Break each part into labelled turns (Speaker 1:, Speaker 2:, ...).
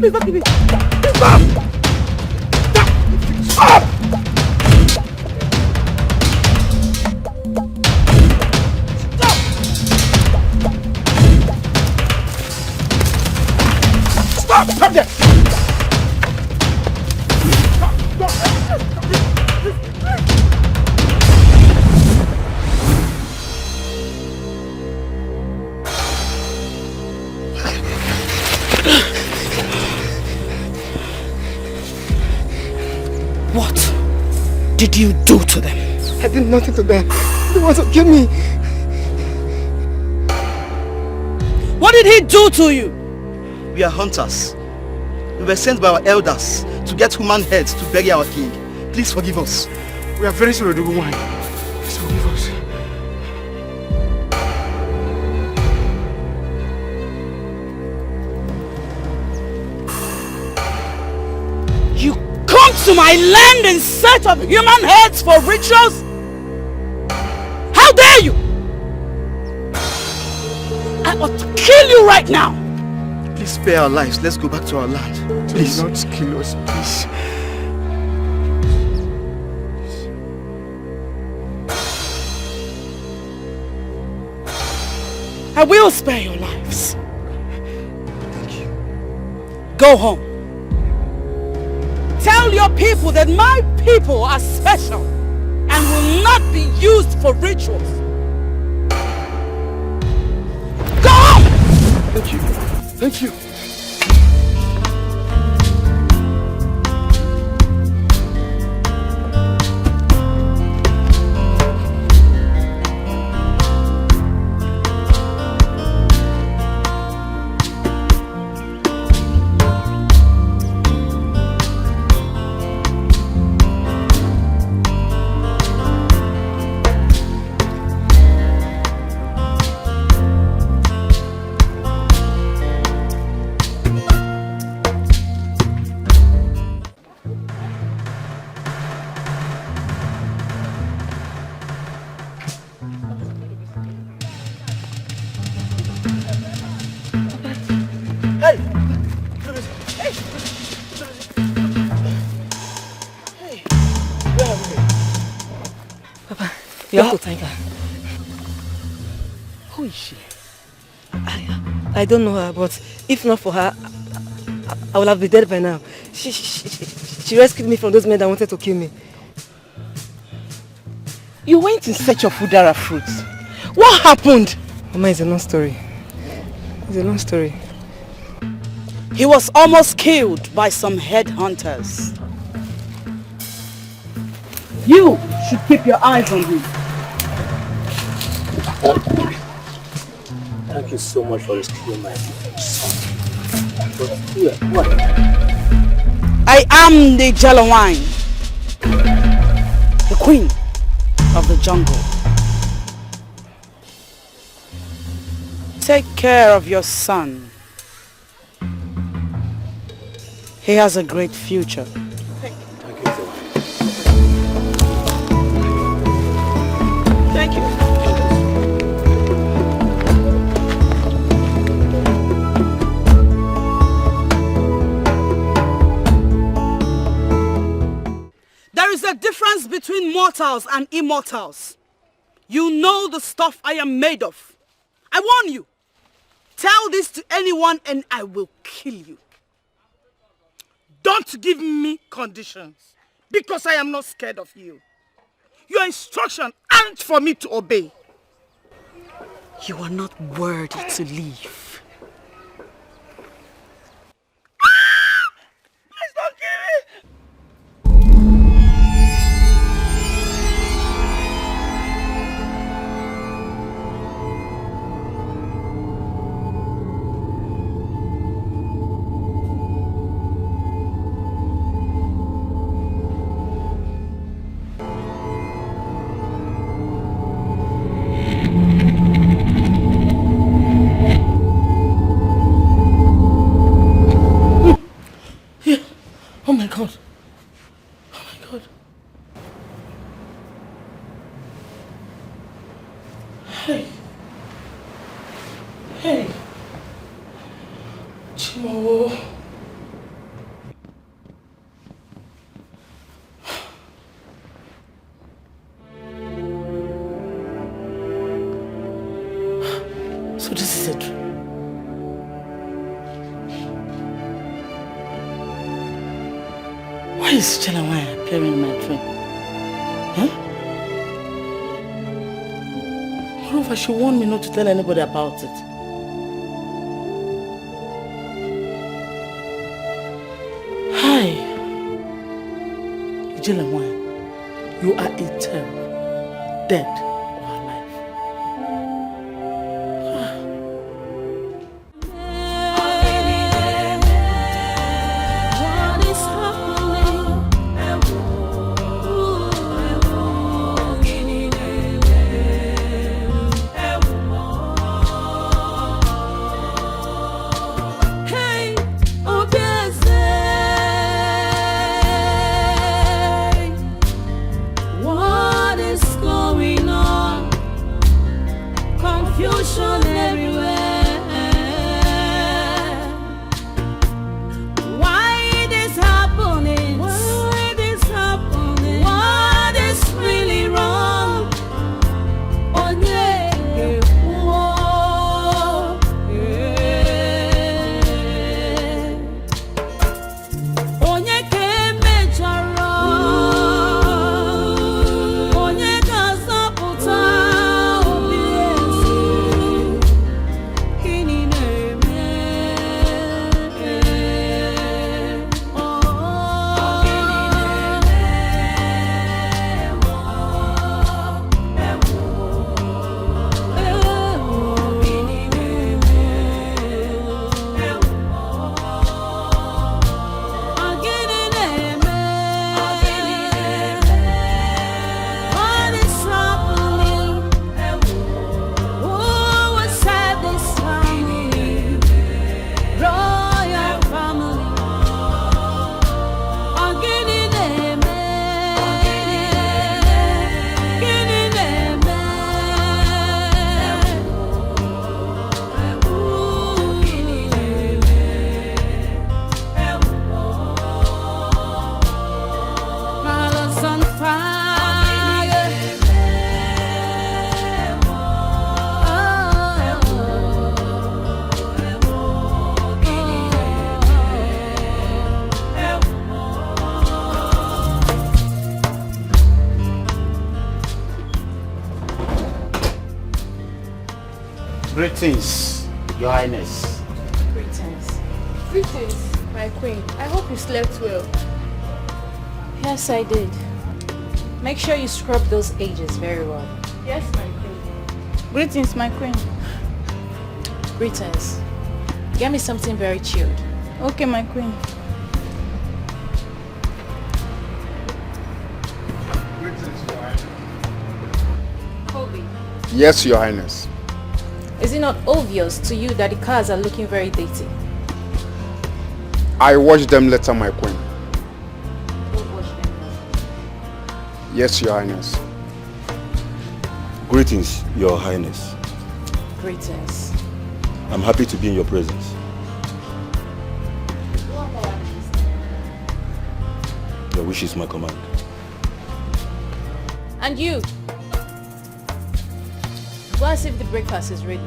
Speaker 1: Please don't kill me. Please stop! Stop! Stop! Stop there!
Speaker 2: What did you do to them?
Speaker 1: I did nothing to them. They want to kill me.
Speaker 2: What did he do to you?
Speaker 3: We are hunters. We were sent by our elders to get human heads to bury our king. Please forgive us.
Speaker 1: We are very sorry, Dogo. Please forgive us.
Speaker 2: You come to my land in search of human heads for rituals? How dare you! I ought to kill you right now!
Speaker 3: Please spare our lives. Let's go back to our land. Please.
Speaker 1: Do not kill us, please.
Speaker 2: I will spare your lives.
Speaker 1: Thank you.
Speaker 2: Go home. Tell your people that my people are special and will not be used for rituals. Go home!
Speaker 1: Thank you. Thank you.
Speaker 4: You have to thank her.
Speaker 2: Who is she?
Speaker 4: I don't know her, but if not for her, I would have been dead by now. She rescued me from those men that wanted to kill me.
Speaker 2: You went in search of Udara fruits. What happened?
Speaker 4: Mama, it's a long story. It's a long story.
Speaker 2: He was almost killed by some headhunters. You should keep your eyes on him.
Speaker 5: Thank you so much for rescuing my son. But what?
Speaker 2: I am the Jello Wine, the queen of the jungle. Take care of your son. He has a great future.
Speaker 5: Thank you.
Speaker 2: Thank you. There is a difference between mortals and immortals. You know the stuff I am made of. I warn you. Tell this to anyone and I will kill you. Don't give me conditions, because I am not scared of you. Your instructions aren't for me to obey. You are not worthy to live. Please don't kill me! Oh my God. Oh my God. Hey. Hey. Chimo. Why is Chalawai appearing in my dream? Huh? Moreover, she warned me not to tell anybody about it. Hi. Chalawai, you are a terror. Dead or alive.
Speaker 6: What is happening? Hey, what is going on? Confusion everywhere. Why this happening? Why this happening? What is really wrong? Oh yeah, whoa, yeah. Onye keme chara, onye ga-azọpụta obi ezi, gịnị na-eme? Oh, gịnị What is happening? Who will save this family? Royal family. Gịnị na-eme? Gịnị na-eme? Palace on fire.
Speaker 1: Greetings, Your Highness.
Speaker 7: Greetings. Greetings, my queen. I hope you slept well. Yes, I did. Make sure you scrub those edges very well. Yes, my queen.
Speaker 6: Greetings, my queen.
Speaker 7: Greetings. Get me something very chilled.
Speaker 6: Okay, my queen.
Speaker 7: Kobe,
Speaker 1: Yes, Your Highness.
Speaker 7: is it not obvious to you that the cars are looking very dated?
Speaker 1: I watched them later, my queen.
Speaker 7: Don't watch them.
Speaker 1: Yes, Your Highness.
Speaker 8: Greetings, Your Highness.
Speaker 7: Greetings.
Speaker 8: I'm happy to be in your presence. Your wish is my command.
Speaker 7: And you? Go and see if the breakfast is ready.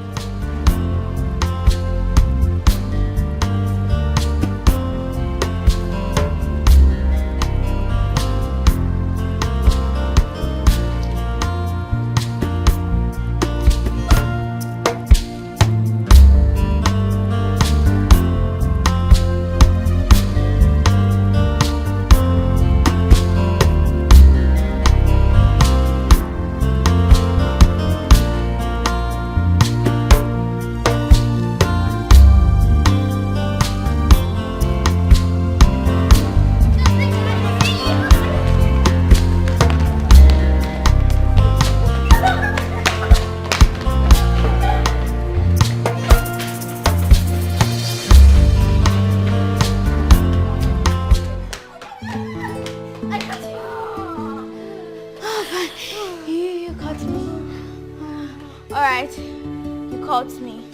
Speaker 9: Alright, you called me.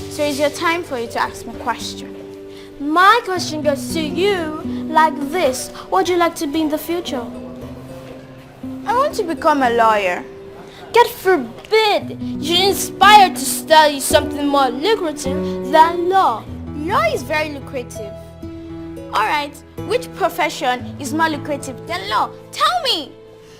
Speaker 9: So it's your time for you to ask me a question. My question goes to you like this. What would you like to be in the future? I want to become a lawyer. God forbid you should inspire to study something more lucrative than law. Law is very lucrative. Alright, Which profession is more lucrative than law? Tell me!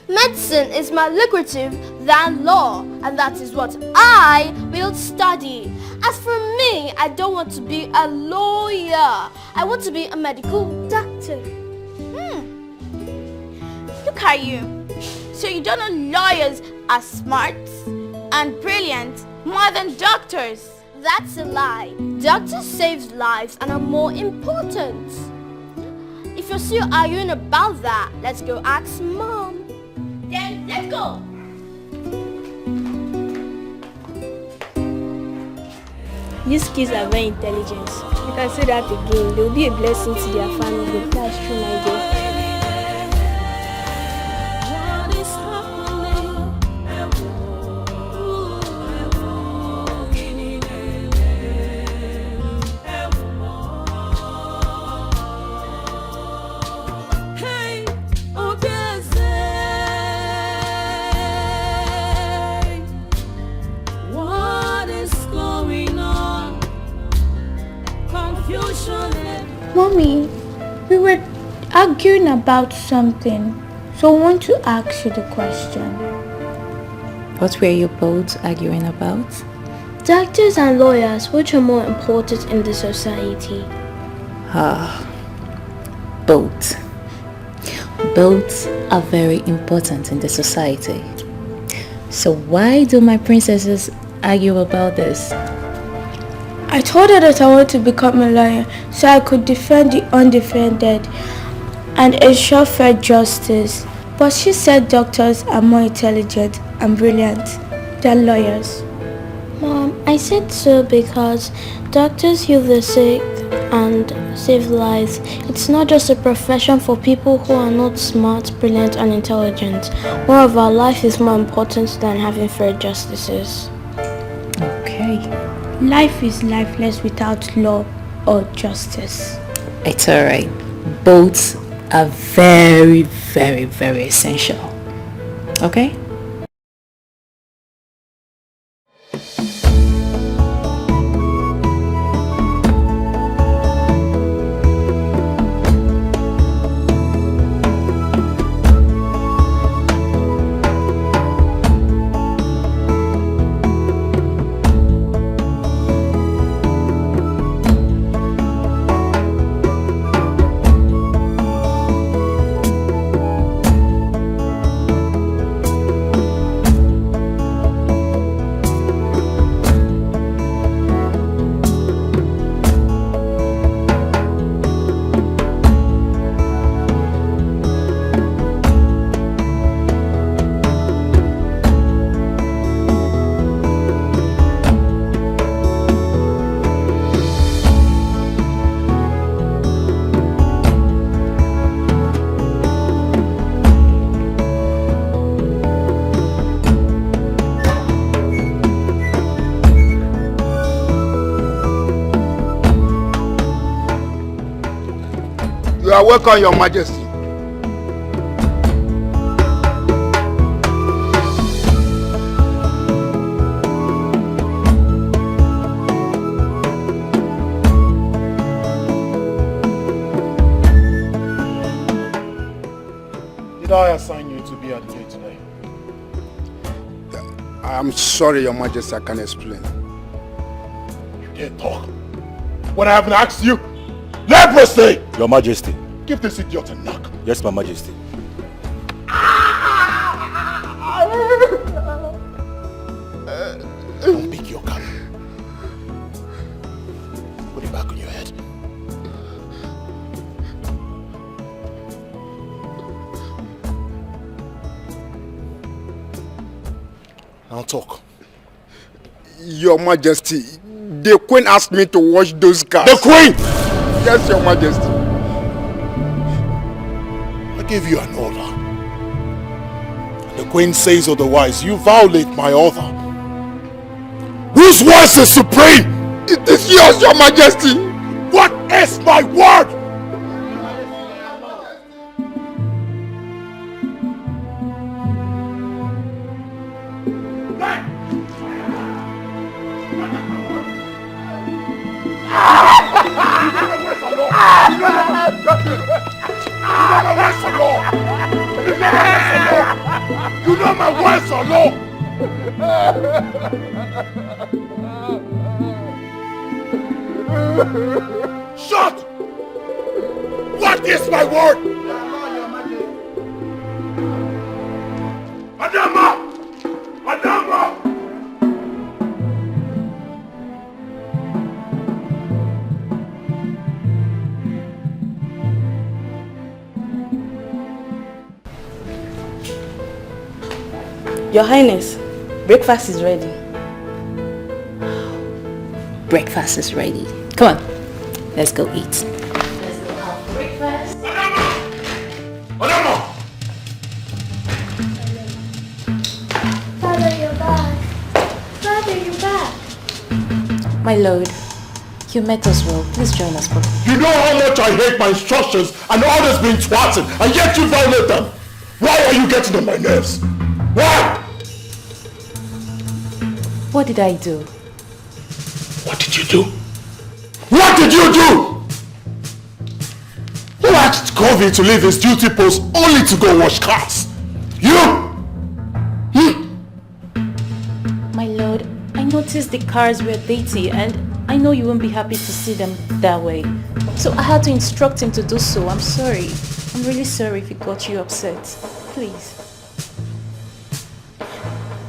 Speaker 9: Medicine is more lucrative than law, and that is what I will study. As for me, I don't want to be a lawyer. I want to be a medical doctor. Look at you. So you don't know lawyers are smart and brilliant more than doctors? That's a lie. Doctors save lives and are more important. If you're still arguing about that, let's go ask Mom. Then let's go.
Speaker 6: These kids are very intelligent. You can say that again. They'll be a blessing to their family. That's true, my dear.
Speaker 9: Mommy, we were arguing about something, so I want to ask you the question.
Speaker 7: What were you both arguing about?
Speaker 9: Doctors and lawyers, which are more important in the society?
Speaker 7: Both. Both are very important in the society. So why do my princesses argue about this?
Speaker 6: I told her that I want to become a lawyer so I could defend the undefended and ensure fair justice. But she said doctors are more intelligent and brilliant than lawyers.
Speaker 9: Mom, I said so because doctors heal the sick and save lives. It's not just a profession for people who are not smart, brilliant and intelligent. Moreover, life is more important than having fair justices.
Speaker 7: Okay.
Speaker 6: Life is lifeless without law or justice.
Speaker 7: It's alright. Both are very, very, very essential. Okay?
Speaker 1: You are welcome, Your Majesty.
Speaker 10: Did I assign you to be at the gate today?
Speaker 1: I'm sorry, Your Majesty, I can't explain.
Speaker 10: You can't talk. When I haven't asked you, leprosy!
Speaker 8: Your Majesty.
Speaker 10: Give this idiot a knock.
Speaker 8: Yes, my Majesty.
Speaker 10: Don't pick your gun. Put it back on your head. Now talk.
Speaker 1: Your Majesty, the Queen asked me to wash those cars.
Speaker 10: The Queen!
Speaker 1: Yes, Your Majesty.
Speaker 10: I give you an order. The Queen says otherwise. You violate my order. Whose voice is supreme?
Speaker 1: It is yours, Your Majesty.
Speaker 10: What is my word? You know my words are law. Shut! What is my word? Adama! Adama!
Speaker 4: Your Highness, breakfast is ready.
Speaker 7: Breakfast is ready. Come on, let's go eat. Let's go have breakfast.
Speaker 10: Adama!
Speaker 9: Father, you're back. Father, you're back.
Speaker 7: My lord, you met us well. Please join us, Papa.
Speaker 10: You know how much I hate my instructions and orders being thwarted, and yet you violate them. Why are you getting on my nerves? Why?
Speaker 7: What did I do?
Speaker 10: What did you do? What did you do? Who asked Covey to leave his duty post only to go wash cars? You?
Speaker 7: My lord, I noticed the cars were dirty and I know you won't be happy to see them that way. So I had to instruct him to do so. I'm sorry. I'm really sorry if it got you upset. Please.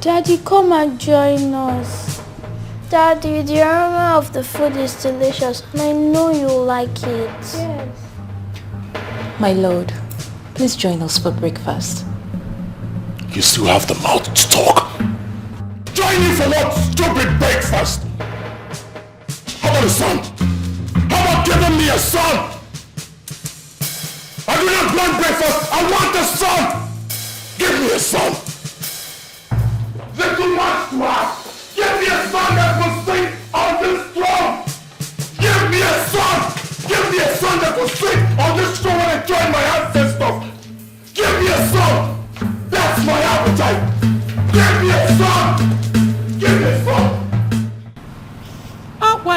Speaker 9: Daddy, come and join us. Daddy, the aroma of the food is delicious and I know you'll like it. Yes.
Speaker 7: My lord, please join us for breakfast.
Speaker 10: You still have the mouth to talk. Join me for what stupid breakfast? How about a son? How about giving me a son? I do not want breakfast, I want a son! Give me a son! Little much to ask! Give me a son that will sit on this throne! Give me a son! Give me a son that will sit on this throne when I join my ancestors! Give me a son! That's my appetite! Give me a son! Give me a son!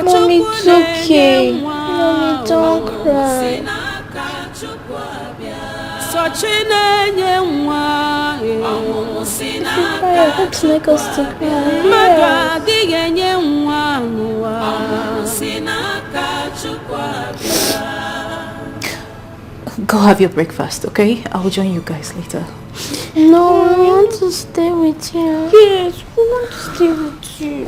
Speaker 9: Mommy, it's okay. Mommy, don't cry. Cry, I hope to make us to cry.
Speaker 7: Go have your breakfast, okay? I'll join you guys later.
Speaker 9: No, I want to stay with you. Yes, we want to stay with you.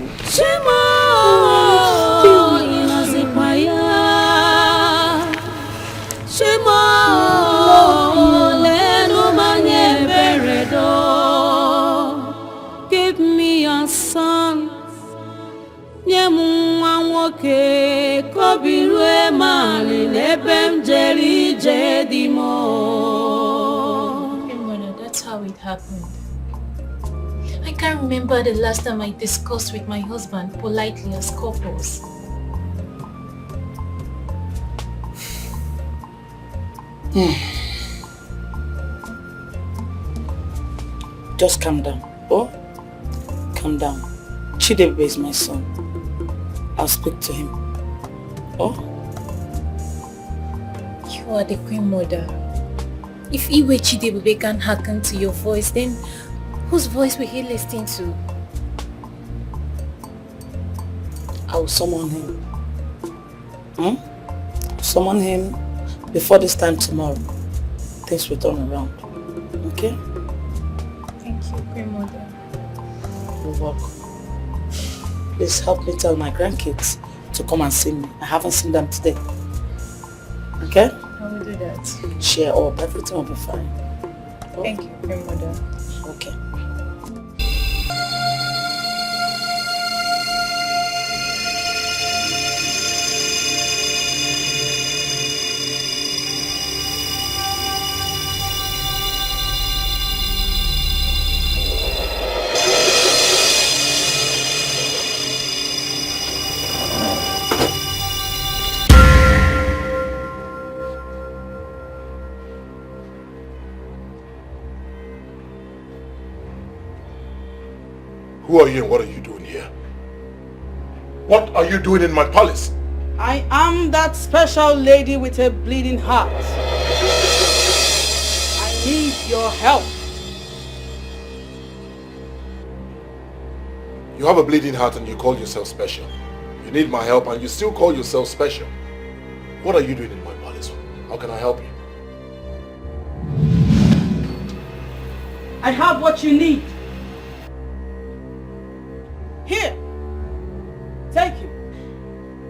Speaker 2: Give me a son.
Speaker 7: That's how it happened. I can't remember the last time I discussed with my husband politely as couples.
Speaker 11: Just calm down. Oh, calm down. Chidebe is my son. I'll speak to him. Oh?
Speaker 7: You are the Queen Mother. If Iwe Chidebe can hearken to your voice, then whose voice will he listen to?
Speaker 11: I will summon him. Summon him before this time tomorrow. Things will turn around. Okay?
Speaker 7: Thank you, Queen Mother.
Speaker 11: You're welcome. Please help me tell my grandkids to come and see me. I haven't seen them today. Okay?
Speaker 7: I will do that.
Speaker 11: Cheer up. Everything will be fine. Oh?
Speaker 7: Thank you, Queen Mother.
Speaker 11: Okay.
Speaker 10: Who are you and what are you doing here? What are you doing in my palace?
Speaker 2: I am that special lady with a bleeding heart. your help.
Speaker 10: You have a bleeding heart and you call yourself special. You need my help and you still call yourself special. What are you doing in my palace? How can I help you?
Speaker 2: I have what you need. Here. Take him.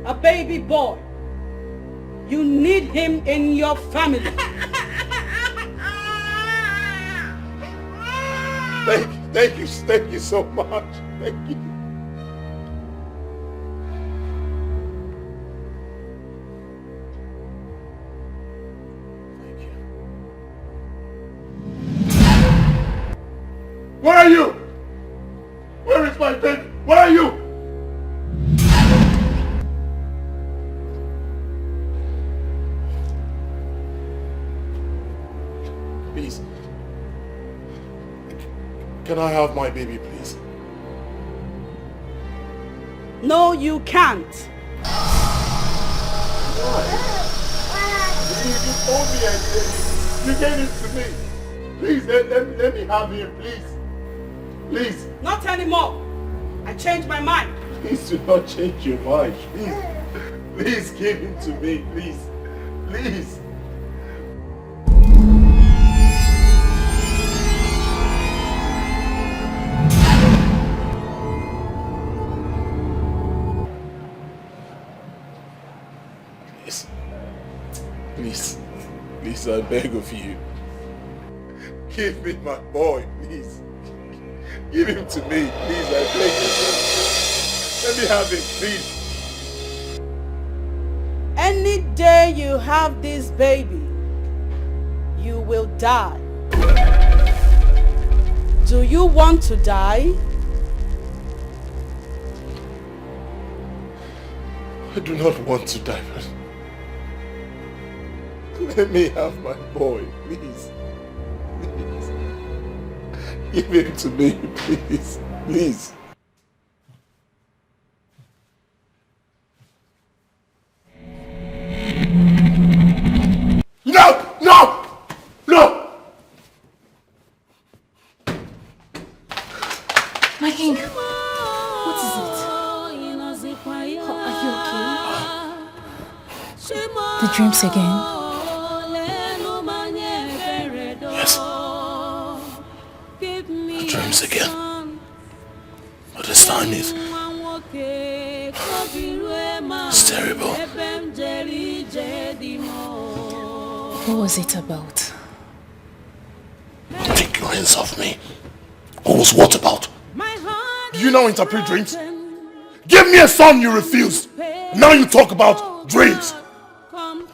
Speaker 2: A baby boy. You need him in your family.
Speaker 10: Thank you so much. Thank you. Thank you. Where are you? Where is my baby? Where are you? Please. Can I have my baby, please?
Speaker 2: No, you can't.
Speaker 10: Why? You told me and you gave it to me. Please, let me have him, please. Please.
Speaker 2: Not anymore. I changed my mind.
Speaker 10: Please do not change your mind. Please. Please give him to me, please. Please. Please, I beg of you. Give me my boy, please. Give him to me, please, I beg you. Let me have him, please.
Speaker 2: Any day you have this baby, you will die. Do you want to die?
Speaker 10: I do not want to die, but let me have my boy, please. Please. Give him to me, please. Please. No! No! No!
Speaker 7: My king, what is it? Are you okay? The dreams again?
Speaker 10: Yes. The dreams again. But this time it's terrible.
Speaker 7: What was it about?
Speaker 10: Take your hands off me. What was what about? Do you now interpret dreams? Give me a son, you refused. Now you talk about dreams.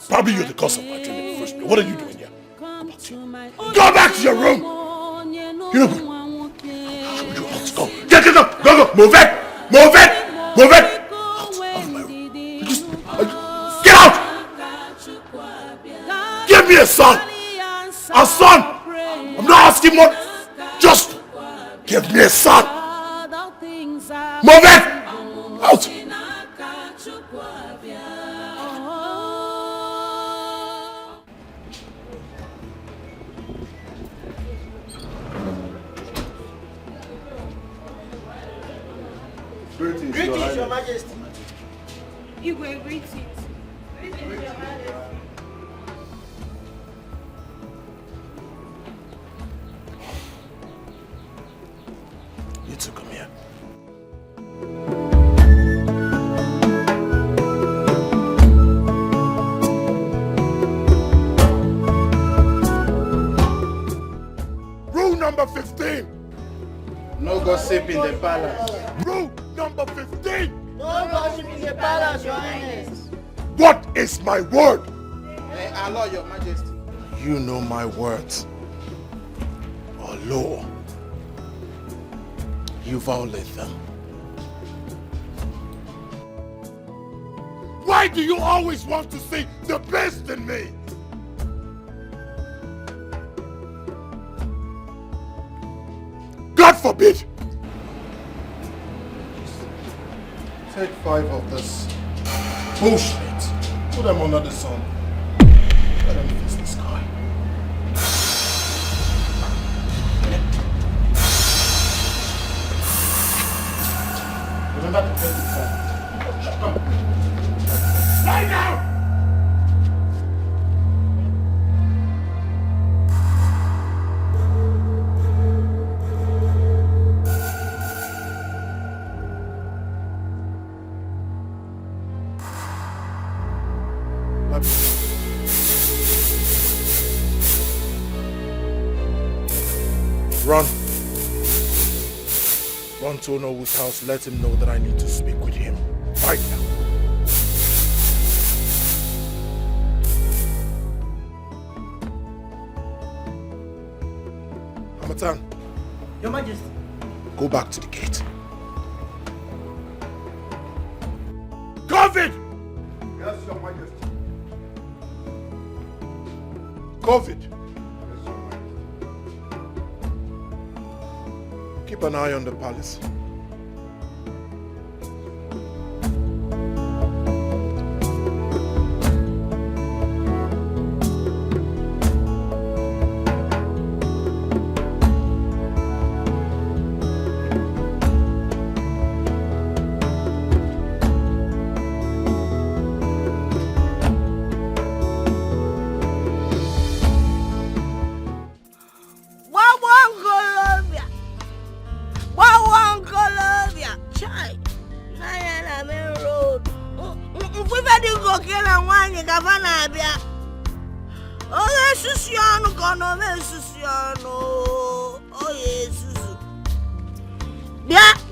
Speaker 10: Probably you're the cause of my dream in the first place. What are you doing here? Go back to your room. You know, let's go. Get up. Go. Move it. Move it. Move it. Out of my room. Get out. Give me a son. A son. I'm not asking more. Just give me a son. Move it. Out.
Speaker 3: Greetings, Your Majesty.
Speaker 12: Igwe, greetings. Greetings, Your Majesty.
Speaker 10: You two come here. Rule number 15.
Speaker 3: No gossip in the palace.
Speaker 10: Rule number 15.
Speaker 3: No gossip in the palace, Your Highness.
Speaker 10: What is my word?
Speaker 3: Our law, Your Majesty.
Speaker 10: You know my words. Or law. You violate them. Why do you always want to see the best in me? God forbid! Take 5 of this bullshit. Put them under the sun. Let them face the sky. Run. Run to Onowo's house. Let him know that I need to speak with him. Right now. Hamatan.
Speaker 3: Your Majesty.
Speaker 10: Go back to the gate. COVID!
Speaker 1: Yes, Your Majesty.
Speaker 10: COVID! Keep an eye on the palace.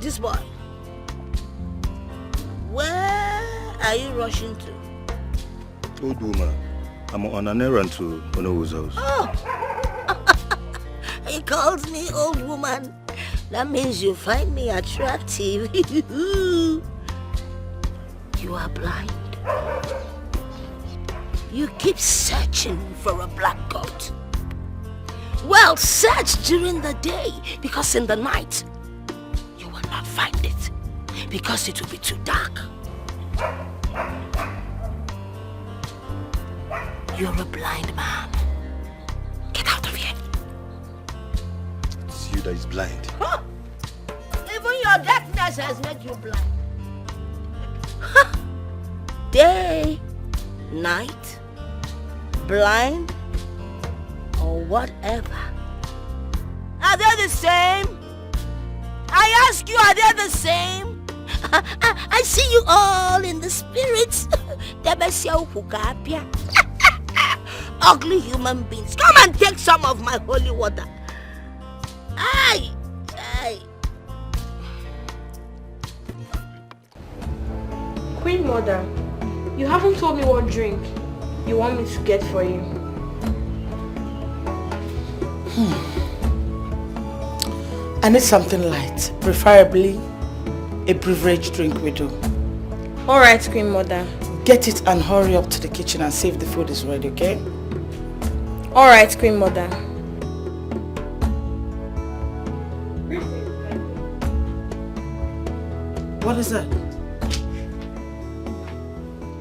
Speaker 13: This boy. Where are you rushing to?
Speaker 8: Old woman, I'm on an errand to Onowo's house.
Speaker 13: Oh. He calls me old woman. That means you find me attractive. You are blind. You keep searching for a black goat. Well, search during the day, because in the night, you will not find it, because it will be too dark. You're a blind man. Get out of here.
Speaker 8: It's you that is blind.
Speaker 13: Huh? Even your darkness has made you blind. Huh? Day, night, blind, or whatever. Are they the same? I ask you, are they the same? I see you all in the spirits. Ugly human beings. Come and take some of my holy water. Aye, aye.
Speaker 12: Queen Mother, you haven't told me what drink you want me to get for you.
Speaker 11: I need something light, preferably a beverage drink we do.
Speaker 12: Alright, Queen Mother.
Speaker 11: Get it and hurry up to the kitchen and see if the food is ready, okay?
Speaker 12: Alright, Queen Mother.
Speaker 11: What is that?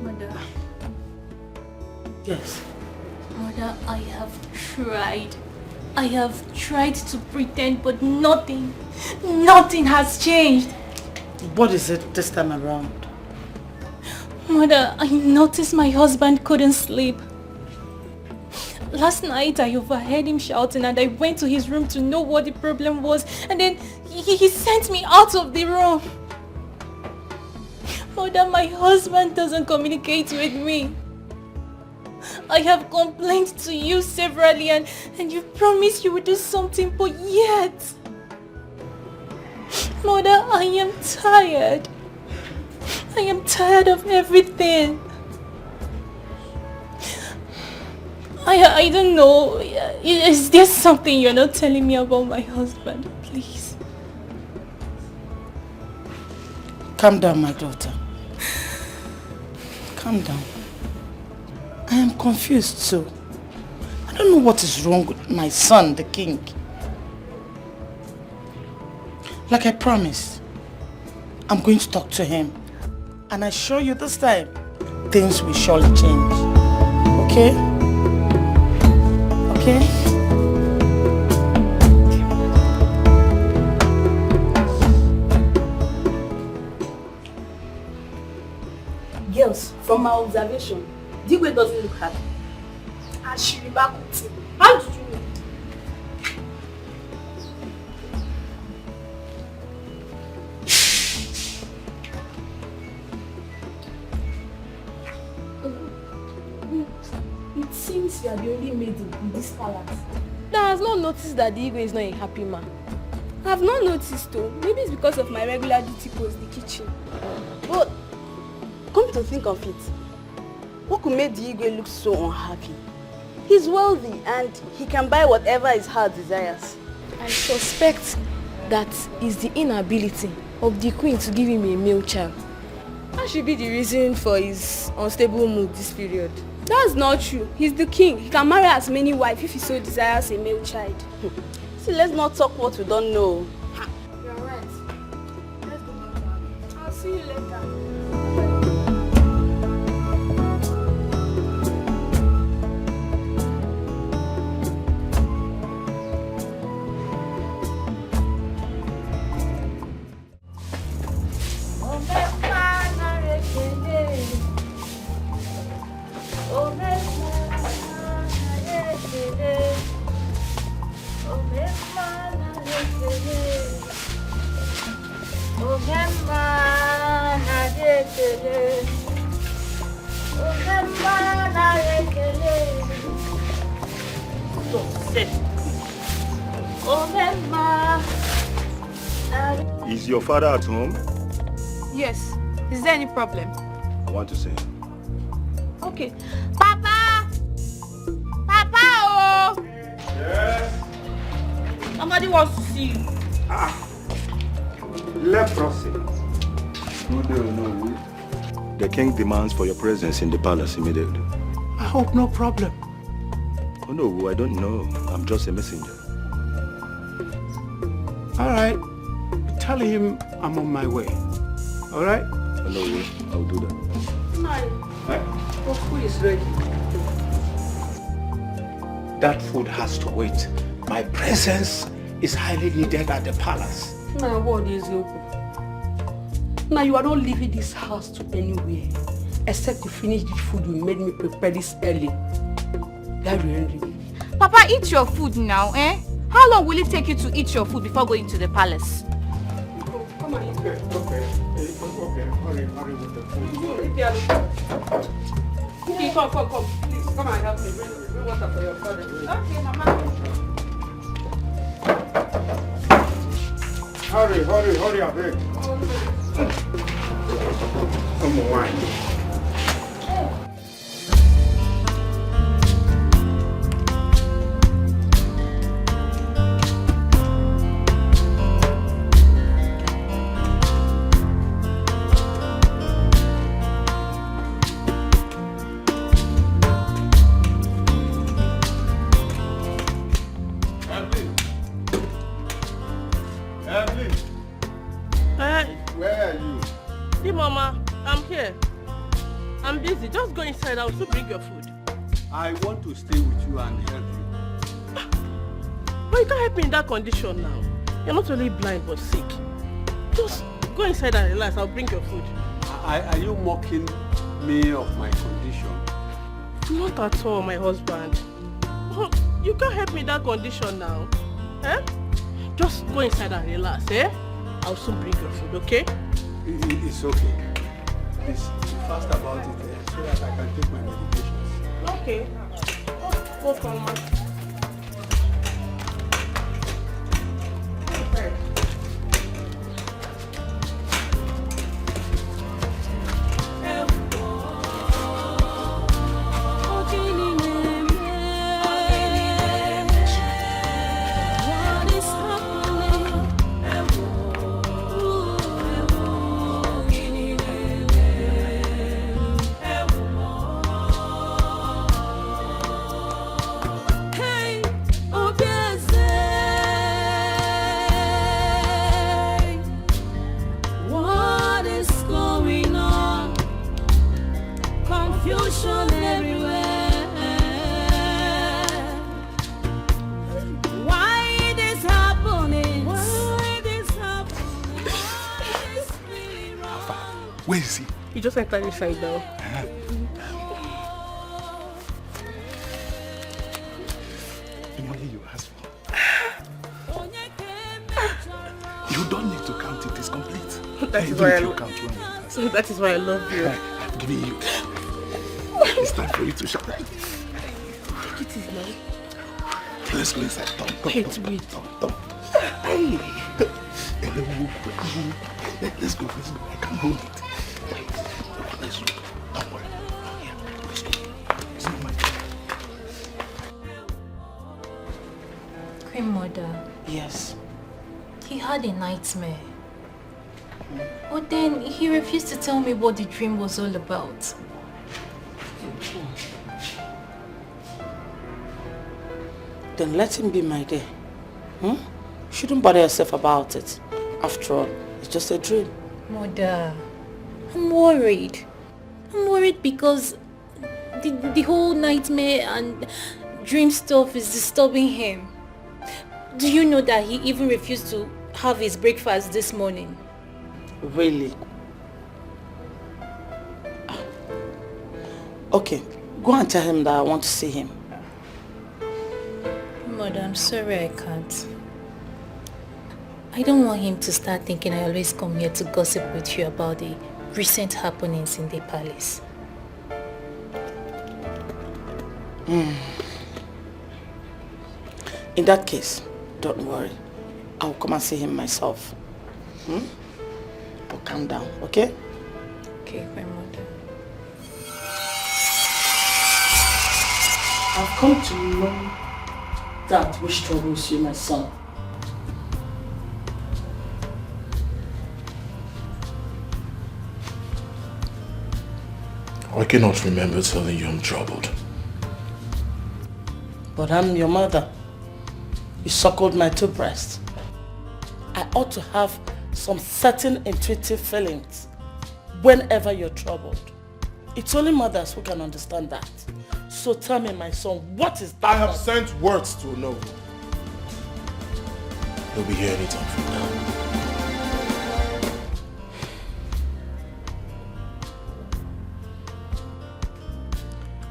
Speaker 7: Mother.
Speaker 11: Yes.
Speaker 7: Mother, I have tried. I have tried to pretend, but nothing has changed.
Speaker 11: What is it this time around?
Speaker 7: Mother, I noticed my husband couldn't sleep. Last night I overheard him shouting and I went to his room to know what the problem was, and then he sent me out of the room. Mother, my husband doesn't communicate with me. I have complained to you severally and you promised you would do something, but yet... Mother, I am tired. I am tired of everything. I don't know. Is there something you're not telling me about my husband? Please.
Speaker 11: Calm down, my daughter. Calm down. I am confused too. I don't know what is wrong with my son, the king. Like I promised, I'm going to talk to him. And I assure you this time, things will surely change. Okay? Okay?
Speaker 4: Girls, from my observation, Digwe doesn't look happy.
Speaker 12: And she remarked with him. How did you know?
Speaker 7: It seems you are the only maid in this palace.
Speaker 12: That has not noticed that the Igwe is not a happy man.
Speaker 14: I have not noticed though. Maybe it's because of my regular duty post, the kitchen.
Speaker 2: But come to think of it, what could make the Igwe look so unhappy? He's wealthy and he can buy whatever his heart desires.
Speaker 12: I suspect that is the inability of the queen to give him a male child. That should be the reason for his unstable mood this period.
Speaker 14: That's not true. He's the king. He can marry as many wives if he so desires a male child.
Speaker 2: See, let's not talk what we don't know.
Speaker 14: You're right. Let's go. I'll see you later.
Speaker 8: Is your father at home?
Speaker 12: Yes. Is there any problem?
Speaker 8: I want to see him.
Speaker 12: Okay.
Speaker 13: Papa! Papa! Oh!
Speaker 1: Yes?
Speaker 13: Somebody wants to see you.
Speaker 1: Leprosy.
Speaker 8: No. The king demands for your presence in the palace immediately.
Speaker 1: I hope no problem.
Speaker 8: Oh no, I don't know. I'm just a messenger.
Speaker 1: All right. Tell him I'm on my way. All right?
Speaker 8: No, I'll do that.
Speaker 11: Your food is ready. That food has to wait. My presence is highly needed at the palace.
Speaker 15: Now, what is open? Now, you are not leaving this house to anywhere except to finish the food you made me prepare this early.
Speaker 12: Papa, eat your food now, eh? How long will it take you to eat your food before going to the palace?
Speaker 15: Come on, eat.
Speaker 1: Okay. Hurry with the food.
Speaker 15: Okay, come. Please, come and help me. Bring water for your father.
Speaker 12: Okay, Mama.
Speaker 1: Hurry, abeg. Come on.
Speaker 5: Where are you?
Speaker 16: Hey, Mama, I'm here. I'm busy. Just go inside. I'll still bring your food.
Speaker 5: I want to stay with you and help you.
Speaker 16: But you can't help me in that condition now. You're not only blind but sick. Just go inside and relax. I'll bring your food.
Speaker 5: Are you mocking me of my condition?
Speaker 16: Not at all, my husband. Oh, you can't help me in that condition now. Eh? Just go inside and relax, eh? I'll soon bring your food, okay?
Speaker 5: It's okay. Please, be fast about it so that I can take my medications.
Speaker 16: Okay. Go for my.
Speaker 5: Where is he?
Speaker 16: He just entered inside now.
Speaker 5: The money you asked for. You don't need to count it. It's complete.
Speaker 16: That is why I love you.
Speaker 5: I'm giving you. It's time for you to shut up.
Speaker 16: Take it easy now.
Speaker 10: let's go inside.
Speaker 15: Wait.
Speaker 10: Hey. Let's go. I can't hold it. Let's go. Don't worry. Oh, yeah. Let's go. It's not my
Speaker 7: Queen Mother.
Speaker 11: Yes.
Speaker 7: He had a nightmare. But then he refused to tell me what the dream was all about.
Speaker 11: Then let him be, my dear. Shouldn't bother yourself about it. After all, it's just a dream.
Speaker 7: Mother, I'm worried. I'm worried because the whole nightmare and dream stuff is disturbing him. Do you know that he even refused to have his breakfast this morning?
Speaker 11: Really? Okay, go and tell him that I want to see him.
Speaker 7: Mother, I'm sorry I can't. I don't want him to start thinking I always come here to gossip with you about the recent happenings in the palace.
Speaker 11: In that case, don't worry. I'll come and see him myself. But calm down, okay?
Speaker 7: Okay, my mother.
Speaker 11: I've come to know that which troubles you, my son.
Speaker 10: I cannot remember telling you I'm troubled.
Speaker 11: But I'm your mother. You suckled my two breasts. I ought to have some certain intuitive feelings whenever you're troubled. It's only mothers who can understand that. So tell me, my son, what is that?
Speaker 10: I have sent words to Novo. He'll be here anytime from now.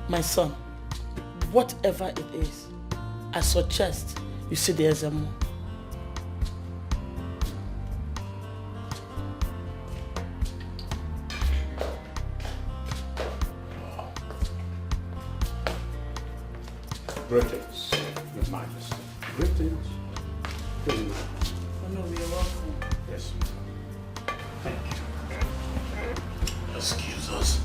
Speaker 11: My son, whatever it is, I suggest you see the Ezemo.
Speaker 5: Greetings, Your Majesty. Greetings.
Speaker 11: Oh no, you're welcome.
Speaker 5: Yes. Thank you.
Speaker 10: Excuse us.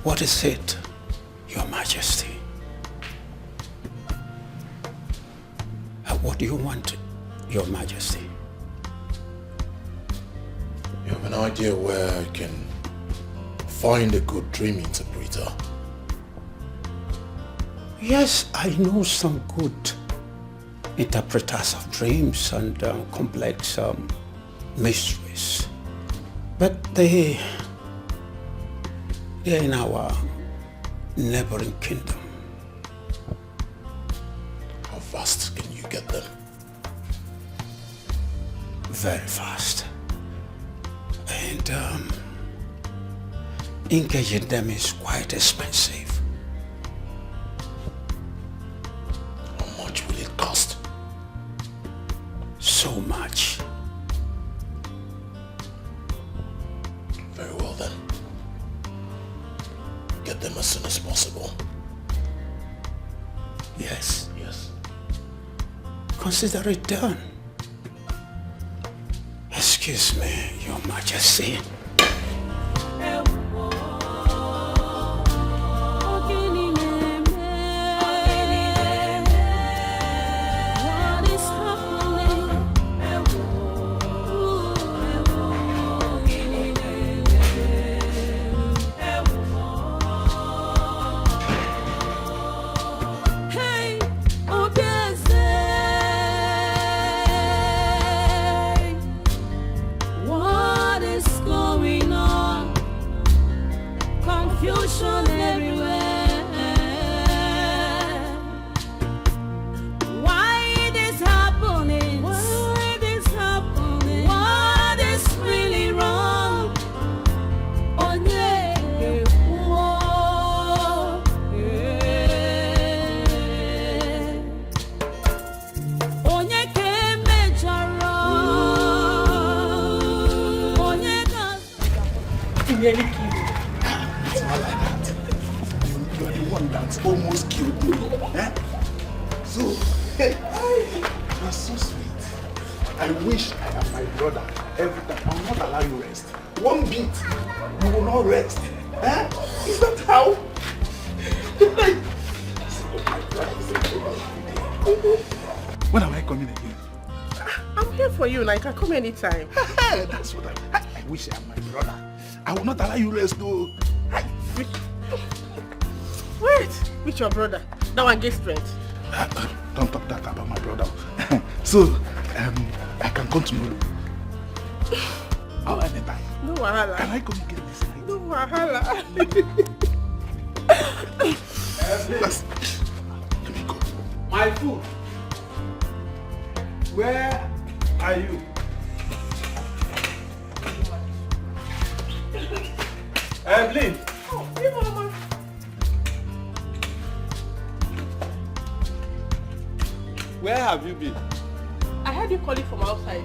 Speaker 5: What is it, Your Majesty? What do you want, Your Majesty?
Speaker 10: You have an idea where I can find a good dream interpreter?
Speaker 5: Yes, I know some good interpreters of dreams and complex mysteries. But they're in our neighboring kingdom.
Speaker 10: How fast can you get them?
Speaker 5: Very fast. And engaging them is quite expensive.
Speaker 10: How much will it cost?
Speaker 5: So much.
Speaker 10: Very well then. Get them as soon as possible.
Speaker 5: Yes.
Speaker 10: Yes.
Speaker 5: Consider it done. Excuse me, Your Majesty.
Speaker 17: What is going
Speaker 16: nearly killed you.
Speaker 10: It's not like that. You are the one that almost killed me. Eh? So, hey, you're so sweet. I wish I am my brother every time. I will not allow you rest. One beat, you will not rest. Eh? Is that how? When am I coming again?
Speaker 16: I'm here for you, and I can come anytime.
Speaker 10: That's what I wish I am my brother. I will not allow you rest though.
Speaker 16: Wait, with your brother? That one gets strength.
Speaker 10: Don't talk that about my brother. So, I can come tomorrow. Or anytime.
Speaker 16: No wahala.
Speaker 10: Can I come again this night?
Speaker 16: No wahala.
Speaker 10: Let me go.
Speaker 5: My food. Where are you? Evelyn.
Speaker 16: Oh, hey, Mama.
Speaker 5: Where have you been?
Speaker 16: I heard you calling from outside.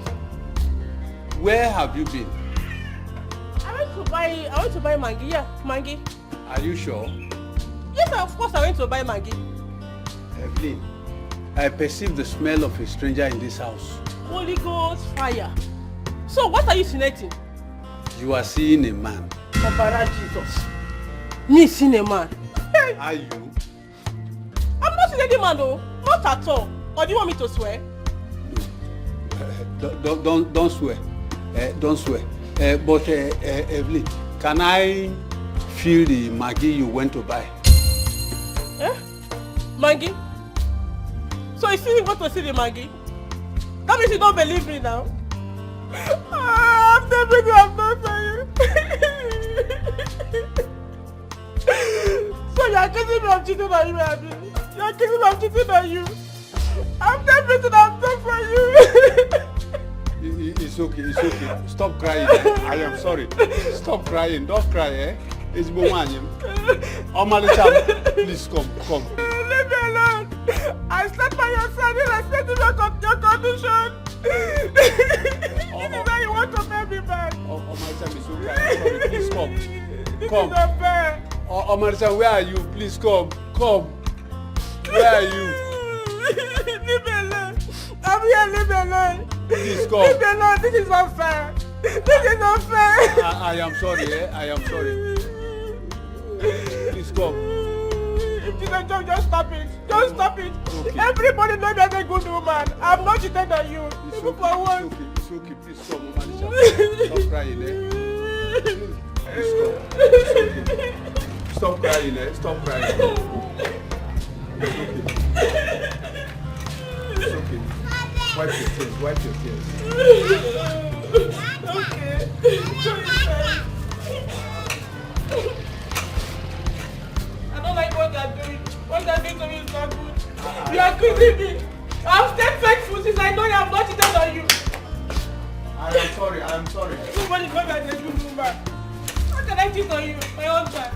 Speaker 5: Where have you been?
Speaker 16: I went to buy Maggi. Yeah, Maggi.
Speaker 5: Are you sure?
Speaker 16: Yes, of course I went to buy Maggi.
Speaker 5: Evelyn, I perceive the smell of a stranger in this house.
Speaker 16: Holy Ghost fire. So what are you insinuating?
Speaker 5: You are seeing a man.
Speaker 16: Compara Jesus. Me seeing a man. Hey.
Speaker 5: Are you?
Speaker 16: I'm not seeing any man though. Not at all. Or do you want me to swear?
Speaker 5: Don't swear. Don't swear. But Evelyn, can I feel the Maggi you went to buy?
Speaker 16: Maggi? So you still want to see the Maggi? That means you don't believe me now. After everything I've done for you. So you're accusing me of cheating on you, Abby. You're accusing me of cheating on you. After everything I've done for you.
Speaker 5: It's okay, it's okay. Stop crying. I am sorry. Stop crying. Don't cry, eh? It's Bowanyam. Omalicham, please come.
Speaker 16: Leave me alone. I stand by your side and I stand in your condition. This is how you want to pay me back.
Speaker 5: Omalicham is okay. I'm sorry. Please come.
Speaker 16: This
Speaker 5: Come.
Speaker 16: is not fair.
Speaker 5: Omalicham, where are you? Please come. Where are you?
Speaker 16: Leave me alone. I'm here, leave me alone.
Speaker 5: Please come.
Speaker 16: Leave me alone. This is not fair. This is not fair.
Speaker 5: I am sorry, eh? I am sorry. Please come.
Speaker 16: If you don't just stop it. Just stop it.
Speaker 5: Okay.
Speaker 16: Everybody knows you're a good woman. I'm not cheating on you.
Speaker 5: It's
Speaker 16: Even
Speaker 5: okay.
Speaker 16: for once.
Speaker 5: It's okay. Please come, Omalicham. Stop crying, eh? Please come. It's okay. Stop crying, eh? Stop crying. It's okay. Wipe your tears.
Speaker 16: Okay. I don't like what they're doing. What they're doing to me is not good. You are accusing me. I've stayed faithful since I know you have not cheated on you.
Speaker 5: I am sorry.
Speaker 16: Nobody knows that you're a good woman. How can I cheat on you, my husband?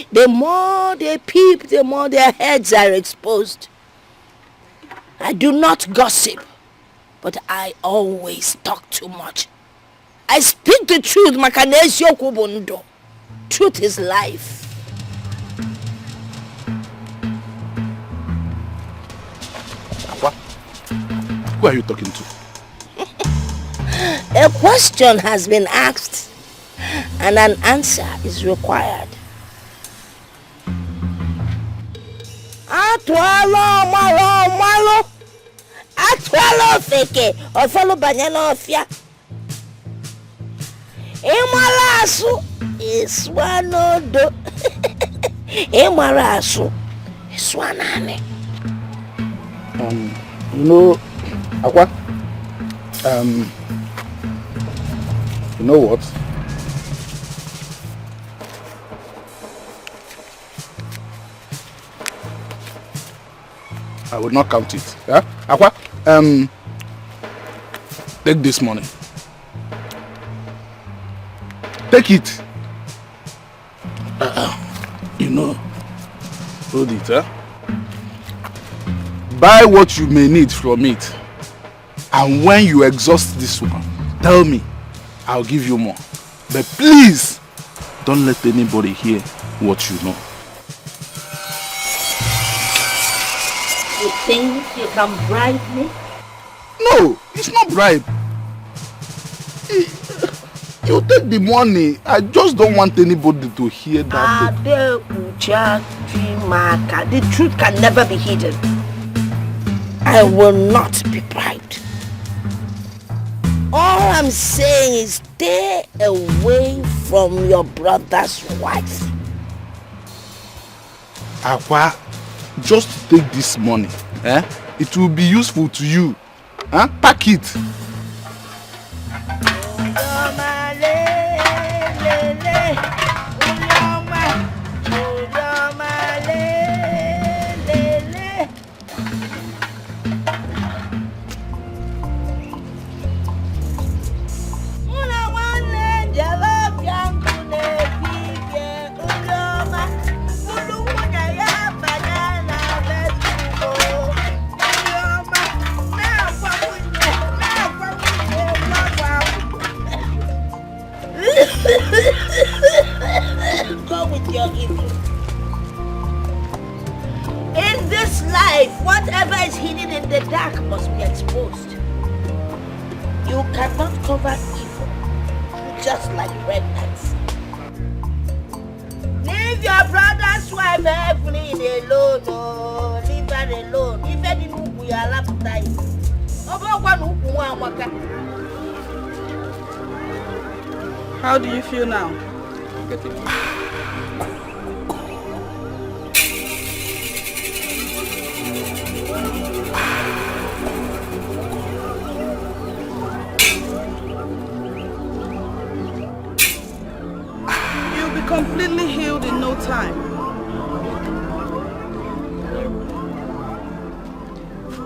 Speaker 13: The more they peep, the more their heads are exposed. I do not gossip, but I always talk too much. I speak the truth, Makanesio Kubundo. Truth is life.
Speaker 10: What? Who are you talking to?
Speaker 13: A question has been asked and an answer is required. Malo. Atwalo feke. Ofalo banyana ofia. Emalasu iswanodo. Emalasu iswanane.
Speaker 10: You know,
Speaker 1: Aqua, you know what? I will not count it. Yeah? Aqua, take this money. Take it. You know, hold it, huh? Buy what you may need from it. And when you exhaust this one, tell me, I'll give you more. But please, don't let anybody hear what you know.
Speaker 13: You think you can bribe me?
Speaker 1: No, it's not bribe. You take the money. I just don't want anybody to hear that.
Speaker 13: The truth can never be hidden. I will not be bribed. All I'm saying is stay away from your brother's wife.
Speaker 1: Aqua, just take this money. It will be useful to you. Pack it.
Speaker 13: Go with your evil. In this life, whatever is hidden in the dark must be exposed. You cannot cover evil, just like pregnancy. Leave your brother's wife Evelyn alone, oh, leave her alone. If any move we are left time.
Speaker 2: How do you feel now? You'll be completely healed in no time.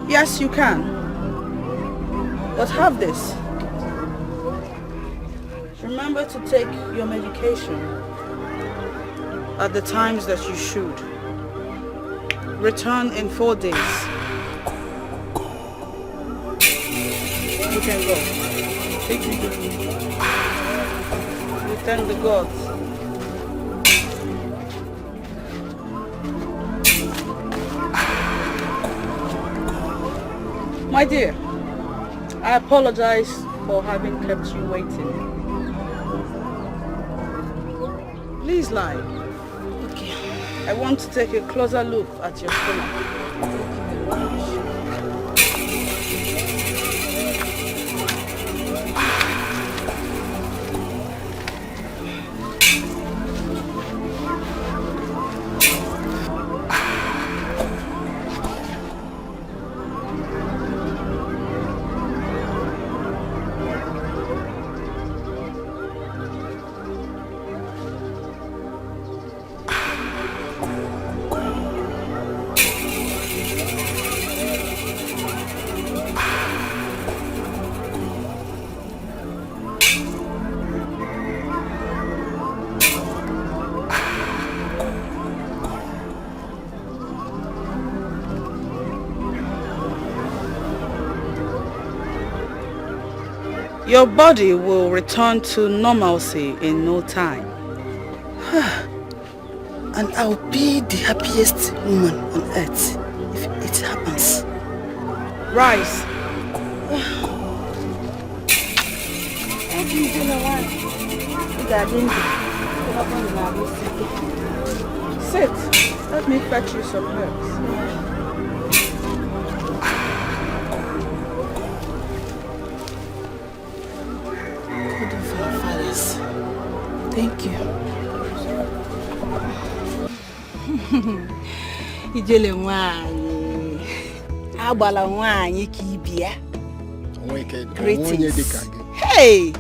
Speaker 2: Yes, you can. But have this. Remember to take your medication at the times that you should. Return in 4 days. You can go.
Speaker 8: Thank you.
Speaker 2: We thank the gods. My dear, I apologize for having kept you waiting. Please lie.
Speaker 4: Okay.
Speaker 2: I want to take a closer look at your stomach. Your body will return to normalcy in no time.
Speaker 11: And I'll be the happiest woman on earth if it happens.
Speaker 2: Rise. Sit. Let me fetch you some herbs.
Speaker 11: Thank you.
Speaker 12: Ijele nwaanyị. Agbala nwaanyị ka ibia. Greetings. Hey!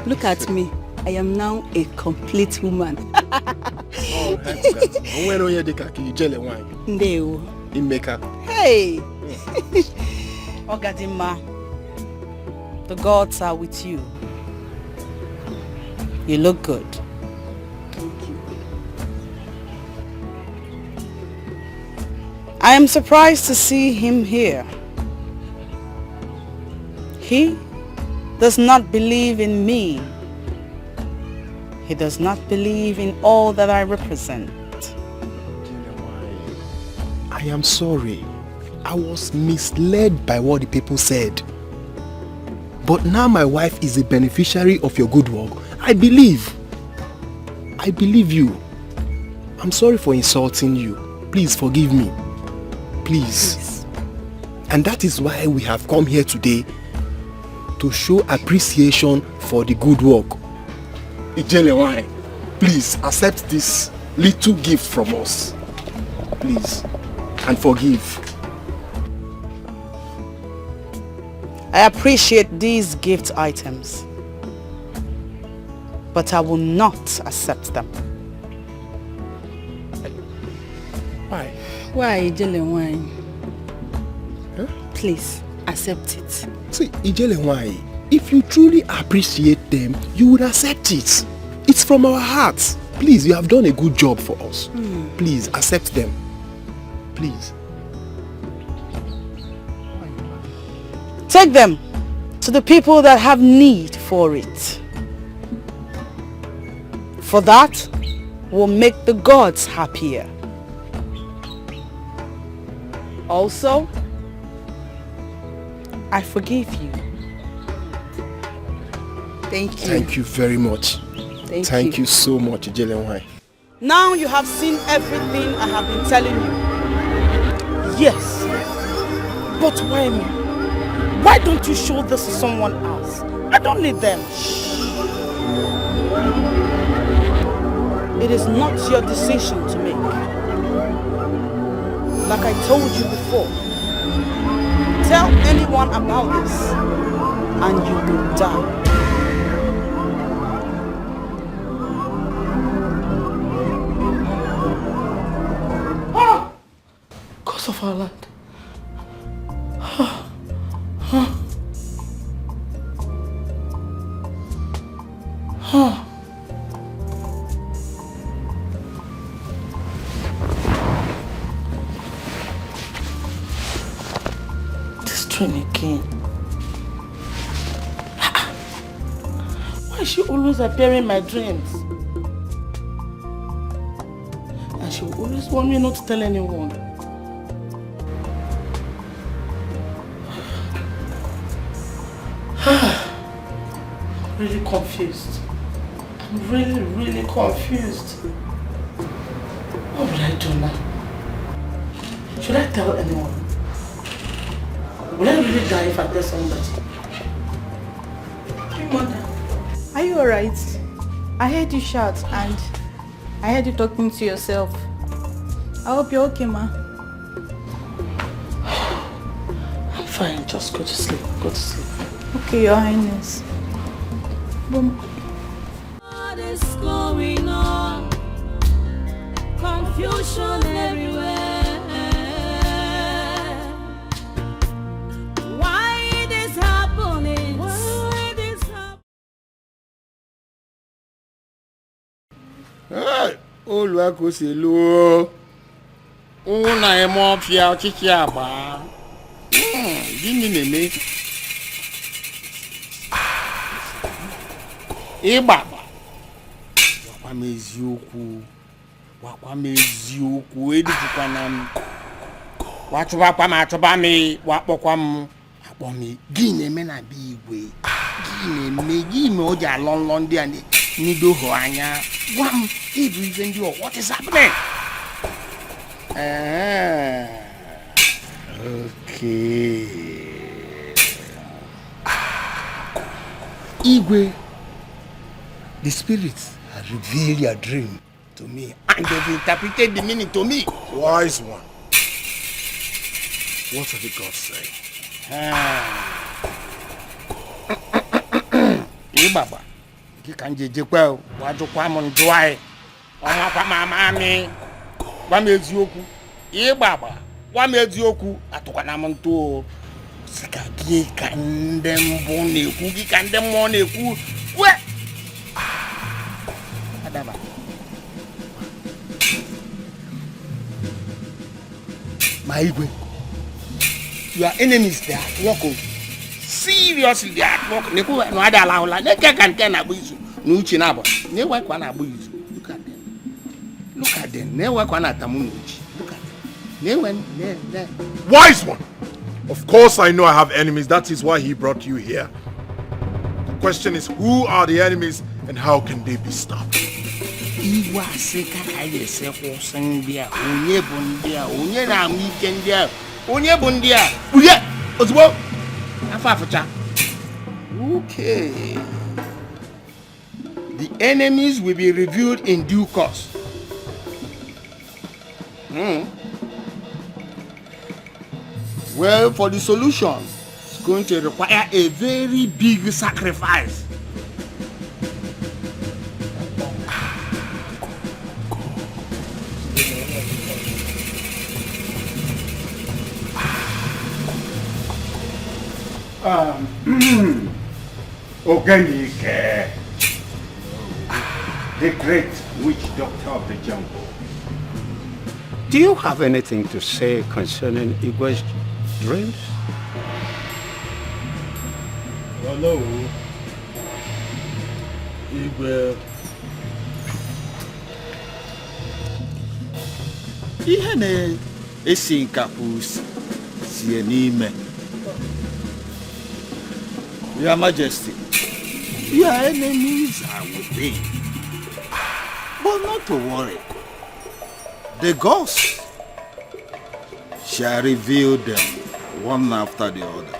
Speaker 12: Look at me. I am now a complete woman. Ndeo. Hey! Ogadima, the gods are with you. You look good.
Speaker 2: Thank you. I am surprised to see him here. He does not believe in me. He does not believe in all that I represent.
Speaker 17: I am sorry. I was misled by what the people said. But now my wife is a beneficiary of your good work. I believe. I believe you. I'm sorry for insulting you. Please forgive me. Please. And that is why we have come here today to show appreciation for the good work. Ijelewai, please accept this little gift from us. Please. And forgive.
Speaker 2: I appreciate these gift items, but I will not accept them.
Speaker 17: Why?
Speaker 12: Why, Ijelewai? Huh? Please, accept it.
Speaker 17: See, Ijelewai, if you truly appreciate them, you would accept it. It's from our hearts. Please, you have done a good job for us. Please, accept them. Please.
Speaker 2: Take them to the people that have need for it. For that will make the gods happier. Also, I forgive you.
Speaker 12: Thank you.
Speaker 17: Thank you very much. Thank you so much, Ijelewai.
Speaker 2: Now you have seen everything I have been telling you.
Speaker 11: Yes. But why me? Why don't you show this to someone else? I don't need them.
Speaker 2: It is not your decision to make. Like I told you before, tell anyone about this and you will die.
Speaker 11: Cause of our land. This train again. Why is she always appearing in my dreams? And she will always want me not to tell anyone. Really confused. I'm really confused. What will I do now? Should I tell anyone? Will I really die if I tell somebody? Mother.
Speaker 7: Are you alright? I heard you shout and I heard you talking to yourself. I hope you're okay, ma.
Speaker 11: I'm fine, just go to sleep. Go to sleep.
Speaker 7: Okay, Your Highness. Boom.
Speaker 18: What is going on? Confusion everywhere. Why this happening? Why this happening?
Speaker 5: Hey, Oluwakoselu. Una emo fia ochichi agba. Gini neme? Ịgbagba gwakwa m eziokwu edupụkwana m wachụbakwa m achụba m wakpọkwa m akpọ m gị na-eme na be igwe gị na-eme o ji alọ nlọ ndị a n'idoho anya gwa m ịbụ ibe ndị ọ what is happening? Okay.
Speaker 17: Igwe, the spirits have revealed your dream to me
Speaker 5: and they've interpreted the meaning to me.
Speaker 17: Wise one. What have the gods say?
Speaker 5: Baba. You can just well. What do come on dry? My mammy. What made you? Baba. What made you? Atokanamon Sikaki can them bone, cookie can them money. What? Adaba. My way. Your enemies there, walk seriously, they are walking. They go no other allow like they can abuse you. No chinabo. They work one abuse you. Look at them. Look at them. They work one at Tamunuchi. Look at them. They went there.
Speaker 10: Wise one. Of course I know I have enemies. That is why he brought you here. The question is, who are the enemies and how can they be stopped?
Speaker 5: Iwa seka kaye se ko sandia. Onye bundia. Onye na mikendia. Onye bundia. Uye. Ozubo. Afafucha. Okay. The enemies will be reviewed in due course. Well, for the solution, it's going to require a very big sacrifice.
Speaker 19: Organic, the great witch doctor of the jungle. Do you have anything to say concerning Igwe's dreams?
Speaker 1: Hello. Igwe. Ihe na-esi nkapụ sie n'ime. Your Majesty, your enemies are within. But not to worry. The ghosts shall reveal them one after the other.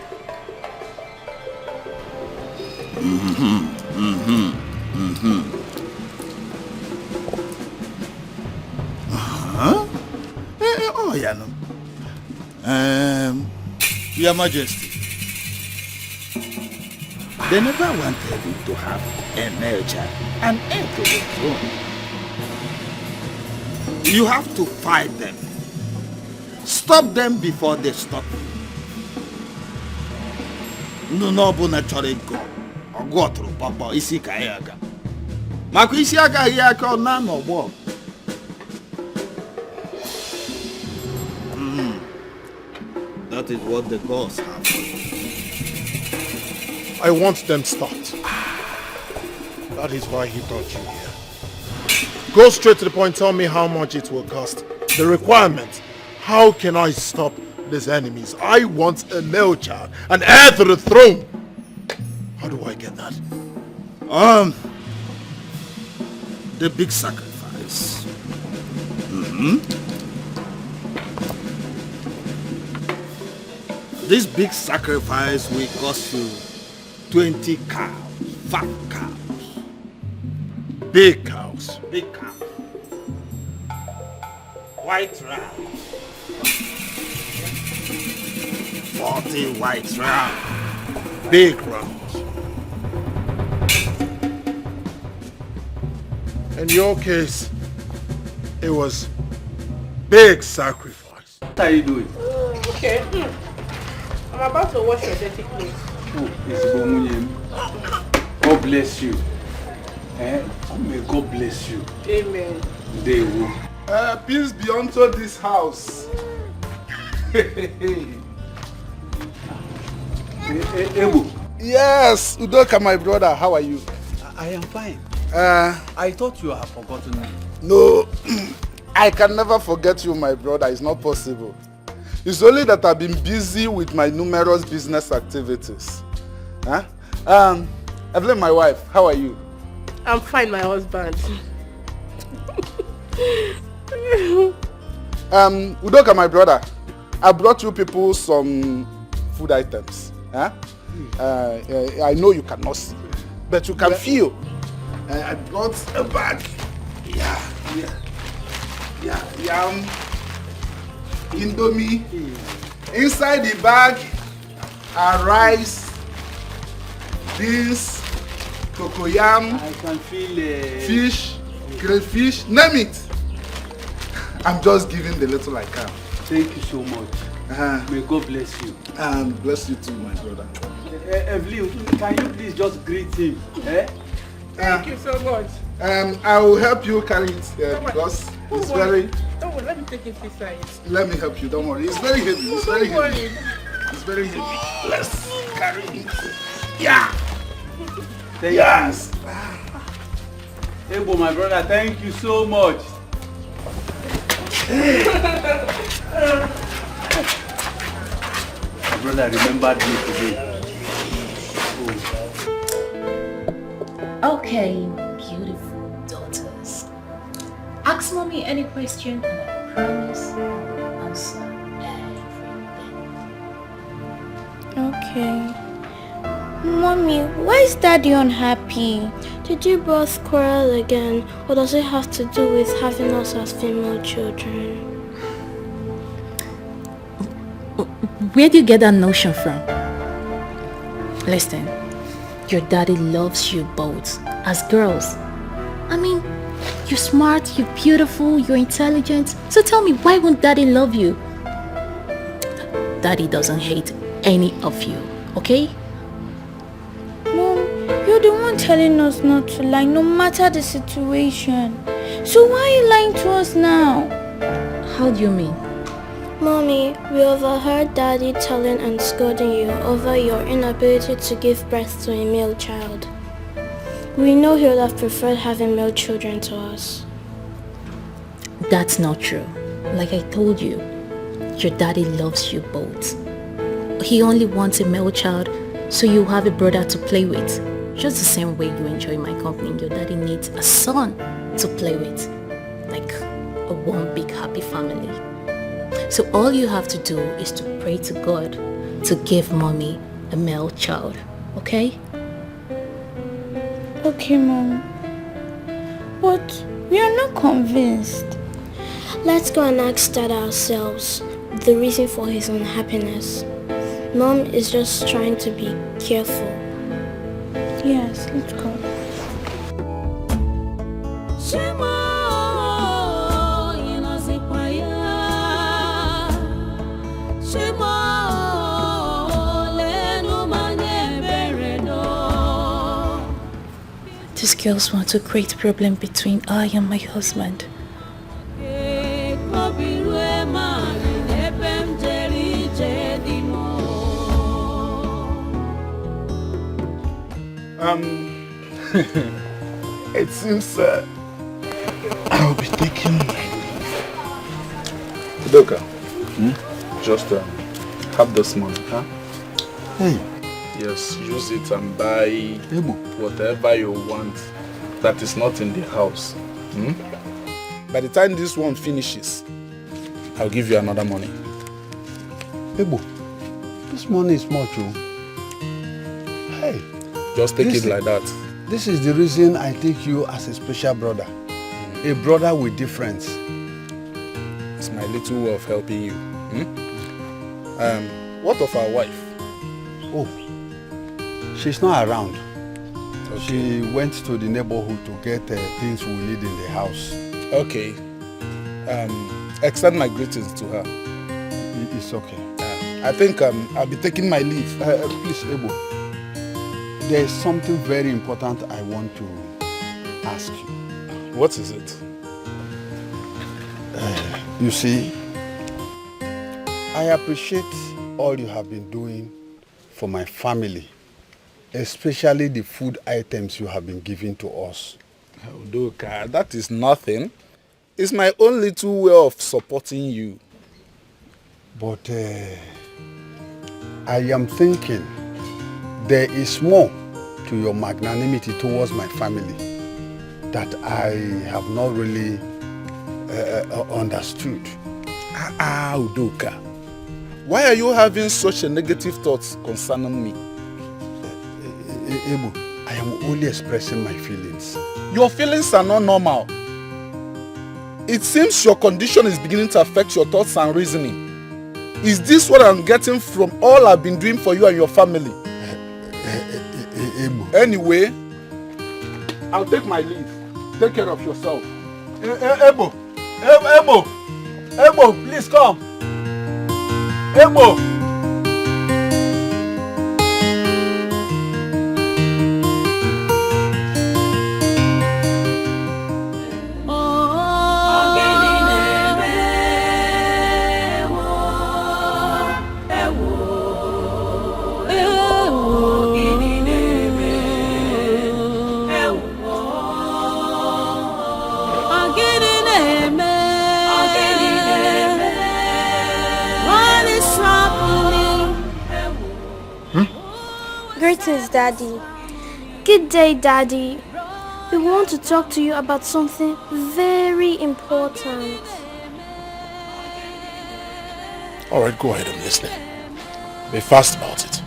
Speaker 1: Oh, yeah, no. Your Majesty, they never wanted you to have a male child, an heir to the throne. You have to fight them. Stop them before they stop you. No, but naturally go. Or go through Papa isi kayaga. Mako isi aga yaka na no bo. That is what the gods have for you.
Speaker 10: I want them stopped. That is why he brought you here. Go straight to the point, tell me how much it will cost. The requirement. How can I stop these enemies? I want a male child, an heir to the throne. How do I get that?
Speaker 1: The big sacrifice. This big sacrifice will cost you 20 cows, fat cows.
Speaker 10: Big cows.
Speaker 1: Big cows. White ram. 40 white ram.
Speaker 10: Big rams. In your case, it was big sacrifice.
Speaker 19: What are you doing?
Speaker 16: Okay. I'm about to wash your dirty clothes.
Speaker 19: Oh, it's Bomunyem. God bless you. May God bless you.
Speaker 16: Amen.
Speaker 19: They will.
Speaker 1: Peace be unto this house.
Speaker 19: Ebu.
Speaker 1: Yes, Udoka, my brother. How are you?
Speaker 19: I am fine. I thought you had forgotten me.
Speaker 1: No, I can never forget you, my brother. It's not possible. It's only that I've been busy with my numerous business activities. Evelyn, my wife, how are you?
Speaker 16: I'm fine, my husband.
Speaker 1: Udoka, my brother, I brought you people some food items. I know you cannot see, but you can feel. I brought a bag. Yam, Indomie. Inside the bag are rice, beans, cocoyam,
Speaker 19: I can feel
Speaker 1: fish, crayfish, name it. I'm just giving the little I can.
Speaker 19: Thank you so much. May God bless you.
Speaker 1: And bless you too, my brother.
Speaker 19: Evelyn, can you please just greet him?
Speaker 16: Thank you so much.
Speaker 1: I will help you carry it because it's very...
Speaker 16: Don't worry, let me take it beside.
Speaker 1: Let me help you, don't worry. It's very heavy. It's very
Speaker 16: Don't
Speaker 1: heavy.
Speaker 16: worry.
Speaker 1: It's very heavy. Let's carry it. Yeah.
Speaker 19: Yes. Ebo, my brother, thank you so much. My brother remembered me today.
Speaker 7: Okay, beautiful daughters. Ask mommy any question and I promise I'll answer everything.
Speaker 9: Okay. Mommy, why is Daddy unhappy? Did you both quarrel again, or does it have to do with having us as female children?
Speaker 7: Where do you get that notion from? Listen, your daddy loves you both as girls. I mean, you're smart, you're beautiful, you're intelligent. So tell me, why won't daddy love you? Daddy doesn't hate any of you, okay?
Speaker 9: Mom, you're the one telling us not to lie, no matter the situation. So why are you lying to us now?
Speaker 7: How do you mean?
Speaker 9: Mommy, we overheard Daddy telling and scolding you over your inability to give birth to a male child. We know he would have preferred having male children to us.
Speaker 7: That's not true. Like I told you, your daddy loves you both. He only wants a male child so you have a brother to play with. Just the same way you enjoy my company, your daddy needs a son to play with. Like a one big happy family. So all you have to do is to pray to God to give mommy a male child, okay?
Speaker 9: Okay, Mom. But we are not convinced. Let's go and ask Dad ourselves the reason for his unhappiness. Mom is just trying to be careful. Yes, let's go.
Speaker 7: These girls want to create a problem between I and my husband.
Speaker 1: It seems I'll be taking Doka. Just have this money, huh?
Speaker 17: Hey.
Speaker 1: Yes, use it and buy whatever you want that is not in the house. By the time this one finishes, I'll give you another money.
Speaker 17: Ebo, this money is much, oh. Hey.
Speaker 1: Just take it like that.
Speaker 17: This is the reason I take you as a special brother. A brother with difference.
Speaker 1: It's my little way of helping you. What of our wife?
Speaker 17: Oh, she's not around. Okay. She went to the neighborhood to get things we need in the house.
Speaker 1: Okay. Extend my greetings to her.
Speaker 17: It's okay.
Speaker 1: I think I'll be taking my leave.
Speaker 17: Please, Ebo. There is something very important I want to ask you.
Speaker 1: What is it?
Speaker 17: You see, I appreciate all you have been doing for my family, especially the food items you have been giving to us.
Speaker 1: Oh, Doka, that is nothing. It's my own little way of supporting you.
Speaker 17: But I am thinking there is more to your magnanimity towards my family that I have not really understood.
Speaker 1: Udoka, why are you having such a negative thoughts concerning me?
Speaker 17: Ebu, I am only expressing my feelings.
Speaker 1: Your feelings are not normal. It seems your condition is beginning to affect your thoughts and reasoning. Is this what I'm getting from all I've been doing for you and your family? Anyway, I'll take my leave. Take care of yourself.
Speaker 10: Ebo, please come. Ebo.
Speaker 9: Greetings, Daddy. Good day, Daddy. We want to talk to you about something very important.
Speaker 10: All right, go ahead, I'm listening. Be fast about it.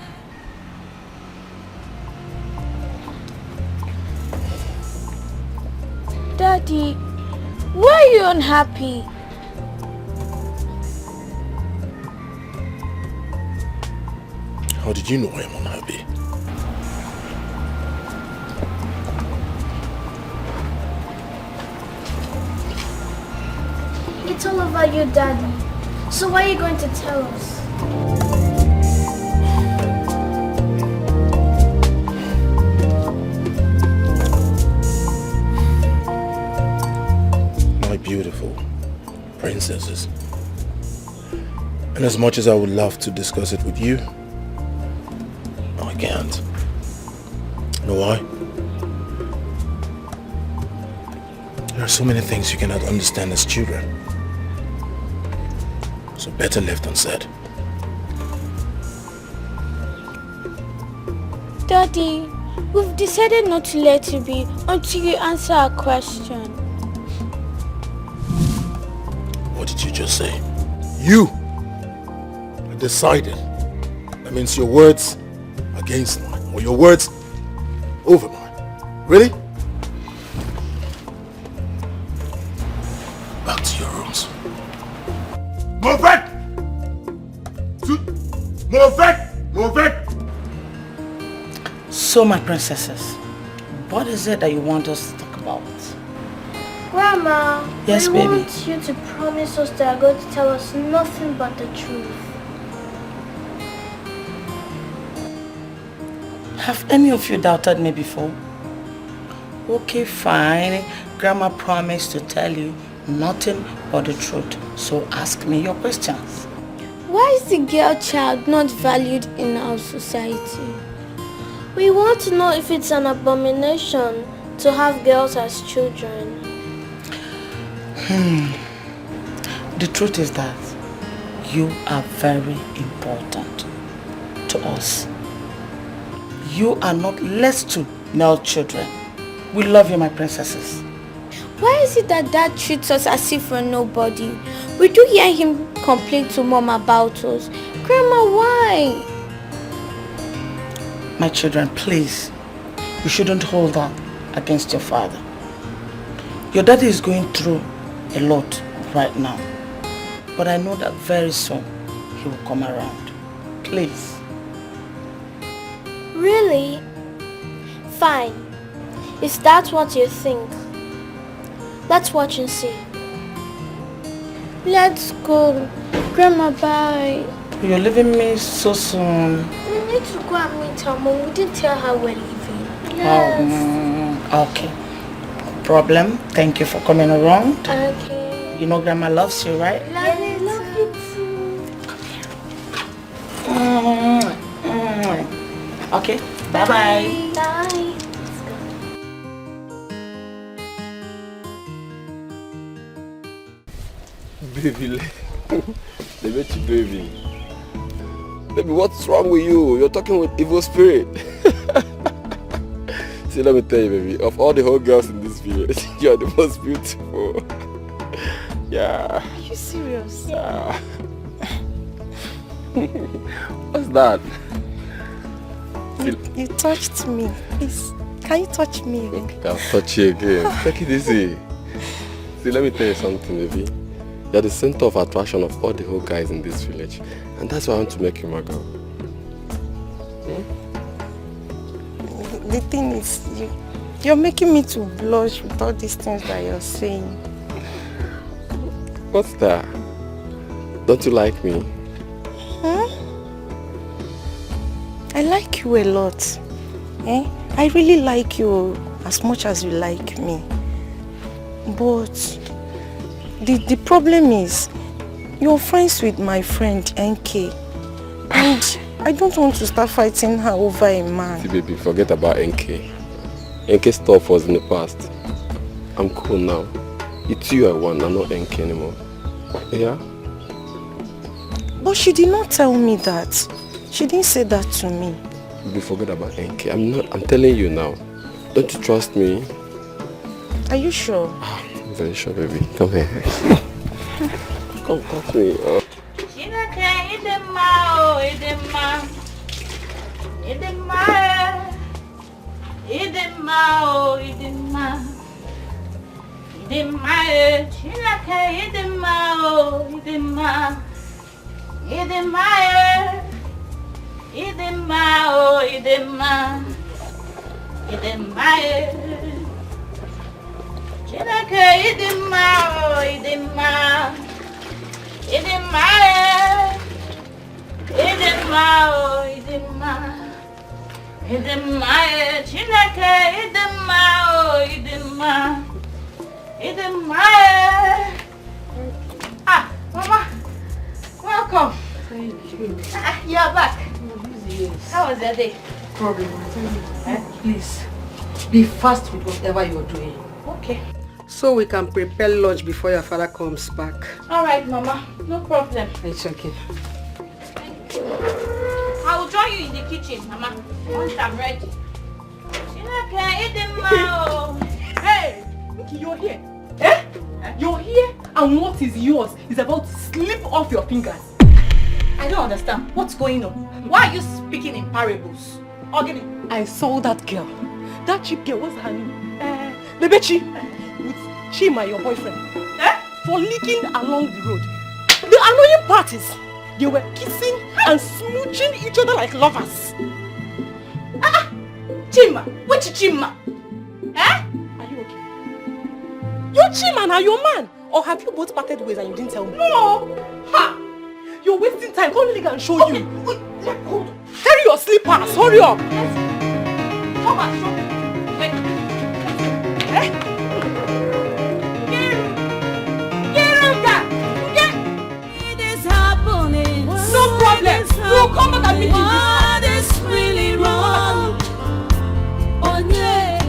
Speaker 9: Daddy, why are you unhappy?
Speaker 10: How did you know I am unhappy?
Speaker 9: It's all about you, Daddy. So why are you going to tell us?
Speaker 10: My beautiful princesses. And as much as I would love to discuss it with you, I can't. You know why? There are so many things you cannot understand as children. So better left unsaid.
Speaker 9: Daddy, we've decided not to let you be until you answer our question.
Speaker 10: What did you just say? You decided. That means your words against mine, or your words over mine. Really? Back to your rooms. Move it! Move it! Move it!
Speaker 11: So, my princesses, what is it that you want us to talk about?
Speaker 9: Grandma,
Speaker 11: Yes,
Speaker 9: we
Speaker 11: baby.
Speaker 9: want you to promise us that you're going to tell us nothing but the truth.
Speaker 11: Have any of you doubted me before? Okay, fine. Grandma promised to tell you nothing but the truth. So ask me your questions.
Speaker 9: Why is the girl child not valued in our society? We want to know if it's an abomination to have girls as children.
Speaker 11: The truth is that you are very important to us. You are not less to male children. We love you, my princesses.
Speaker 9: Why is it that Dad treats us as if we're nobody? We do hear him complain to Mom about us. Grandma, why?
Speaker 11: My children, please, you shouldn't hold that against your father. Your daddy is going through a lot right now. But I know that very soon he will come around. Please.
Speaker 9: Really? Fine. If that's what you think, let's watch and see. Let's go. Grandma, bye.
Speaker 11: You're leaving me so soon.
Speaker 9: We need to go and meet her Mom. We didn't tell her we're leaving. Yes.
Speaker 11: Okay. No problem. Thank you for coming around.
Speaker 9: Okay.
Speaker 11: You know Grandma loves you, right?
Speaker 9: Love you too.
Speaker 11: Okay. Bye-bye.
Speaker 9: Bye.
Speaker 20: Baby, they met you, baby. Baby, what's wrong with you? You're talking with evil spirit. See, let me tell you, baby, of all the whole girls in this village, you're the most beautiful. Yeah.
Speaker 12: Are you serious?
Speaker 20: Yeah. What's that?
Speaker 12: You touched me. Please, can you touch me again?
Speaker 20: I'll touch you again. Take it easy. See, let me tell you something, baby. You're the center of attraction of all the whole guys in this village. And that's why I want to make you my girl.
Speaker 12: The thing is,
Speaker 4: You're making me to blush with all these things that you're saying.
Speaker 20: What's that? Don't you like me?
Speaker 4: I like you a lot. I really like you as much as you like me. But the problem is, you're friends with my friend NK. And I don't want to start fighting her over a man.
Speaker 20: See, baby, forget about NK. NK stuff was in the past. I'm cool now. It's you I want, I'm not NK anymore. Yeah?
Speaker 4: But she did not tell me that. She didn't say that to me.
Speaker 20: Baby, forget about NK. I'm telling you now. Don't you trust me?
Speaker 4: Are you sure?
Speaker 20: I'm very sure, baby. Come here. Come touch me.
Speaker 2: Ah, Mama, welcome.
Speaker 15: Thank you.
Speaker 2: You're back. How was your day?
Speaker 15: Problem. Please, be fast with whatever you're doing.
Speaker 2: Okay.
Speaker 15: So we can prepare lunch before your father comes back.
Speaker 2: All right, Mama. No problem.
Speaker 15: It's okay.
Speaker 2: I will join you in the kitchen, Mama, once I'm ready.
Speaker 16: Hey, you're here. Eh? You're here, and what is yours is about to slip off your fingers.
Speaker 2: I don't understand. What's going on? Why are you speaking in parables? Ogini.
Speaker 16: I saw that girl. That cheap girl, what's her name? Bebechi. With Chima, your boyfriend. For leaking along the road. The annoying part is, they were kissing and smooching each other like lovers.
Speaker 2: Chima? Which Chima?
Speaker 16: Are you okay? Your Chima and your man? Or have you both parted ways and you didn't tell me?
Speaker 2: No! Ha!
Speaker 16: You're wasting time. Come Liga and show you. Carry your slippers. Hurry up.
Speaker 2: Come on, show me. Wait.
Speaker 16: No problem. We'll come back and meet you.
Speaker 18: What is really wrong? Oh yeah.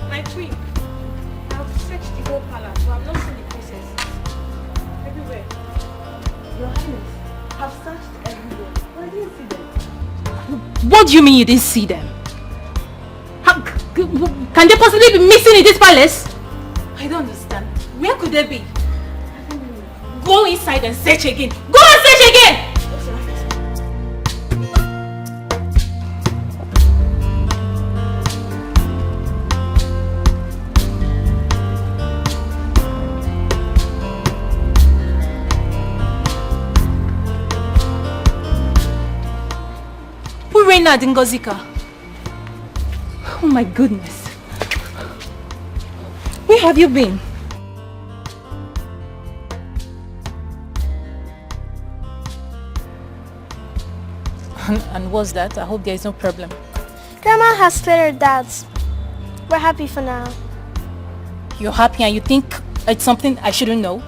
Speaker 2: My queen, I've searched the whole palace, so I've not seen the princesses. Everywhere. Your Highness, I've searched everywhere, but I didn't see them.
Speaker 7: What do you mean you didn't see them? Can they possibly be missing in this palace?
Speaker 2: I don't understand. Where could they be?
Speaker 7: Go inside and search again. Go and search again! Reina Dingozika. Oh my goodness. Where have you been? And what's that? I hope there is no problem.
Speaker 9: Grandma has cleared her doubts. We're happy for now.
Speaker 7: You're happy and you think it's something I shouldn't know?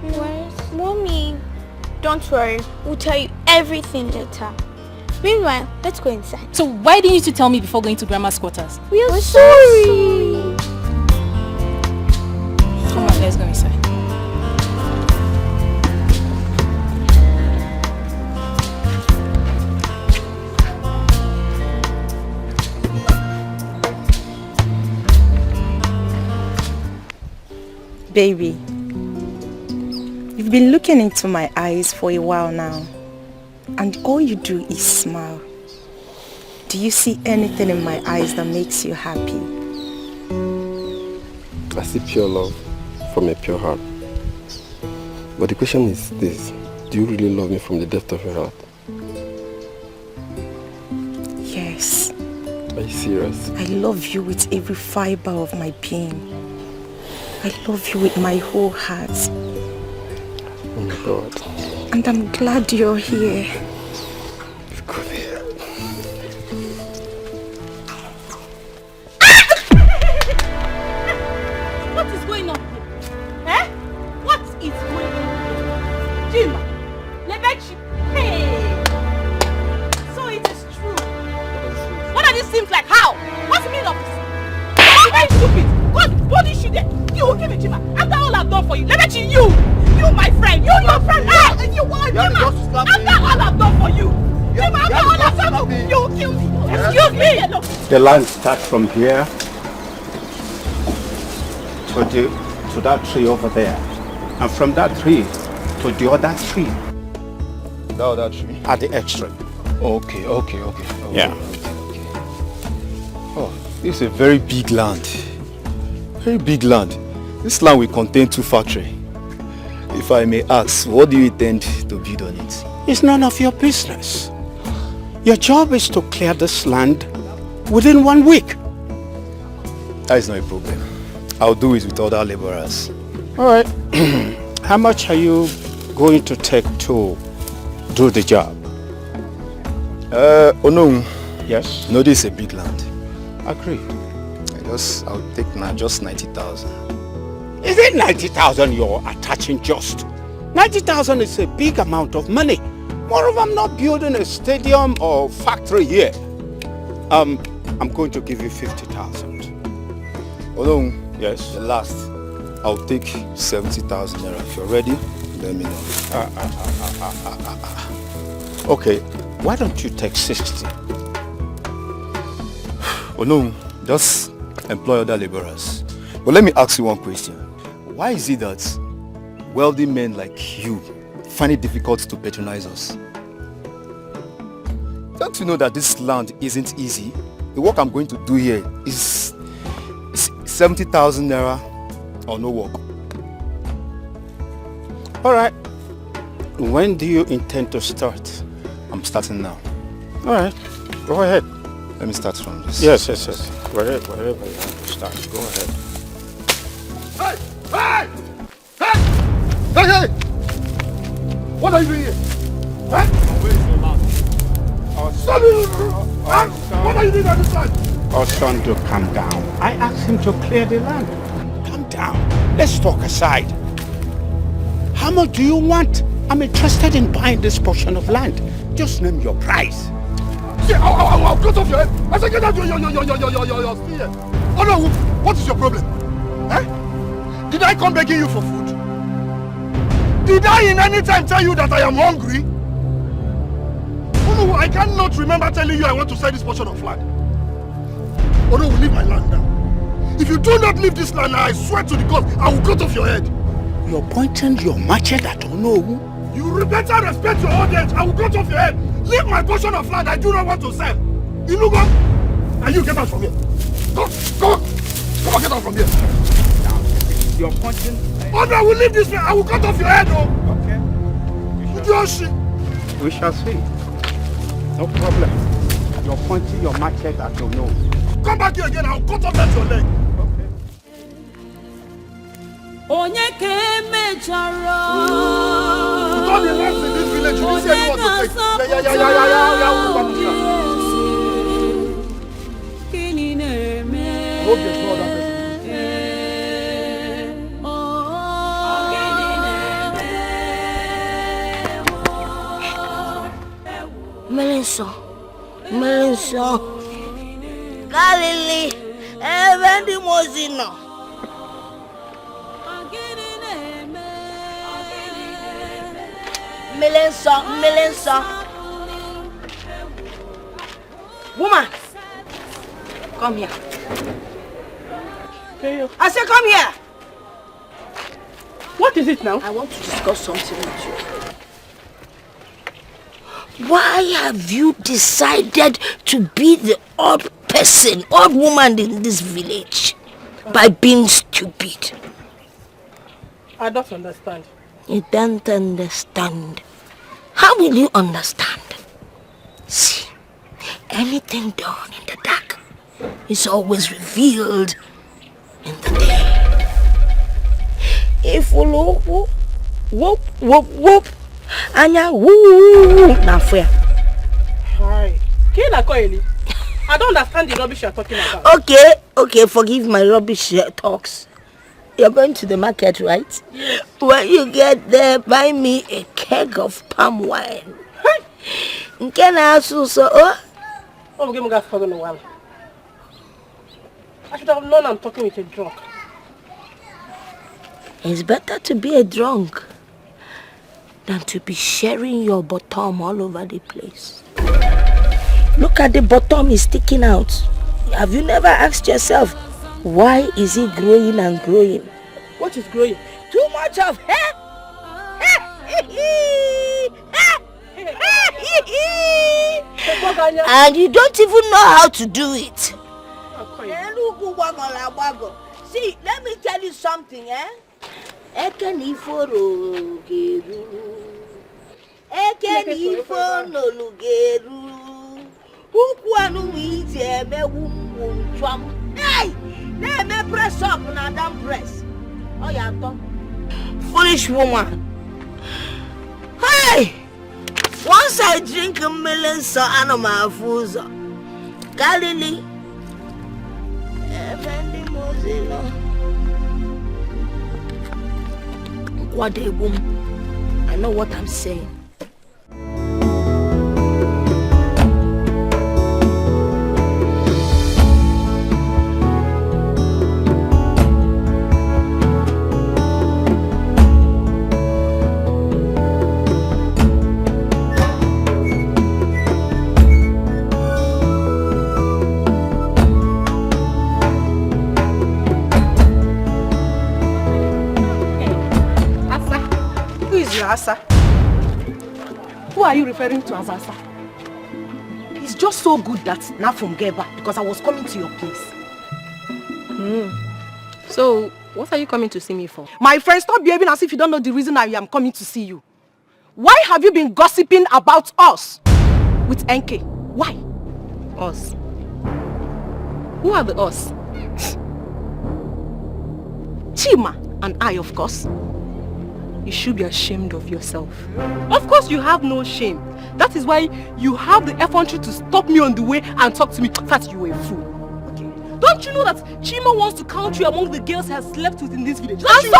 Speaker 9: What? Mommy, don't worry. We'll tell you everything later. Meanwhile, let's go inside.
Speaker 7: So why didn't you tell me before going to Grandma's quarters?
Speaker 9: We're sorry.
Speaker 7: Come on, let's go inside.
Speaker 4: Baby, you've been looking into my eyes for a while now, and all you do is smile. Do you see anything in my eyes that makes you happy?
Speaker 20: I see pure love from a pure heart. But the question is this, do you really love me from the depth of your heart?
Speaker 4: Yes.
Speaker 20: Are you serious?
Speaker 4: I love you with every fiber of my being. I love you with my whole heart.
Speaker 20: Oh my God.
Speaker 4: And I'm glad you're here.
Speaker 20: Come here.
Speaker 2: What is going on here? Eh? What is going on here? Jima, Lebechi, hey! So it is true. What does this seem like? How? What's the meaning of this? You're very stupid. God punish you there. You will give it, Jima. After all I've done for you. Lebechi, you my friend. You your friend. Hey, you want Jima. After all I've done for you. Jima, after all I've done for you. You will kill me. Excuse me.
Speaker 19: The line starts from here to that tree over there. And from that tree to the other tree.
Speaker 1: The other tree?
Speaker 19: At the extreme.
Speaker 17: Okay.
Speaker 19: Yeah.
Speaker 17: Oh, this is a very big land. Very big land. This land will contain 2 factories. If I may ask, what do you intend to build on it?
Speaker 19: It's none of your business. Your job is to clear this land within 1 week.
Speaker 17: That is not a problem. I'll do it with other laborers.
Speaker 19: All right. How much are you going to take to do the job?
Speaker 17: Oh no.
Speaker 19: Yes?
Speaker 17: No, this is a big land.
Speaker 19: Agreed.
Speaker 17: I'll take just 90,000.
Speaker 19: Is it 90,000 you're attaching just? 90,000 is a big amount of money. Moreover, I'm not building a stadium or factory here. I'm going to give you 50,000.
Speaker 17: Hold
Speaker 19: Yes?
Speaker 17: the last. I'll take 70,000 naira. If you're ready, let me know.
Speaker 19: Okay, why don't you take 60?
Speaker 17: Oh no, just employ other laborers. But let me ask you one question. Why is it that wealthy men like you find it difficult to patronize us? Don't you know that this land isn't easy? The work I'm going to do here is 70,000 naira or no work.
Speaker 19: All right. When do you intend to start?
Speaker 17: I'm starting now.
Speaker 19: All right. Go ahead.
Speaker 17: Let me start from this.
Speaker 19: Yes. Wherever you want to start, go ahead.
Speaker 10: Hey! What are you doing here? Huh? What are you doing on this side?
Speaker 19: Our son to calm down. I asked him to clear the land. Calm down. Let's talk aside. How much do you want? I'm interested in buying this portion of land. Just name your price.
Speaker 10: See, I'll cut off your head. I said, get out your spear. Oh no, what is your problem? Eh? Did I come begging you for food? Did I in any time tell you that I am hungry? Oh no, I cannot remember telling you I want to sell this portion of land. Oh no, leave my land now. If you do not leave this land now, I swear to the God, I will cut off your head.
Speaker 19: You're pointing your machete at Onowu.
Speaker 10: You better respect your old age. I will cut off your head. Leave my portion of land I do not want to sell. Inugo, and you get out from here. Go on, get out from here.
Speaker 19: You're pointing.
Speaker 10: Oh no, I will leave this way. I will cut off your head, oh.
Speaker 19: Okay. We shall see. No problem. You're pointing your machete at Onowu.
Speaker 10: Come back here again, I'll cut off that your leg.
Speaker 18: Onye kemechara.
Speaker 10: All the lands in this village, you didn't say anyone to take.
Speaker 18: Kini neme.
Speaker 10: Hope there's no other person.
Speaker 13: Melenso. Galilee, Evendi Mozino. Melenso.
Speaker 2: Woman, come here. I said come here.
Speaker 15: What is it now?
Speaker 13: I want to discuss something with you. Why have you decided to be the odd woman in this village? by being stupid.
Speaker 16: I don't understand.
Speaker 13: You don't understand. How will you understand? See, anything done in the dark is always revealed in the day. If we whoop, whoop, whoop, anya woo, na fair.
Speaker 16: Hi. I don't understand the rubbish you're talking about.
Speaker 13: Okay, forgive my rubbish talks. You're going to the market, right? Yes. When you get there, buy me a keg of palm wine. Can I also
Speaker 16: Oh, give me gas for the one. I should have known I'm talking with a drunk.
Speaker 13: It's better to be a drunk than to be sharing your bottom all over the place. Look at the bottom is sticking out. Have you never asked yourself, why is it growing and growing?
Speaker 16: What is growing?
Speaker 13: Too much of hair. And you don't even know how to do it.
Speaker 9: See, let me tell you something, Hey! Let me press up and I don't press. Oh, yeah,
Speaker 13: Foolish woman. Hey! Once I drink a million so animal foods. Galilee. What a woman. I know what I'm saying.
Speaker 16: Asa. Who are you referring to as Asa? It's just so good that now from Geba because I was coming to your place.
Speaker 12: So, what are you coming to see me for?
Speaker 16: My friend, stop behaving as if you don't know the reason I am coming to see you. Why have you been gossiping about us with NK? Why?
Speaker 12: Us? Who are the us?
Speaker 16: Chima and I, of course.
Speaker 12: You should be ashamed of yourself. Of course you have no shame. That is why you have the effrontery to stop me on the way and talk to me. In fact, you are a fool. Okay. Don't you know that Chima wants to count you among the girls he has slept with in this village?
Speaker 16: And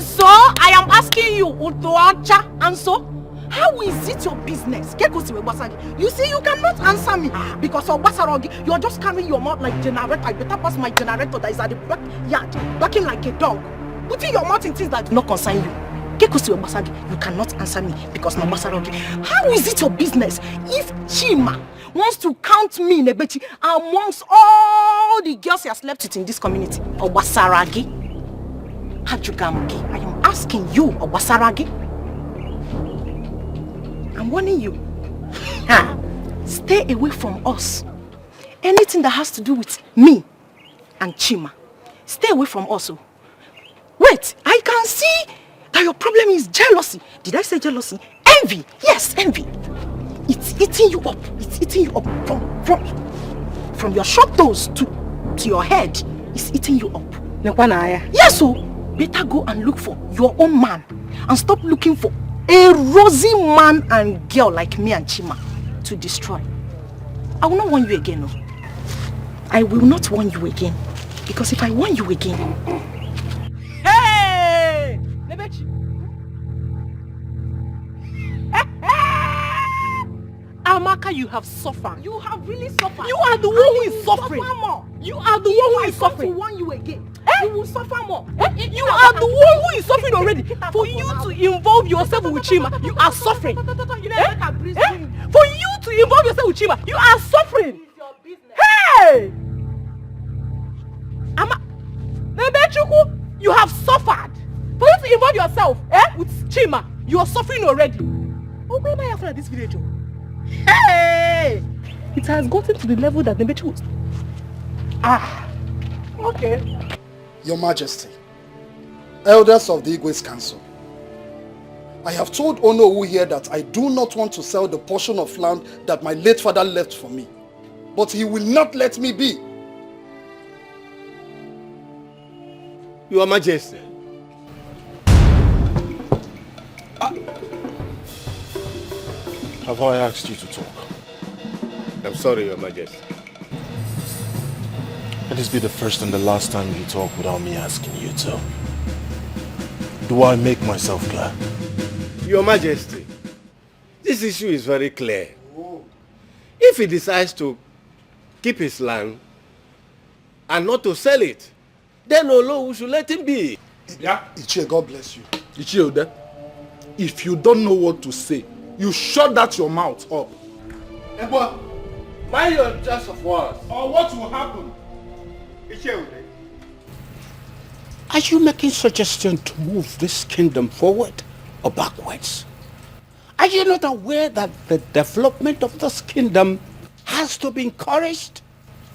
Speaker 16: so I am asking you, and so how is it your business? You see, you cannot answer me because of Basarogi, you are just carrying your mouth like generator. I better pass my generator that is at the backyard, barking like a dog. Putting your mouth in things that do not concern you. You cannot answer me because no Basarogi. How is it your business if Chima wants to count me Nebeti amongst all the girls he has slept with in this community? Or Basaragi? I am asking you, or Basaragi? I'm warning you. Stay away from us. Anything that has to do with me and Chima, stay away from us. Wait, I can see that your problem is jealousy. Did I say jealousy? Envy. Yes, envy. It's eating you up. It's eating you up from your short toes to your head. It's eating you up. Yes, so better go and look for your own man and stop looking for a rosy man and girl like me and Chima to destroy. I will not warn you again. No. I will not warn you again. Because if I warn you again... Hey! Nebechi! Amaka, you have suffered. You have really suffered. You are the one who is suffering. You are the one who is suffering. I will warn you again. You will suffer more. You are the one who is suffering already. For you to involve yourself with Chima, you are suffering. For you to involve yourself with Chima, you are suffering. Hey! Nebechuku, you have suffered. For you to involve yourself with Chima, you are suffering already. Oh, where am I after this village? Hey! It has gotten to the level that Nebechuku...
Speaker 15: Okay.
Speaker 1: Your Majesty, elders of the Igwe's Council, I have told Onowu here that I do not want to sell the portion of land that my late father left for me. But he will not let me be.
Speaker 19: Your Majesty.
Speaker 10: Have I asked you to talk?
Speaker 19: I'm sorry, Your Majesty.
Speaker 10: Let this be the first and the last time you talk without me asking you to. Do I make myself clear?
Speaker 19: Your Majesty, this issue is very clear. If he decides to keep his land and not to sell it, then Olowu should let him be.
Speaker 1: Yeah? Ichie, God bless you.
Speaker 10: Ichie, if you don't know what to say, you shut that your mouth up.
Speaker 19: Ebo, mind your choice of words.
Speaker 10: Or what will happen?
Speaker 19: Ichie, are you making suggestion to move this kingdom forward or backwards? Are you not aware that the development of this kingdom has to be encouraged?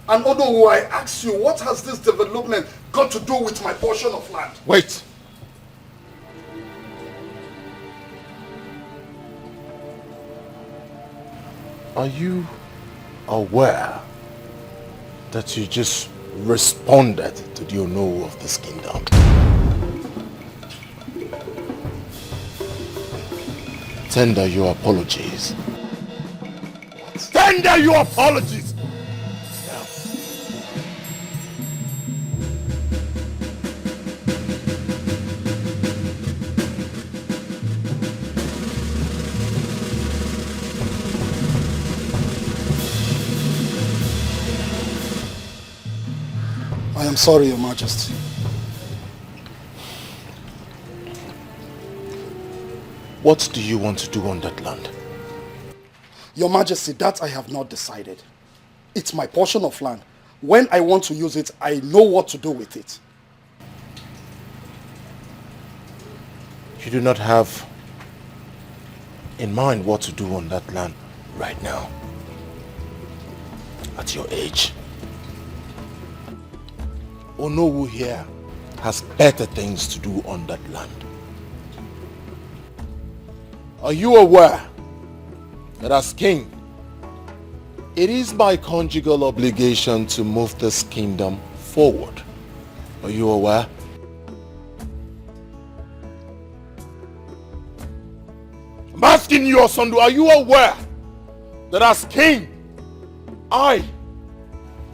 Speaker 1: And Onowu, I ask you, what has this development got to do with my portion of land?
Speaker 10: Wait. Are you aware that you just responded to the Onowu of this kingdom? Tender your apologies. Tender your apologies!
Speaker 1: I am sorry, Your Majesty.
Speaker 10: What do you want to do on that land?
Speaker 1: Your Majesty, that I have not decided. It's my portion of land. When I want to use it, I know what to do with it.
Speaker 10: You do not have in mind what to do on that land right now, at your age. Onowu here has better things to do on that land. Are you aware that as king, it is my conjugal obligation to move this kingdom forward? Are you aware? I'm asking you, Osundu, are you aware that as king, I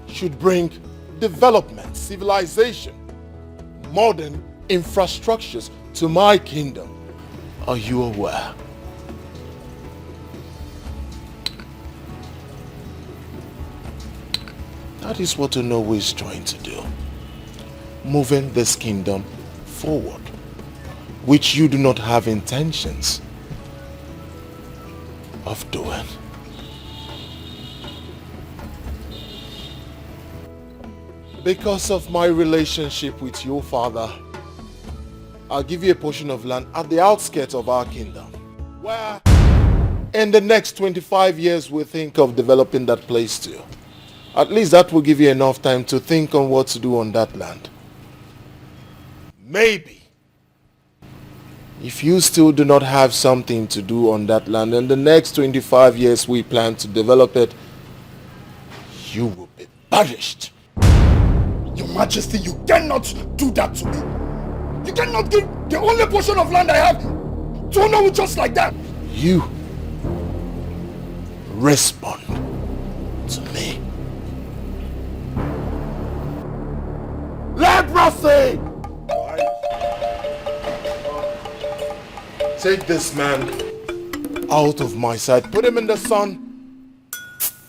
Speaker 10: should bring development, civilization, modern infrastructures to my kingdom? Are you aware? That is what Onowu is trying to do. Moving this kingdom forward, which you do not have intentions of doing. Because of my relationship with your father, I'll give you a portion of land at the outskirts of our kingdom, where in the next 25 years we think of developing that place too. At least that will give you enough time to think on what to do on that land. Maybe, if you still do not have something to do on that land, in the next 25 years we plan to develop it, you will be punished.
Speaker 1: Your Majesty, you cannot do that to me. You cannot give the only portion of land I have to Onowu just like that.
Speaker 10: You respond to me. Leprosy! Take this man out of my sight. Put him in the sun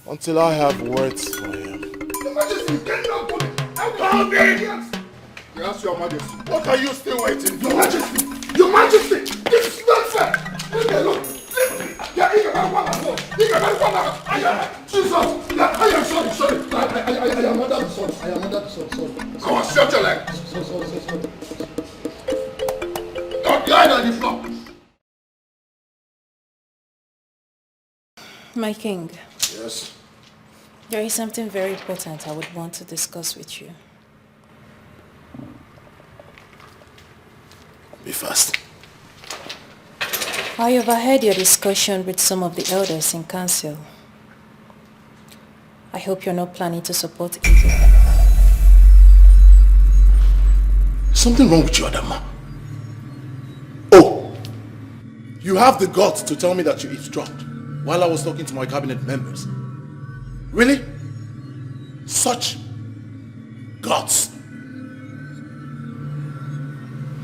Speaker 10: until I have words for him.
Speaker 1: Your Majesty, you cannot put it.
Speaker 10: Come in!
Speaker 1: Yes, Your Majesty.
Speaker 10: What are you still waiting for?
Speaker 1: Your Majesty! Your Majesty! This is not fair! Leave me alone! Leave me! Jesus! I am sorry! I am under the sun. Sorry.
Speaker 10: Come on, shut your leg!
Speaker 1: Sorry.
Speaker 10: Don't lie on the floor!
Speaker 7: My king.
Speaker 10: Yes?
Speaker 7: There is something very important I would want to discuss with you.
Speaker 10: Be fast.
Speaker 7: I overheard your discussion with some of the elders in council. I hope you're not planning to support evil.
Speaker 10: Something wrong with you, Adama. Oh! You have the guts to tell me that you eavesdropped while I was talking to my cabinet members. Really? Such guts.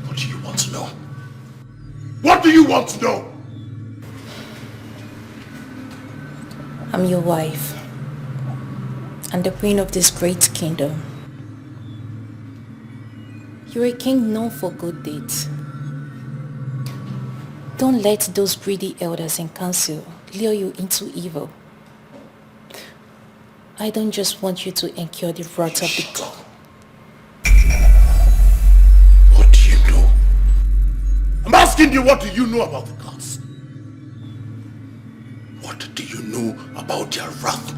Speaker 10: What do you want to know? What do you want to know?
Speaker 7: I'm your wife and the queen of this great kingdom. You're a king known for good deeds. Don't let those greedy elders in council lure you into evil. I don't just want you to incur the wrath of the god.
Speaker 10: What do you know? I'm asking you, what do you know about the gods? What do you know about their wrath?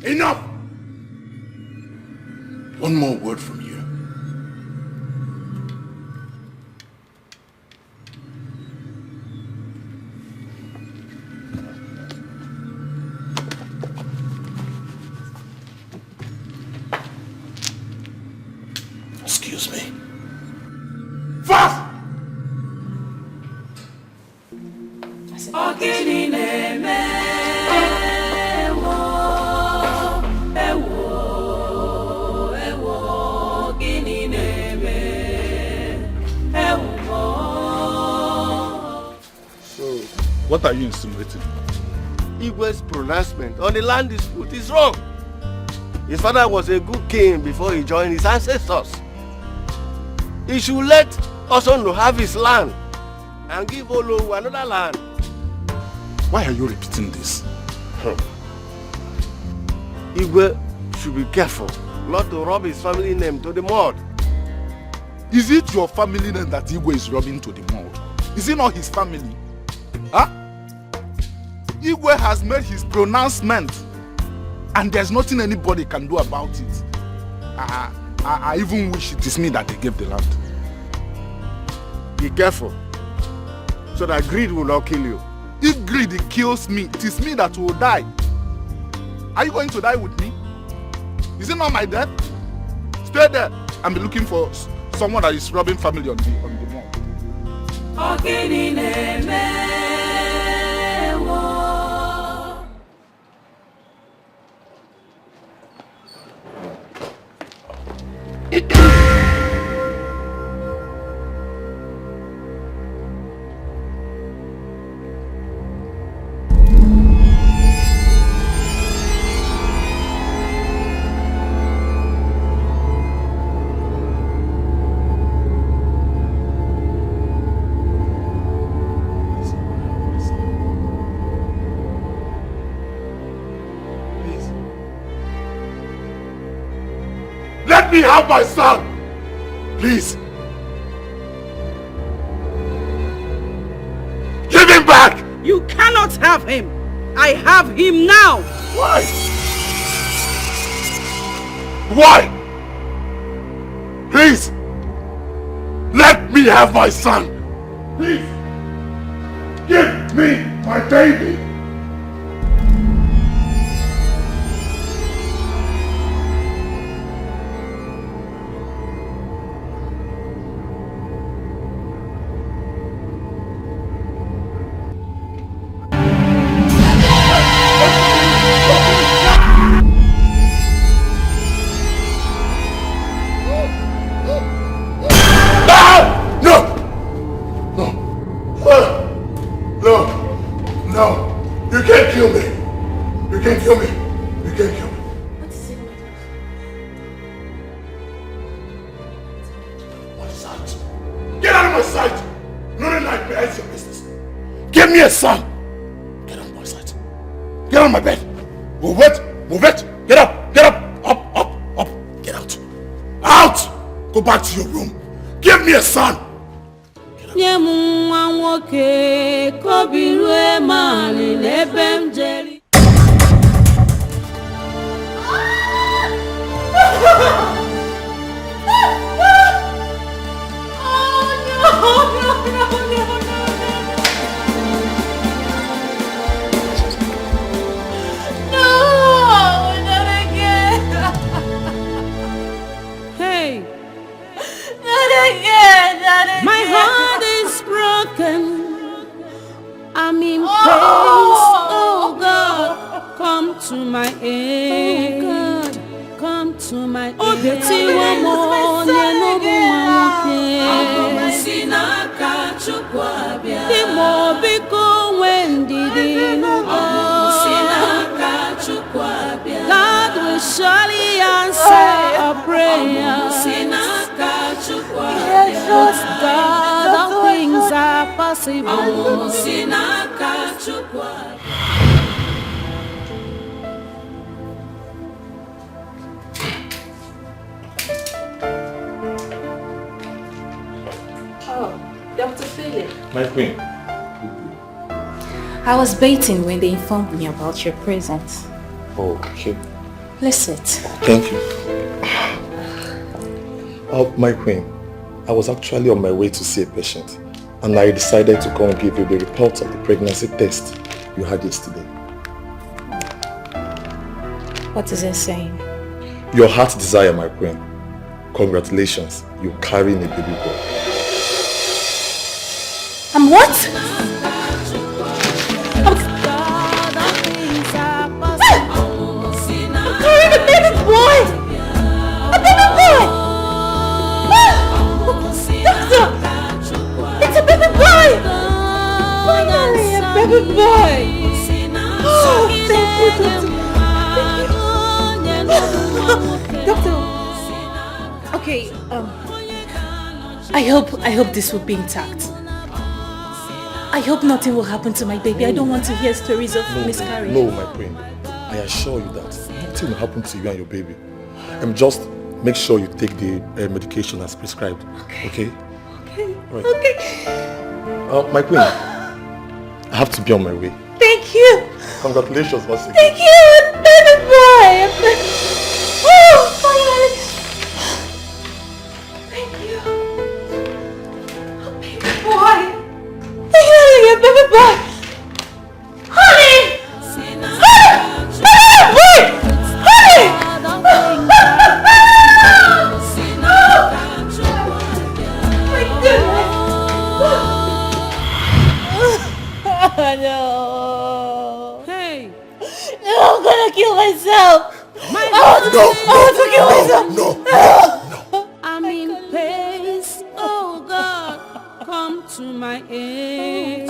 Speaker 10: Enough! One more word from you. Excuse me. Fast!
Speaker 1: What are you insinuating?
Speaker 21: Igwe's pronouncement on the land dispute is wrong. His father was a good king before he joined his ancestors. He should let Osondo have his land and give Olowu another land.
Speaker 1: Why are you repeating this?
Speaker 21: Igwe should be careful not to rub his family name to the mud.
Speaker 1: Is it your family name that Igwe is rubbing to the mud? Is it not his family? Huh? Igwe has made his pronouncement and there's nothing anybody can do about it. I even wish it is me that they gave the land.
Speaker 21: Be careful so that greed will not kill you.
Speaker 1: If greed kills me, it is me that will die. Are you going to die with me? Is it not my death? Stay there and be looking for someone that is robbing family on the mall.
Speaker 10: Let me have my son! Please! Give him back!
Speaker 2: You cannot have him! I have him now!
Speaker 10: Why? Why? Please! Let me have my son! Please! Give me my baby! Son! Get out of my sight. Get on my bed. Move it. Move it. Get up. Get up. Up, up, up. Get out. Out! Go back to your room. Give me a son.
Speaker 18: nye m nwa nwoke ka obi rue mali n'ebe m jeri. My heart is broken. I'm in pain. Oh God, come to my aid. Oh God, come to my aid. Oh, the one more, the more biko when did it God will surely answer a prayer. With God, all things are possible.
Speaker 7: Oh, Dr. Philip.
Speaker 10: My queen.
Speaker 7: I was baiting when they informed me about your presence.
Speaker 10: Oh, okay.
Speaker 7: Let's sit.
Speaker 10: Thank you. Oh, my queen. I was actually on my way to see a patient, and I decided to come and give you the results of the pregnancy test you had yesterday.
Speaker 7: What is it saying?
Speaker 10: Your heart's desire, my queen. Congratulations, you're carrying a baby boy.
Speaker 7: I'm what? I'm carrying a baby boy! A baby boy! It's a baby boy! Finally, a baby boy! Oh, thank you, Doctor. Doctor. Okay, I hope this will be intact. I hope nothing will happen to my baby. I don't want to hear stories of miscarriage.
Speaker 10: No, my queen. I assure you that nothing will happen to you and your baby. Just make sure you take the medication as prescribed. Okay? Right.
Speaker 7: Okay.
Speaker 10: My queen, I have to be on my way.
Speaker 7: Thank you.
Speaker 10: Congratulations once again.
Speaker 7: Thank you, baby boy. Oh, finally. Thank you. Oh, baby boy. Finally, a baby boy. Honey. Honey. Baby boy. Honey. No. Hey. No, I'm gonna kill myself. I want to kill myself.
Speaker 18: No. I'm in pain. Oh God, come to my aid.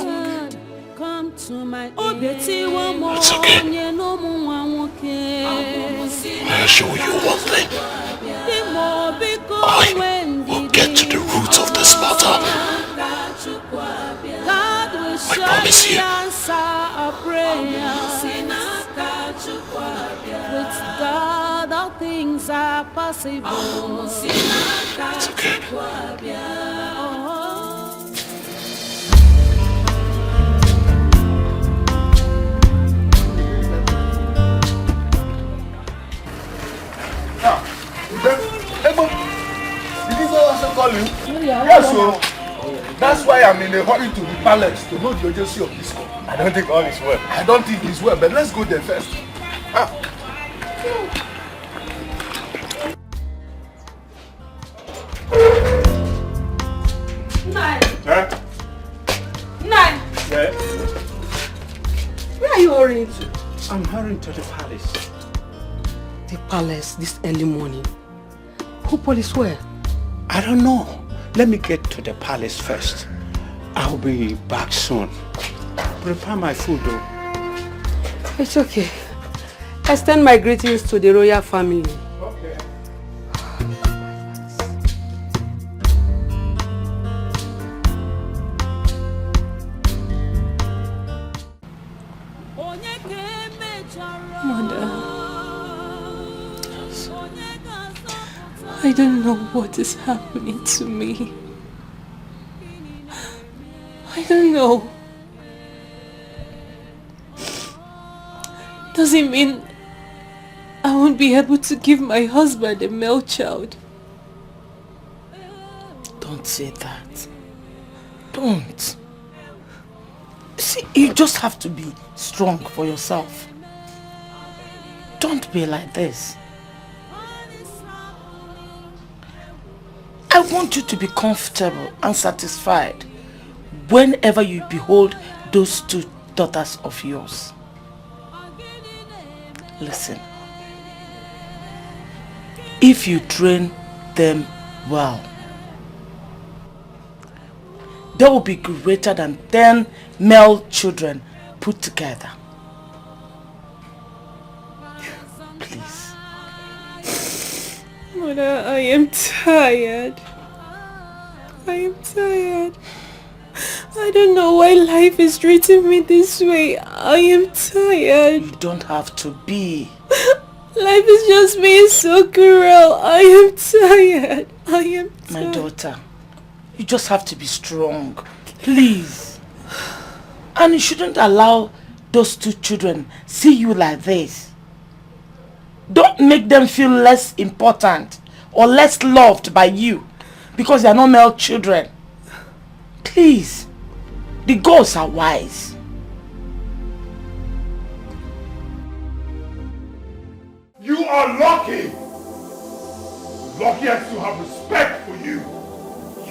Speaker 18: Come to my aid.
Speaker 10: It's okay. I assure you one thing. I will get to the roots of this matter. I promise you.
Speaker 18: With God, all things are possible.
Speaker 10: It's okay.
Speaker 1: Did you also call you? Yes, sir. That's why I'm in a hurry to the palace to know the urgency of this call.
Speaker 10: I don't think all is well.
Speaker 1: I don't think it's well, but let's go there first.
Speaker 14: Nine.
Speaker 10: Huh?
Speaker 14: Nine.
Speaker 10: Yeah?
Speaker 15: Where are you hurrying to?
Speaker 19: I'm hurrying to the palace.
Speaker 15: The palace this early morning? Who police where?
Speaker 19: I don't know. Let me get to the palace first. I'll be back soon. Prepare my food though.
Speaker 15: It's okay. Extend my greetings to the royal family.
Speaker 19: Okay.
Speaker 7: Mother, I don't know what is happening to me.
Speaker 18: I don't know. Does it mean I won't be able to give my husband a male child?
Speaker 11: Don't say that. Don't. See, you just have to be strong for yourself. Don't be like this. I want you to be comfortable and satisfied whenever you behold those two daughters of yours. Listen, if you train them well, they will be greater than 10 male children put together. Please.
Speaker 18: Mother, I am tired. I am tired. I don't know why life is treating me this way. I am tired.
Speaker 11: You don't have to be.
Speaker 18: Life is just being so cruel. I am tired. I am tired.
Speaker 11: My daughter, you just have to be strong. Please. And you shouldn't allow those two children see you like this. Don't make them feel less important or less loved by you because they are not male children. Please. The gods are wise.
Speaker 10: You are lucky. Lucky I still have respect for you.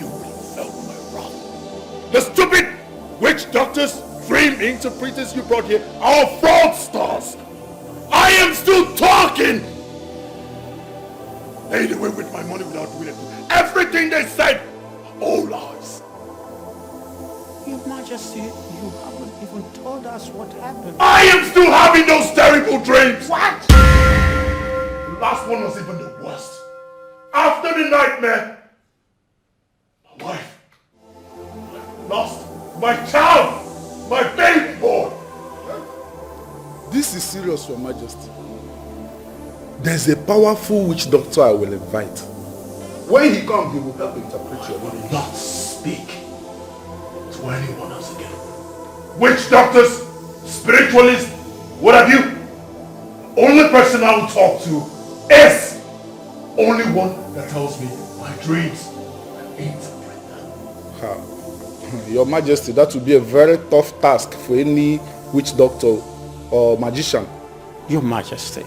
Speaker 10: You will felt my wrath. The stupid witch doctors, dream interpreters you brought here are fraudsters. I am still talking. They away with my money without doing it. Everything they said, all lies.
Speaker 19: Your Majesty, you haven't even told us what happened.
Speaker 10: I am still having those terrible dreams.
Speaker 19: What?
Speaker 10: The last one was even the worst. After the nightmare, my wife, I lost my child, my baby boy.
Speaker 1: This is serious, Your Majesty. There's a powerful witch doctor I will invite. When he comes, he will help interpret your dreams.
Speaker 10: Not speak to anyone else again. Witch doctors, spiritualists, what have you? Only person I will talk to is only one that tells me my dreams and interpret them.
Speaker 1: Your Majesty, that would be a very tough task for any witch doctor or magician.
Speaker 19: Your Majesty,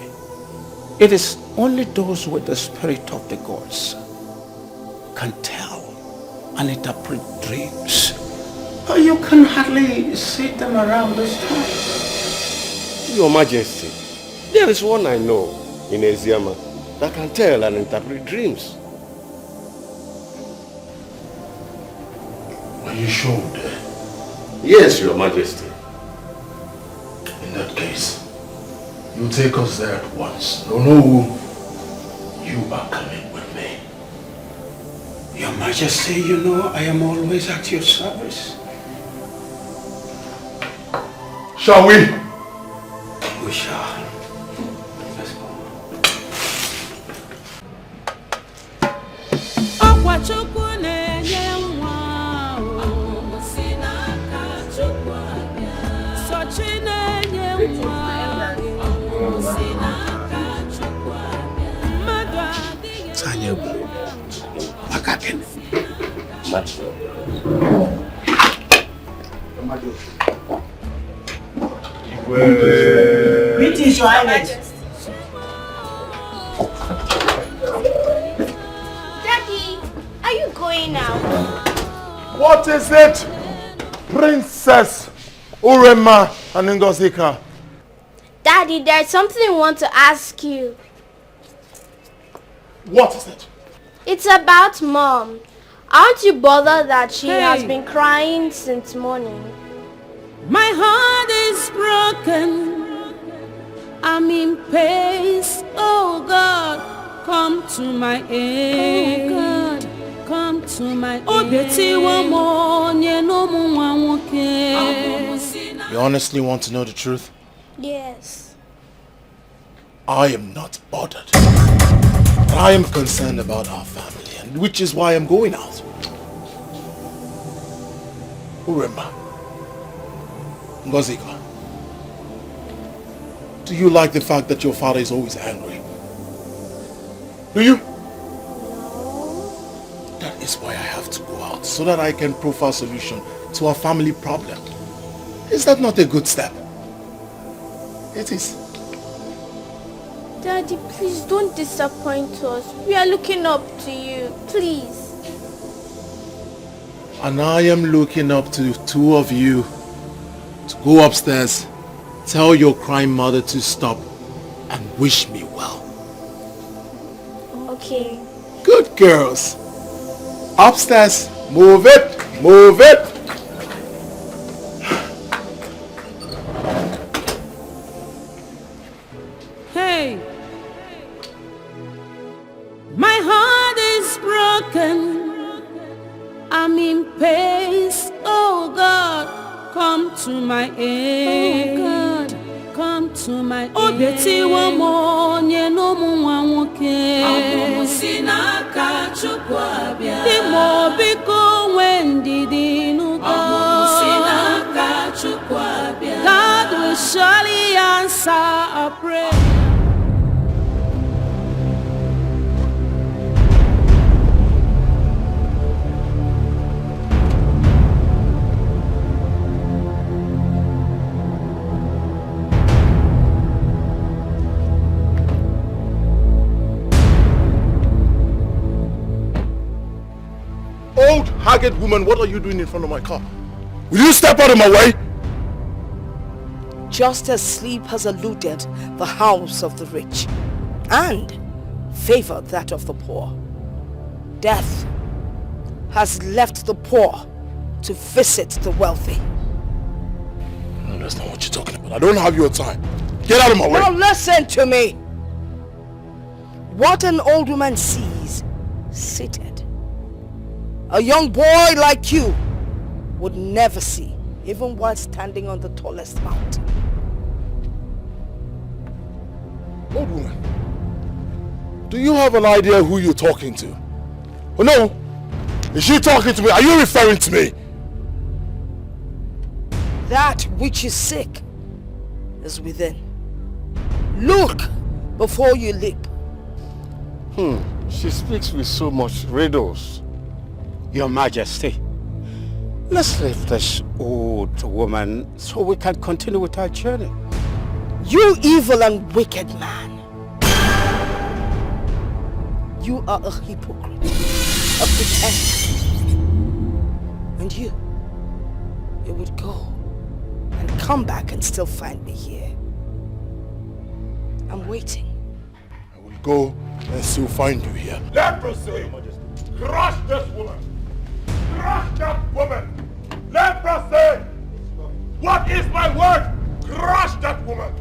Speaker 19: it is only those with the spirit of the gods can tell and interpret dreams. You can hardly see them around this time.
Speaker 21: Your Majesty, there is one I know in Eziama that can tell and interpret dreams.
Speaker 10: Are you sure?
Speaker 21: Yes, Your Majesty.
Speaker 10: In that case, you take us there at once. No, you are coming with me.
Speaker 19: Your Majesty, you know I am always at your service.
Speaker 10: Shall we?
Speaker 19: We shall. Let's go.
Speaker 13: Greetings, Your Highness.
Speaker 9: Daddy, are you going now?
Speaker 10: What is it, Princess Urema and Ngozika?
Speaker 9: Daddy, there's something I want to ask you.
Speaker 10: What is it?
Speaker 9: It's about Mom. Aren't you bothered that she has been crying since morning?
Speaker 18: My heart is broken. I'm in pain. Oh God, come to my aid. Oh God, come to my aid.
Speaker 10: You honestly want to know the truth?
Speaker 9: Yes.
Speaker 10: I am not bothered. I am concerned about our family, and which is why I'm going out. Uremba, Ngozika, do you like the fact that your father is always angry? Do you? That is why I have to go out, so that I can profile a solution to our family problem. Is that not a good step? It is.
Speaker 9: Daddy, please don't disappoint us. We are looking up to you. Please.
Speaker 10: And I am looking up to the two of you to go upstairs, tell your crying mother to stop, and wish me well.
Speaker 9: Okay.
Speaker 10: Good girls. Upstairs. Move it. Move it.
Speaker 18: Hey, my heart is broken. I'm in pain. Oh God, come to my aid. Oh God, come to my aid. Oh, Betty, one more, no more, okay. I'm sinaka chukwabia. The more biko when did you know? Sinaka chukwabia. God will surely answer our prayer.
Speaker 10: Old, haggard woman, what are you doing in front of my car? Will you step out of my way?
Speaker 13: Just as sleep has eluded the house of the rich and favored that of the poor, death has left the poor to visit the wealthy.
Speaker 10: No, that's not what you're talking about. I don't have your time. Get out of my way.
Speaker 13: Now listen to me. What an old woman sees seated, a young boy like you would never see, even while standing on the tallest mountain.
Speaker 10: Old woman, do you have an idea who you're talking to? Oh no, is she talking to me? Are you referring to me?
Speaker 13: That which is sick is within. Look before you leap.
Speaker 19: She speaks with so much riddles. Your Majesty, let's leave this old woman so we can continue with our journey.
Speaker 13: You evil and wicked man. You are a hypocrite, a pretender. And you would go and come back and still find me here. I'm waiting.
Speaker 10: I will go and still find you here.
Speaker 6: Let proceed. Crush this woman. Crush that woman. Let proceed. What is my word? Crush that woman.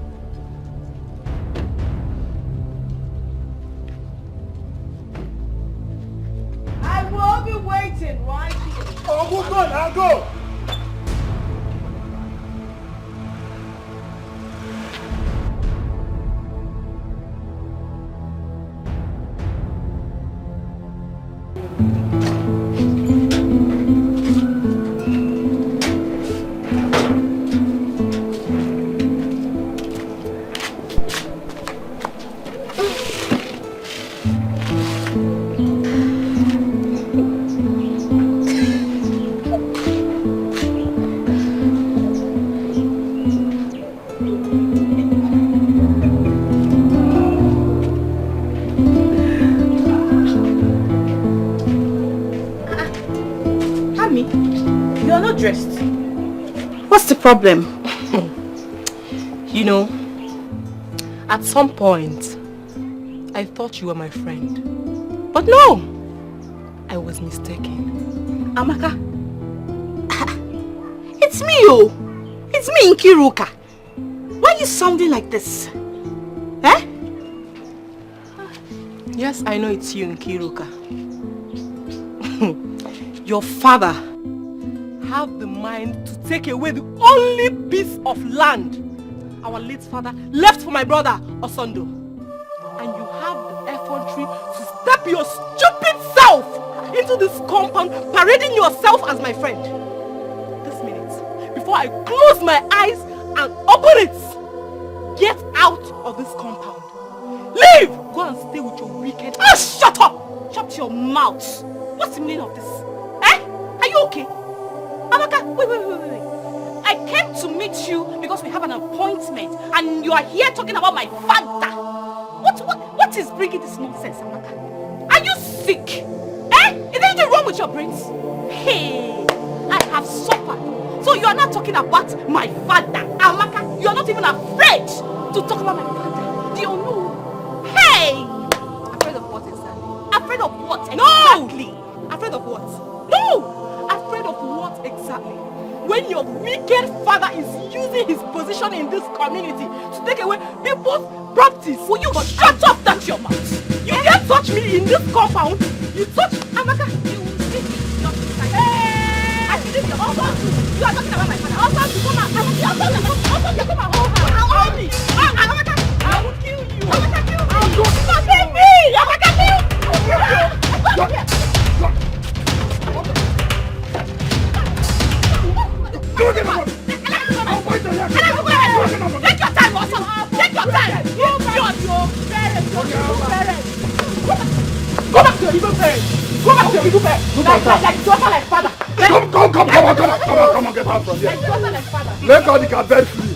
Speaker 13: I will be waiting right here.
Speaker 6: Oh, move on, I'll go.
Speaker 2: Dressed. What's the problem?
Speaker 12: You know, at some point, I thought you were my friend. But no! I was mistaken.
Speaker 2: Amaka. It's me, oh! It's me, Nkiruka. Why are you sounding like this? Eh?
Speaker 12: Yes, I know it's you, Nkiruka. Your father have the mind to take away the only piece of land our late father left for my brother, Osondo. And you have the effrontery to step your stupid self into this compound, parading yourself as my friend. This before I close my eyes and open it. Get out of this compound. Leave! Go and stay with your wicked... Ah, shut up! Shut your mouth. What's the meaning of this? Eh? Are you okay? Amaka, wait. I came to meet you because we have an appointment and you are here talking about my father. What is bringing this nonsense, Amaka? Are you sick? Eh? Is there anything wrong with your brains? Hey, I have suffered. So you are not talking about my father. Amaka, you are not even afraid to talk about my father. Do you know? Hey! Afraid of what exactly? Afraid of what exactly? No! Afraid of what? No! Afraid of what exactly? When your wicked father is using his position in this community to take away people's properties. Will you shut up, that's your mouth? You dare touch me in this compound? You touch Amaka? You will see your sister. Hey! I see this your husband. You are talking about my father. Husband to come out. I will kill you. Husband to come out. Hold me. Amaka, I will kill you. Amaka, kill me. Stop me. Amaka, kill me. Stop here. Take your time, also. Take your time. Your parents. Go back to your evil parents. Go back to your evil parents. Like daughter, like father.
Speaker 1: Come on, get out from here.
Speaker 12: Like daughter, like father.
Speaker 1: Let God the cabin free.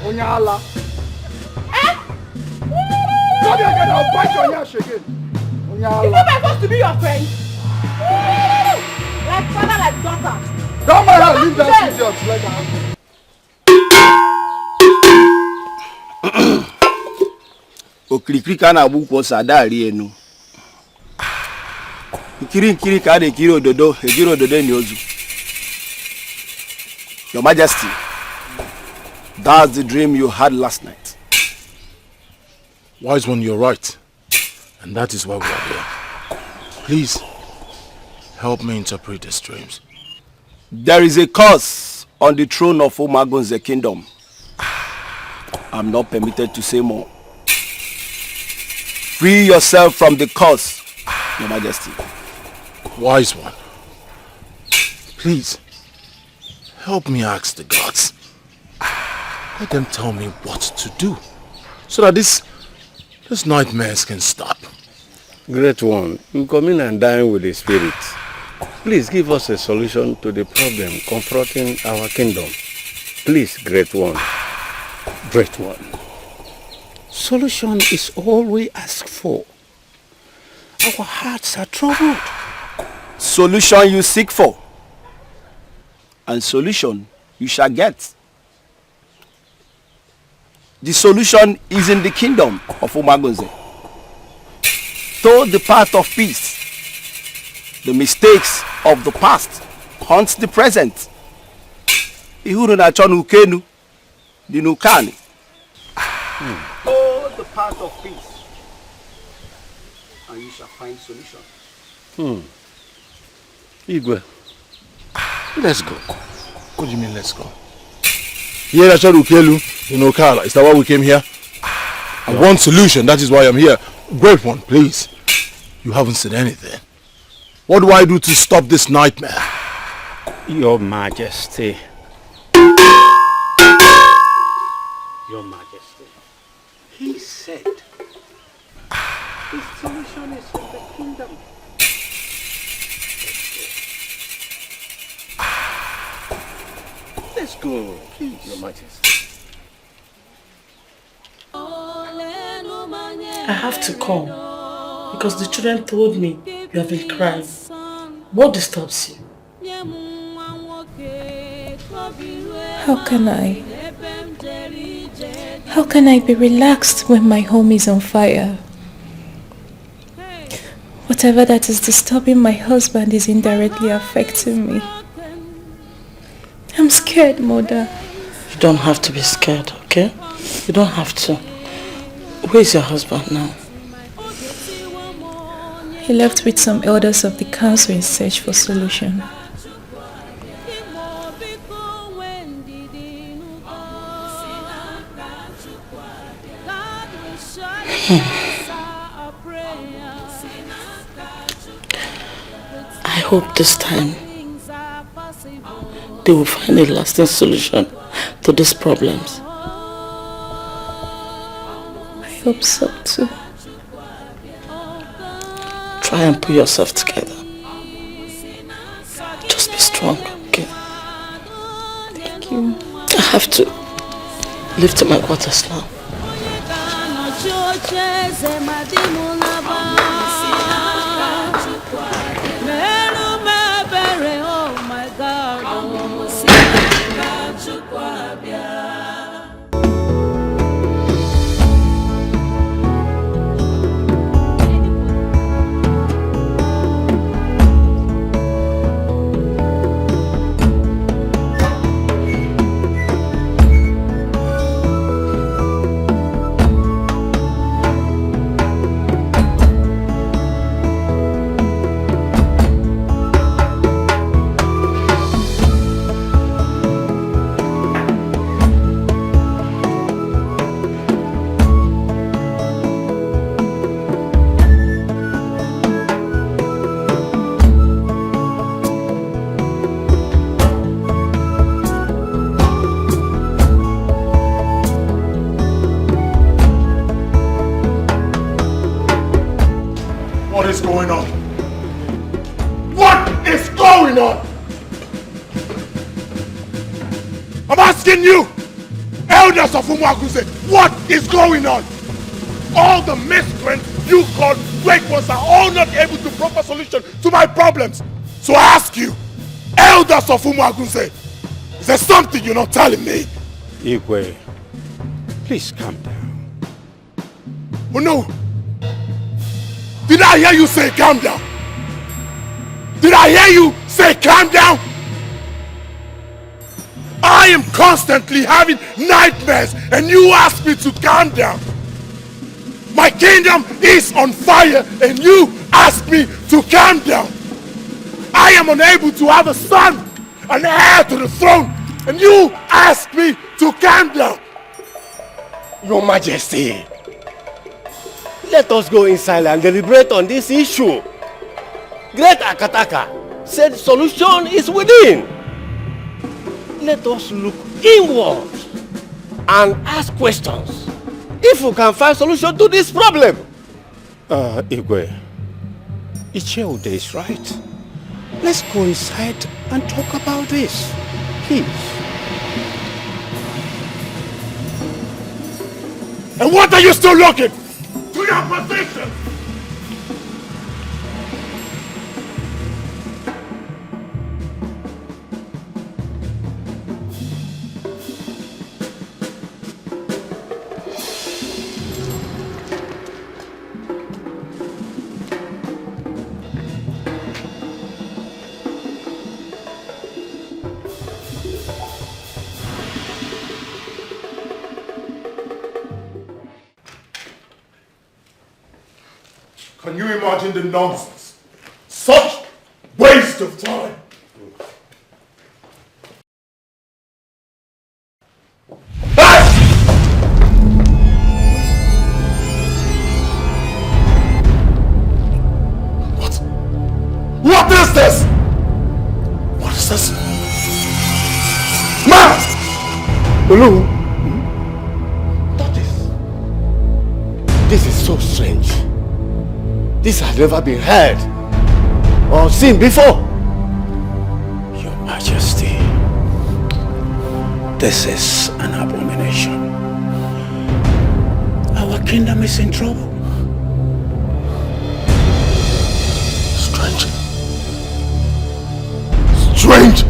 Speaker 1: Onyala.
Speaker 12: Eh?
Speaker 1: Come here again, I'll bite your ass again. Onyala.
Speaker 12: Is that supposed to be your friend? Like father, like daughter.
Speaker 1: Don't mind her, leave that idiot. Let her.
Speaker 5: Okirikiri ka na agbu kwọ sadari enu. Nkiri ka de kiri ododo, ejiri ododo ni ozu. Your Majesty, that's the dream you had last night.
Speaker 6: Wise one, you're right. And that is why we are here. Please, help me interpret these dreams.
Speaker 5: There is a curse on the throne of Umagunze kingdom. I'm not permitted to say more. Free yourself from the curse, Your Majesty.
Speaker 6: Wise one, please, help me ask the gods. Let them tell me what to do, so that these nightmares can stop.
Speaker 21: Great one, you come in and dine with the spirit. Please give us a solution to the problem confronting our kingdom. Please, great one.
Speaker 19: Great one. Solution is all we ask for. Our hearts are troubled.
Speaker 5: Solution you seek for, and solution you shall get. The solution is in the kingdom of Umagunze. Though the path of peace, the mistakes of the past haunts the present. Ihuru na chonu ukenu, dinukani. Though the path of peace, and you shall find solution.
Speaker 21: Igwe,
Speaker 6: let's go. What do you mean, let's go? Here I chonu ukelu, dinukala. Is that why we came here? I want solution, that is why I'm here. Great one, please. You haven't said anything. What do I do to stop this nightmare?
Speaker 19: Your Majesty. Your Majesty.
Speaker 5: He said, the solution is in the kingdom. Let's go, please, Your Majesty.
Speaker 11: I have to come because the children told me you have been crying. What disturbs you?
Speaker 7: How can I be relaxed when my home is on fire? Whatever that is disturbing my husband is indirectly affecting me. I'm scared, Mother.
Speaker 11: You don't have to be scared, okay? You don't have to. Where is your husband now?
Speaker 7: He left with some elders of the council in search for solution.
Speaker 11: I hope this time they will find a lasting solution to these problems.
Speaker 7: I hope so too.
Speaker 11: Try and put yourself together. Just be strong, okay?
Speaker 7: Thank you.
Speaker 11: I have to leave to my quarters now.
Speaker 10: What is going on? What is going on? I'm asking you, elders of Umuaguse, what is going on? All the miscreants you call great ones are all not able to proper solution to my problems. So I ask you, elders of Umuaguse, is there something you're not telling me?
Speaker 19: Igwe, please calm down.
Speaker 10: Oh no! Did I hear you say calm down? Did I hear you say calm down? I am constantly having nightmares and you ask me to calm down. My kingdom is on fire and you ask me to calm down. I am unable to have a son, an heir to the throne, and you ask me to calm down.
Speaker 21: Your Majesty, let us go inside and deliberate on this issue. Great Akataka said solution is within. Let us look inward and ask questions if we can find solution to this problem.
Speaker 19: Igwe, Icheude is right. Let's go inside and talk about this, please.
Speaker 10: And what are you still looking? To your position! Can you imagine the nonsense? Such waste of time! What is this? What is this? Ma!
Speaker 21: Olu! This is so strange. This has never been heard or seen before.
Speaker 19: Your Majesty, this is an abomination. Our kingdom is in trouble.
Speaker 10: Strange. Strange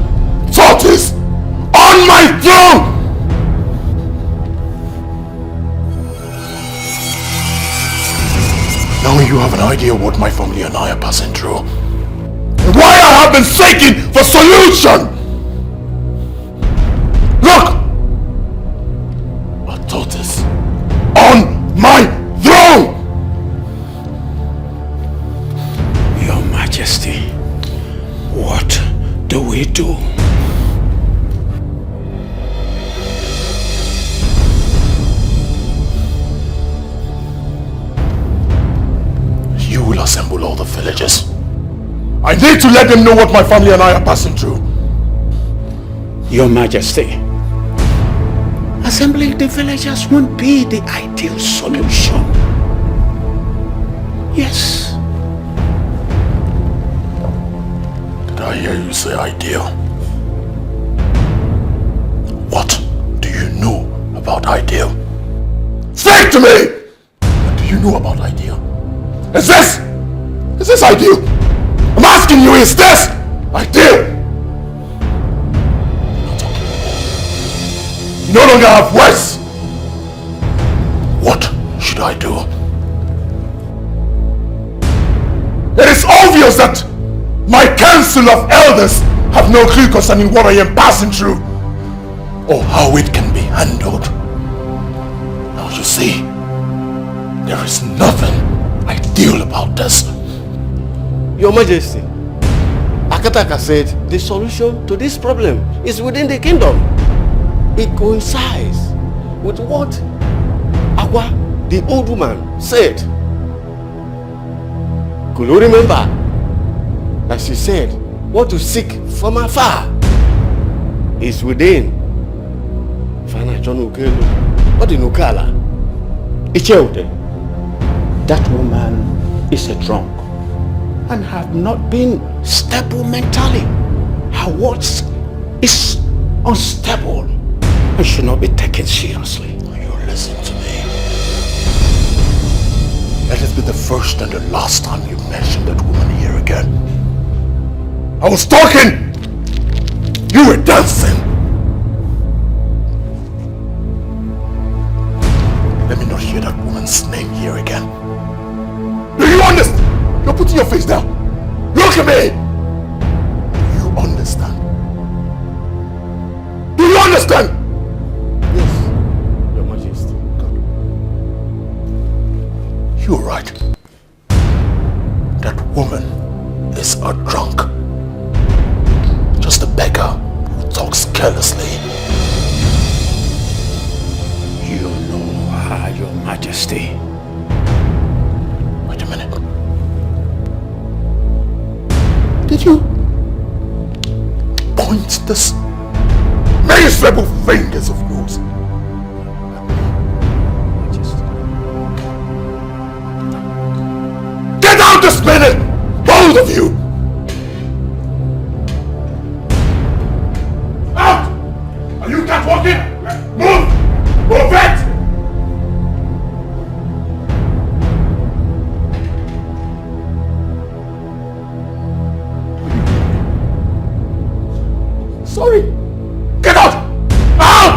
Speaker 10: tortoise on my throne! Now you have an idea what my family and I are passing through. And why I have been seeking for solution! Look! A tortoise on my throne!
Speaker 19: Your Majesty, what do we do?
Speaker 10: You will assemble all the villagers. I need to let them know what my family and I are passing through.
Speaker 19: Your Majesty, assembling the villagers won't be the ideal solution. Yes.
Speaker 10: Did I hear you say ideal? What do you know about ideal? Say it to me! What do you know about ideal? Is this ideal? I'm asking you, is this ideal? You no longer have words. What should I do? It is obvious that my council of elders have no clue concerning what I am passing through or how it can be handled. Now you see, there is nothing ideal about this.
Speaker 21: Your Majesty, Akataka said the solution to this problem is within the kingdom. It coincides with what Agwa, the old woman, said. Could you remember that she said what to seek from afar is within? What in Ukala?
Speaker 19: That woman is a drunk and have not been stable mentally. Her words is unstable and should not be taken seriously.
Speaker 10: You listen to me. Let it be the first and the last time you mention that woman here again. I was talking! You were dancing! Let me not hear that woman's name here again. Do you understand? You're putting your face down. Look at me! Do you understand? Do you understand?
Speaker 21: Yes, Your Majesty.
Speaker 10: Good. You're right. That woman is a drunk. Just a beggar who talks carelessly.
Speaker 19: You know her, Your Majesty.
Speaker 10: Wait a minute. Did you point this miserable fingers of yours? Get out this minute! Both of you! Out! Are you catwalking? Move! Move it! Sorry. Get out! Out!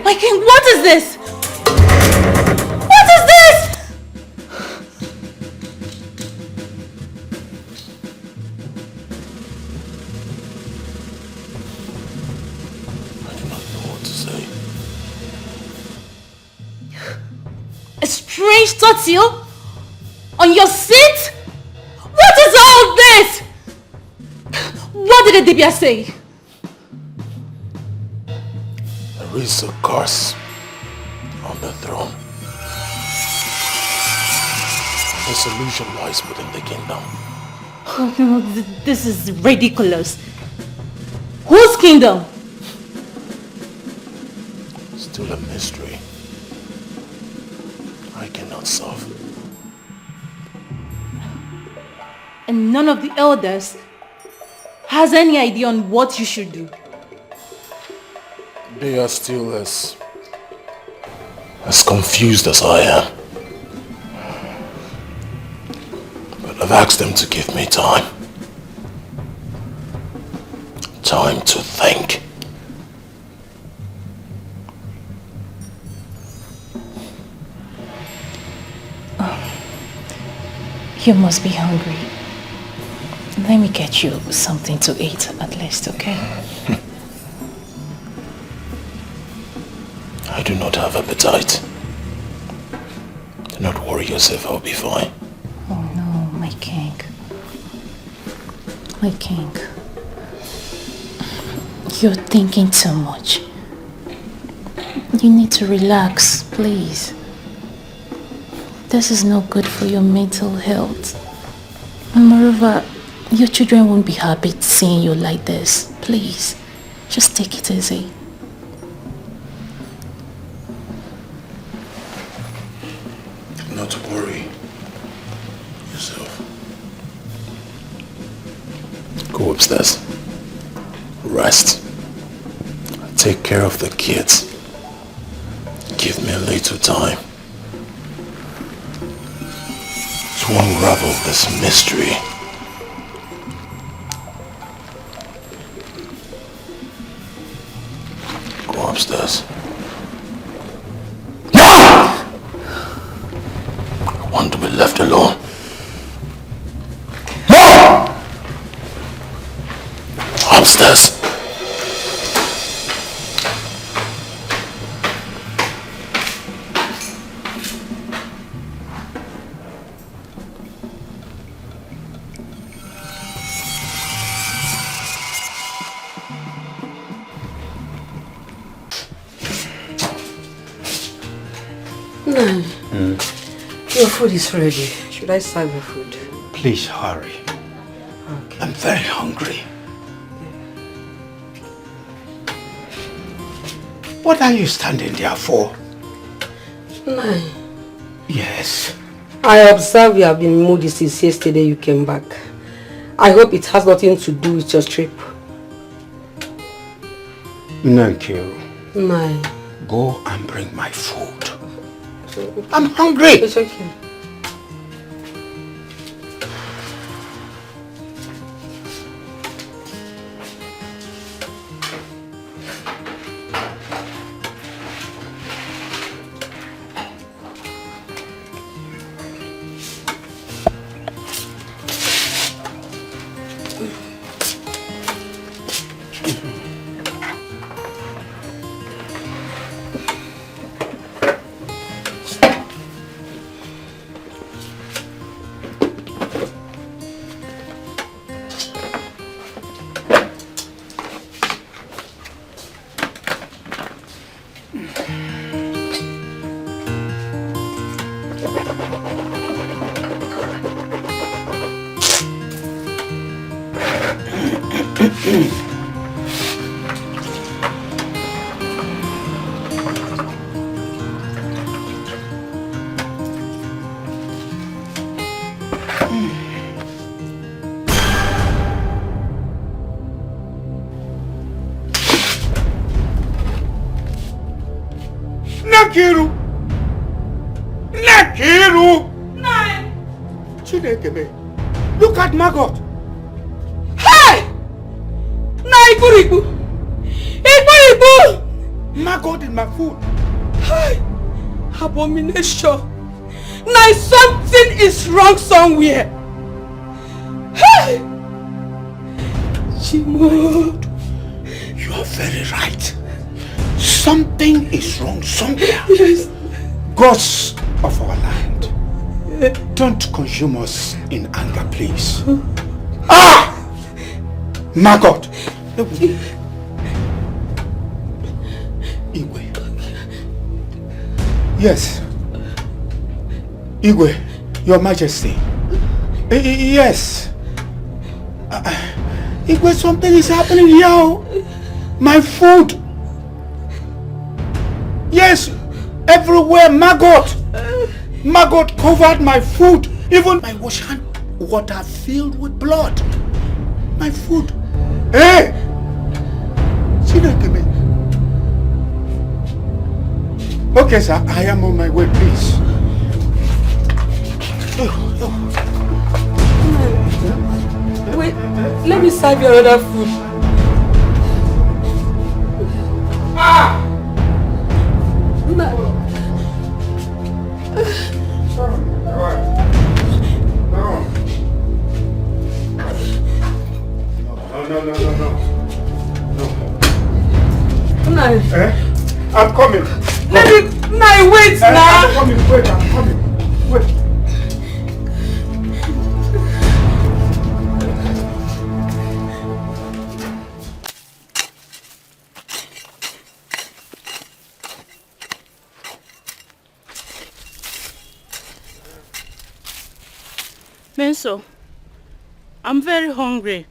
Speaker 7: My king, what is this? What is this?
Speaker 10: I do not know what to say.
Speaker 7: A strange tattoo on your seat? What is all this? What did the Dibia say?
Speaker 10: There is a curse on the throne. The solution lies within the kingdom.
Speaker 7: Oh, no, this is ridiculous. Whose kingdom?
Speaker 10: Still a mystery. I cannot solve.
Speaker 7: And none of the elders has any idea on what you should do.
Speaker 10: They are still as
Speaker 6: As confused as I am. But I've asked them to give me time. Time to think.
Speaker 7: You must be hungry. Let me get you something to eat at least, okay?
Speaker 6: I do not have appetite. Do not worry yourself, I'll be fine.
Speaker 7: Oh no, my king. My king. You're thinking too much. You need to relax, please. This is not good for your mental health. And moreover, your children won't be happy seeing you like this. Please, just take it easy.
Speaker 6: Not to worry yourself. Go upstairs. Rest. Take care of the kids. Give me a little time to unravel this mystery. Go upstairs. I want to be left alone. Upstairs.
Speaker 15: Your food is ready. Should I serve your food?
Speaker 19: Please hurry.
Speaker 15: Okay.
Speaker 19: I'm very hungry. What are you standing there for?
Speaker 15: Nai.
Speaker 19: Yes.
Speaker 15: I observe you have been moody since yesterday you came back. I hope it has nothing to do with your trip.
Speaker 19: Thank you.
Speaker 15: Nai.
Speaker 19: Go and bring my food. I'm hungry.
Speaker 15: It's okay.
Speaker 19: Nakiru! Nakiru!
Speaker 15: Nai!
Speaker 19: Chinekeme, look at Margot.
Speaker 15: Hey! Nai Ikuriku! Ikuriku!
Speaker 19: Margot in my food.
Speaker 15: Hey! Abomination! Nai, something is wrong somewhere. Hey! Chimod!
Speaker 19: You are very right. Something is wrong somewhere.
Speaker 15: Yes.
Speaker 19: Gods of our land, don't consume us in anger, please. Ah! Margot! Igwe. Yes. Igwe, Your Majesty. Yes. Igwe, something is happening here. My food. Yes, everywhere, Margot. Margot covered my food. Even my wash hand water filled with blood. My food. Hey! Okay, sir. I am on my way, please.
Speaker 15: Wait, let me serve your other food.
Speaker 19: Ah! No. I'm coming.
Speaker 15: Let me wait now.
Speaker 19: I'm coming. Wait, I'm coming. Wait.
Speaker 3: Menso, I'm very hungry.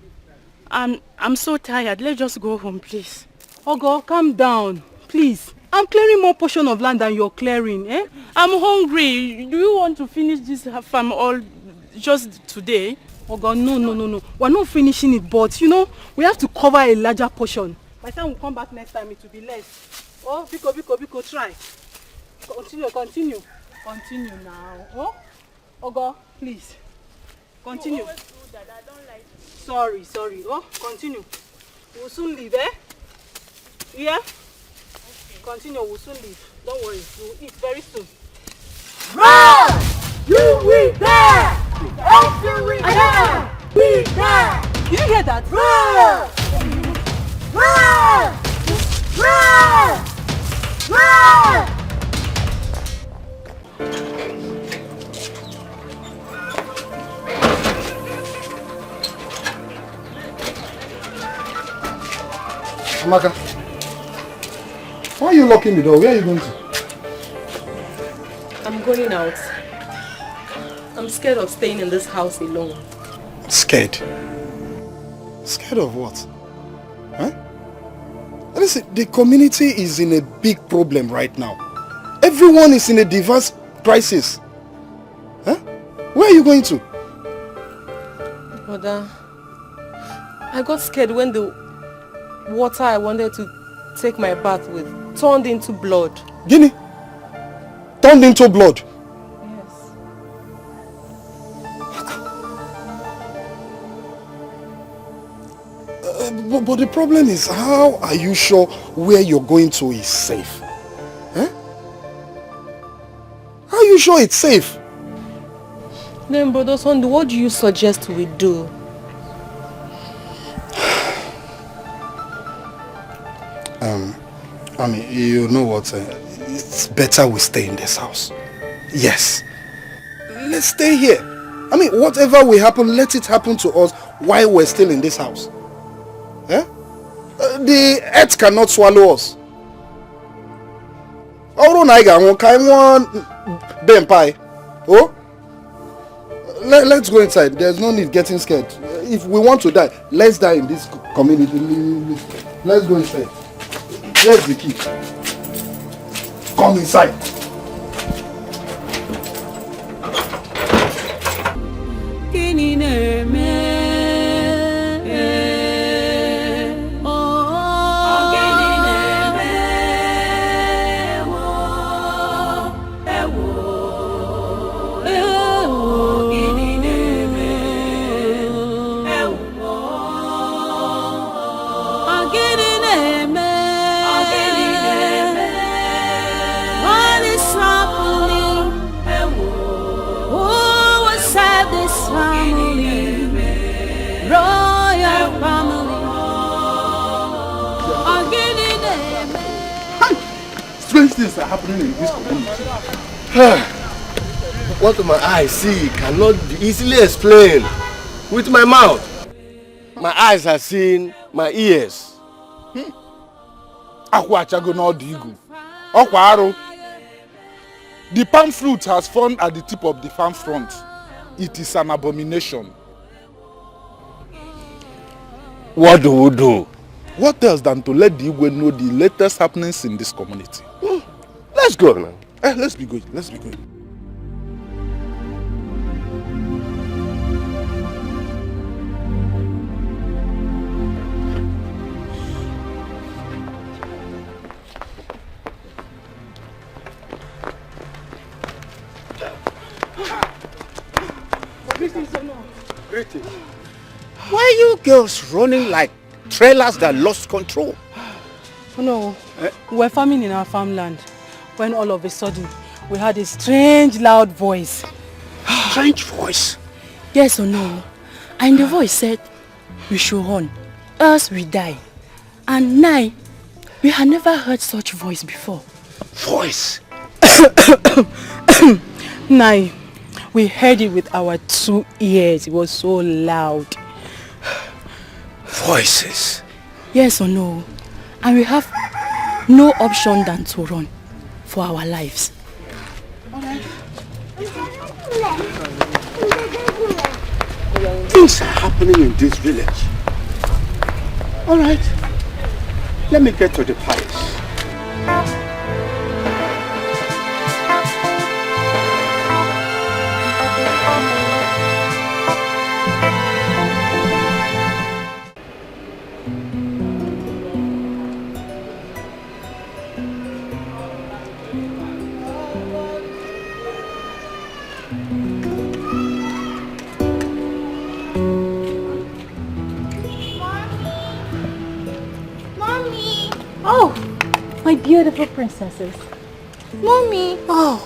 Speaker 3: I'm so tired. Let's just go home, please.
Speaker 12: Ogo, calm down, please. I'm clearing more portion of land than you're clearing, eh?
Speaker 3: I'm hungry. Do you want to finish this farm all just today?
Speaker 12: Ogo, no. We're not finishing it, but you know, we have to cover a larger portion. By the time we come back next time, it will be less. Oh, Biko, try. Continue now. Oh, Ogo, please. Continue. Sorry. Oh, continue. We'll soon leave, eh? Yeah? Okay. Continue, we'll soon leave. Don't worry, we'll eat very soon.
Speaker 10: Run! You we there! After we there! We there!
Speaker 12: Did you hear that?
Speaker 10: Run! Run!
Speaker 1: Amaka, why are you locking the door? Where are you going to?
Speaker 12: I'm going out. I'm scared of staying in this house alone.
Speaker 1: Scared? Scared of what? Huh? Listen, the community is in a big problem right now. Everyone is in a diverse crisis. Huh? Where are you going to?
Speaker 12: Mother, I got scared when the water I wanted to take my bath with turned into blood.
Speaker 1: Guinea? Turned into blood?
Speaker 12: Yes.
Speaker 1: But the problem is, how are you sure where you're going to is safe? Huh? How are you sure it's safe?
Speaker 12: Then, Brother Sunday, what do you suggest we do?
Speaker 1: I mean, you know what? It's better we stay in this house. Yes. Let's stay here. I mean, whatever will happen, let it happen to us while we're still in this house. Eh? The earth cannot swallow us. Oh, let's go inside. There's no need getting scared. If we want to die, let's die in this community. Let's go inside. Where's the key? Come inside. Strange things are happening in this community.
Speaker 21: What my eyes see cannot be easily explained with my mouth. My eyes have seen my ears.
Speaker 1: The palm fruit has fallen at the tip of the farm front. It is an abomination.
Speaker 21: What do we do?
Speaker 1: What else than to let the Igwe know the latest happenings in this community?
Speaker 21: Let's go now.
Speaker 1: Let's be going. Let's be going.
Speaker 19: Why are you girls running like trailers that lost control?
Speaker 16: Oh no, we were farming in our farmland when all of a sudden we had a strange loud voice.
Speaker 19: Strange voice?
Speaker 16: Yes or no? And the voice said we should run, else we die. And now, we had never heard such voice before.
Speaker 19: Voice?
Speaker 16: Now, we heard it with our 2 ears. It was so loud.
Speaker 19: Voices?
Speaker 16: Yes or no? And we have no option than to run for our lives.
Speaker 19: Things are happening in this village. Alright, let me get to the palace.
Speaker 7: Oh, my beautiful princesses.
Speaker 9: Mommy. Oh.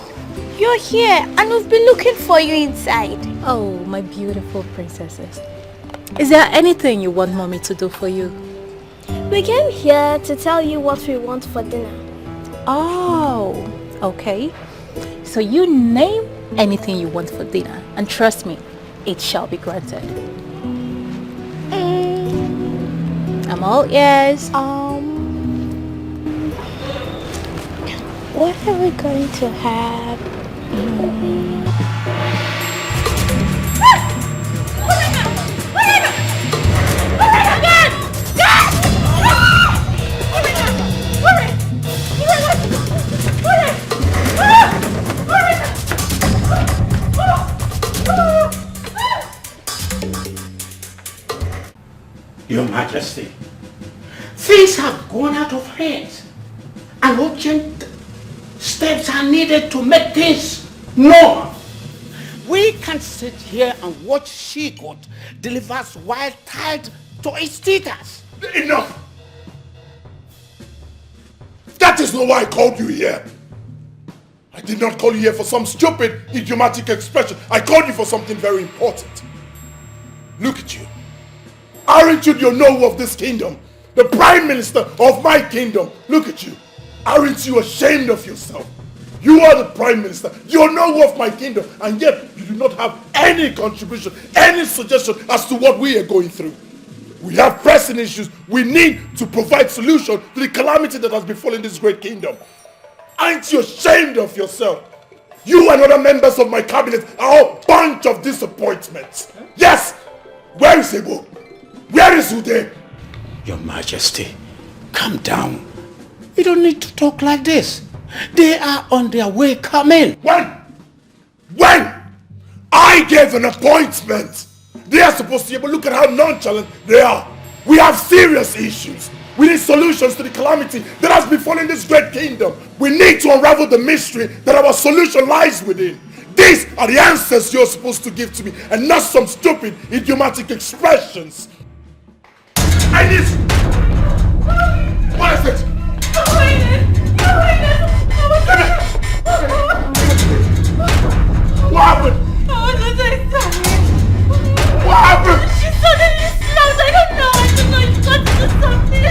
Speaker 9: You're here and we've been looking for you inside.
Speaker 7: Oh, my beautiful princesses. Is there anything you want mommy to do for you?
Speaker 9: We came here to tell you what we want for dinner.
Speaker 7: Oh, okay. So you name anything you want for dinner and trust me, it shall be granted. I'm all ears.
Speaker 9: What are we going to have?
Speaker 19: Your Majesty, things have gone out of hands and urgent steps are needed to make things normal. We can't sit here and watch she-goat delivers wild tide to its teethers.
Speaker 10: Enough! That is not why I called you here. I did not call you here for some stupid, idiomatic expression. I called you for something very important. Look at you. Aren't you the Onowu of this kingdom? The Prime Minister of my kingdom. Look at you. Aren't you ashamed of yourself? You are the Prime Minister, the Onowu of my kingdom, and yet you do not have any contribution, any suggestion as to what we are going through. We have pressing issues. We need to provide solution to the calamity that has befallen this great kingdom. Aren't you ashamed of yourself? You and other members of my cabinet are a bunch of disappointments. Yes! Where is Ebo? Where is Ude?
Speaker 19: Your Majesty, calm down. You don't need to talk like this. They are on their way coming.
Speaker 10: When? I gave an appointment. They are supposed to be able to look at how nonchalant they are. We have serious issues. We need solutions to the calamity that has befallen this great kingdom. We need to unravel the mystery that our solution lies within. These are the answers you're supposed to give to me and not some stupid, idiomatic expressions. I need... What is it? What happened? What happened?
Speaker 18: She suddenly snapped. I don't know. It's got to do something.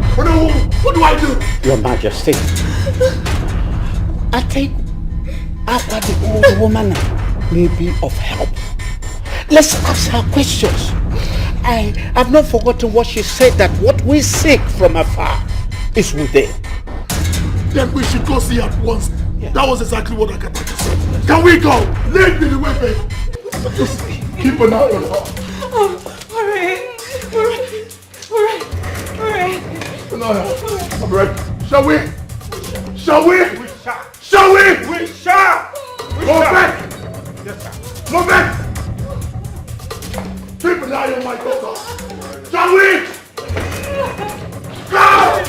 Speaker 18: I don't know
Speaker 10: what do I do?
Speaker 19: Your Majesty, I think after the old woman may be of help. Let's ask her questions. I have not forgotten what she said, that what we seek from afar is within.
Speaker 10: Then we should go see at once. Yeah. That was exactly what Akataka said. Can we go? Lead me the way, babe. Just keep an eye on her.
Speaker 18: Alright.
Speaker 10: I'm ready. Shall we? Shall we? Shall we?
Speaker 19: We shall.
Speaker 10: Go back.
Speaker 19: Yes, sir.
Speaker 10: Go back. Keep an eye on my daughter. Shall we? Go!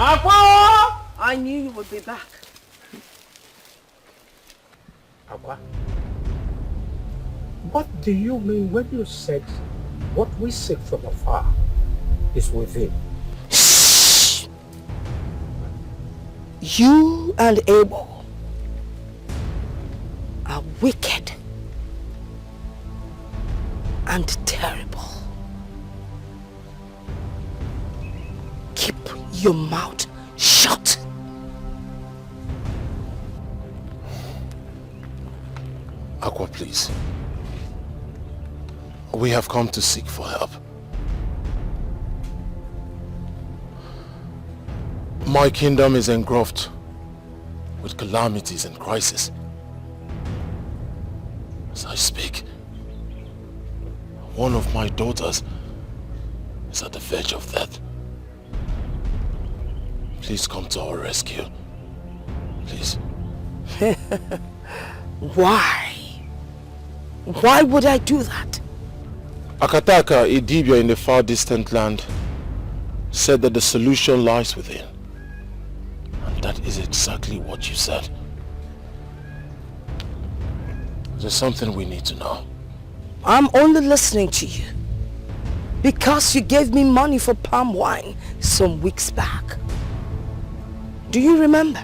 Speaker 13: Aqua! I knew you would be back.
Speaker 19: Aqua, what do you mean when you said what we seek from afar is within?
Speaker 13: Shh! You and Abel are wicked and terrible. Keep your mouth shut.
Speaker 6: Aqua, please. We have come to seek for help. My kingdom is engulfed with calamities and crisis. As I speak, one of my daughters is at the verge of death. Please come to our rescue. Please.
Speaker 13: Why? Why would I do that?
Speaker 6: Akataka, a Dibia in the far distant land, said that the solution lies within. And that is exactly what you said. There's something we need to know.
Speaker 13: I'm only listening to you because you gave me money for palm wine some weeks back. Do you remember?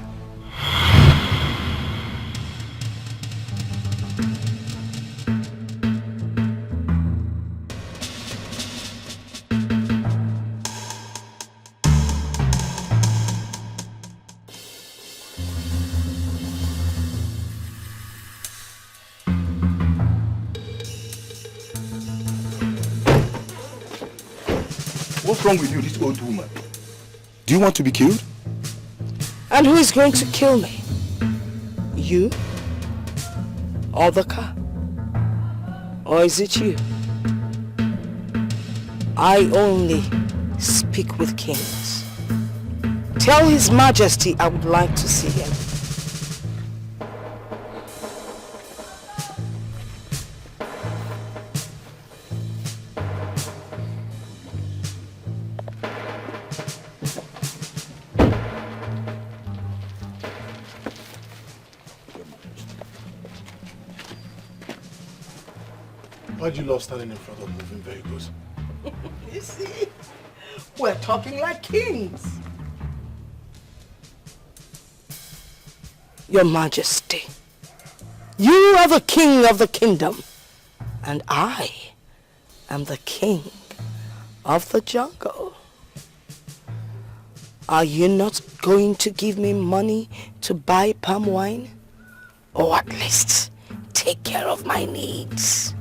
Speaker 10: What's wrong with you, this old woman?
Speaker 6: Do you want to be killed?
Speaker 13: And who is going to kill me? You? Or the car? Or is it you? I only speak with kings. Tell His Majesty I would like to see him.
Speaker 6: Why do you love standing in front of moving vehicles?
Speaker 13: You see, we're talking like kings. Your Majesty, you are the king of the kingdom, and I am the king of the jungle. Are you not going to give me money to buy palm wine? Or at least take care of my needs?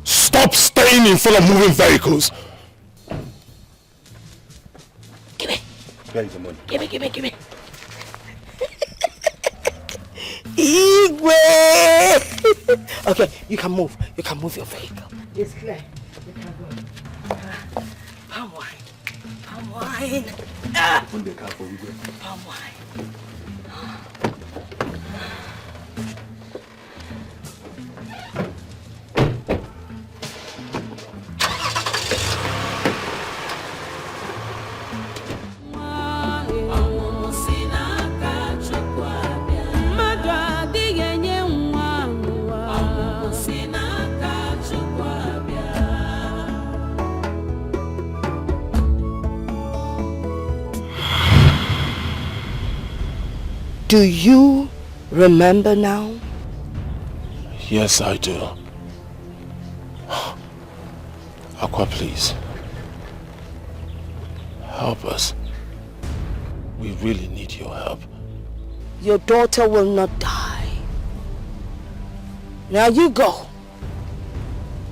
Speaker 6: Stop staying in front of moving vehicles!
Speaker 13: Give me.
Speaker 10: Where is the money?
Speaker 13: Give me. Igwe! Okay, you can move. You can move your vehicle. It's clear. You can go. Palm wine.
Speaker 10: Open the car for Igwe.
Speaker 13: Palm wine. Do you remember now?
Speaker 6: Yes, I do. Aqua, please. Help us. We really need your help.
Speaker 13: Your daughter will not die. Now you go.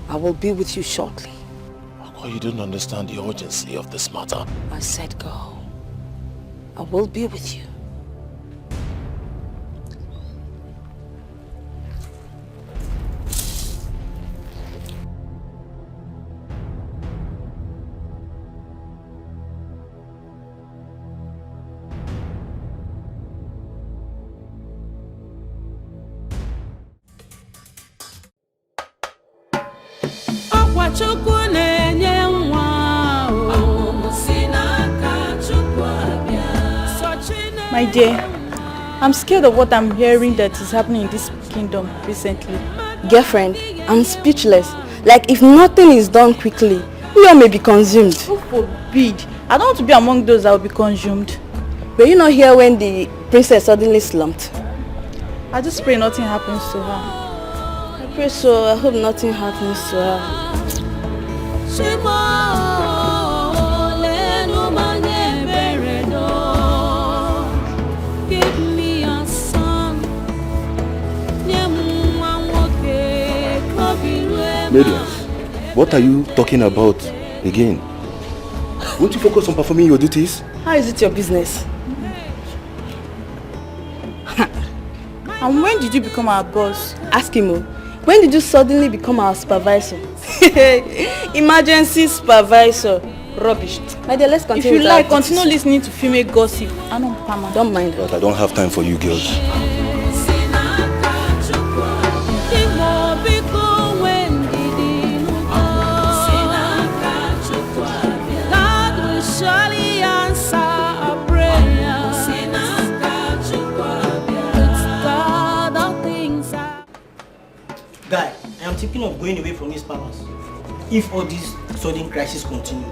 Speaker 13: I will be with you shortly.
Speaker 6: Aqua, you don't understand the urgency of this matter.
Speaker 13: I said go. I will be with you.
Speaker 7: My dear, I'm scared of what I'm hearing that is happening in this kingdom recently.
Speaker 8: Girlfriend, I'm speechless. Like if nothing is done quickly, we all may be consumed.
Speaker 7: Oh, forbid. I don't want to be among those that will be consumed.
Speaker 8: Were you not here when the princess suddenly slumped?
Speaker 7: I just pray nothing happens to her.
Speaker 8: I pray so. I hope nothing happens to her.
Speaker 18: Give me a son.
Speaker 22: Ladies, what are you talking about again? Won't you focus on performing your duties?
Speaker 8: How is it your business?
Speaker 7: And when did you become our boss?
Speaker 8: Ask him. When did you suddenly become our supervisor? Emergency supervisor. Rubbish. My dear, let's continue.
Speaker 7: If you like, continue listening to female gossip. I
Speaker 8: don't mind.
Speaker 22: But I don't have time for you girls.
Speaker 23: Guy, I am thinking of going away from this palace if all these sudden crises continue.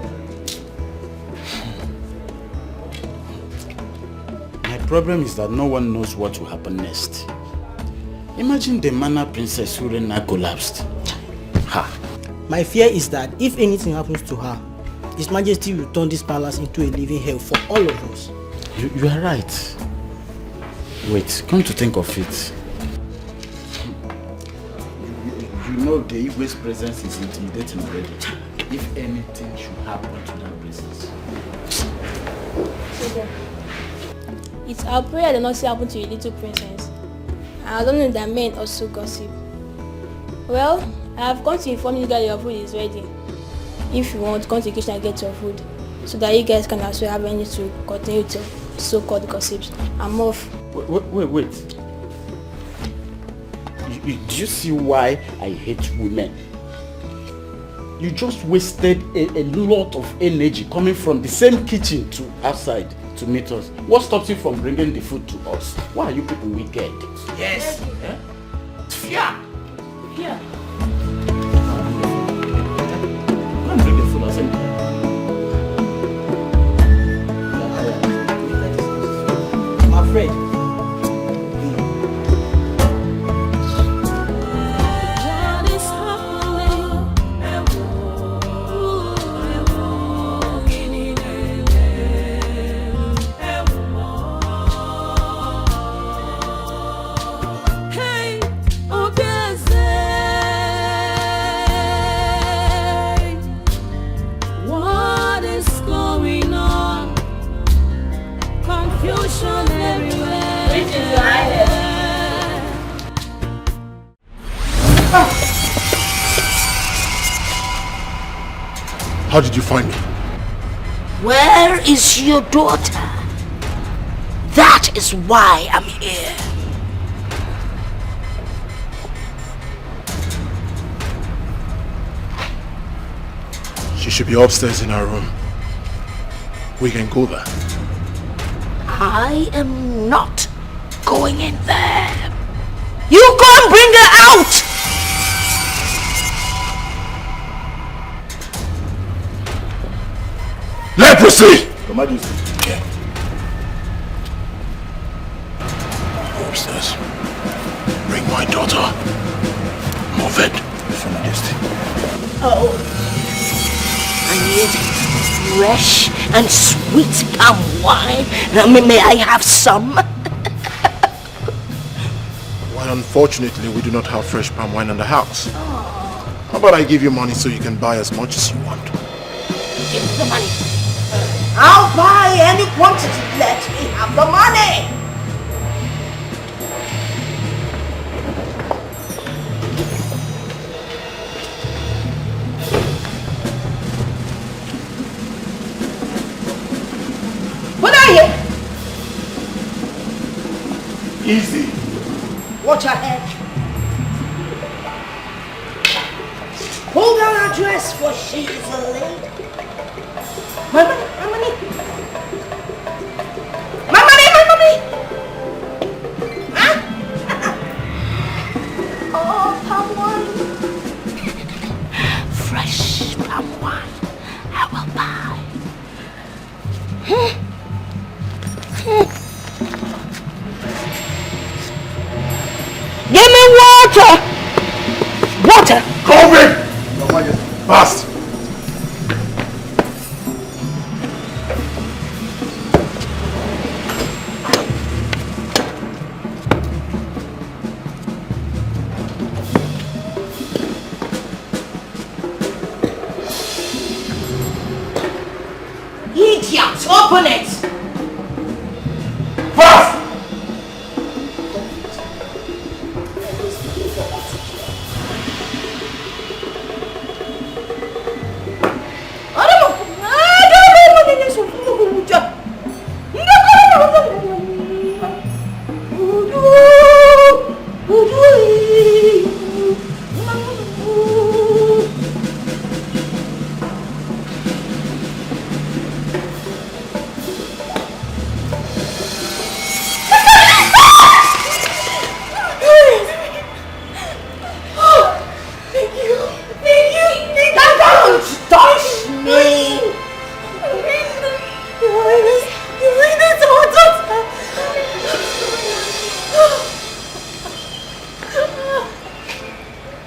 Speaker 24: My problem is that no one knows what will happen next. Imagine the manner Princess Urena collapsed.
Speaker 23: Ha! My fear is that if anything happens to her, His Majesty will turn this palace into a living hell for all of us.
Speaker 24: You are right. Wait, come to think of it. You know the Igwe's presence is intimidating already. If anything should happen to that presence.
Speaker 9: It's our prayer that nothing happen to your little princess. I don't know that men also gossip. Well, I have come to inform you that your food is ready. If you want, come to the kitchen and get your food, so that you guys can also have any to continue to so-called gossips. I'm off.
Speaker 24: Wait. Do you see why I hate women? You just wasted a lot of energy coming from the same kitchen to outside to meet us. What stops you from bringing the food to us? Why are you people wicked?
Speaker 23: Yes.
Speaker 24: Eh? Fear.
Speaker 23: Yeah.
Speaker 24: Come bring the food outside.
Speaker 23: I'm afraid.
Speaker 6: How did you find me?
Speaker 13: Where is your daughter? That is why I'm here.
Speaker 6: She should be upstairs in her room. We can go there.
Speaker 13: I am not going in there. You go and bring her out!
Speaker 6: Leprosy!
Speaker 22: Your Majesty.
Speaker 6: Upstairs. Bring my daughter. Move it.
Speaker 22: Yes, Your Majesty.
Speaker 13: Oh. I need fresh and sweet palm wine. Now, may I have some?
Speaker 6: Well, unfortunately, we do not have fresh palm wine in the house. How about I give you money so you can buy as much as you want?
Speaker 13: Give me the money. I'll buy any quantity. Let me have the money. What are you?
Speaker 22: Easy.
Speaker 13: Watch your head. Pull down her dress, for she is a lady. My money, my money. My money, my money. Huh? Oh, palm wine. Fresh palm wine. I will buy. Give me water! Water!
Speaker 10: COVID!
Speaker 6: Fast!
Speaker 13: Idiot! Open it!
Speaker 10: Fast!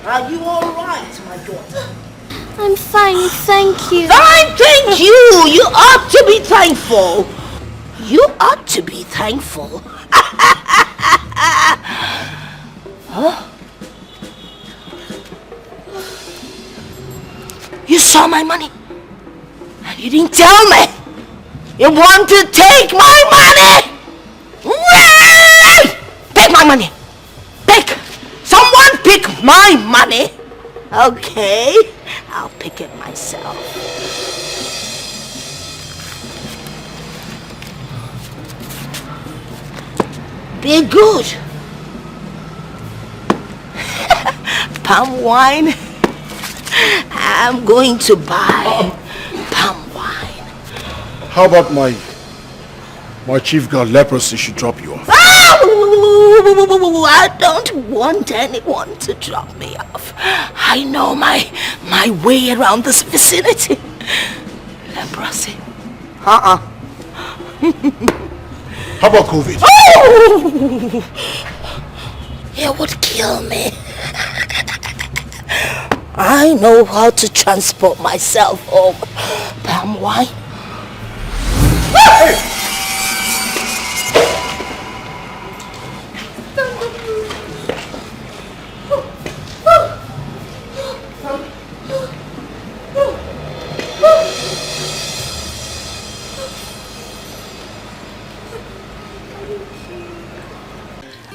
Speaker 13: Are you all right, my daughter?
Speaker 9: I'm fine, thank you.
Speaker 13: Fine, thank you. You ought to be thankful. You ought to be thankful. Huh? You saw my money? And you didn't tell me. You want to take my money? Take my money. Take. Someone pick my money. Okay, I'll pick it myself. Be good. Palm wine. I'm going to buy palm wine.
Speaker 6: How about my chief girl leprosy should drop you off?
Speaker 13: I don't want anyone to drop me off. I know my way around this vicinity. Leprosy.
Speaker 6: How about COVID?
Speaker 13: Oh! It would kill me. I know how to transport myself home. Palm wine.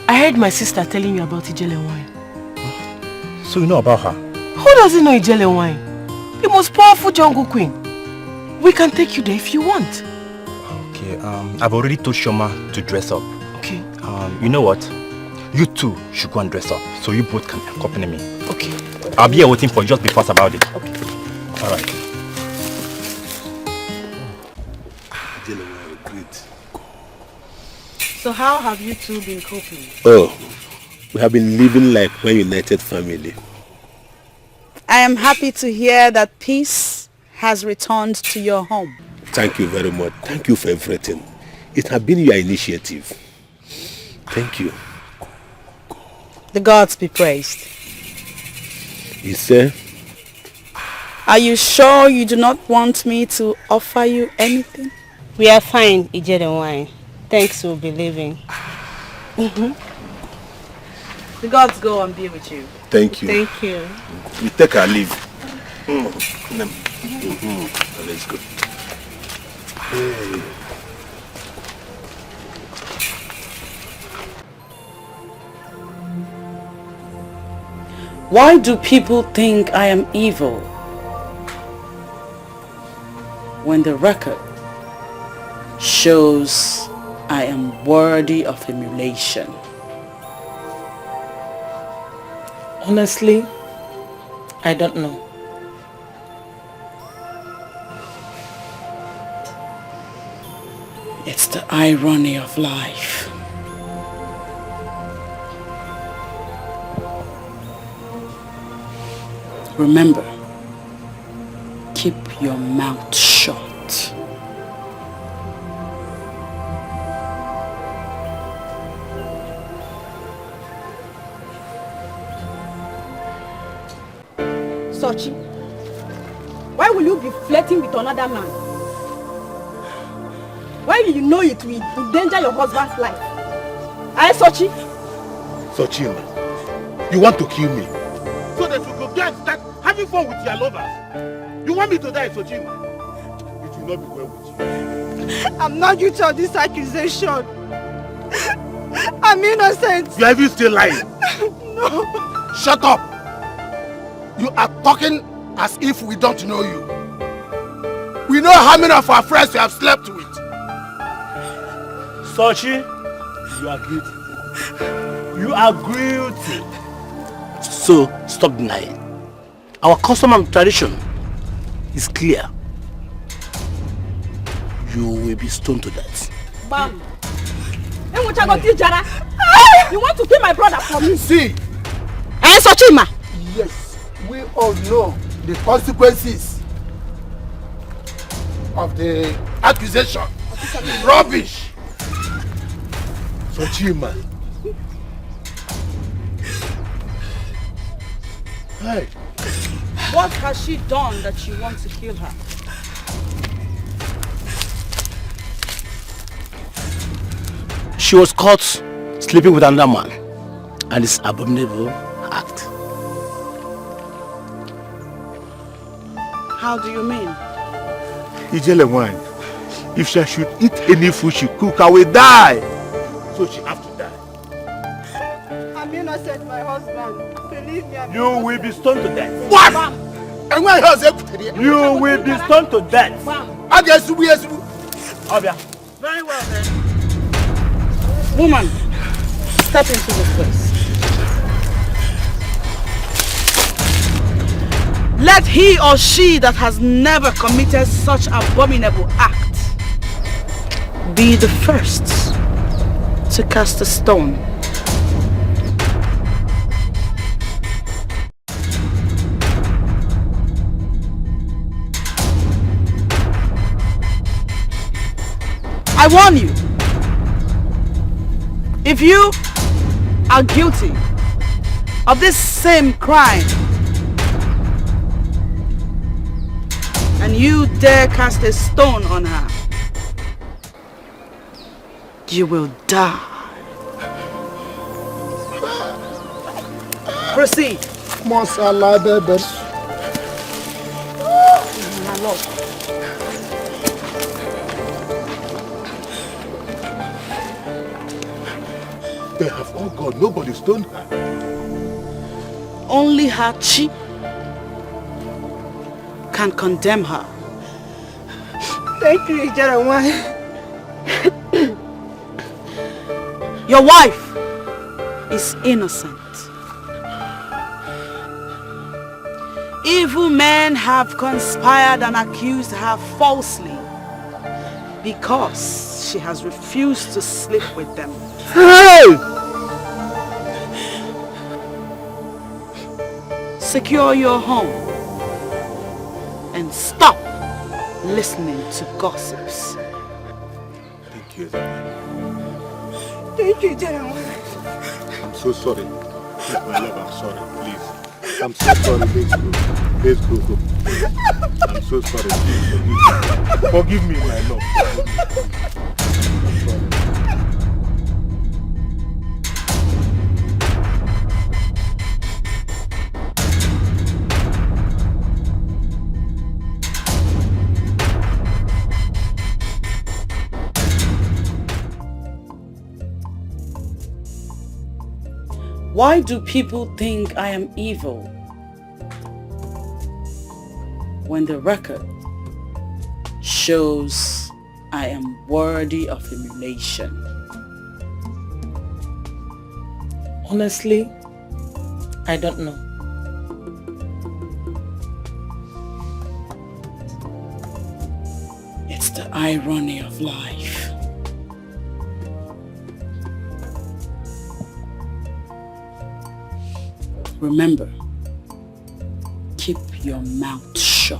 Speaker 12: I heard my sister telling you about Ijele wine.
Speaker 22: So you know about her?
Speaker 12: Who doesn't know Ijele wine? The most powerful jungle queen. We can take you there if you want.
Speaker 22: Okay, I've already told Shoma to dress up.
Speaker 12: Okay.
Speaker 22: You know what? You two should go and dress up, so you both can accompany me.
Speaker 12: Okay.
Speaker 22: I'll be here waiting for you, just be fast about it.
Speaker 12: Okay.
Speaker 22: Alright.
Speaker 2: So how have you two been coping?
Speaker 21: Oh, we have been living like one united family.
Speaker 2: I am happy to hear that peace has returned to your home.
Speaker 21: Thank you very much. Thank you for everything. It has been your initiative. Thank you.
Speaker 2: The gods be praised.
Speaker 21: You say?
Speaker 2: Are you sure you do not want me to offer you anything?
Speaker 4: We are fine, Ijele wine. Thanks, we'll be leaving.
Speaker 2: The gods go and be with you.
Speaker 21: Thank you.
Speaker 4: Thank you.
Speaker 21: We take our leave. Let's go. Hey.
Speaker 15: Why do people think I am evil when the record shows I am worthy of emulation?
Speaker 11: Honestly, I don't know.
Speaker 2: irony of life. Remember, keep your mouth shut.
Speaker 12: Sochi, why will you be flirting with another man? Why do you know it will endanger your husband's life? Eh, Sochi?
Speaker 6: Sochi, you want to kill me? So that you could get start having fun with your lovers? You want me to die, Sochi? It will not be well with you.
Speaker 12: I'm not guilty of this accusation. I'm innocent.
Speaker 6: You are even still lying.
Speaker 12: No.
Speaker 1: Shut up! You are talking as if we don't know you. We know how many of our friends you have slept with.
Speaker 24: Sochi, you are guilty. You are guilty. So, stop denying. Our custom and tradition is clear. You will be stoned to death.
Speaker 12: Bam! You want to kill my brother for me?
Speaker 1: See!
Speaker 12: Eh, Sochima?
Speaker 1: Yes, we all know the consequences of the accusation. Rubbish!
Speaker 6: Sochima.
Speaker 2: Hey. What has she done that you want to kill her?
Speaker 24: She was caught sleeping with another man, and this abominable act.
Speaker 2: How do you mean?
Speaker 6: Ijele wine. If she should eat any food she cook, I will die. So she have to die.
Speaker 12: I'm innocent, my husband. Believe me, I'm
Speaker 24: You will be stoned to death.
Speaker 1: What?
Speaker 24: You will be stoned to death. Obia.
Speaker 2: Very well then. Woman, step into this place. Let he or she that has never committed such abominable act be the first to cast a stone. I warn you, if you are guilty of this same crime and you dare cast a stone on her, you will die. Proceed.
Speaker 1: Masala baby.
Speaker 2: My lord.
Speaker 6: They have all gone. Nobody stoned her.
Speaker 2: Only her chi can condemn her.
Speaker 12: Thank you, Jeremiah.
Speaker 2: Your wife is innocent. Evil men have conspired and accused her falsely because she has refused to sleep with them.
Speaker 6: Hey!
Speaker 2: Secure your home and stop listening to gossips.
Speaker 6: Thank you.
Speaker 12: Thank you, Jeremiah.
Speaker 6: I'm so sorry. Please, my love, I'm sorry. Please. I'm so sorry. Let's go. I'm so sorry. Please forgive me, my love. I'm sorry.
Speaker 2: Why do people think I am evil when the record shows I am worthy of emulation?
Speaker 11: Honestly, I don't know.
Speaker 2: It's the irony of life. Remember, keep your mouth shut.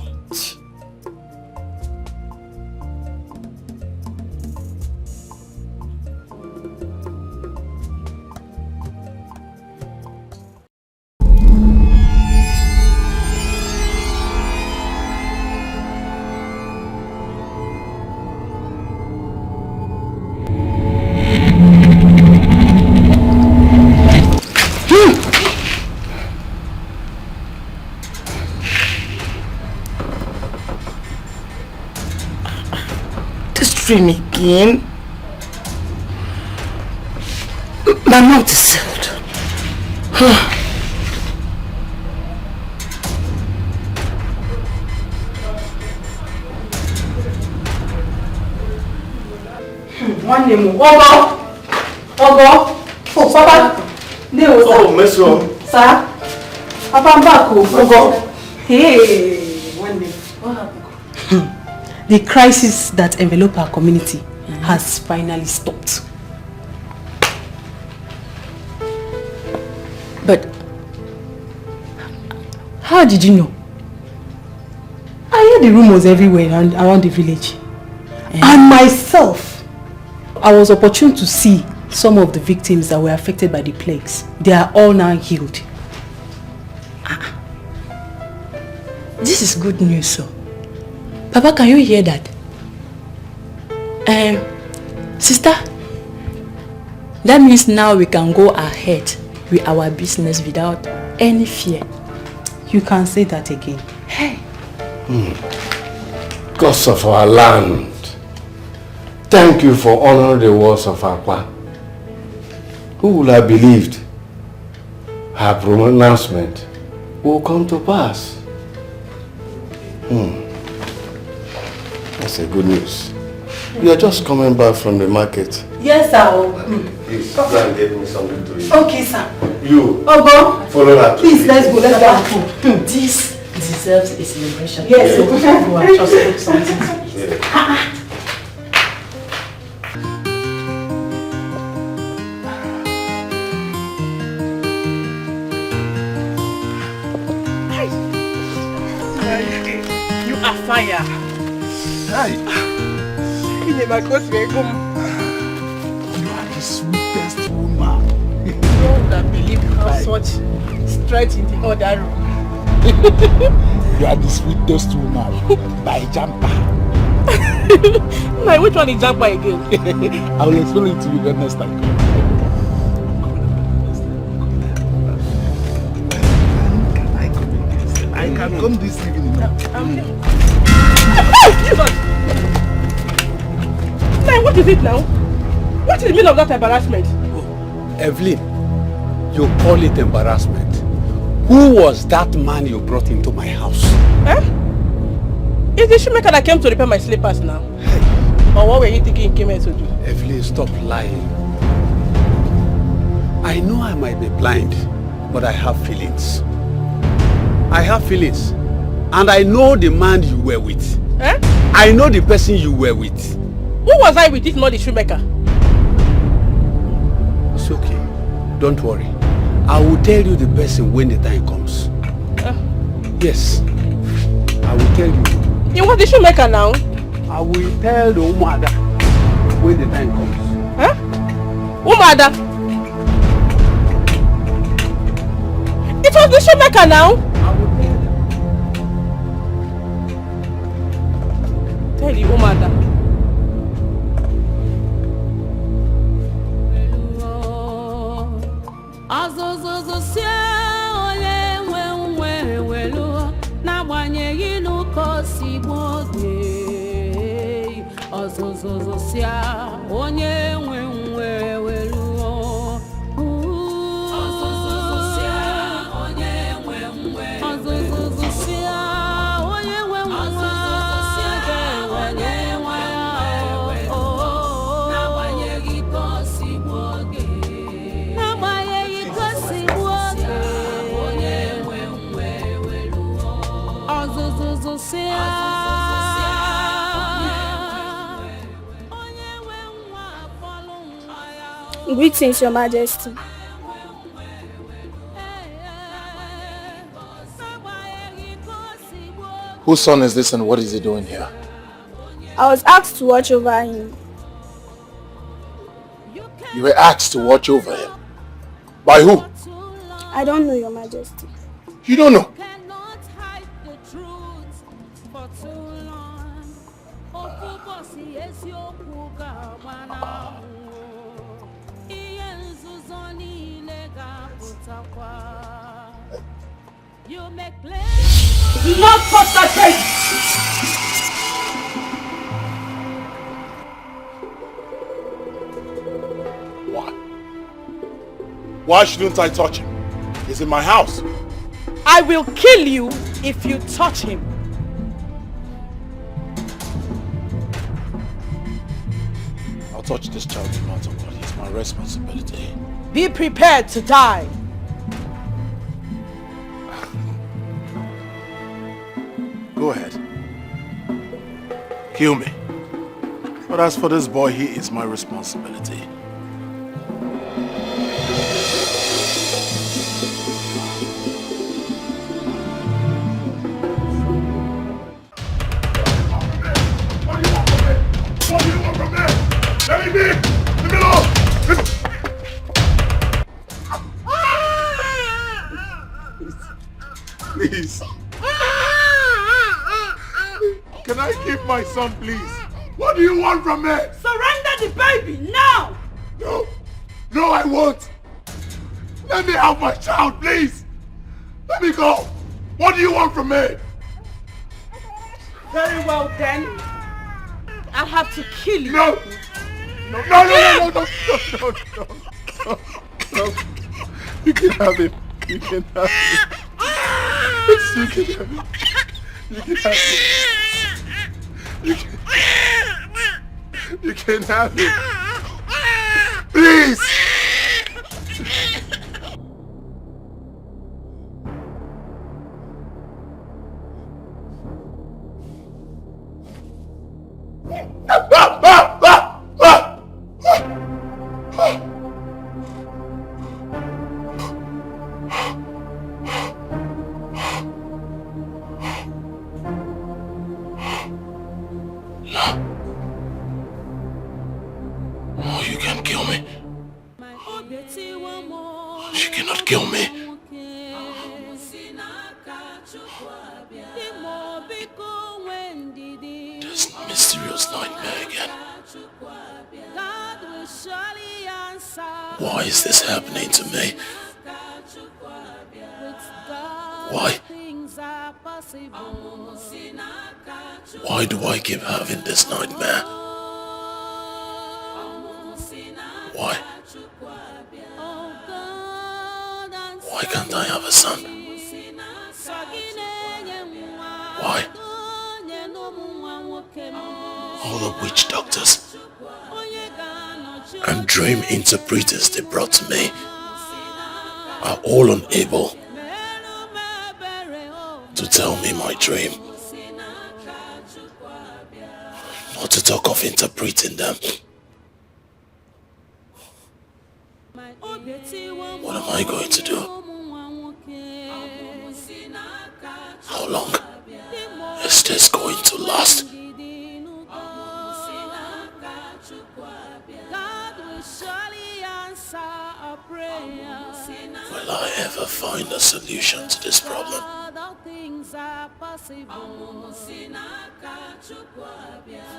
Speaker 11: Dream again. My mouth is sealed.
Speaker 15: One name. Ogo. Oh, Papa.
Speaker 21: Oh, Meso.
Speaker 15: Sir. Papa, I'm back. Ogo. Hey, one name. What happened? The crisis that enveloped our community has finally stopped. But how did you know? I heard the rumors everywhere around the village. And myself, I was opportune to see some of the victims that were affected by the plagues. They are all now healed. This is good news, sir. Papa, can you hear that? Sister, that means now we can go ahead with our business without any fear. You can say that again. Hey.
Speaker 21: Gods of our land, thank you for honoring the words of Akwa. Who would have believed her pronouncement will come to pass? That's a good news. You are just coming back from the market.
Speaker 15: Yes, sir.
Speaker 21: Please, go and get me something to eat.
Speaker 15: Okay, sir.
Speaker 21: You.
Speaker 15: Ogo.
Speaker 21: Follow that.
Speaker 15: Please, let's go. Let's go.
Speaker 11: This deserves a celebration.
Speaker 15: Yes,
Speaker 11: Go and just put something to eat.
Speaker 16: You are fire.
Speaker 1: Hi.
Speaker 16: You are the
Speaker 1: sweetest woman.
Speaker 16: You don't believe how such strength in the other room.
Speaker 1: You are the sweetest woman by Jampa.
Speaker 16: Now, which one is Jampa again?
Speaker 1: I will explain it to you when next time. I can come this evening.
Speaker 16: Now, what is it now? What is the meaning of that embarrassment?
Speaker 19: Evelyn, you call it embarrassment. Who was that man you brought into my house?
Speaker 16: Is the shoemaker that came to repair my slippers now? Or what were you thinking he came here to do?
Speaker 19: Evelyn, stop lying. I know I might be blind, but I have feelings. I have feelings. And I know the man you were with. I know the person you were with.
Speaker 16: Who was I with if not the shoemaker?
Speaker 19: It's okay. Don't worry. I will tell you the person when the time comes. Yes. I will tell you.
Speaker 16: You want the shoemaker now?
Speaker 19: I will tell the Umada when the time comes.
Speaker 16: Umada? It was the shoemaker now? Tell the Umada.
Speaker 9: Greetings, Your Majesty.
Speaker 6: Whose son is this and what is he doing here?
Speaker 9: I was asked to watch over him.
Speaker 6: You were asked to watch over him? By who?
Speaker 9: I don't know, Your Majesty.
Speaker 6: You don't know?
Speaker 2: Do not touch that baby!
Speaker 6: Why shouldn't I touch him? He's in my house.
Speaker 2: I will kill you if you touch him.
Speaker 6: I'll touch this child no matter what. It's my responsibility.
Speaker 2: Be prepared to die.
Speaker 6: Go ahead. Kill me. But as for this boy, he is my responsibility. Please. Can I keep my son, please? What do you want from me?
Speaker 2: Surrender the baby now!
Speaker 6: No. No, I won't. Let me have my child, please. Let me go. What do you want from me?
Speaker 2: Very well then. I'll have to kill you.
Speaker 6: No. No, no, no, no, no, no, no, no, no. You can have it. You can have it. You can have it. You can have it. You can have it. Please. Kill me. This mysterious nightmare again. Why is this happening to me? Why? Why do I keep having this nightmare? Why? Why can't I have a son? Why? All the witch doctors and dream interpreters they brought to me are all unable to tell me my dream. Not to talk of interpreting them. What am I going to do? How long is this going to last? Will I ever find a solution to this problem?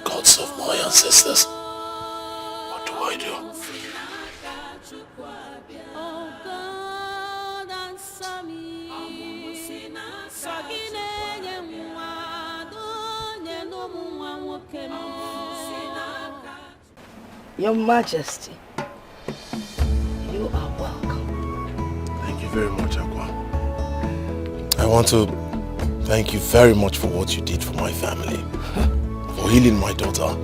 Speaker 6: Gods of my ancestors, what do I do?
Speaker 13: Your Majesty, you are welcome.
Speaker 6: Thank you very much, Aqua. I want to thank you very much for what you did for my family, for healing my daughter,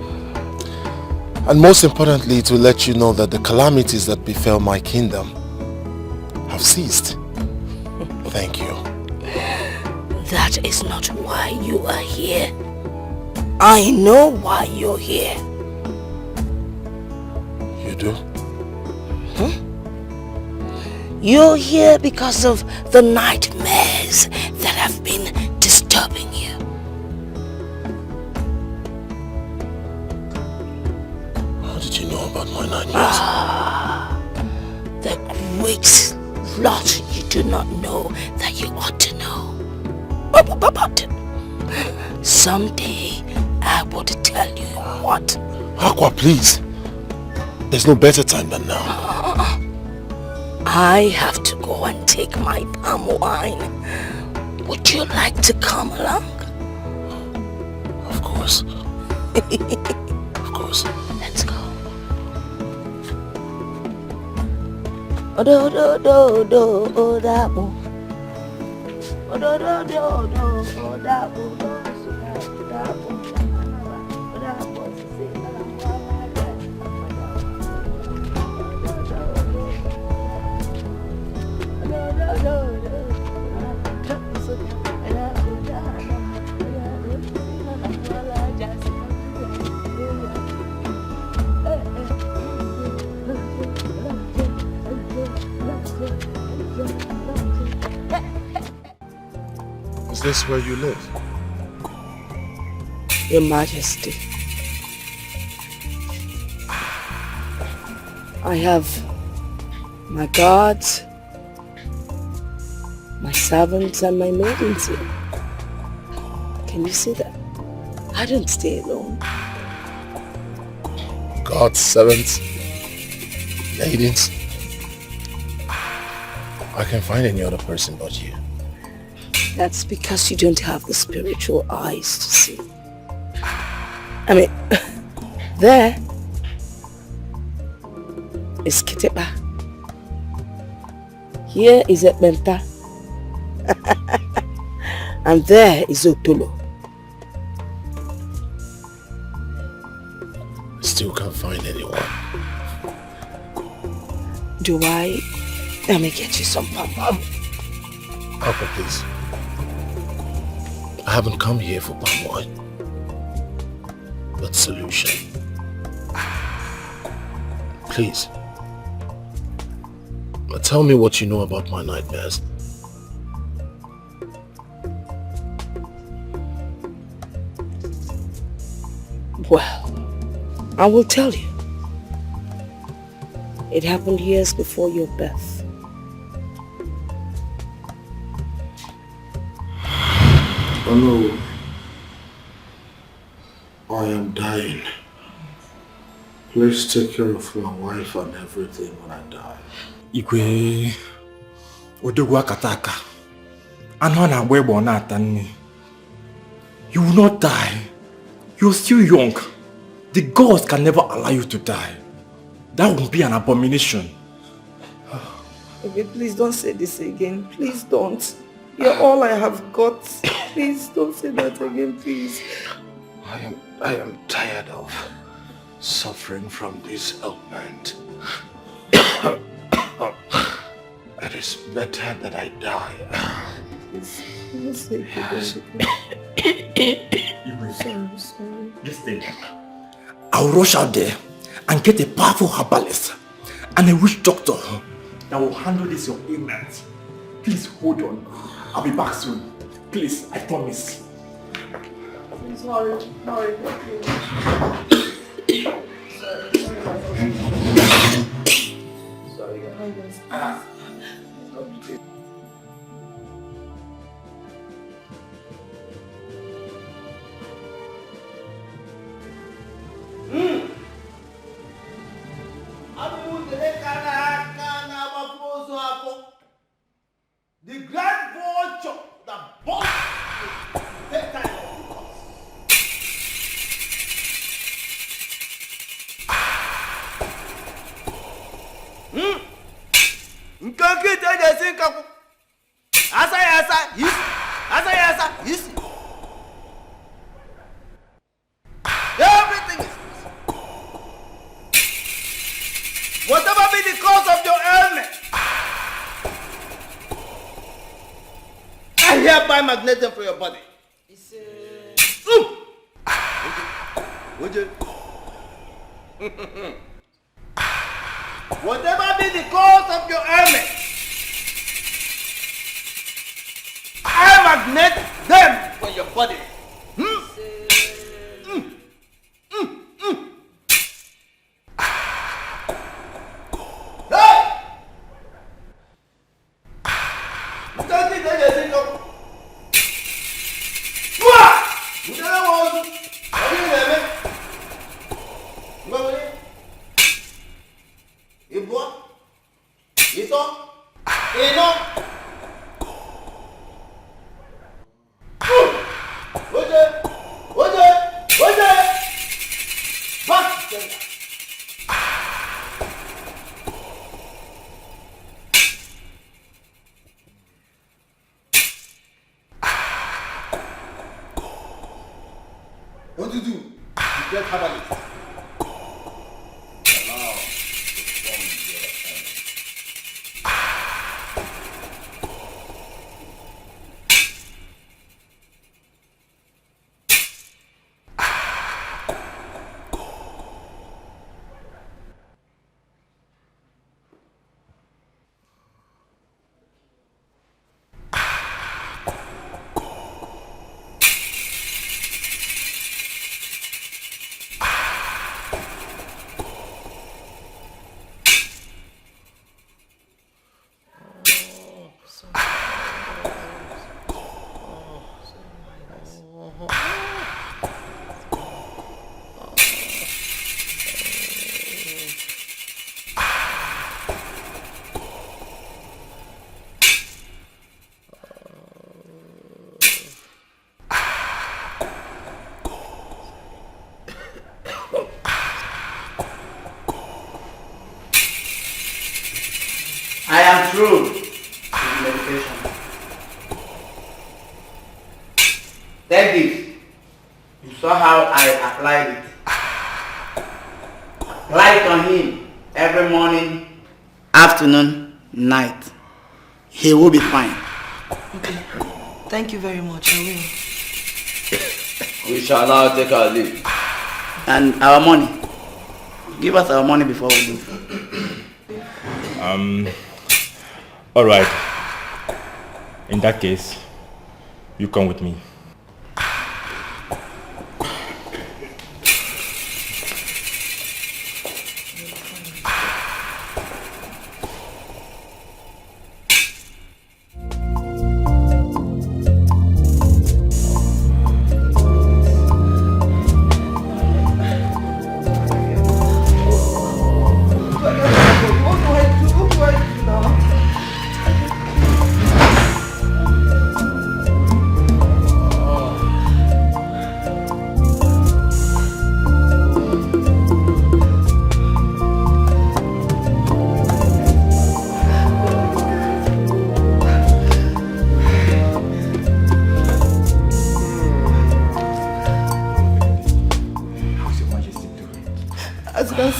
Speaker 6: and most importantly to let you know that the calamities that befell my kingdom have ceased. Thank you.
Speaker 13: That is not why you are here. I know why you're here.
Speaker 6: You do?
Speaker 13: You're here because of the nightmares that have been disturbing you.
Speaker 6: know about my nightmares?
Speaker 13: The great lot you do not know that you ought to know. But someday I will tell you what.
Speaker 6: Aqua, please. There's no better time than now.
Speaker 13: I have to go and take my palm wine. Would you like to come along?
Speaker 6: Of course. Of course.
Speaker 13: Let's go. Odo.
Speaker 6: Is this where you live?
Speaker 13: Your Majesty, I have my guards, my servants, and my maidens here. Can you see that? I don't stay alone.
Speaker 6: God's servants, maidens. I can't find any other person but you.
Speaker 13: That's because you don't have the spiritual eyes to see. I mean, there is Kitepa. Here is Ekmenta. And there is Otolo.
Speaker 6: Still can't find anyone.
Speaker 13: Do I? Let me get you some pam-pam.
Speaker 6: Papa, please. I haven't come here for palm wine, but solution. Please. Tell me what you know about my nightmares.
Speaker 13: Well, I will tell you. It happened years before your birth.
Speaker 6: Oh no. I am dying. Please take care of my wife and everything when I die.
Speaker 5: Igwe odogwu akataka. Anọ na agba egbe ọ na-ata nne. You will not die. You're still young. The gods can never allow you to die. That won't be an abomination.
Speaker 15: Okay, please don't say this again. Please don't. You're all I have got. Please don't say that again, please.
Speaker 6: I am tired of suffering from this ailment. It is better that I die.
Speaker 15: Sorry.
Speaker 5: Listen. I'll rush out there and get a powerful herbalist and a witch doctor that will handle this your ailment. Please hold on. I'll be back soon. Please, I promise.
Speaker 15: Please hurry. Sorry. Sorry, Your Highness.
Speaker 10: The grand vulture that bought the time of everything is whatever be the cause of your ailment, I hereby magnet them for your body. Whatever be the cause of your ailment, I magnet them for your body.
Speaker 21: What do you do? You get herbalist.
Speaker 23: I am through with the medication. Take this. You saw how I applied it. Apply it on him every morning, afternoon, night. He will be fine.
Speaker 3: Okay. Thank you very much. I will.
Speaker 23: We shall now take our leave. And our money. Give us our money before we leave.
Speaker 5: All right. In that case, you come with me.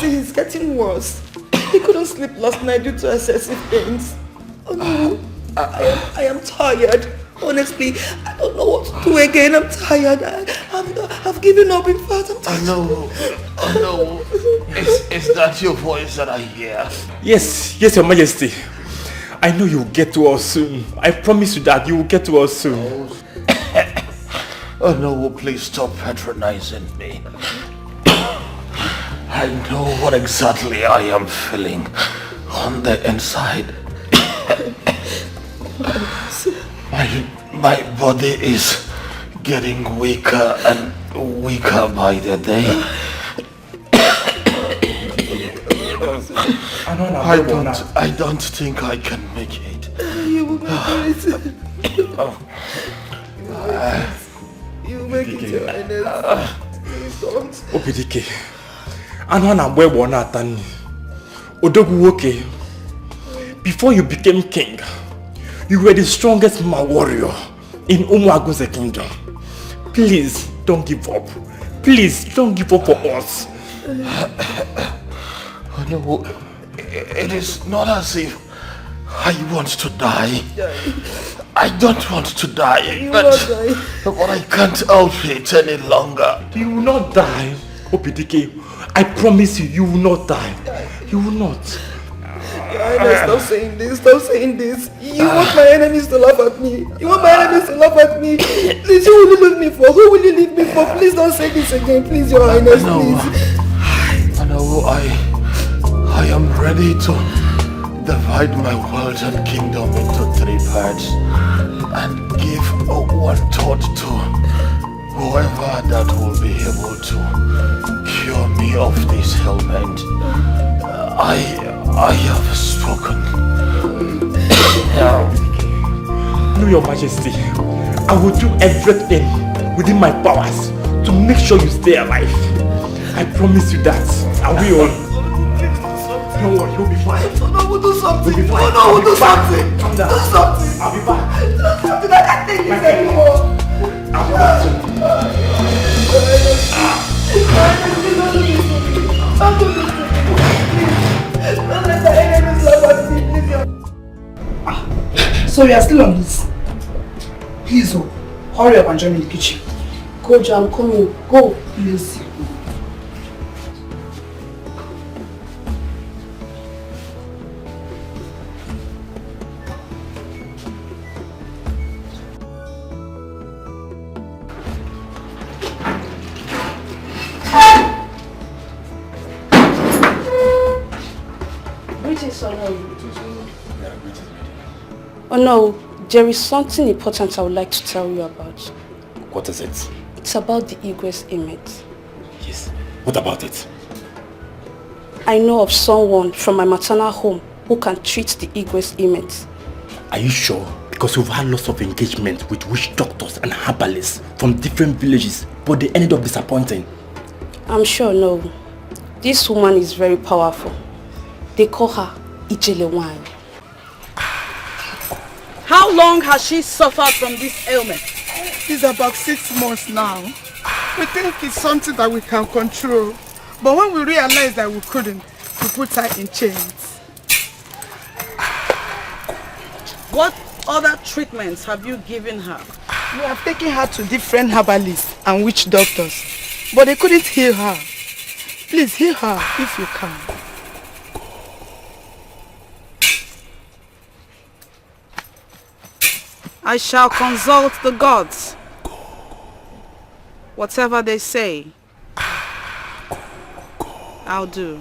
Speaker 3: It's getting worse. He couldn't sleep last night due to excessive pains. Oh no, I am tired. Honestly, I don't know what to do again. I'm tired. I've given up. In fact, I'm tired.
Speaker 21: I know. Is that your voice that I hear?
Speaker 5: Yes, Your Majesty. I know you'll get to us soon. I promise you that you will get to us soon.
Speaker 21: Oh no, please stop patronizing me. I know what exactly I am feeling on the inside. My body is getting weaker and weaker by the day. I don't think I can make it.
Speaker 3: You will make it. You will make it, Your Highness. Please don't.
Speaker 5: Opidike. Odogwu, before you became king, you were the strongest warrior in Umuagunze kingdom. Please don't give up. Please don't give up for us.
Speaker 21: Oh no, it is not as if I want to die. I don't want to die, but I can't help it any longer.
Speaker 5: You will not die, Opidike. I promise you, you will not die. You will not.
Speaker 3: Your Highness, stop saying this. Stop saying this. You want my enemies to laugh at me. You want my enemies to laugh at me. Please, who will you leave me for? Who will you leave me for? Please don't say this again. Please, Your Highness, please.
Speaker 21: I know I am ready to divide my world and kingdom into 3
Speaker 10: parts and give one thought to whoever that will be able to cure me of this ailment. I have spoken.
Speaker 5: No, Your Majesty. I will do everything within my powers to make sure you stay alive. I promise you that. I will. Don't worry, you'll be fine.
Speaker 3: No, we'll do something.
Speaker 5: You'll be fine.
Speaker 3: No, we'll do something.
Speaker 5: Calm down.
Speaker 3: Do something.
Speaker 5: I'll be back.
Speaker 3: Do something. I can't take this anymore.
Speaker 5: I'll be back soon.
Speaker 3: So you are still on this? Please, oh, hurry up and join me in the kitchen.
Speaker 8: Go, Jo, I'm coming. Go.
Speaker 3: Please.
Speaker 8: Oh no, there is something important I would like to tell you about.
Speaker 5: What is it?
Speaker 8: It's about the egress inmate.
Speaker 5: Yes. What about it?
Speaker 8: I know of someone from my maternal home who can treat the egress inmate.
Speaker 5: Are you sure? Because we've had lots of engagement with witch doctors and herbalists from different villages, but they ended up disappointing.
Speaker 8: I'm sure no. This woman is very powerful. They call her Ijelewine.
Speaker 2: How long has she suffered from this ailment?
Speaker 3: It's about 6 months now. We think it's something that we can control. But when we realized that we couldn't, we put her in chains.
Speaker 2: What other treatments have you given her?
Speaker 3: We have taken her to different herbalists and witch doctors. But they couldn't heal her. Please heal her if you can.
Speaker 2: I shall consult the gods. Whatever they say, I'll do.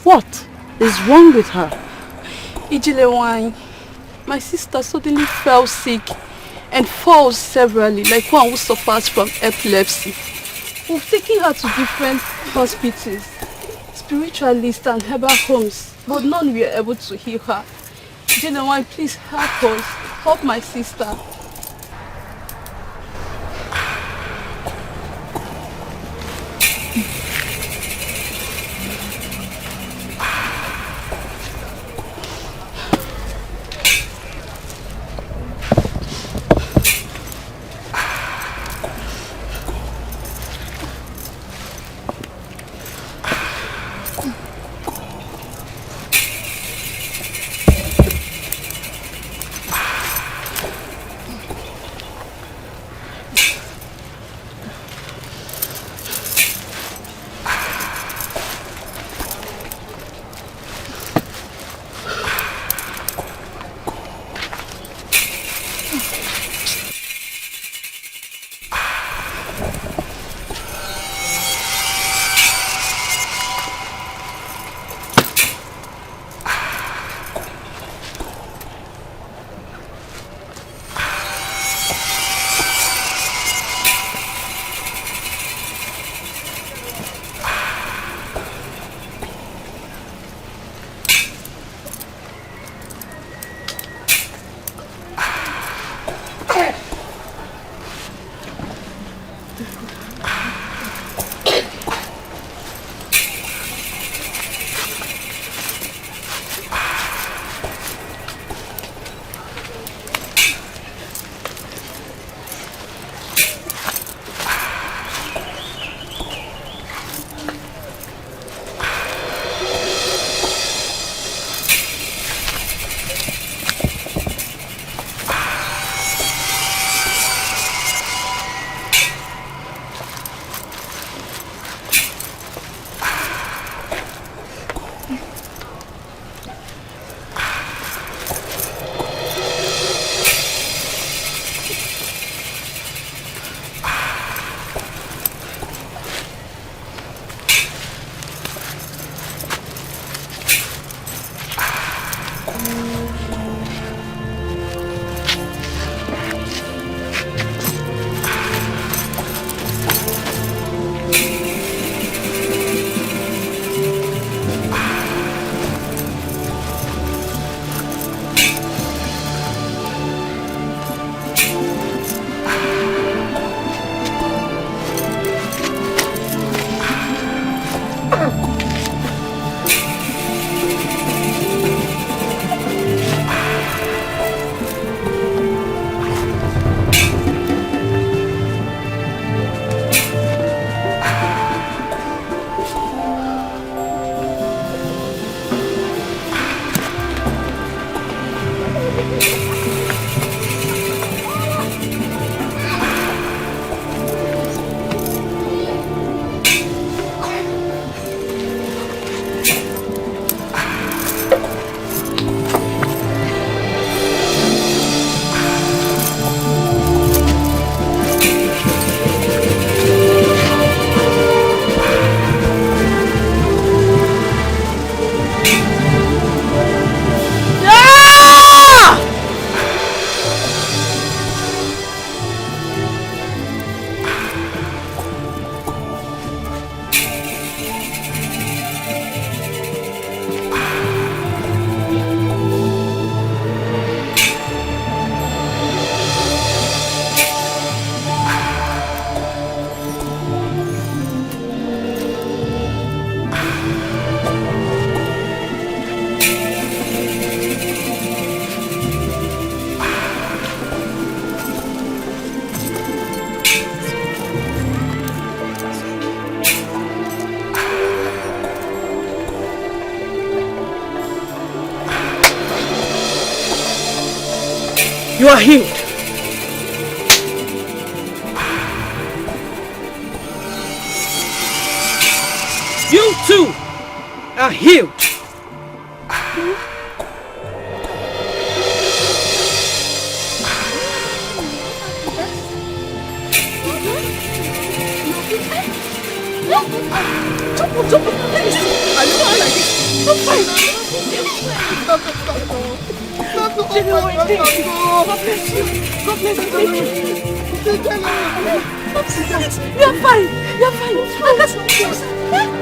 Speaker 15: What is wrong with her?
Speaker 8: Ijelewine, my sister suddenly fell sick and falls severally like one who suffers from epilepsy. We've taken her to different hospitals, spiritualists and herbal homes, but none were able to heal her. Ijelewine, please help us. Help my sister.
Speaker 2: You are healed. You too are healed.
Speaker 10: Jump up, please. Are you fine like this? I'm fine. Stop. God bless you. God bless you. Thank you. You're fine. I got some news.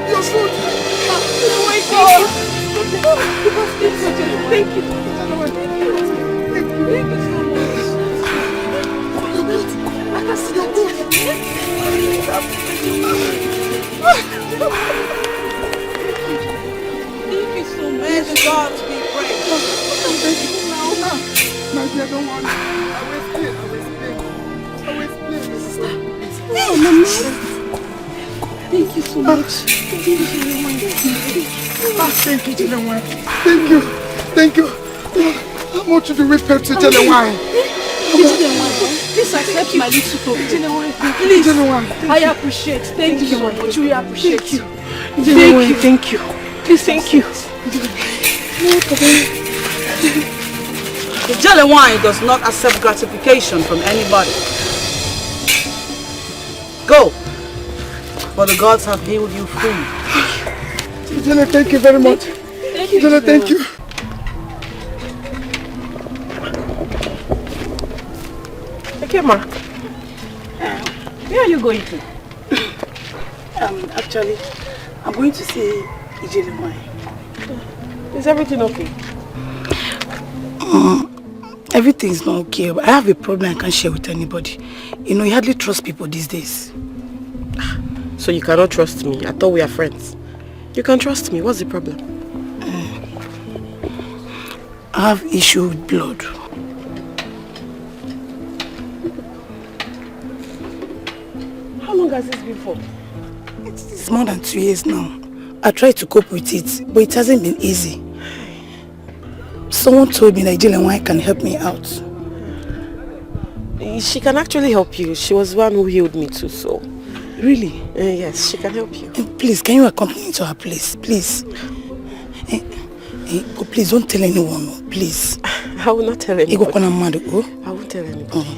Speaker 10: You're good. Oh my God. Thank you. Thank you so much. I can see that. Thank you so much. May God be praised. My dear, don't worry. I will explain. Thank you so much. Thank you, Jelewine. Thank you. How much do we pay to Jelewine?
Speaker 8: Please accept my little token. Please, I appreciate. Thank you so much. We appreciate you. Thank you. Please, thank you.
Speaker 2: The Jelewine does not accept gratification from anybody. Go, for the gods have healed you free.
Speaker 10: Jele, thank you very much. Jele, thank you.
Speaker 12: Okay, Ma. Where are you going to?
Speaker 3: Actually, I'm going to see Jelewine.
Speaker 12: Is everything okay?
Speaker 3: Everything's not okay, but I have a problem I can't share with anybody. You know, you hardly trust people these days.
Speaker 12: So you cannot trust me? I thought we are friends. You can trust me. What's the problem?
Speaker 3: I have issue with blood.
Speaker 12: How long has this been for?
Speaker 3: It's more than 2 years now. I tried to cope with it, but it hasn't been easy. Someone told me that Jelewine can help me out.
Speaker 12: She can actually help you. She was the one who healed me too, so...
Speaker 3: Really?
Speaker 12: Yes, she can help you.
Speaker 3: Please, can you accompany me to her place? Please. But please, don't tell anyone, please.
Speaker 12: I will not tell anybody.
Speaker 3: I
Speaker 12: won't tell anybody.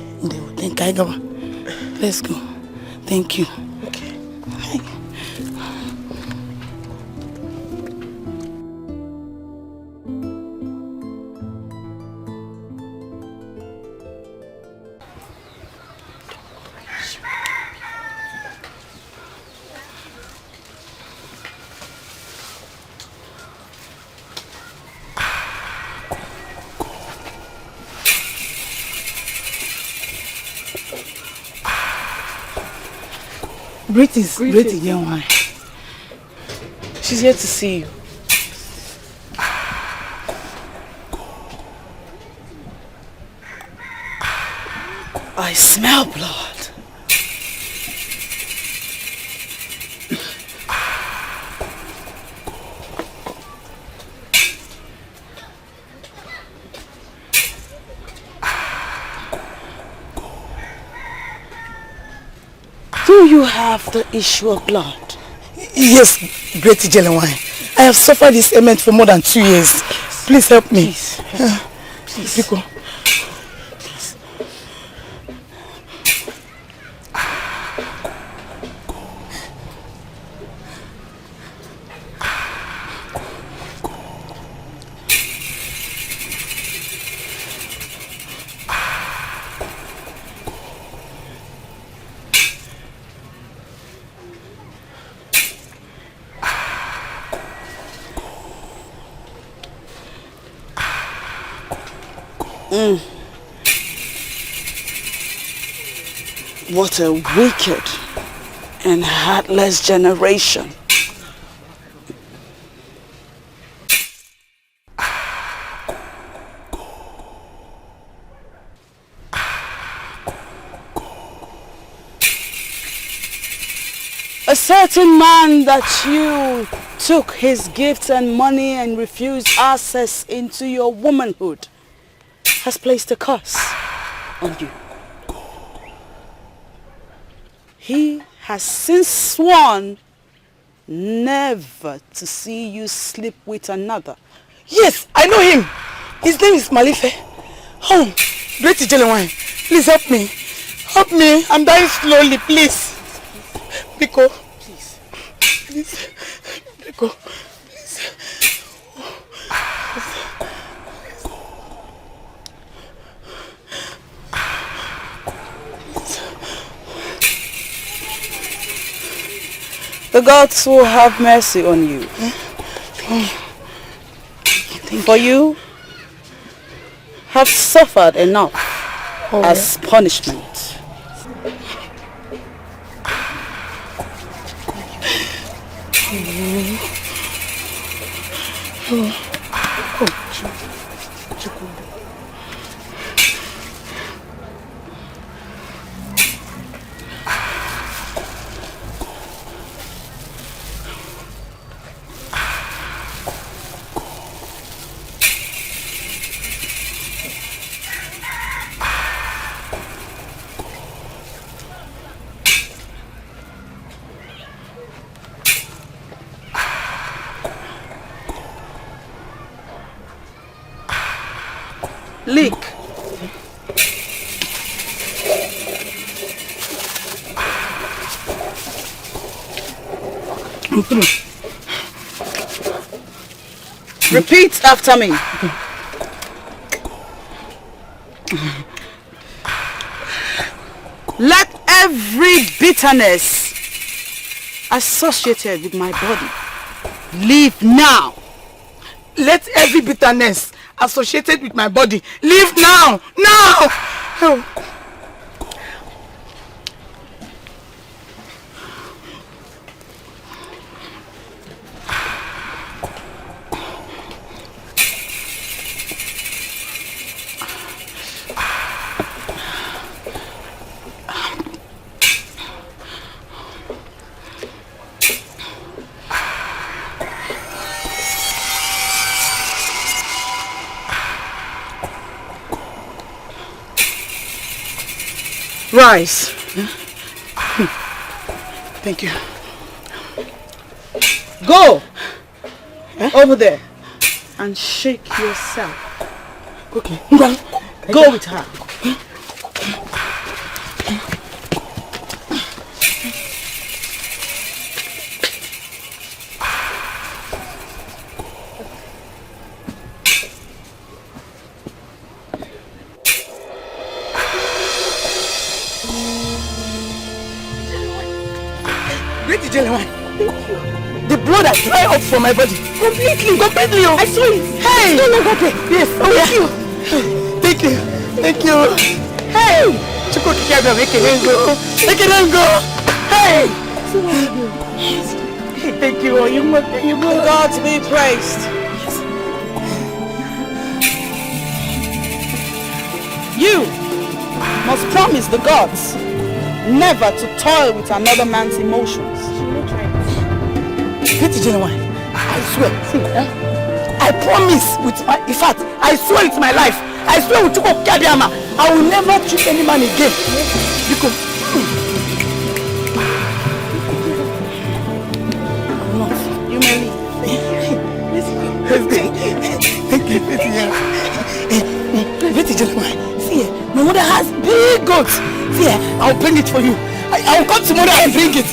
Speaker 3: Let's go. Thank you.
Speaker 12: Okay.
Speaker 3: Greetings, Jelewine.
Speaker 12: She's here to see you.
Speaker 3: I smell blood.
Speaker 12: Do you have the issue of blood?
Speaker 3: Yes, Great Jelewine. I have suffered this ailment for more than 2 years. Please help me.
Speaker 12: Please.
Speaker 3: Pico.
Speaker 14: What a wicked and heartless generation. A certain man that you took his gifts and money and refused access into your womanhood has placed a curse on you. He has since sworn never to see you sleep with another.
Speaker 3: Yes, I know him. His name is Malife. Oh, great Ijelewine, please help me. Help me. I'm dying slowly, please. Biko. Please. Please. Biko. Please.
Speaker 14: The gods will have mercy on you. For you have suffered enough as punishment. Leak. Repeat after me. Let every bitterness associated with my body leave now.
Speaker 3: Let every bitterness associated with my body leave now. Now. Oh.
Speaker 14: Rise.
Speaker 3: Thank you.
Speaker 14: Go over there and shake yourself.
Speaker 3: Okay.
Speaker 14: Go with her.
Speaker 3: The blood has dried up from my body. Completely. Oh. I saw it. Hey. No longer there. Yes. Oh, thank you. Thank you. Hey. Make it go. Hey. Thank you.
Speaker 14: God be praised.
Speaker 3: Yes.
Speaker 14: You must promise the gods never to toil with another man's emotions.
Speaker 3: I swear. I promise with my, in fact, I swear with my life. I swear with Chuko Kadiama, I will never treat any man again. Because I'm not.
Speaker 14: You may leave.
Speaker 3: Thank you. See, my mother has big goats. See, I'll bring it for you. I'll come tomorrow and bring it.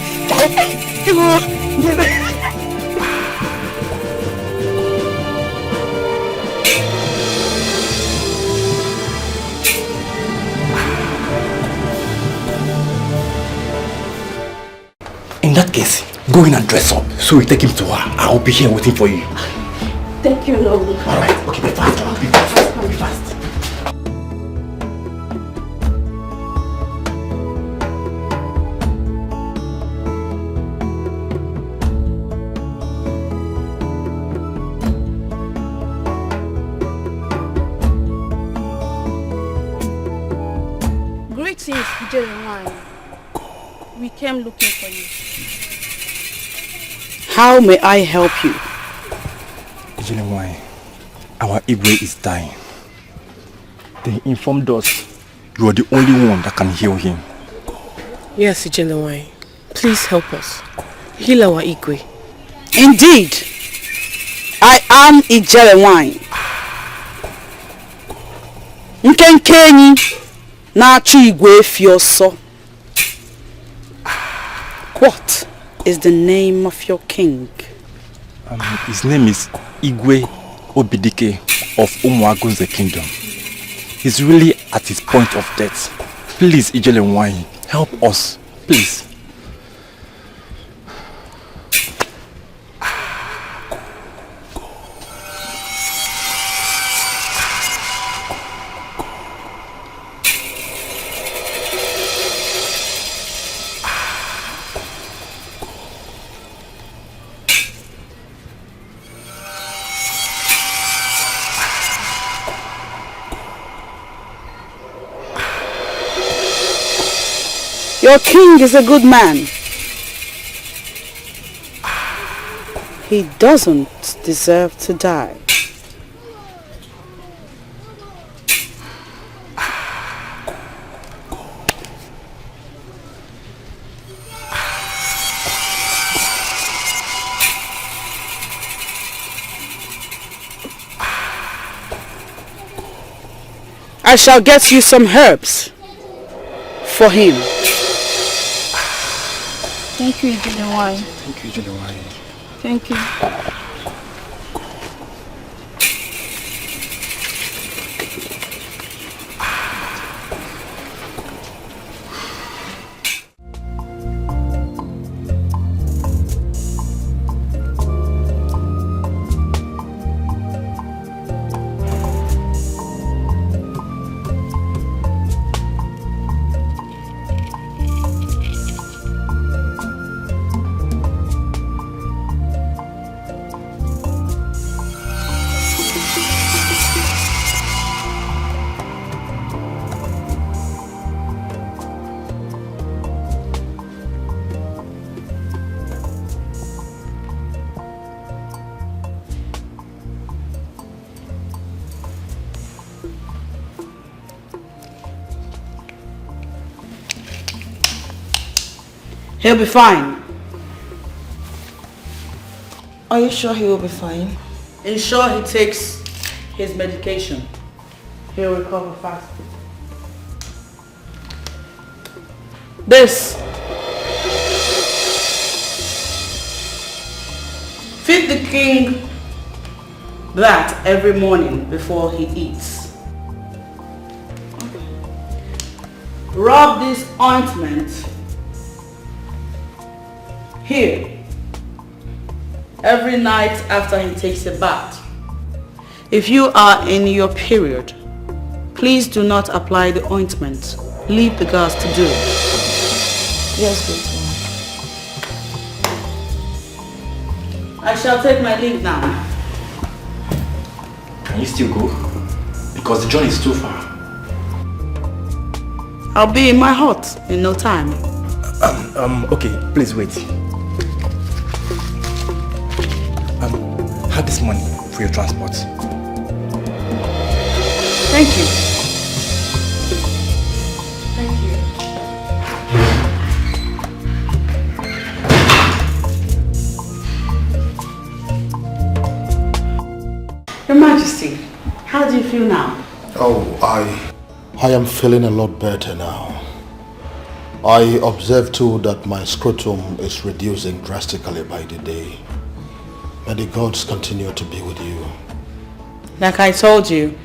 Speaker 5: In that case, go in and dress up so we take him to her. I'll be here waiting for you.
Speaker 8: Thank you, Lord.
Speaker 5: Alright, okay, be fast. Be fast.
Speaker 8: Greetings, Nigerian. We came looking for you.
Speaker 14: How may I help you?
Speaker 5: Our Igwe is dying. They informed us you are the only one that can heal him.
Speaker 12: Yes, Ijelewai. Please help us. Heal our Igwe.
Speaker 2: Indeed, I am Ijelewai. Nkenkenyi na-achụ igwe efi ọsọ. What is the name of your king?
Speaker 5: His name is Igwe Obidike of Umuagunze Kingdom. He's really at his point of death. Please, Ijelewai, help us, please.
Speaker 2: Your king is a good man. He doesn't deserve to die. I shall get you some herbs for him.
Speaker 8: Thank you, Ijelewai.
Speaker 5: Thank you, Ijelewai.
Speaker 8: Thank you.
Speaker 2: He'll be fine.
Speaker 3: Are you sure he will be fine?
Speaker 2: Ensure he takes his medication. He'll recover fast. This. Feed the king that every morning before he eats. Rub this ointment here every night after he takes a bath. If you are in your period, please do not apply the ointment. Leave the girls to do it.
Speaker 3: Yes, good.
Speaker 2: I shall take my leave now.
Speaker 5: Can you still go? Because the journey is too far.
Speaker 2: I'll be in my hut in no time.
Speaker 5: Okay, please wait. Have this money for your transport.
Speaker 2: Thank you.
Speaker 3: Thank you.
Speaker 2: Your Majesty, how do you feel now?
Speaker 6: Oh, I am feeling a lot better now. I observe too that my scrotum is reducing drastically by the day. May the gods continue to be with you.
Speaker 2: Like I told you,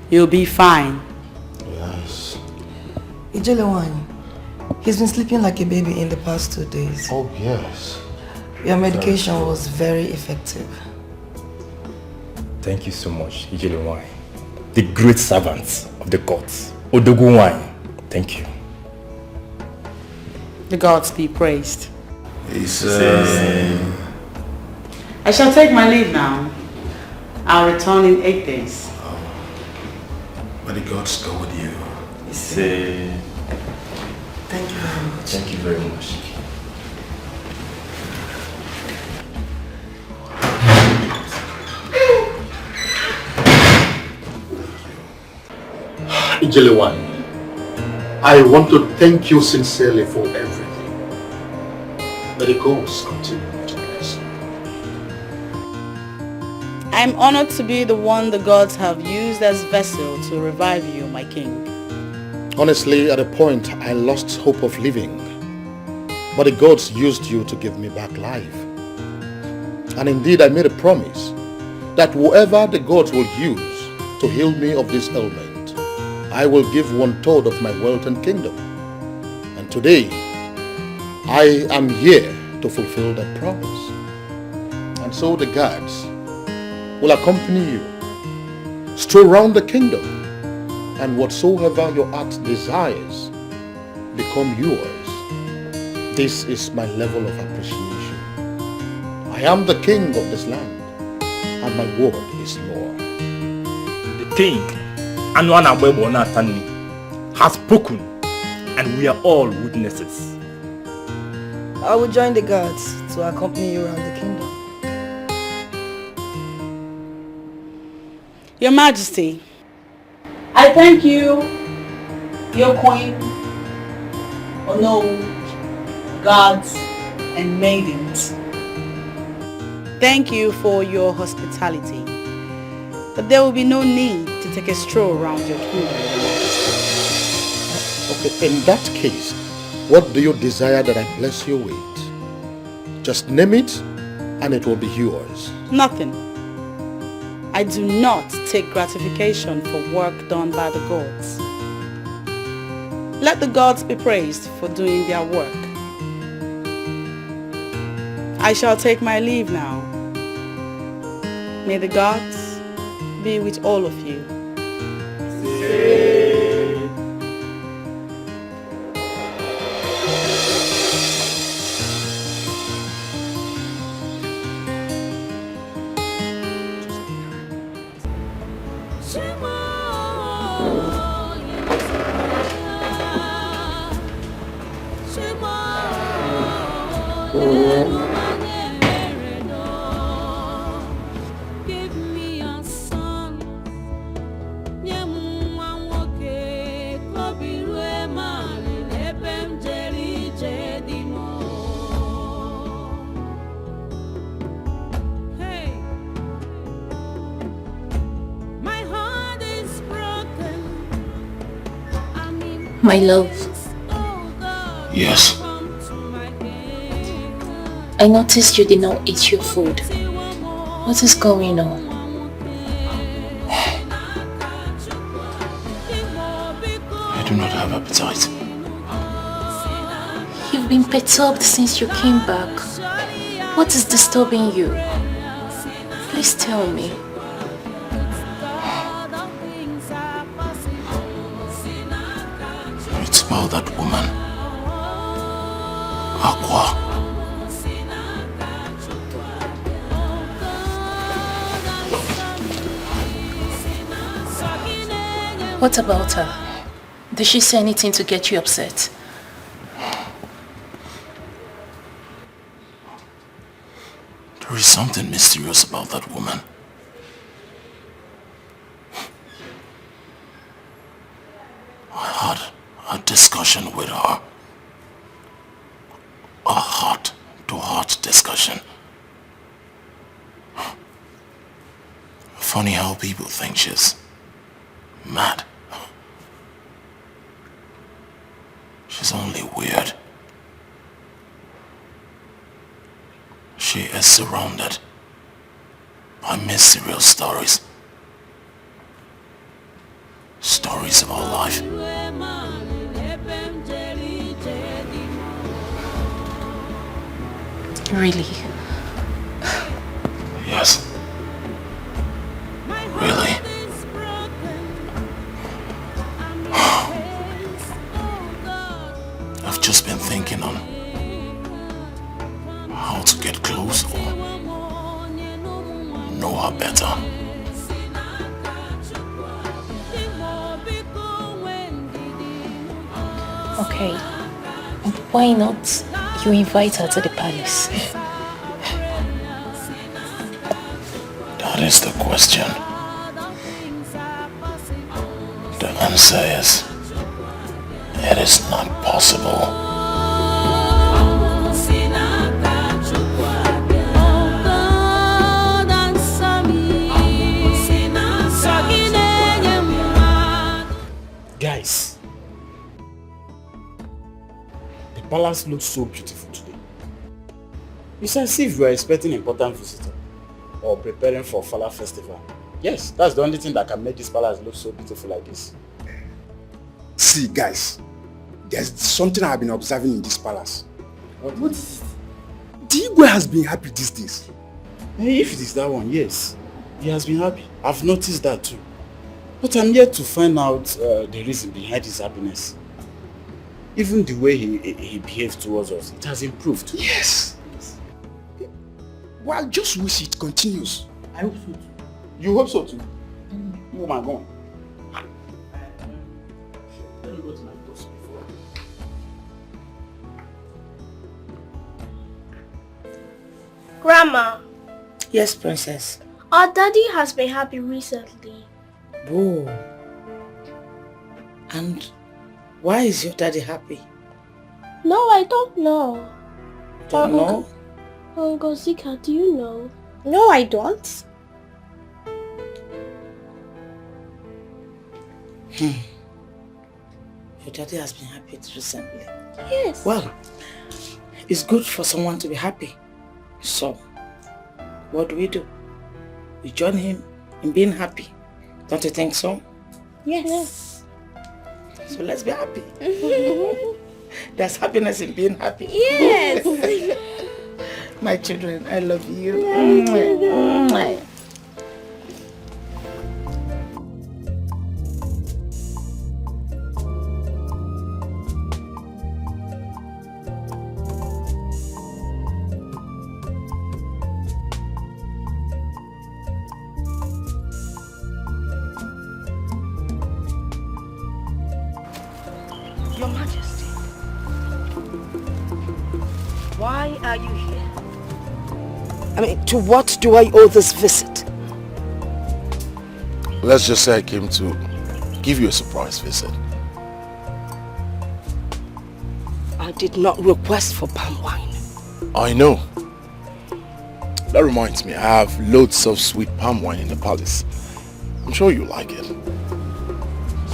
Speaker 2: you'll be fine.
Speaker 6: Yes.
Speaker 3: Ijelewai, he's been sleeping like a baby in the past 2 days.
Speaker 6: Oh, yes.
Speaker 3: Your medication was very effective.
Speaker 5: Thank you so much, Ijelewai. The great servants of the gods. Odogunwai. Thank you.
Speaker 2: The gods be praised.
Speaker 6: Amen.
Speaker 2: I shall take my leave now. I'll return in 8 days.
Speaker 6: May the gods go with you.
Speaker 3: Thank you very much.
Speaker 5: Thank you very much.
Speaker 24: Ijelewai,
Speaker 6: I want to thank you sincerely for everything. May the gods continue to bless you.
Speaker 14: I'm honored to be the one the gods have used as vessel to revive you, my king.
Speaker 6: Honestly, at a point, I lost hope of living. But the gods used you to give me back life. And indeed, I made a promise that whoever the gods will use to heal me of this ailment, I will give 1/3 of my wealth and kingdom. And today, I am here to fulfill that promise. And so the gods will accompany you, stroll round the kingdom, and whatsoever your heart desires become yours. This is my level of appreciation. I am the king of this land, and my word is law.
Speaker 5: The king, has spoken, and we are all witnesses.
Speaker 3: I will join the guards to accompany you around the kingdom.
Speaker 14: Your Majesty, I thank you, your queen, guards and maidens. Thank you for your hospitality. But there will be no need to take a stroll around your kingdom.
Speaker 6: Okay, in that case, what do you desire that I bless you with? Just name it and it will be yours.
Speaker 14: Nothing. I do not take gratification for work done by the gods. Let the gods be praised for doing their work. I shall take my leave now. May the gods be with all of you.
Speaker 7: My love.
Speaker 22: Yes.
Speaker 7: I noticed you did not eat your food. What is going on?
Speaker 22: I do not have appetite.
Speaker 7: You've been perturbed since you came back. What is disturbing you? Please tell me.
Speaker 22: It's about that woman. Aqua.
Speaker 7: What about her? Did she say anything to get you upset?
Speaker 22: There is something mysterious about that woman. I had a discussion with her. A heart-to-heart discussion. Funny how people think she's mad. She's only weird. She is surrounded by mysterious stories. Stories of our life.
Speaker 7: Really?
Speaker 22: Yes. Really? I've just been thinking on how to get close or know her better.
Speaker 7: Okay. Why not you invite her to the palace?
Speaker 22: That is the question. The answer is
Speaker 6: It is not possible.
Speaker 24: Guys, the palace looks so beautiful today. It's as if we are expecting an important visitor or preparing for Fala festival. Yes, that's the only thing that can make this palace look so beautiful like this.
Speaker 4: See, guys, there's something I've been observing in this palace.
Speaker 24: What is it?
Speaker 4: The Igwe has been happy these days.
Speaker 24: If it is that one, yes. He has been happy. I've noticed that too. But I'm yet to find out the reason behind his happiness. Even the way he behaves towards us, it has improved.
Speaker 4: Yes. Well, I just wish it continues.
Speaker 24: I hope so too. You hope so too? Oh my God. Let me go to my boss before.
Speaker 9: Grandma,
Speaker 13: Yes, princess.
Speaker 9: our daddy has been happy recently.
Speaker 13: Oh. And why is your daddy happy?
Speaker 9: No, I don't know.
Speaker 13: Don't know?
Speaker 9: Uncle Zika, do you know?
Speaker 13: No, I don't. Your daddy has been happy recently.
Speaker 9: Yes.
Speaker 13: Well, it's good for someone to be happy. So, what do? We join him in being happy. Don't you think so?
Speaker 9: Yes.
Speaker 13: So let's be happy. There's happiness in being happy.
Speaker 9: Yes.
Speaker 13: My children, I love you.
Speaker 17: Your Majesty, why are you here?
Speaker 13: I mean, to what do I owe this visit?
Speaker 6: Let's just say I came to give you a surprise visit.
Speaker 13: I did not request for palm wine.
Speaker 6: I know. That reminds me, I have loads of sweet palm wine in the palace. I'm sure you like it.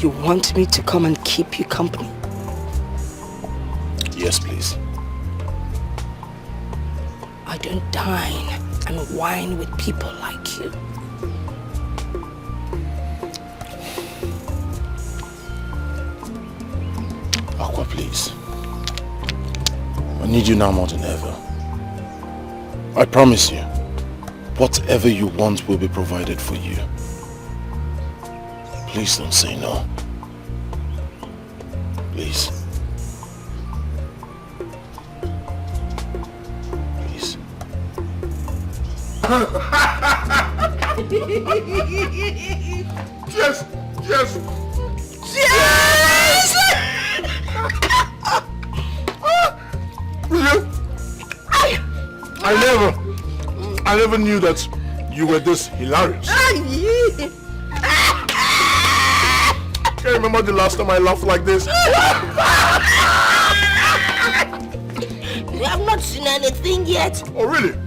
Speaker 13: You want me to come and keep you company?
Speaker 6: Yes, please.
Speaker 13: I don't dine and wine with people like you.
Speaker 6: Aqua, please. I need you now more than ever. I promise you, whatever you want will be provided for you. Please don't say no. Please. Please.
Speaker 10: Yes! Yes!
Speaker 13: Yes!
Speaker 6: I never knew that you were this hilarious. Can't remember the last time I laughed like this.
Speaker 13: You have not seen anything yet.
Speaker 6: Oh, really?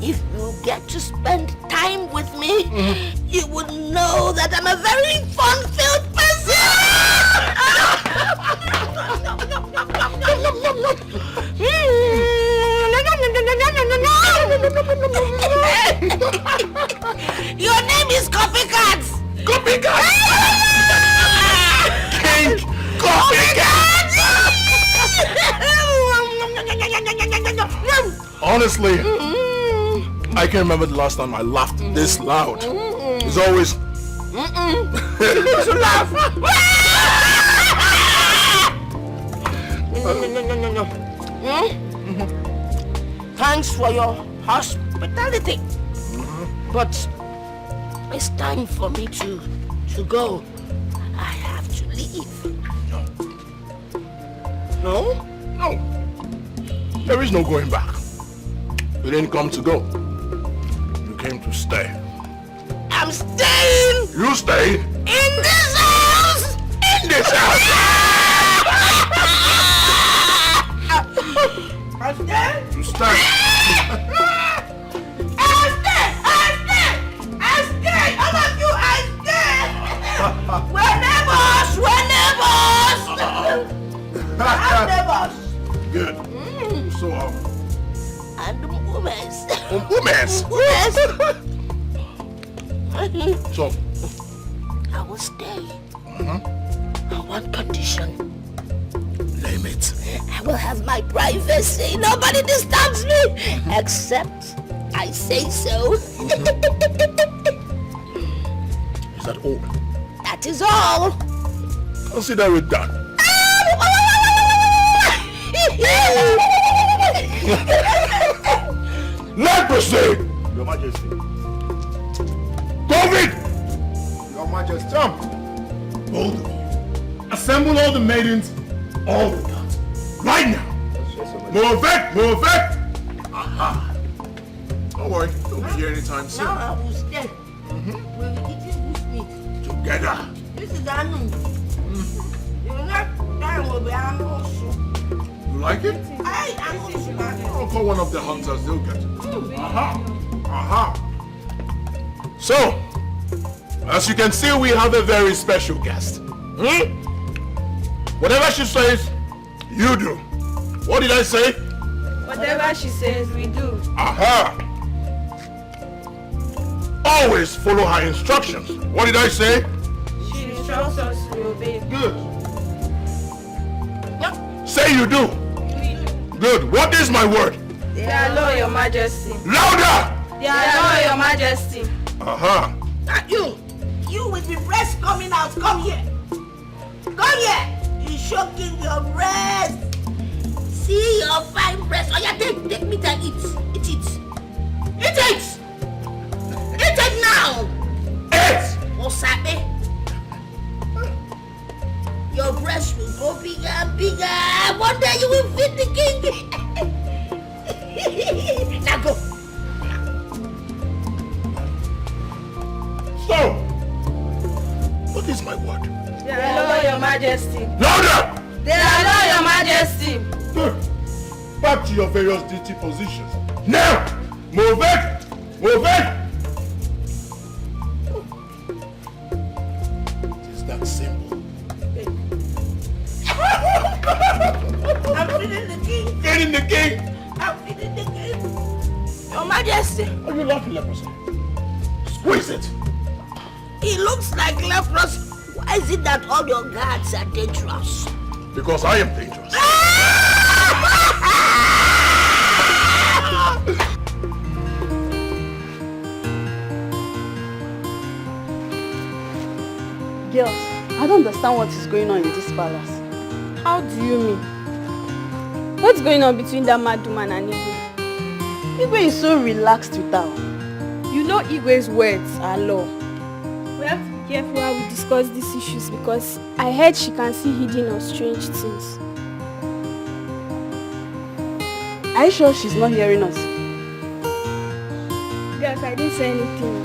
Speaker 13: If you get to spend time with me, you would know that I'm a very fun-filled Your name is Copycat!
Speaker 10: Copycat!
Speaker 13: King
Speaker 10: Copycat!
Speaker 6: Honestly, I can't remember the last time I laughed this loud. It's always...
Speaker 13: You need to laugh! No. Thanks for your hospitality. But it's time for me to go. I have to leave.
Speaker 6: No? No. There is no going back. You didn't come to go. You came to stay.
Speaker 13: I'm staying!
Speaker 6: You stay?
Speaker 13: In this house!
Speaker 6: In this house!
Speaker 21: You stand.
Speaker 13: All of you, we're neighbors! We're neighbors!
Speaker 21: Good. So,
Speaker 13: And women's.
Speaker 21: women's? So,
Speaker 13: I will stay. On one condition.
Speaker 21: Name it.
Speaker 13: I will have my privacy. Nobody disturbs me. Except I say so.
Speaker 21: Is that all?
Speaker 13: That is all.
Speaker 21: Consider it done. Let proceed!
Speaker 6: Your Majesty.
Speaker 21: David!
Speaker 6: Your Majesty.
Speaker 21: Jump! Both of you. Assemble all the maidens, all the guards. Right now! Move it! Aha! Don't worry, they'll be here anytime soon.
Speaker 13: Now I will stay. We'll be eating this meat.
Speaker 21: Together.
Speaker 13: This is Anu. You will not die will be Anu.
Speaker 21: You like it?
Speaker 13: I am
Speaker 21: I'll call one of the hunters, they'll get it. Aha! So, as you can see, we have a very special guest. Whatever she says, you do. What did I say?
Speaker 8: Whatever she says, we do.
Speaker 21: Aha! Always follow her instructions. What did I say?
Speaker 8: She instructs us to obey.
Speaker 21: Good. Say you do. Good. What is my word?
Speaker 8: They are law, Your Majesty.
Speaker 21: Louder!
Speaker 8: They are law, Your Majesty.
Speaker 21: Aha!
Speaker 13: You with the breast coming out, come here. Come here. You're shocking your breast. See your fine breast. Oh yeah, take meat and eat. Eat it. Eat it. Eat it now.
Speaker 21: Eat.
Speaker 13: Osabe. Your breast will grow bigger and bigger. One day you will feed the king. Now go.
Speaker 21: So, what is my word?
Speaker 8: They are law, Your Majesty.
Speaker 21: Louder!
Speaker 8: They are law, Your Majesty.
Speaker 21: Good. Back to your various duty positions. Now! Move it! Move it! It is that simple.
Speaker 13: I'm feeding the king.
Speaker 21: Feeding the king?
Speaker 13: I'm feeding the king. Your Majesty.
Speaker 21: Are you laughing, leprosy? Squeeze it.
Speaker 13: He looks like leprosy. Why is it that all your guards are dangerous?
Speaker 21: Because I am dangerous.
Speaker 8: Girls, I don't understand what is going on in this palace.
Speaker 1: How do you mean? What's going on between that mad woman and Igwe?
Speaker 8: Igwe is so relaxed with her.
Speaker 1: You know Igwe's words are law. We have to be careful how we discuss these issues because I heard she can see hidden or strange things.
Speaker 8: Are you sure she's not hearing us?
Speaker 1: Yes, I didn't say anything.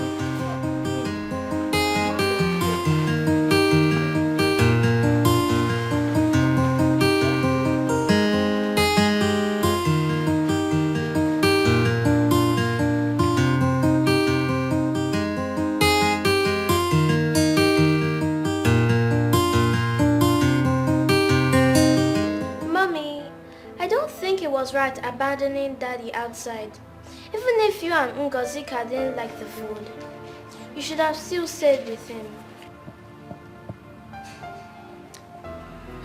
Speaker 9: Was right abandoning Daddy outside. Even if you and Ngozika didn't like the food, you should have still stayed with him.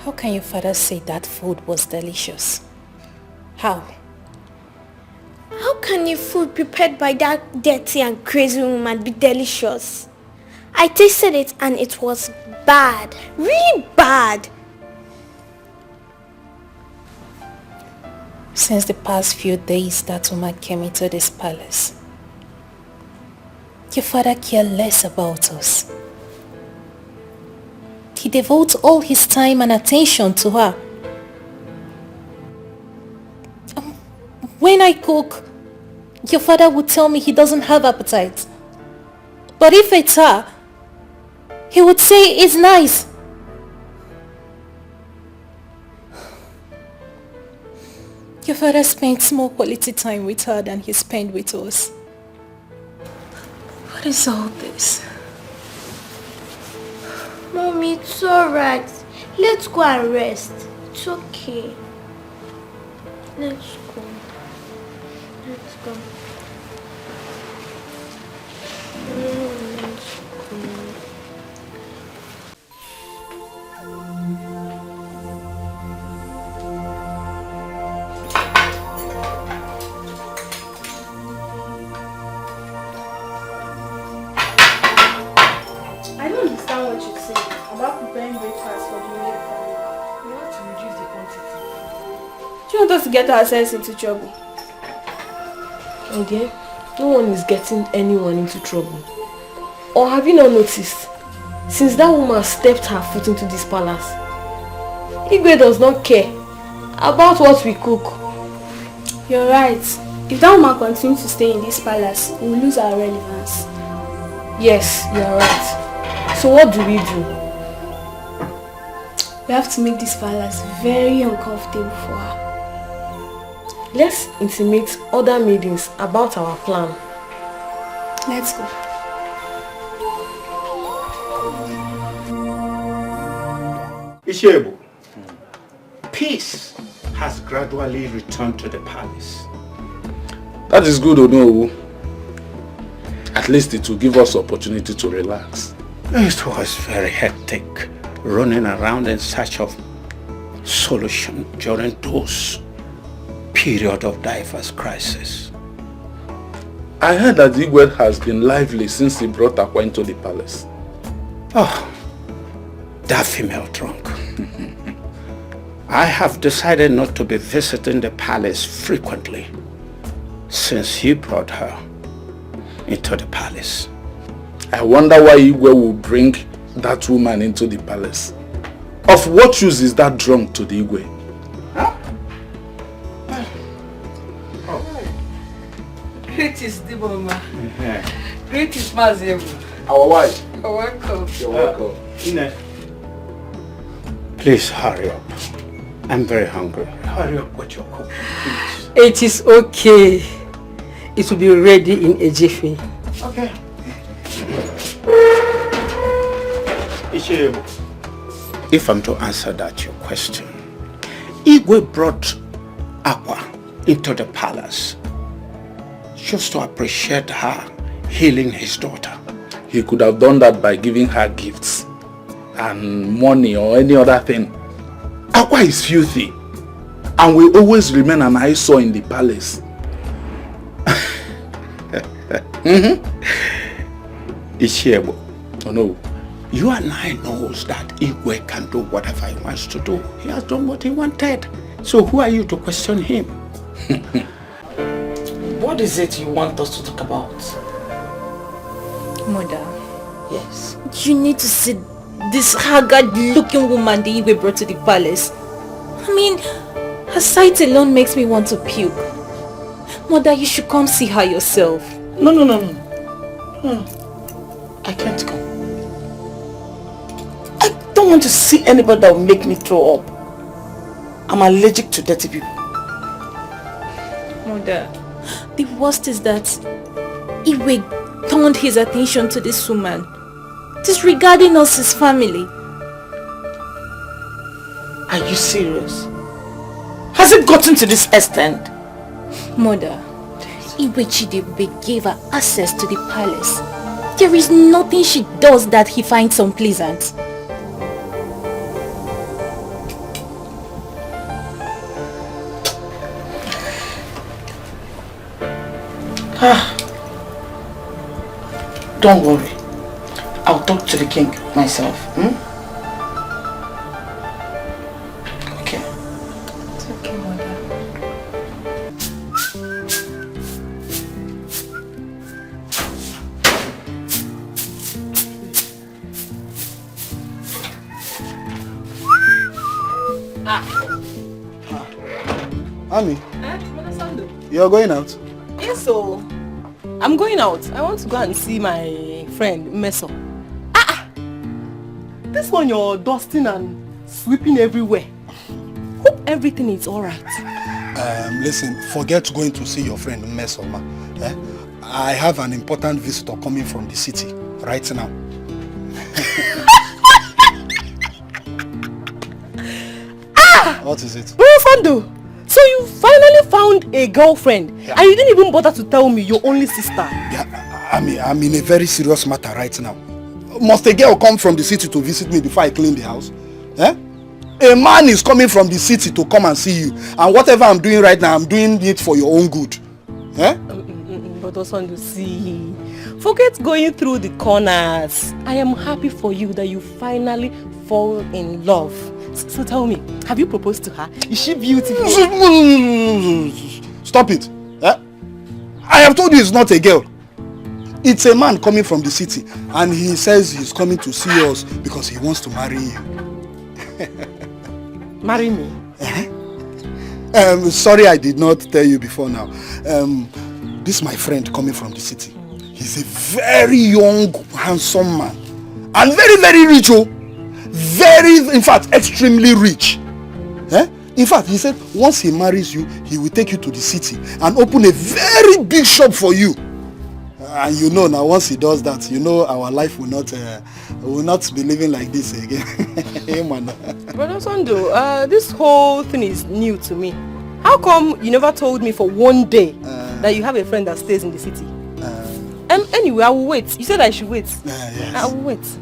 Speaker 7: How can your father say that food was delicious? How?
Speaker 9: How can your food prepared by that dirty and crazy woman be delicious? I tasted it and it was bad. Really bad.
Speaker 7: Since the past few days that woman came into this palace, your father cared less about us. He devotes all his time and attention to her. When I cook, your father would tell me he doesn't have appetite. But if it's her, he would say it's nice. Your father spent more quality time with her than he spent with us. What is all this?
Speaker 9: Mommy, it's alright. Let's go and rest. It's okay. Let's go. Let's go. Let's go.
Speaker 1: I don't understand what you're saying about preparing breakfast for the immediate family.
Speaker 16: We have to reduce the quantity.
Speaker 1: Do you want us to get ourselves into trouble?
Speaker 16: Okay, no one is getting anyone into trouble. Or have you not noticed? Since that woman stepped her foot into this palace, Igwe does not care about what we cook.
Speaker 1: You're right. If that woman continues to stay in this palace, we will lose our relevance.
Speaker 16: Yes, you are right. So what do?
Speaker 1: We have to make this palace very uncomfortable for her.
Speaker 16: Let's intimate other maidens about our plan.
Speaker 1: Let's go.
Speaker 24: Ishebu, peace has gradually returned to the palace.
Speaker 6: That is good, Onowu. At least it will give us opportunity to relax.
Speaker 24: It was very hectic, running around in search of solution during those period of diverse crisis.
Speaker 6: I heard that Igwe has been lively since he brought Akwa into the palace.
Speaker 24: Oh, that female drunk. I have decided not to be visiting the palace frequently since he brought her into the palace.
Speaker 6: I wonder why Igwe will bring that woman into the palace. Of what use is that drunk to the Igwe?
Speaker 3: Huh? Great is Diboma. Great is Mazebu.
Speaker 6: Our wife.
Speaker 3: You're welcome.
Speaker 6: You're welcome.
Speaker 24: Please hurry up. I'm very hungry. Hurry up with your cooking, please.
Speaker 3: It is okay. It will be ready in a jiffy.
Speaker 24: Okay. If I'm to answer that your question, Igwe brought Akwa into the palace just to appreciate her healing his daughter.
Speaker 6: He could have done that by giving her gifts and money or any other thing. Akwa is filthy and will always remain an eyesore in the palace.
Speaker 24: Ishiebo.
Speaker 6: Oh no.
Speaker 24: You and I knows that Igwe can do whatever he wants to do. He has done what he wanted. So who are you to question him?
Speaker 3: What is it you want us to talk about?
Speaker 7: Mother.
Speaker 3: Yes.
Speaker 7: You need to see this haggard-looking woman the Igwe brought to the palace. I mean, her sight alone makes me want to puke. Mother, you should come see her yourself.
Speaker 3: No. I can't come. I don't want to see anybody that will make me throw up. I'm allergic to dirty people.
Speaker 7: Mother, the worst is that Igwe turned his attention to this woman, disregarding us as family.
Speaker 3: Are you serious? Has it gotten to this extent?
Speaker 7: Mother, Igwe Chidebube gave her access to the palace. There is nothing she does that he finds unpleasant.
Speaker 3: Don't worry. I'll talk to the king myself. Okay.
Speaker 7: It's okay, Mother.
Speaker 11: Ami, you're going out?
Speaker 16: Yes, so I'm going out. I want to go and see my friend Meso. This one you're dusting and sweeping everywhere. Hope everything is alright.
Speaker 4: Listen, forget going to see your friend Mesoma. I have an important visitor coming from the city right now. What is it?
Speaker 12: Fando, so you finally found a girlfriend and you didn't even bother to tell me your only sister.
Speaker 4: Yeah, I'm in a very serious matter right now. Must a girl come from the city to visit me before I clean the house? A man is coming from the city to come and see you, and whatever I'm doing right now, I'm doing it for your own good.
Speaker 12: But also to see, forget going through the corners. I am happy for you that you finally fall in love. So tell me, have you proposed to her? Is she beautiful?
Speaker 4: Stop it. I have told you it's not a girl. It's a man coming from the city, and he says he's coming to see us because he wants to marry you.
Speaker 12: Marry me?
Speaker 4: Sorry I did not tell you before now. This is my friend coming from the city. He's a very young, handsome man. And very, very rich, oh. Very, in fact, extremely rich. In fact, he said once he marries you, he will take you to the city and open a very big shop for you. And you know now, once he does that, you know our life will not be living like this again. Hey, man.
Speaker 12: Brother Sando, this whole thing is new to me. How come you never told me for one day that you have a friend that stays in the city? Anyway, I will wait. You said I should wait. Yes. I will wait.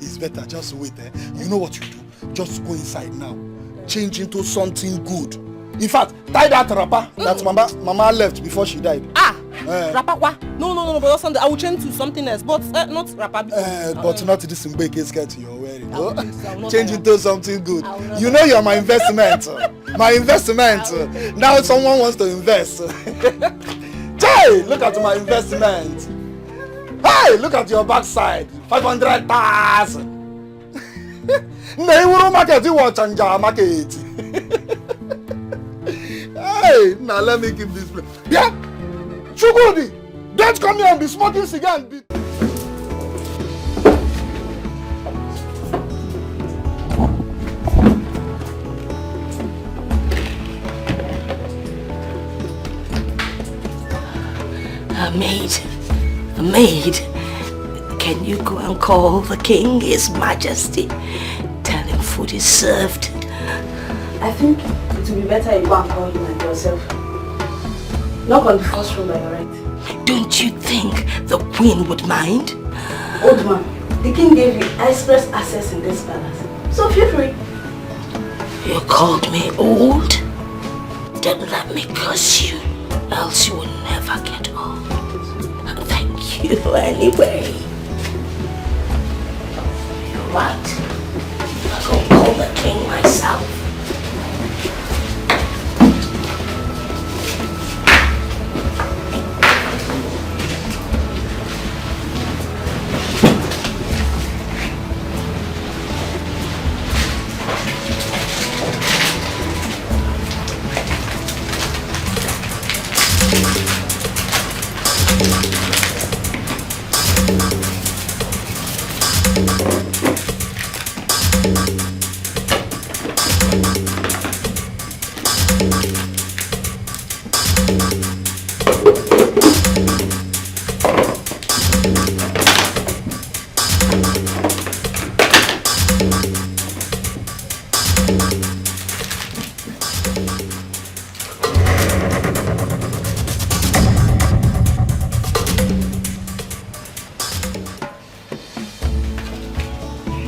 Speaker 4: It's better, just wait. You know what you do? Just go inside now. Change into something good. In fact, tie that wrapper that Mama left before she died.
Speaker 12: Wrapper what? No, Brother Sunday, I will change to something else, but not wrapper.
Speaker 4: But not this Mbeke skirt you're wearing. Change into something good. You know you're my investment. My investment. Now someone wants to invest. Hey, look at my investment. Hey, look at your backside. 500,000. Neighbor market, you want Chanja market. Hey, now let me keep this place. Yeah? Chugudi, don't come here and be smoking cigar and be...
Speaker 13: A maid. Can you go and call the king, his majesty? Tell him food is served.
Speaker 15: I think it will be better if you go and call him and yourself. Knock on the first room by your right.
Speaker 13: Don't you think the queen would mind?
Speaker 15: Old man, the king gave you express access in this palace. So feel free.
Speaker 13: You called me old? Then let me curse you, else you will never get old. Thank you anyway. You're right. I'll go call the king myself.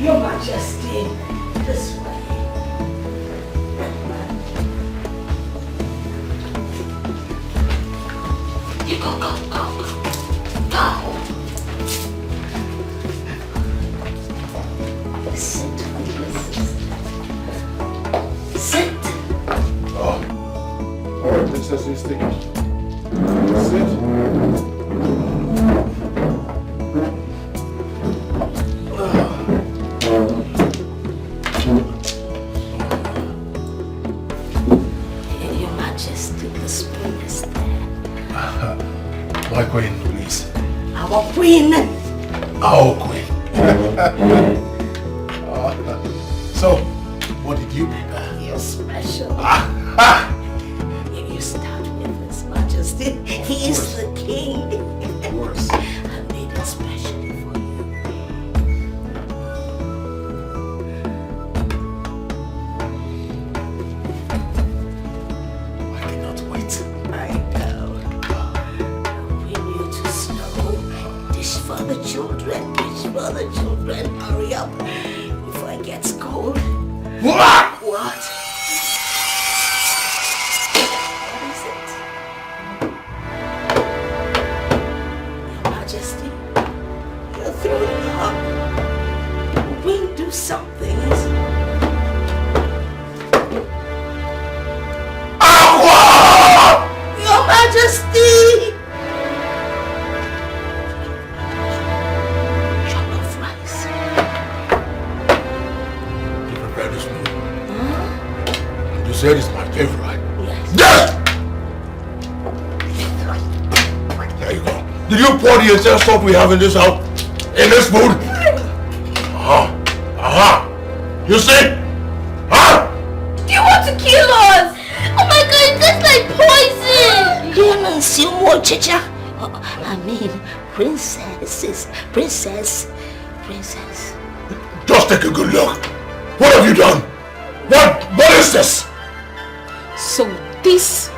Speaker 13: Your Majesty, this way. You go. Sit.
Speaker 6: Oh. Alright, princess, please take it. Sit.
Speaker 13: Your Majesty, the spoon is there.
Speaker 6: My queen, please.
Speaker 13: Our queen.
Speaker 6: Our queen. So, what did you prepare?
Speaker 13: You're special. Majesty. He is the king. Of course. I made it specially for you.
Speaker 10: I cannot wait.
Speaker 13: I know. We need to slow. Dish for the children. Dish for the children. Hurry up before it gets cold.
Speaker 10: What?
Speaker 13: What? Something. Your Majesty! Jollof rice.
Speaker 10: You prepared this meal. And you said it's my favorite.
Speaker 13: Yes.
Speaker 10: Yes! There you go. Did you pour the entire stuff we have in this house in this food? You see? Huh?
Speaker 13: Do you want to kill us? Oh my god, it tastes like poison! Demons, you more, Chicha. I mean, princess.
Speaker 10: Just take a good look. What have you done? What is this?
Speaker 7: So this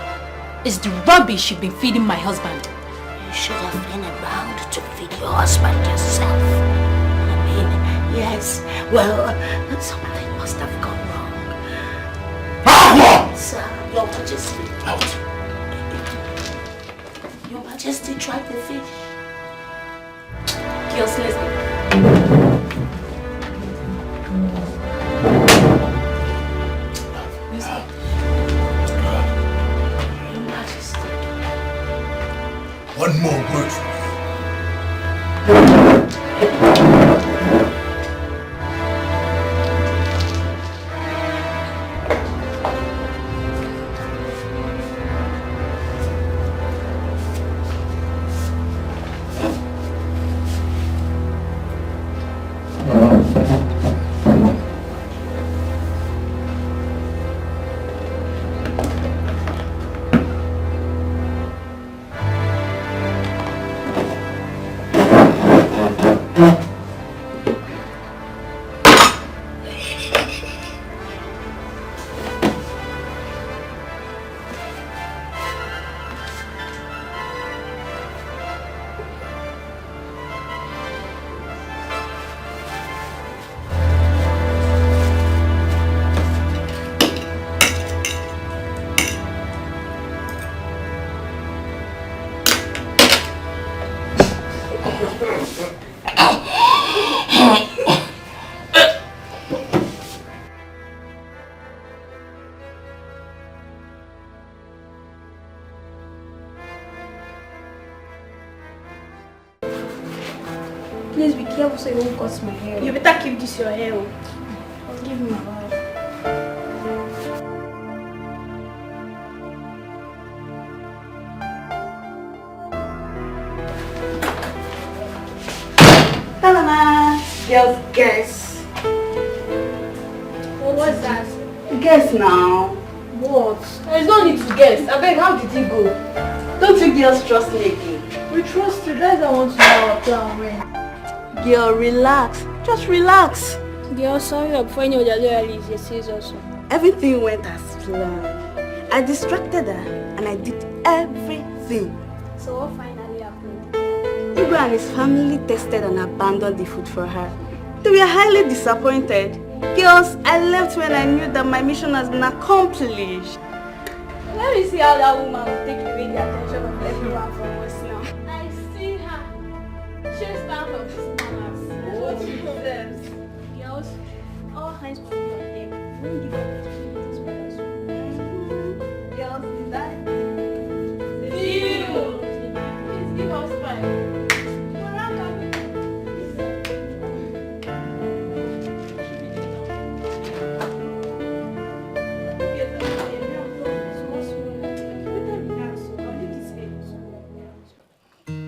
Speaker 7: is the rubbish you've been feeding my husband.
Speaker 13: You should have been around to feed your husband yourself. Yes, well, something must have gone wrong. Sir, Your Majesty.
Speaker 10: Out.
Speaker 13: Your Majesty tried the fish.
Speaker 7: Girls, let's go.
Speaker 13: Your Majesty.
Speaker 10: One more word from
Speaker 1: Please be careful so you won't cut my hair. You better keep this your hair. I'll give you my wife.
Speaker 14: Ta-da! Girls, guess.
Speaker 1: What's that?
Speaker 14: Guess now.
Speaker 1: What? There's no need to guess. I beg, how did he go?
Speaker 14: Don't you girls trust me again?
Speaker 1: We trust you. That's I want to know our plan when.
Speaker 14: Girl, relax. Just relax.
Speaker 1: Girl, sorry, before you know the loyalty is your sis also.
Speaker 14: Everything went as planned. I distracted her and I did everything.
Speaker 1: So what finally happened?
Speaker 14: Igwe and his family tested and abandoned the food for her. They were highly disappointed. Girls, I left when I knew that my mission has been accomplished.
Speaker 1: Let me see how that woman will take away the attention of everyone from us now. I see her. She's down from this manners. What she deserves. Girls, all hands must be on deck. We won't give up opportunities for us. Girls, is that it? See you. Please give us five.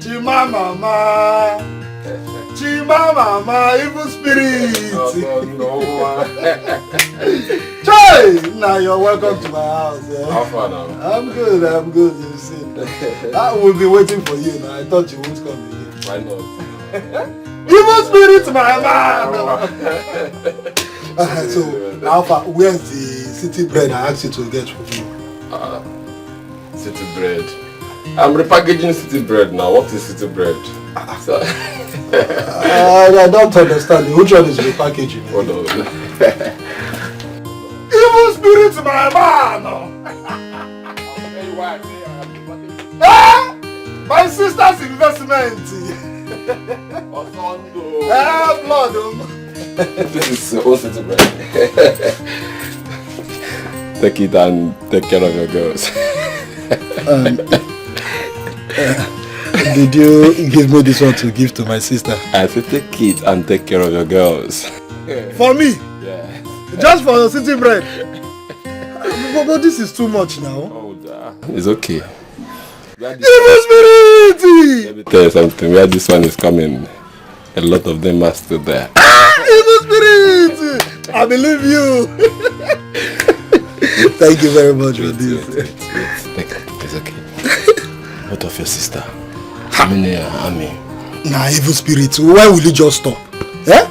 Speaker 4: Chimamama, Chimamama, evil spirit.
Speaker 11: Hey, now you're welcome to my house. Yeah.
Speaker 22: How far now?
Speaker 11: I'm good, you see. I will be waiting for you now. I thought you would come again.
Speaker 22: Why not?
Speaker 11: Evil spirit, my man! So, Alpha, where's the city bread I asked you to get for you?
Speaker 22: City bread. I'm repackaging city bread now. What is city bread? So,
Speaker 11: I don't understand. Which one is repackaging?
Speaker 22: Hold on.
Speaker 11: Evil spirit, my man! My sister's investment! Blood!
Speaker 22: This is all city bread. Take it and take care of your girls.
Speaker 11: Did you give me this one to give to my sister?
Speaker 22: I said take it and take care of your girls.
Speaker 11: For me?
Speaker 22: Yeah.
Speaker 11: Just for the city bread? But this is too much now.
Speaker 22: It's okay.
Speaker 11: Evil spirit!
Speaker 22: Let me tell you something. Where this one is coming, a lot of them are still there.
Speaker 11: Evil spirit! I believe you. Thank you very much for this.
Speaker 22: It's okay. What of your sister? Ami.
Speaker 11: Nah, evil spirit. Why will you just stop? Eh?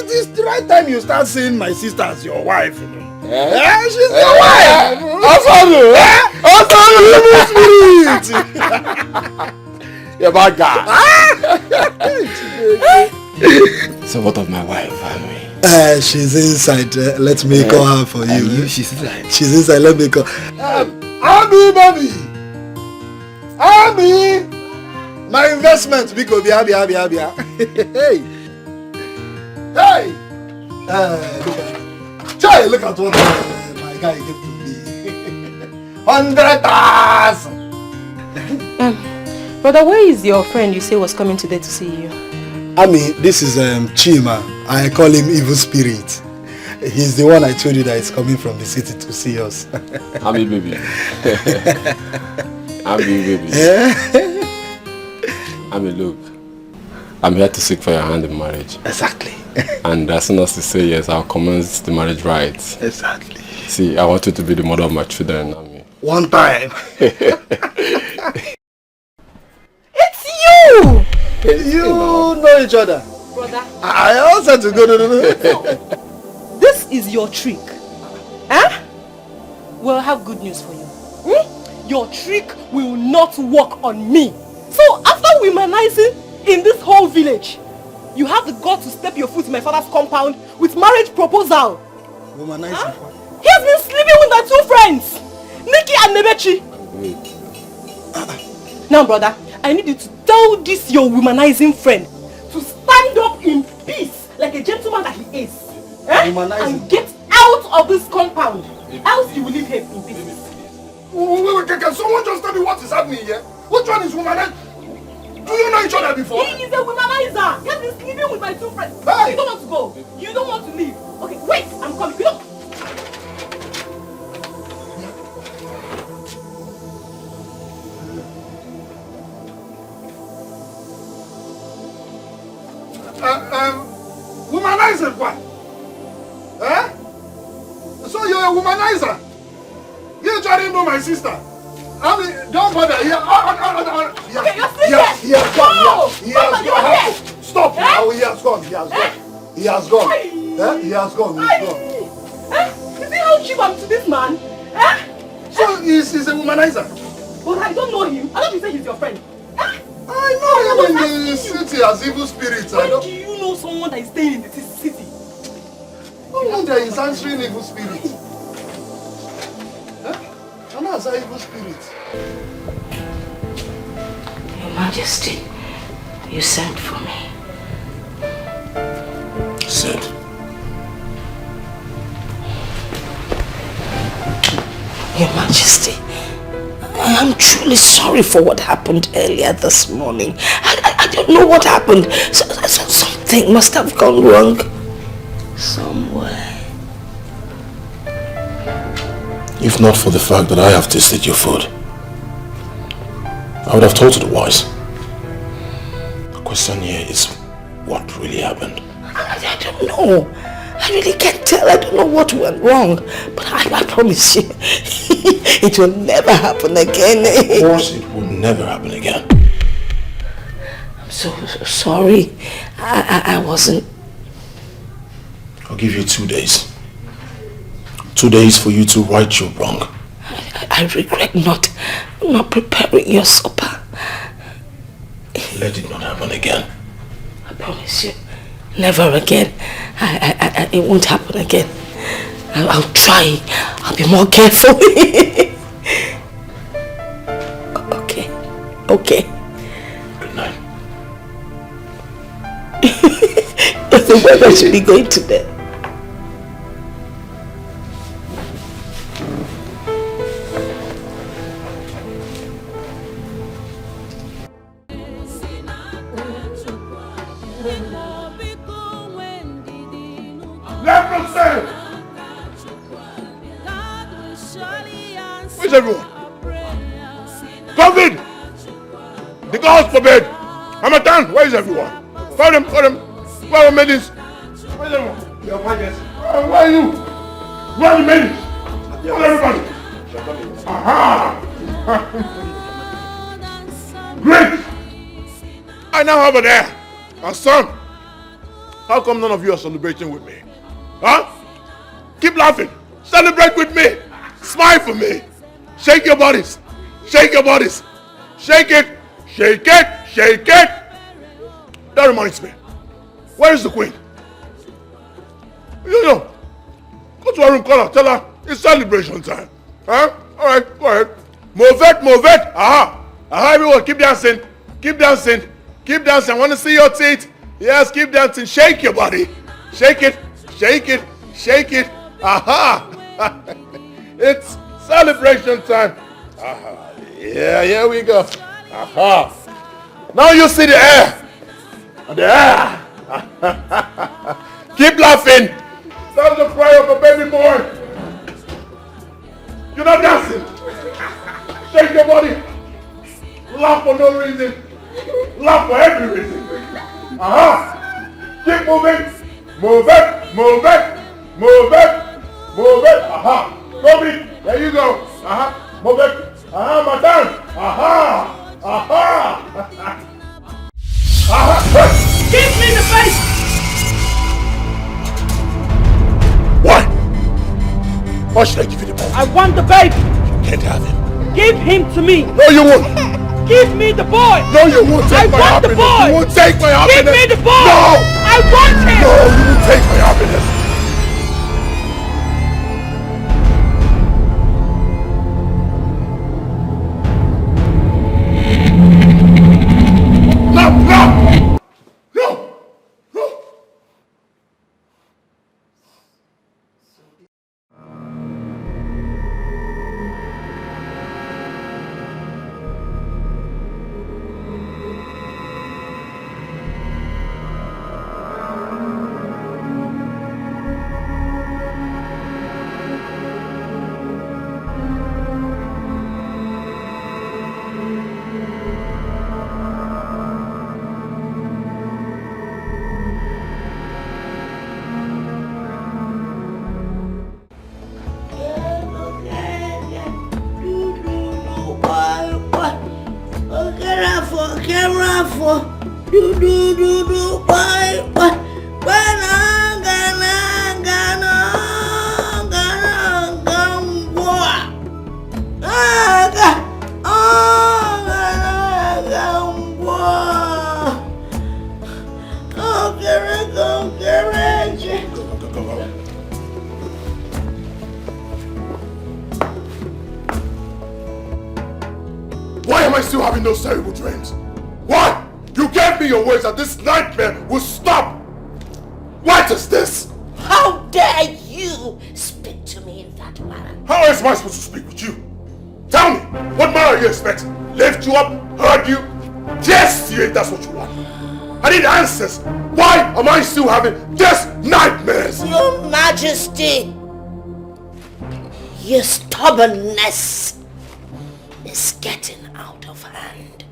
Speaker 11: It's the right time you start seeing my sister as your wife. She's your wife!
Speaker 22: Osanu!
Speaker 11: Evil spirit!
Speaker 22: You're bad guy. So what of my wife, Ami?
Speaker 11: She's inside. Let me call her for you.
Speaker 22: She's inside.
Speaker 11: She's inside. Let me call. Ami, baby. Ami. My investment. Because Hey. Hey. Look at what my guy gave to me. 100,000.
Speaker 7: Brother, where is your friend you say was coming today to see you?
Speaker 11: Ami, this is Chima. I call him Evil Spirit. He's the one I told you that is coming from the city to see us.
Speaker 22: Ami baby. Ami baby. Ami, look. I'm here to seek for your hand in marriage.
Speaker 11: Exactly.
Speaker 22: And as soon as you say yes, I'll commence the marriage rites.
Speaker 11: Exactly.
Speaker 22: See, I want you to be the mother of my children, Ami.
Speaker 11: One time.
Speaker 7: It's you!
Speaker 11: You know each other.
Speaker 7: Brother.
Speaker 11: I also to go. No.
Speaker 12: This is your trick. Huh? Well, I have good news for you. Your trick will not work on me. So after womanizing in this whole village, you have the guts to step your foot in my father's compound with marriage proposal.
Speaker 11: Womanizing?
Speaker 12: Huh? He has been sleeping with my two friends, Nikki and Nebechi. Now, brother, I need you to tell this your womanizing friend to stand up in peace like a gentleman that he is. And get out of this compound. Else you will leave here in peace.
Speaker 10: Wait, can someone just tell me what is happening here? Which one is womanizer? Do you know each other before?
Speaker 12: He is a womanizer. He has been sleeping with my two friends.
Speaker 10: Hey!
Speaker 12: You don't want to go. You don't want to leave. Okay, wait, I'm coming. You don't.
Speaker 10: Womanizer what? Eh? So you're a womanizer? You trying to know my sister? I mean, don't bother. He has gone. Stop now. He has gone. He has gone.
Speaker 12: You see how cheap I'm to this man?
Speaker 10: So he's a womanizer?
Speaker 12: But I don't know him. I thought you said he's your friend.
Speaker 10: I know him in the city as evil spirits.
Speaker 12: When do you know someone that is staying in the city?
Speaker 10: No wonder he's answering evil spirits. And that's an evil spirit.
Speaker 13: Your Majesty, you sent for me.
Speaker 6: Said.
Speaker 13: Your Majesty, I am truly sorry for what happened earlier this morning. I don't know what happened. Something must have gone wrong somewhere.
Speaker 6: If not for the fact that I have tasted your food, I would have told you the wise. The question here is, what really happened?
Speaker 13: I don't know.
Speaker 3: I really can't tell. I don't know what went wrong. But I promise you, it will never happen again.
Speaker 6: Of course it will never happen again.
Speaker 3: I'm so sorry. I wasn't...
Speaker 6: I'll give you 2 days. 2 days for you to right your wrong.
Speaker 3: I regret not preparing your supper.
Speaker 6: Let it not happen again.
Speaker 3: I promise you, never again. It won't happen again. I'll try. I'll be more careful. Okay.
Speaker 6: Good night.
Speaker 3: The weather should be going to bed.
Speaker 10: Where's everyone? COVID! The gods forbid! Hamatan, where is everyone? Call them! Where are the maidens? Where's everyone? Your Majesty. Where are you? Where are the maidens? Call everybody! Aha! Great! I now have an heir. A son. How come none of you are celebrating with me? Huh? Keep laughing. Celebrate with me. Smile for me. Shake your bodies. Shake your bodies. Shake it. Shake it. Shake it. That reminds me. Where is the queen? Go to her room, call her. Tell her it's celebration time. Huh? Alright, go ahead. Move it. Aha. Everyone, keep dancing. Keep dancing. Keep dancing. I want to see your teeth. Yes, keep dancing. Shake your body. Shake it. Shake it. Shake it. Aha. It's celebration time. Aha. Yeah, here we go. Aha. Now you see the air. The air. Keep laughing. That's the cry of a baby boy. You're not dancing. Shake your body. Laugh for no reason. Laugh for every reason. Aha. Keep moving. Move it. Move it. Move it. Move it. Aha. Kobe. There you go. Aha. Move it. Aha, madam. Aha. Aha. Aha.
Speaker 2: Give me the face!
Speaker 10: Why? Why should I give you the boy?
Speaker 2: I want the baby!
Speaker 10: You can't have him.
Speaker 2: Give him to me!
Speaker 10: No, you won't!
Speaker 2: Give me the boy!
Speaker 10: No, you won't take my happiness!
Speaker 2: I want the boy!
Speaker 10: You won't take my happiness!
Speaker 2: Give me the boy!
Speaker 10: No!
Speaker 2: I want him!
Speaker 10: No, you won't take my happiness! No! Why am I still having those terrible dreams? Why? You gave me your words that this nightmare will stop! What is this?
Speaker 13: How dare you speak to me in that manner?
Speaker 10: How am I supposed to speak with you? Tell me, what manner you expect? Lift you up? Hurt you? Yes, that's what you want. I need answers. Why am I still having these nightmares?
Speaker 13: Your Majesty, your stubbornness is getting out of hand.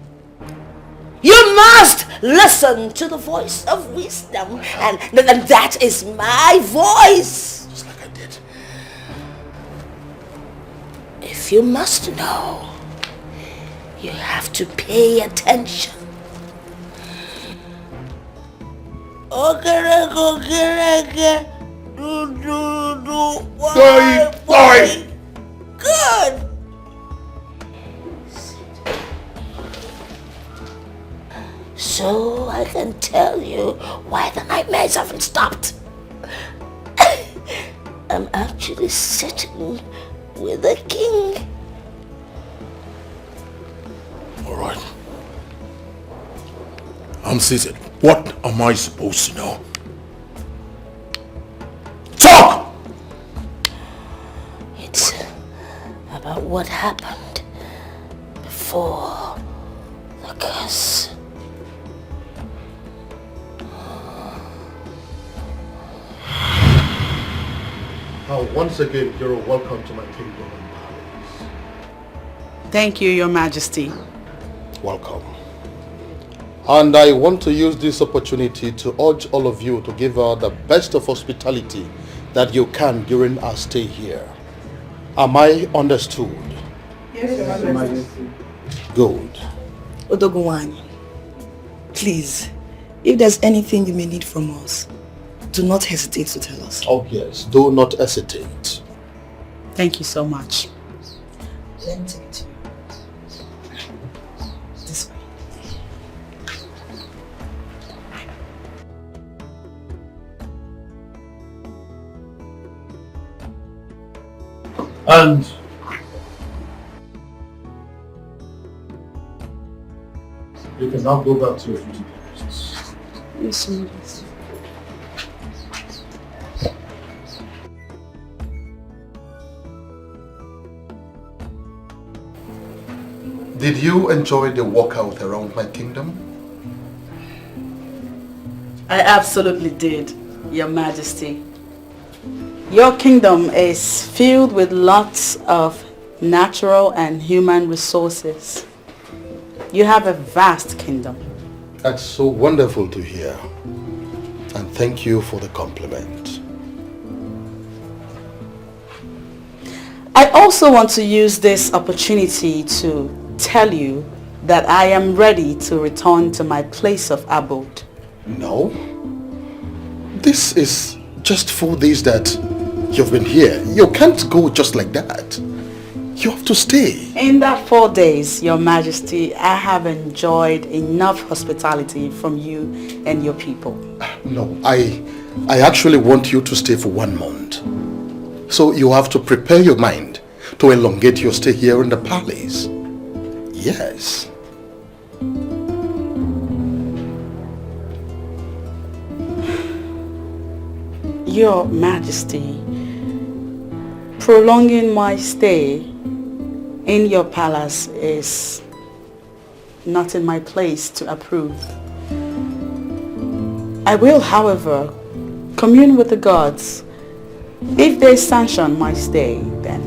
Speaker 13: You must listen to the voice of wisdom. And that is my voice.
Speaker 6: Just like I did.
Speaker 13: If you must know, you have to pay attention. Okay. Boy. Good. So I can tell you why the nightmares haven't stopped. I'm actually sitting with the king.
Speaker 6: All right. I'm seated. What am I supposed to know? Talk!
Speaker 13: It's about what happened before the curse.
Speaker 6: Once again, you're welcome to my kingdom and palace.
Speaker 14: Thank you, Your Majesty.
Speaker 6: Welcome. And I want to use this opportunity to urge all of you to give her the best of hospitality that you can during our stay here. Am I understood?
Speaker 3: Yes, Your Majesty.
Speaker 6: Good.
Speaker 3: Odogunwani, please, if there's anything you may need from us, do not hesitate to tell us.
Speaker 6: Oh yes, do not hesitate.
Speaker 14: Thank you so much.
Speaker 3: Let me take it to you. This way.
Speaker 6: And you can now go back to your duty posts.
Speaker 3: Yes, Your Majesty.
Speaker 6: Did you enjoy the walkout around my kingdom?
Speaker 14: I absolutely did, Your Majesty. Your kingdom is filled with lots of natural and human resources. You have a vast kingdom.
Speaker 6: That's so wonderful to hear. And thank you for the compliment.
Speaker 14: I also want to use this opportunity to tell you that I am ready to return to my place of abode.
Speaker 6: No. This is just 4 days that you've been here. You can't go just like that. You have to stay.
Speaker 14: In that 4 days, Your Majesty, I have enjoyed enough hospitality from you and your people.
Speaker 6: No, I actually want you to stay for 1 month. So you have to prepare your mind to elongate your stay here in the palace. Yes.
Speaker 14: Your Majesty, prolonging my stay in your palace is not in my place to approve. I will, however, commune with the gods. If they sanction my stay, then...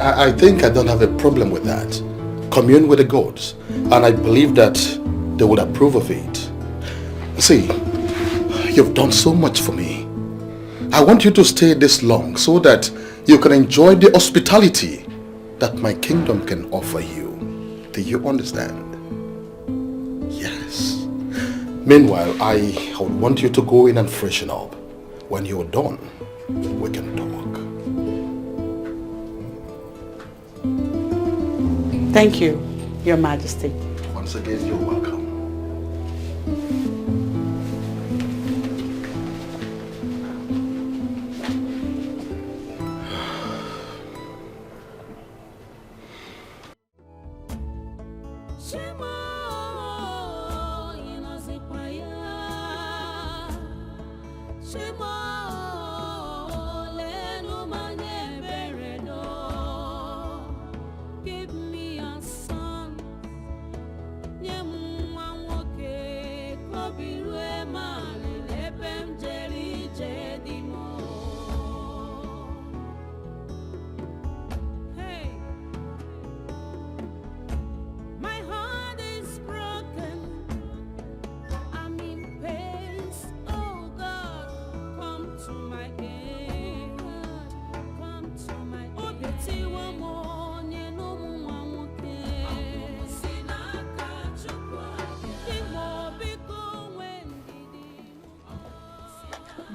Speaker 6: I think I don't have a problem with that. Commune with the gods, and I believe that they would approve of it. See, you've done so much for me. I want you to stay this long so that you can enjoy the hospitality that my kingdom can offer you. Do you understand? Yes. Meanwhile, I would want you to go in and freshen up. When you're done, we can talk.
Speaker 14: Thank you, Your Majesty.
Speaker 6: Once again, you're welcome.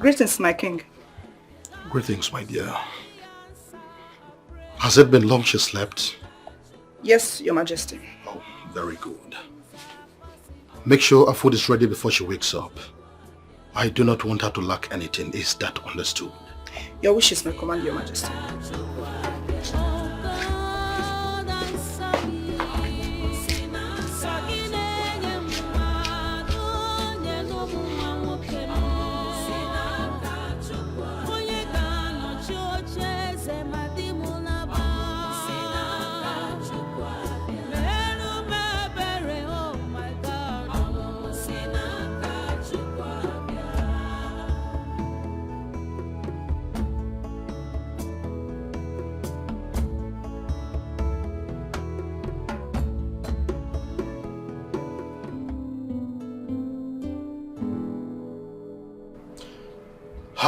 Speaker 2: Greetings, my king.
Speaker 11: Greetings, my dear. Has it been long she slept?
Speaker 2: Yes, your majesty.
Speaker 11: Oh, very good. Make sure her food is ready before she wakes up. I do not want her to lack anything. Is that understood?
Speaker 2: Your wishes may command, your majesty.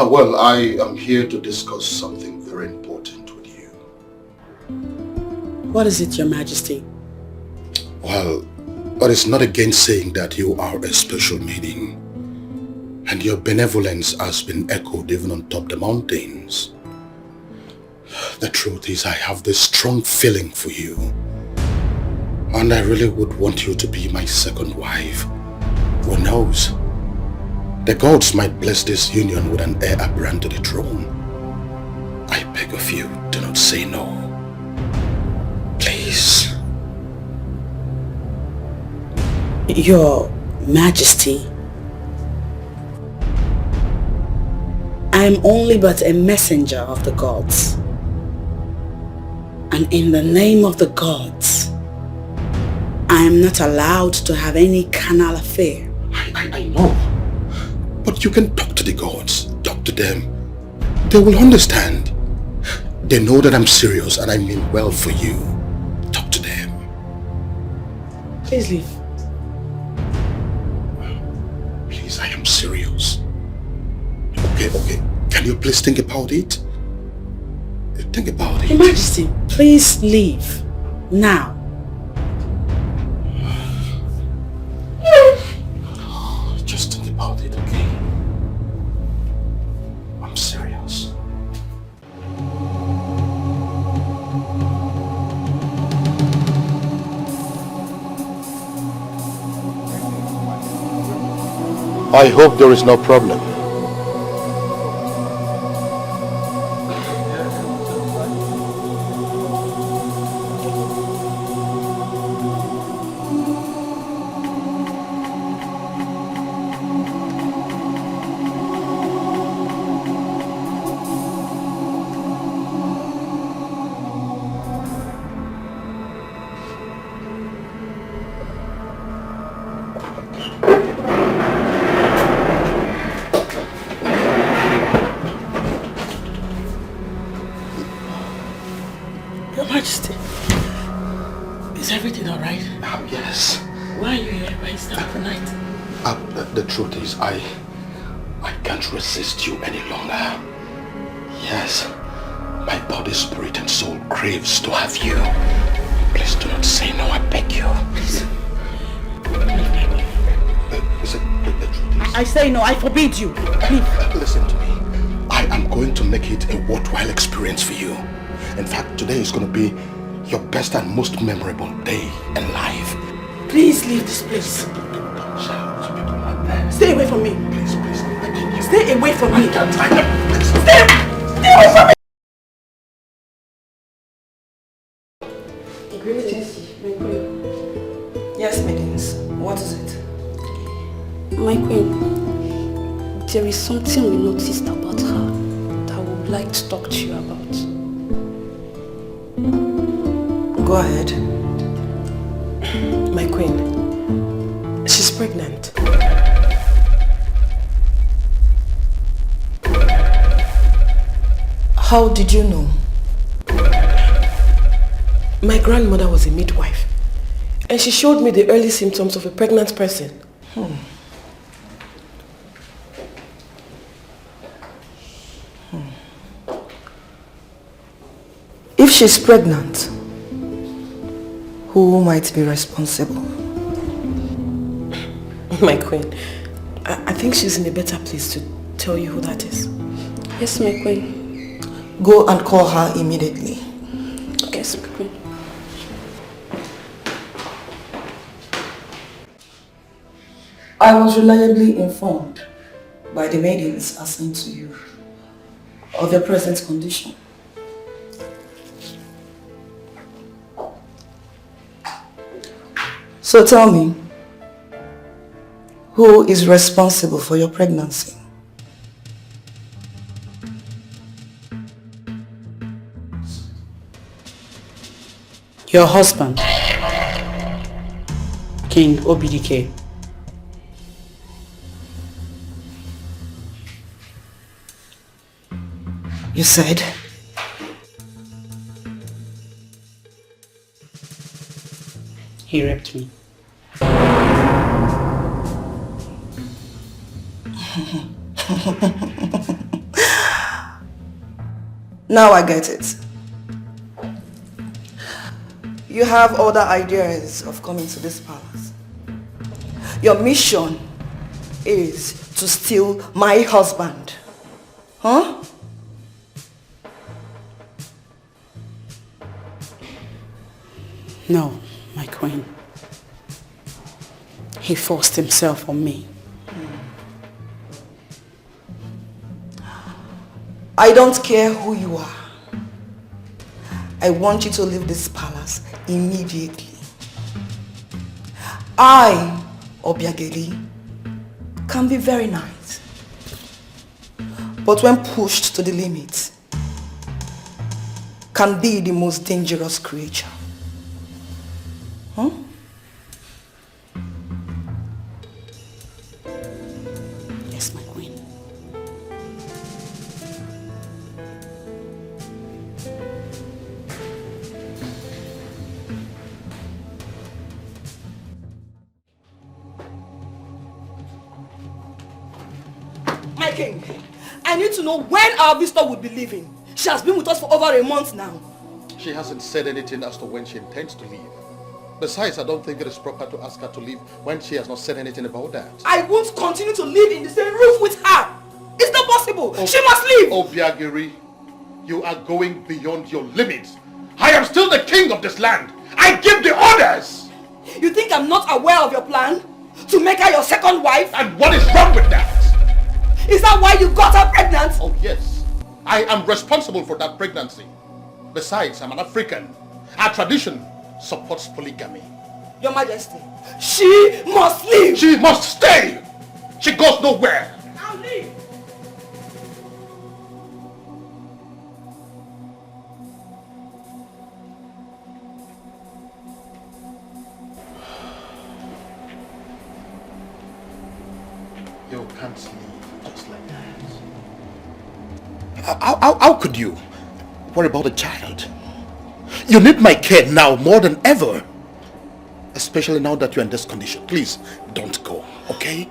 Speaker 11: Well, I am here to discuss something very important with you.
Speaker 14: What is it, your majesty?
Speaker 11: Well, it is not against saying that you are a special maiden, and your benevolence has been echoed even on top the mountains. The truth is, I have this strong feeling for you, and I really would want you to be my second wife. Who knows? The gods might bless this union with an heir apparent to the throne. I beg of you, do not say no. Please.
Speaker 14: Your Majesty, I am only but a messenger of the gods. And in the name of the gods, I am not allowed to have any carnal affair.
Speaker 11: I know. But you can talk to the gods. Talk to them. They will understand. They know that I'm serious and I mean well for you. Talk to them.
Speaker 14: Please leave.
Speaker 11: Please, I am serious. Okay. Can you please think about it? Think about it.
Speaker 14: Your Majesty, please leave. Now.
Speaker 11: Just think about it, okay? I'm serious.
Speaker 6: I hope there is no problem.
Speaker 14: Your Majesty, is everything alright?
Speaker 11: Yes.
Speaker 14: Why are you here? Why is that for night?
Speaker 11: The truth is, I can't resist you any longer. Yes, my body, spirit and soul craves to have you. Please do not say no, I beg you.
Speaker 14: Please.
Speaker 11: The truth is,
Speaker 14: I say no, I forbid you. Leave.
Speaker 11: Listen to me. I am going to make it a worthwhile experience for you. In fact, today is going to be your best and most memorable day in life.
Speaker 14: Please leave this place. Stay away from me.
Speaker 11: Please.
Speaker 14: Stay away from me.
Speaker 11: Stay
Speaker 14: away from me.
Speaker 3: Yes, maidens. What is it?
Speaker 8: My queen, there is something we noticed about her that I would like to talk to you about.
Speaker 3: Go ahead.
Speaker 16: My queen, she's pregnant.
Speaker 3: How did you know?
Speaker 16: My grandmother was a midwife, and she showed me the early symptoms of a pregnant person.
Speaker 3: If she's pregnant, who might be responsible?
Speaker 16: My queen, I think she's in a better place to
Speaker 14: tell you who that is?
Speaker 8: Yes, my queen.
Speaker 3: Go and call her immediately.
Speaker 8: Yes, my queen.
Speaker 3: I was reliably informed by the maidens assigned to you of your present condition. So tell me, who is responsible for your pregnancy?
Speaker 14: Your husband, King Obidike.
Speaker 3: You said?
Speaker 14: He raped me.
Speaker 3: Now I get it. You have other ideas of coming to this palace. Your mission is to steal my husband. Huh?
Speaker 14: No, my queen. He forced himself on me.
Speaker 3: I don't care who you are. I want you to leave this palace immediately. I, Obiageli, can be very nice. But when pushed to the limit, can be the most dangerous creature. Huh?
Speaker 14: Yes, my queen.
Speaker 3: My king, I need to know when our visitor would be leaving. She has been with us for over a month now.
Speaker 11: She hasn't said anything as to when she intends to leave. Besides, I don't think it is proper to ask her to leave when she has not said anything about that.
Speaker 3: I won't continue to live in the same roof with her. It's not possible. She must leave.
Speaker 11: Obiageri, you are going beyond your limits. I am still the king of this land. I give the orders.
Speaker 3: You think I'm not aware of your plan? To make her your second wife?
Speaker 11: And what is wrong with that?
Speaker 3: Is that why you got her pregnant?
Speaker 11: Oh yes. I am responsible for that pregnancy. Besides, I'm an African. Our tradition supports polygamy.
Speaker 3: Your Majesty, she must leave.
Speaker 11: She must stay. She goes nowhere.
Speaker 3: I'll leave.
Speaker 11: You can't leave just like that. How could you? What about the child? You need my care now more than ever. Especially now that you're in this condition. Please, don't go, okay?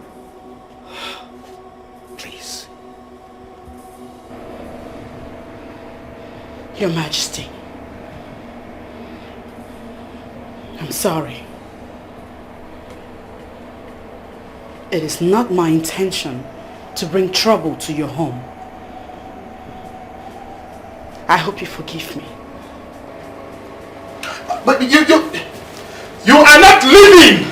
Speaker 11: Please.
Speaker 14: Your Majesty, I'm sorry. It is not my intention to bring trouble to your home. I hope you forgive me.
Speaker 11: But you are not leaving!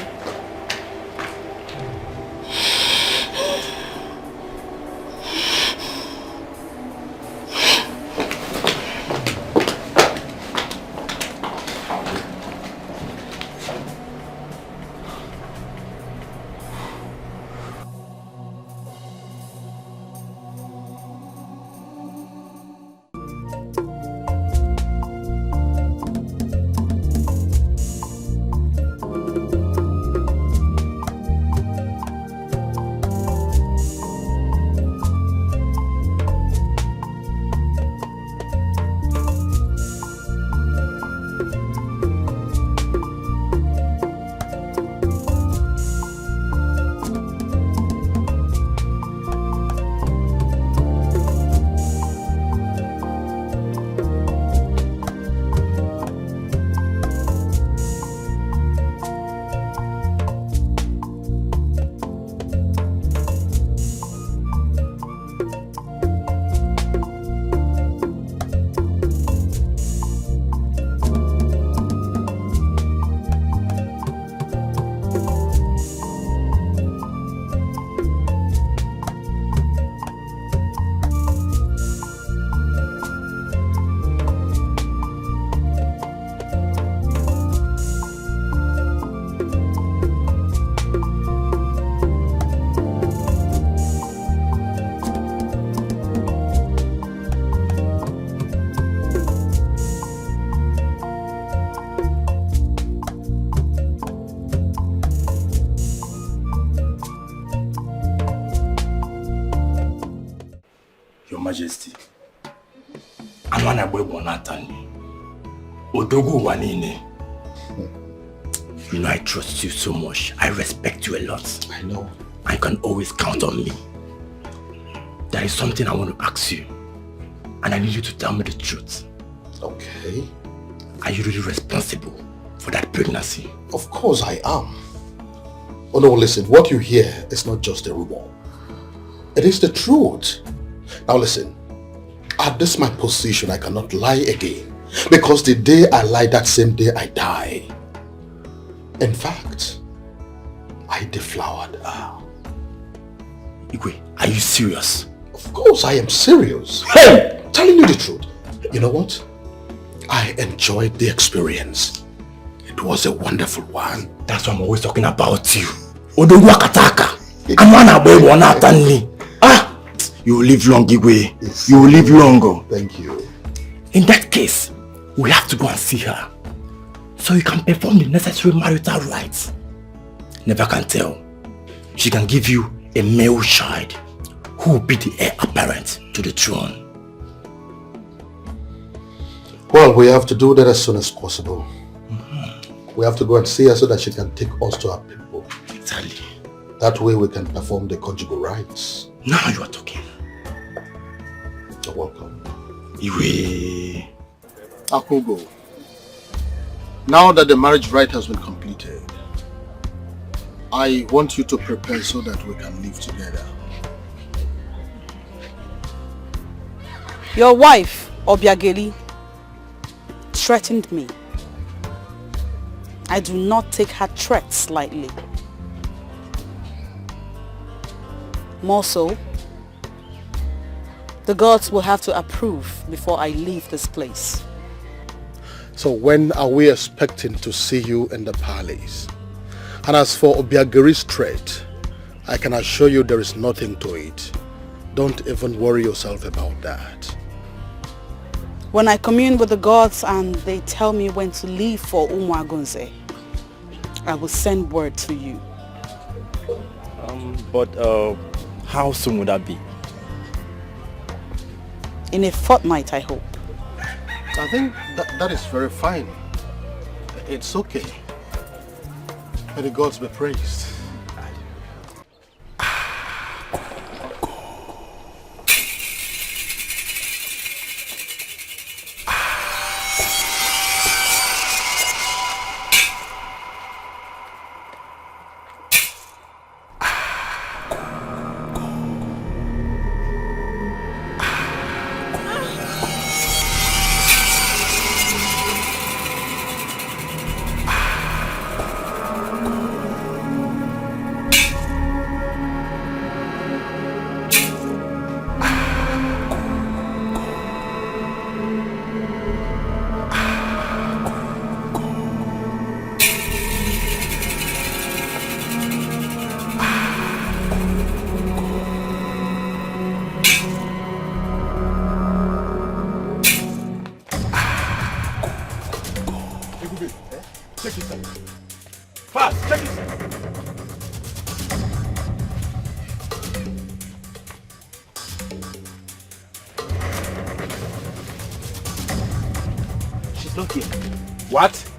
Speaker 5: Majesty. And when I were Nathan, Odogo Wanine. You know I trust you so much. I respect you a lot.
Speaker 11: I know.
Speaker 5: I can always count on me. There is something I want to ask you. And I need you to tell me the truth.
Speaker 11: Okay.
Speaker 5: Are you really responsible for that pregnancy?
Speaker 11: Of course I am. Oh no, listen, what you hear is not just a rumor. It is the truth. Now listen, at this my position, I cannot lie again. Because the day I lie, that same day I die. In fact, I deflowered her.
Speaker 5: Igwe, are you serious?
Speaker 11: Of course I am serious. Hey! Telling you the truth. You know what? I enjoyed the experience. It was a wonderful one.
Speaker 5: That's why I'm always talking about you. Odogu Akataka. Amana boy Wanatani. Ah! You will live long, Igwe.
Speaker 11: Yes.
Speaker 5: You will live long.
Speaker 11: Thank you.
Speaker 5: In that case, we have to go and see her. So you can perform the necessary marital rites. Never can tell. She can give you a male child who will be the heir apparent to the throne.
Speaker 11: Well, we have to do that as soon as possible. We have to go and see her so that she can take us to our people.
Speaker 5: Exactly.
Speaker 11: That way we can perform the conjugal rites.
Speaker 5: Now you are talking.
Speaker 11: You're welcome.
Speaker 5: Iwe.
Speaker 6: Akogo, now that the marriage rite has been completed, I want you to prepare so that we can live together.
Speaker 14: Your wife, Obiageli, threatened me. I do not take her threats lightly. More so, the gods will have to approve before I leave this place.
Speaker 11: So when are we expecting to see you in the palace? And as for Obiageri's threat, I can assure you there is nothing to it. Don't even worry yourself about that.
Speaker 14: When I commune with the gods and they tell me when to leave for Umuagunze, I will send word to you.
Speaker 5: But how soon would that be?
Speaker 14: In a fortnight, I hope.
Speaker 11: I think that is very fine. It's okay. May the gods be praised.
Speaker 6: What?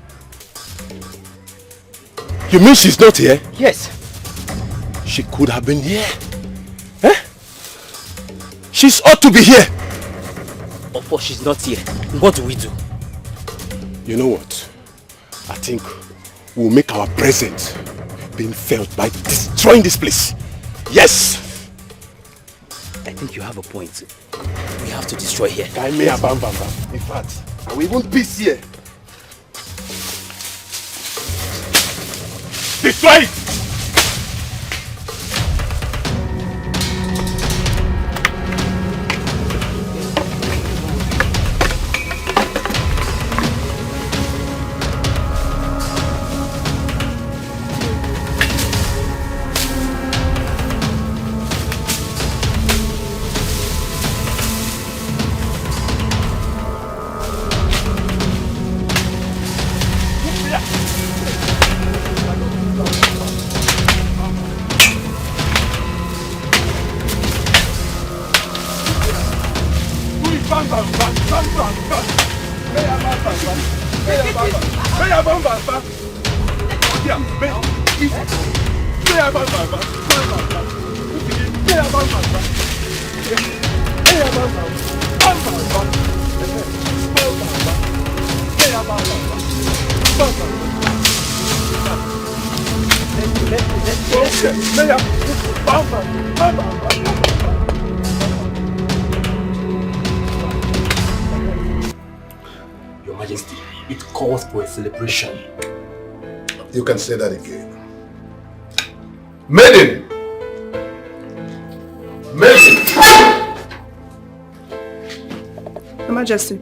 Speaker 11: You mean she's not here?
Speaker 6: Yes.
Speaker 11: She could have been here. Eh? She's ought to be here.
Speaker 18: But she's not here. What do we do?
Speaker 11: You know what? I think we'll make our presence being felt by destroying this place. Yes!
Speaker 18: I think you have a point. We have to destroy here.
Speaker 11: In fact, I will even peace here.
Speaker 6: Destroy it!
Speaker 18: Your Majesty, it calls for a celebration.
Speaker 11: You can say that again. Maiden! Maiden!
Speaker 17: Your Majesty.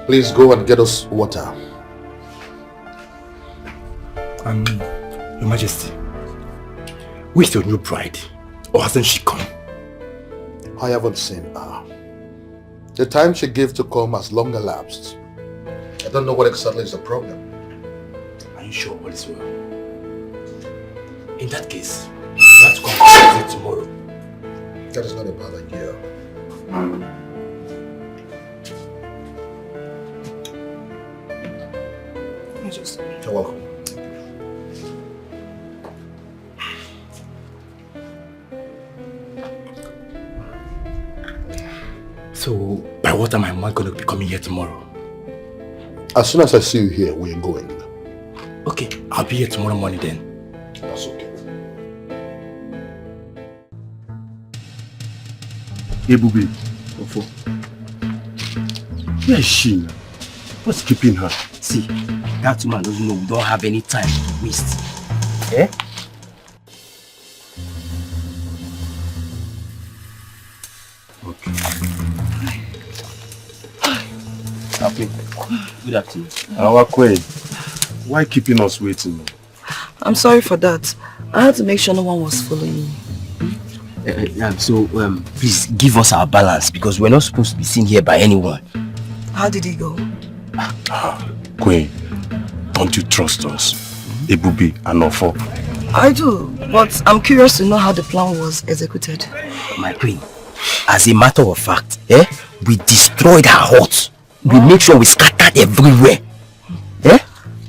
Speaker 11: Please go and get us water.
Speaker 5: Your Majesty, where's your new bride? Or hasn't she come?
Speaker 11: I haven't seen her. The time she gave to come has long elapsed. I don't know what exactly is the problem.
Speaker 18: Are you sure all is well? In that case, you have to come to visit tomorrow.
Speaker 11: That is not a bad idea. You're welcome.
Speaker 18: So, by what time am I going to be coming here tomorrow?
Speaker 11: As soon as I see you here, we're going.
Speaker 18: Okay, I'll be here tomorrow morning then.
Speaker 11: That's okay.
Speaker 6: Ebubi, Ofo. Where is she? What's keeping her?
Speaker 18: See, that woman doesn't know we don't have any time to waste. Eh?
Speaker 6: Okay.
Speaker 18: Happy. Good afternoon.
Speaker 6: Our queen, why keeping us waiting?
Speaker 3: I'm sorry for that. I had to make sure no one was following me.
Speaker 18: Please give us our balance because we're not supposed to be seen here by anyone.
Speaker 3: How did he go?
Speaker 6: Queen, don't you trust us? Ebubi and Ofo.
Speaker 3: I do, but I'm curious to know how the plan was executed.
Speaker 18: My queen, as a matter of fact, we destroyed her hut. We make sure we scattered everywhere.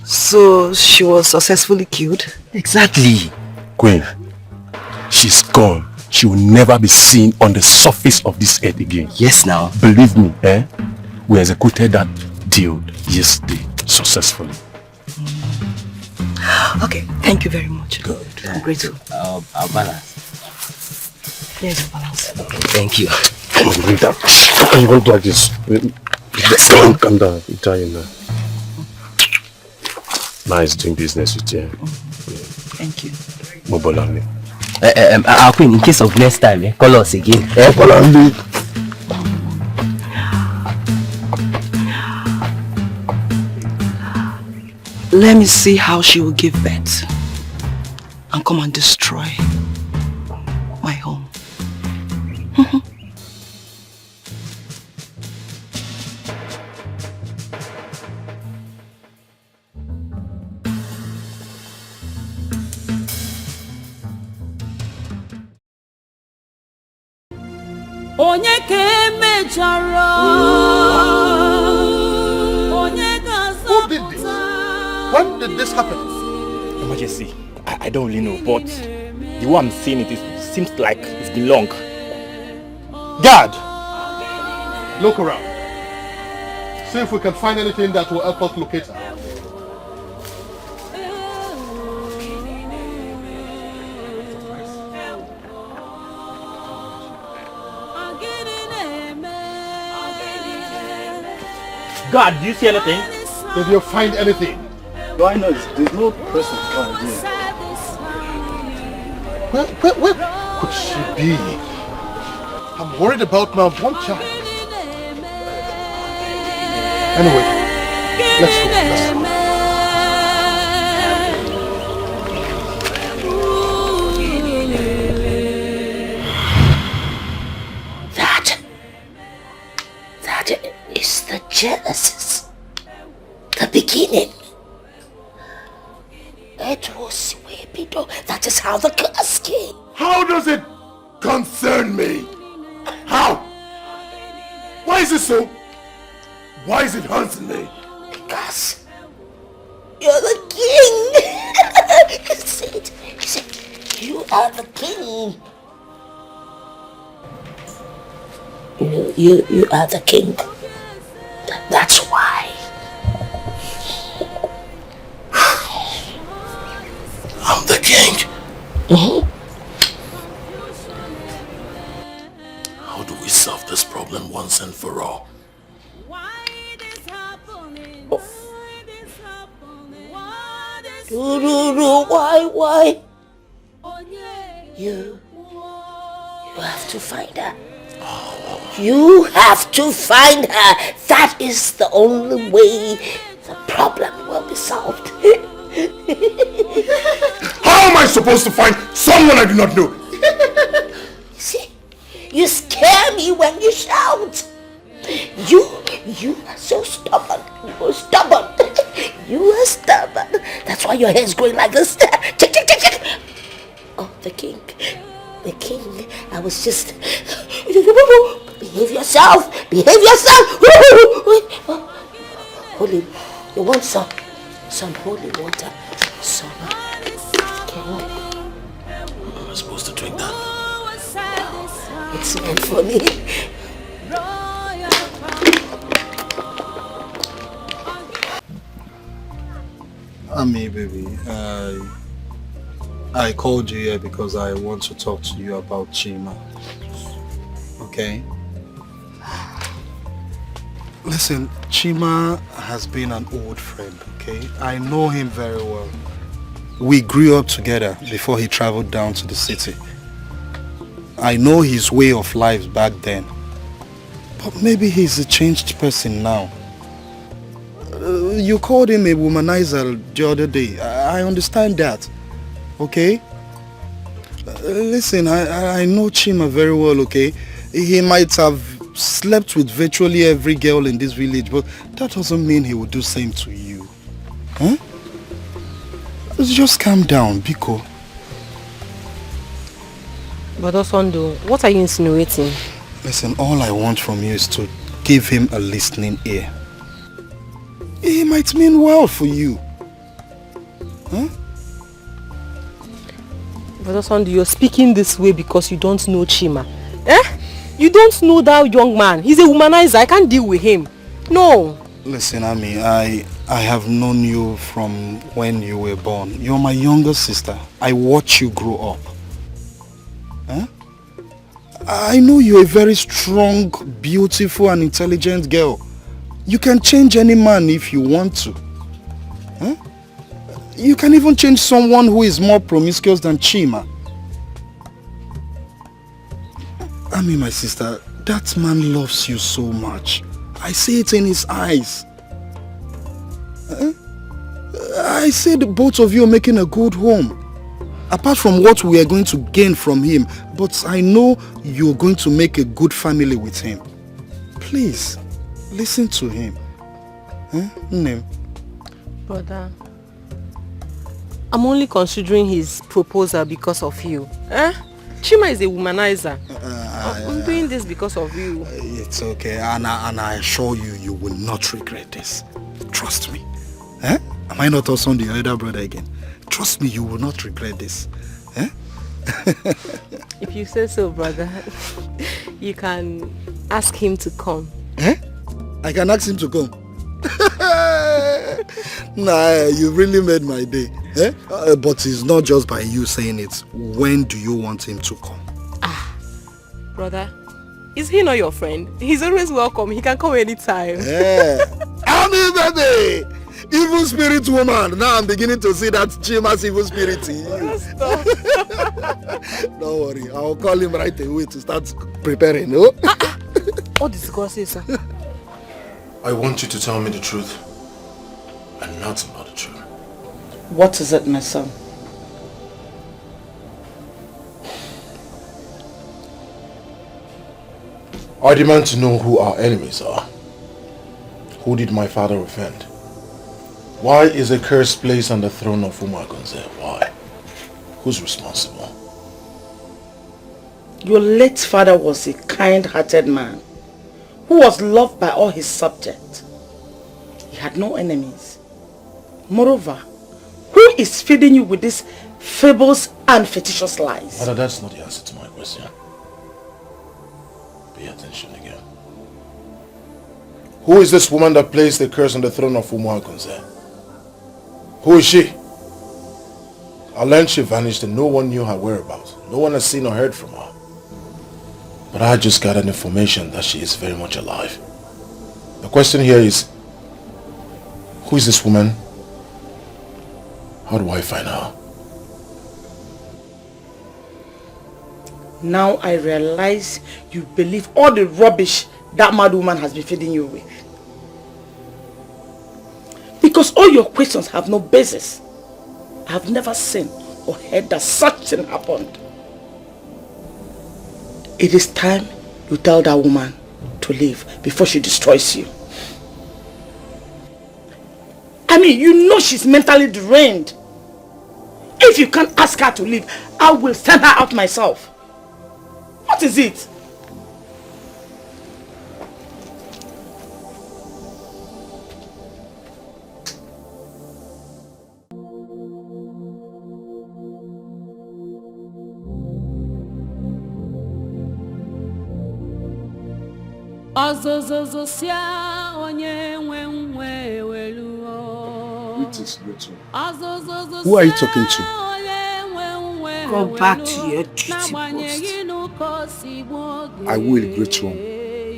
Speaker 3: So she was successfully killed?
Speaker 18: Exactly.
Speaker 6: Queen, she's gone. She will never be seen on the surface of this earth again.
Speaker 18: Yes, now.
Speaker 6: Believe me, we executed that deal yesterday successfully.
Speaker 3: Okay, thank you very much.
Speaker 18: Good.
Speaker 3: I'm grateful.
Speaker 18: Our balance.
Speaker 3: Here's your balance.
Speaker 18: Okay, thank you.
Speaker 6: Come on, bring that. How can you go like this? Calm down. Italian now. Nice doing business with you.
Speaker 3: Thank you.
Speaker 6: Mobolani.
Speaker 18: Our queen, in case of next time, call us again.
Speaker 6: Mobolani.
Speaker 3: Let me see how she will give birth and come and destroy my home.
Speaker 10: Onye ka emechara
Speaker 11: Who did this? When did this happen?
Speaker 5: Your Majesty, I don't really know, but the way I'm seeing it seems like it's been long.
Speaker 11: Guard! Look around. See if we can find anything that will help us locate her.
Speaker 5: God, do you see anything?
Speaker 11: Did you find anything?
Speaker 24: Why not? There's no person found here.
Speaker 11: Where could she be? I'm worried about my one child. Anyway, let's go.
Speaker 13: That is the Genesis, the beginning. It was way below. That is how the curse came.
Speaker 10: How does it concern me? How? Why is it so? Why is it haunting me?
Speaker 13: Because you're the king. You said, you are the king. You are the king. That's why.
Speaker 11: I'm the king. How do we solve this problem once and for all?
Speaker 13: No, why? You have to find her. You have to find her. That is the only way the problem will be solved.
Speaker 10: How am I supposed to find someone I do not know?
Speaker 13: See, you scare me when you shout. You are so stubborn. You are stubborn. That's why your hair is growing like this. Oh, the king. I was just... Behave yourself. Holy, you want some holy water? Some. King.
Speaker 11: Am I supposed to drink that?
Speaker 13: It's meant for me.
Speaker 4: Ami, baby, I called you here because I want to talk to you about Chima. Okay? Listen, Chima has been an old friend, okay? I know him very well. We grew up together before he traveled down to the city. I know his way of life back then. But maybe he's a changed person now. You called him a womanizer the other day. I understand that. Okay? Listen, I know Chima very well, okay? He might have slept with virtually every girl in this village, but that doesn't mean he would do the same to you. Huh? Just calm down, Biko.
Speaker 12: But Osondo, what are you insinuating?
Speaker 4: Listen, all I want from you is to give him a listening ear. It might mean well for you. Huh?
Speaker 12: But Osondo, you're speaking this way because you don't know Chima. Eh? You don't know that young man. He's a womanizer. I can't deal with him. No.
Speaker 4: Listen, Ami, I have known you from when you were born. You're my younger sister. I watch you grow up. Huh? I know you're a very strong, beautiful and intelligent girl. You can change any man if you want to. Huh? You can even change someone who is more promiscuous than Chima. Ami, my sister, that man loves you so much. I see it in his eyes. I said both of you are making a good home. Apart from what we are going to gain from him, but I know you're going to make a good family with him. Please, listen to him. Name.
Speaker 12: Brother, I'm only considering his proposal because of you. Chima is a womanizer. I'm doing this because of you.
Speaker 4: It's okay, and I assure you, you will not regret this. Trust me. Am I not also the elder brother again? Trust me, you will not regret this.
Speaker 12: If you say so, brother, you can ask him to come.
Speaker 4: I can ask him to come. Nah, you really made my day. But it's not just by you saying it. When do you want him to come?
Speaker 12: Brother, is he not your friend? He's always welcome. He can come anytime.
Speaker 4: Ami, baby! Evil spirit woman. Now I'm beginning to see that Chima's evil spirit in you. Don't worry. I'll call him right away to start preparing. No?
Speaker 12: What is God say, sir?
Speaker 11: I want you to tell me the truth and nothing but the truth.
Speaker 3: What is it, my son?
Speaker 11: I demand to know who our enemies are. Who did my father offend? Why is a curse placed on the throne of Umagonze? Why? Who's responsible?
Speaker 3: Your late father was a kind-hearted man who was loved by all his subjects. he had no enemies. Moreover, who is feeding you with these fables and fictitious lies?
Speaker 6: Mother, that's not the answer to my question. Pay attention again. Who is this woman that placed the curse on the throne of Umuagunze? Who is she? I learned she vanished and no one knew her whereabouts. No one has seen or heard from her. But I just got an information that she is very much alive. The question here is, who is this woman? How do I find her?
Speaker 3: Now I realize you believe all the rubbish that mad woman has been feeding you with. Because all your questions have no basis. I have never seen or heard that such thing happened. It is time you tell that woman to leave before she destroys you. I mean, you know she's mentally deranged. If you can't ask her to leave, I will send her out myself. What is it?
Speaker 4: Who are you talking to?
Speaker 2: Go back to your duty post.
Speaker 4: I will, great one.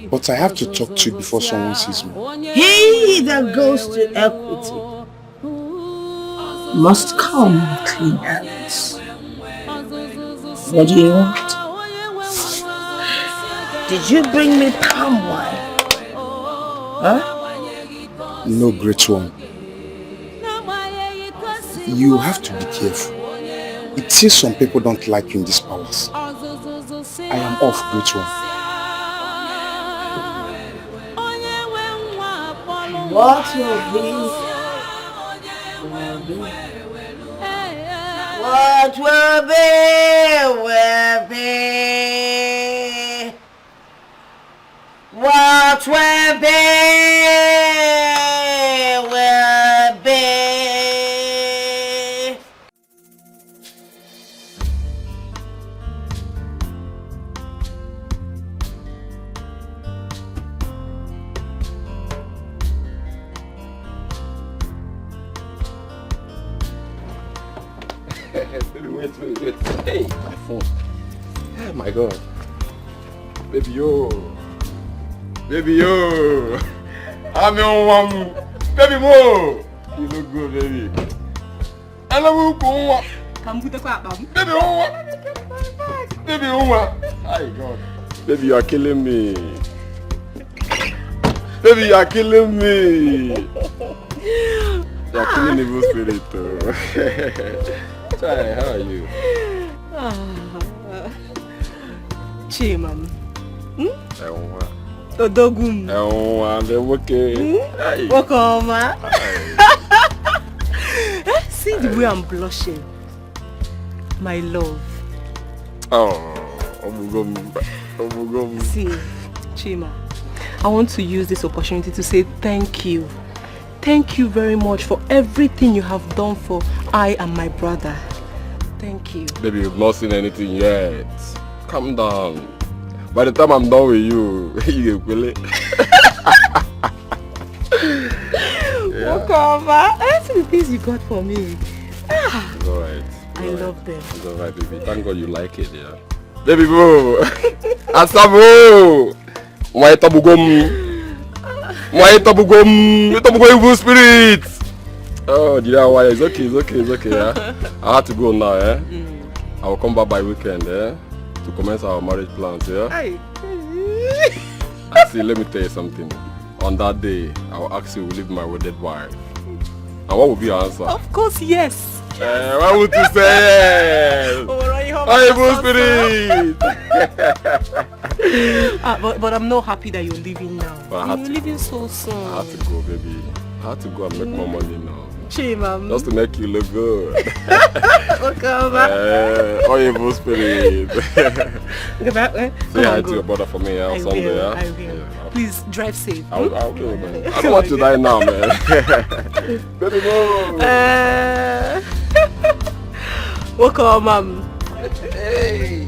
Speaker 4: But I have to talk to you before someone sees me.
Speaker 2: He that goes to equity must come with clean hands. What do you want? Did you bring me palm wine? Huh?
Speaker 4: No, great one. You have to be careful. It seems some people don't like you in this palace. I am off, great one.
Speaker 2: What will be? What will be? Will be. What will be? Will be.
Speaker 5: Wait. Hey, my phone. Oh my God. Baby, yo. I'm your one. Baby, mo. You look good, baby. I love you, Kuma.
Speaker 16: Come with the clap,
Speaker 5: Baby, Baby, my God. Baby, you are killing me. Baby, you are killing me. You are killing the evil spirit, too. Hi, how are you?
Speaker 16: Chiman. Odogum. Welcome. See the way I'm blushing. My love. See, Chima, I want to use this opportunity to say thank you. Thank you very much for everything you have done for I and my brother. Thank you.
Speaker 5: Baby, you've not seen anything yet. Calm down. By the time I'm done with you, you will it.
Speaker 16: Welcome. That's the things you got for me.
Speaker 5: It's alright.
Speaker 16: I love them.
Speaker 5: It's alright, baby. Thank God you like it, yeah. Baby bro. Asabo. My tabugum evil spirit. Oh, why? It's okay, yeah. I have to go now, eh? I will come back by weekend, eh? To commence our marriage plans, yeah? See, let me tell you something. On that day, I will ask you to leave my wedded wife. And what will be your answer?
Speaker 16: Of course, yes.
Speaker 5: Why would you say yes? Evil spirit!
Speaker 16: But I'm not happy that you're leaving now. You're leaving so soon.
Speaker 5: I have to go, baby. I have to go and make more money now.
Speaker 16: Chima.
Speaker 6: Just to make you look good.
Speaker 16: Okay,
Speaker 6: oh, evil spirit. Say hi to
Speaker 16: go.
Speaker 6: your brother for me on Sunday.
Speaker 16: I will. Yeah. Please drive safe.
Speaker 6: I'll do, man. I don't want to die now, man. Baby, no.
Speaker 16: Welcome, Mom.
Speaker 6: Hey.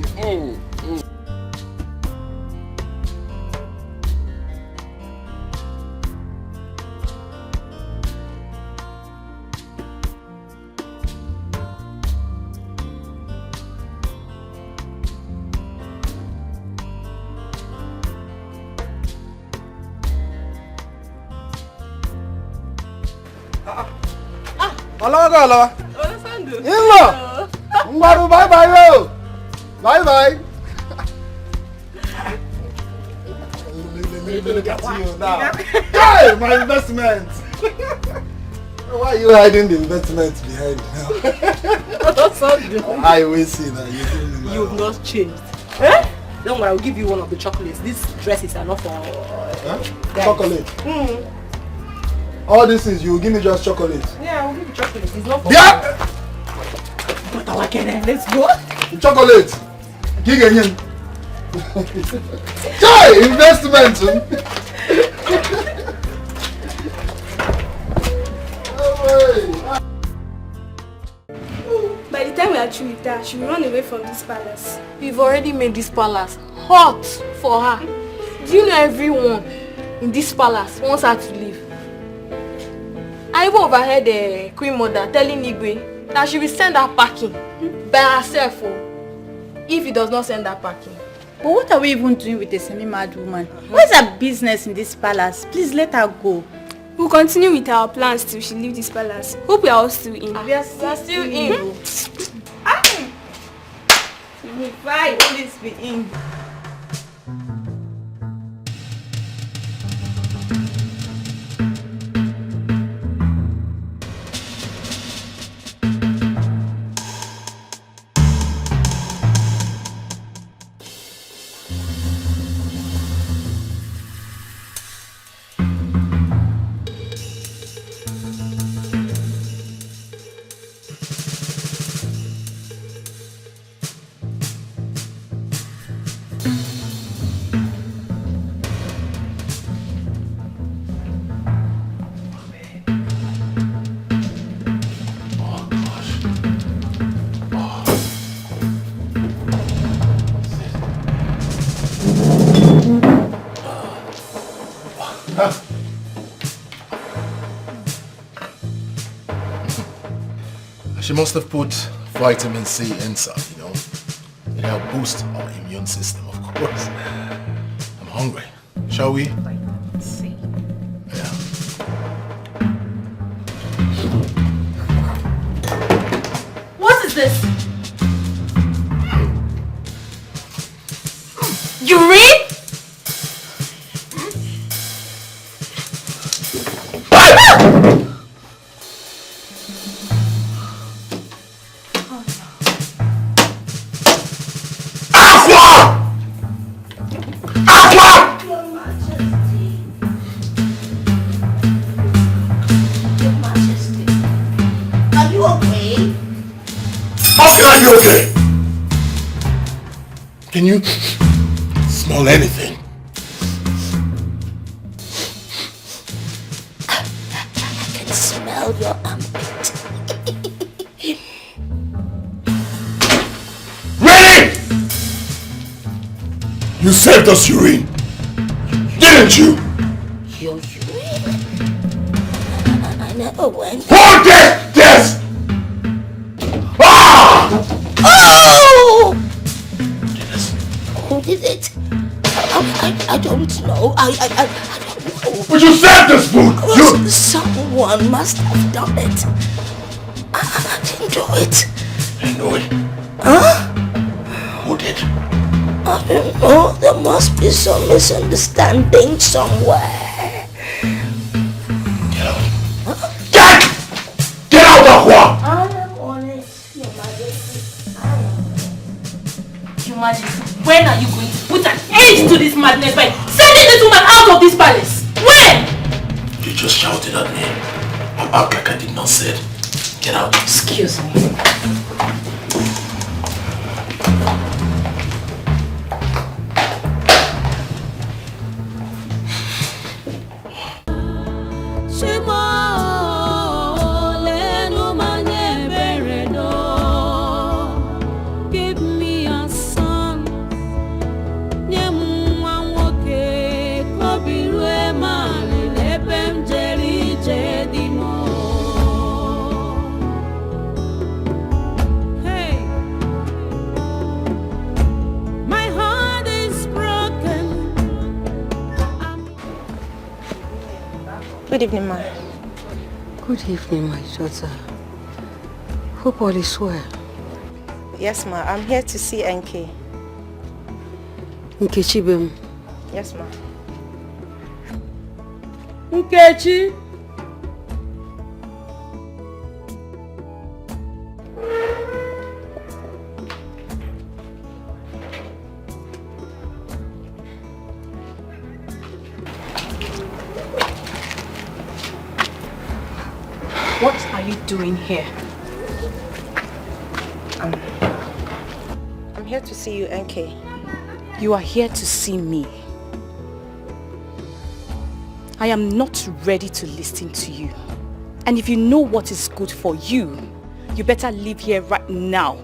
Speaker 4: Alawa. Inlo. Ngwaru bye bye yo. Bye bye. Look at you now. Hey, my investment. Why are you hiding the investment behind now? I will see that
Speaker 16: you've not changed. Eh? Don't worry, I'll give you one of the chocolates. These dresses are not for
Speaker 4: chocolate. All this is you give me just chocolate.
Speaker 16: Yeah, I'll give you chocolate. It's not for
Speaker 4: But
Speaker 16: let's go.
Speaker 4: Chocolate. Giganyan. Chai investment.
Speaker 1: By the time we are through with her, she will run away from this palace.
Speaker 8: We've already made this palace hot for her. Do you know everyone in this palace wants her to leave? I even overheard the Queen Mother telling Igwe that she will send her packing by herself if he does not send her packing.
Speaker 19: But what are we even doing with a semi-mad woman? What's her business in this palace? Please let her go.
Speaker 1: We'll continue with our plans till she leaves this palace. Hope we are all still in.
Speaker 8: We are still in.
Speaker 19: Why always be in?
Speaker 6: She must have put vitamin C inside, you know. It helped boost our immune system, of course. I'm hungry. Shall we?
Speaker 19: Vitamin C.
Speaker 6: Yeah.
Speaker 8: What is this? Urine?
Speaker 6: Can you smell anything?
Speaker 13: I can smell your armpit.
Speaker 6: Ready! You saved us urine, didn't you?
Speaker 13: Your urine? I never went.
Speaker 6: Who did this?
Speaker 13: Oh! Who did it? I don't know. I don't know.
Speaker 6: But you saved this food! You...
Speaker 13: Someone must have done it. I didn't do it.
Speaker 6: I know it.
Speaker 13: Huh?
Speaker 6: Who did?
Speaker 13: I don't know. There must be some misunderstanding somewhere.
Speaker 6: Get out. Get out, Aqua!
Speaker 13: I am on it, Your Majesty. I am.
Speaker 8: Your Majesty, when are you going to put an end to this madness by sending this woman out of this palace? When?
Speaker 6: You just shouted at me. I
Speaker 11: act like I did not say it. Get out.
Speaker 15: Excuse me.
Speaker 9: Good evening, ma.
Speaker 20: Good evening, my daughter. Hope all is well.
Speaker 9: Yes, ma. I'm here to see NK.
Speaker 20: Nkechi.
Speaker 9: Yes, ma.
Speaker 15: Nkechi.
Speaker 7: What are you doing here?
Speaker 9: I'm here to see you, NK.
Speaker 7: You are here to see me. I am not ready to listen to you. And if you know what is good for you, you better leave here right now,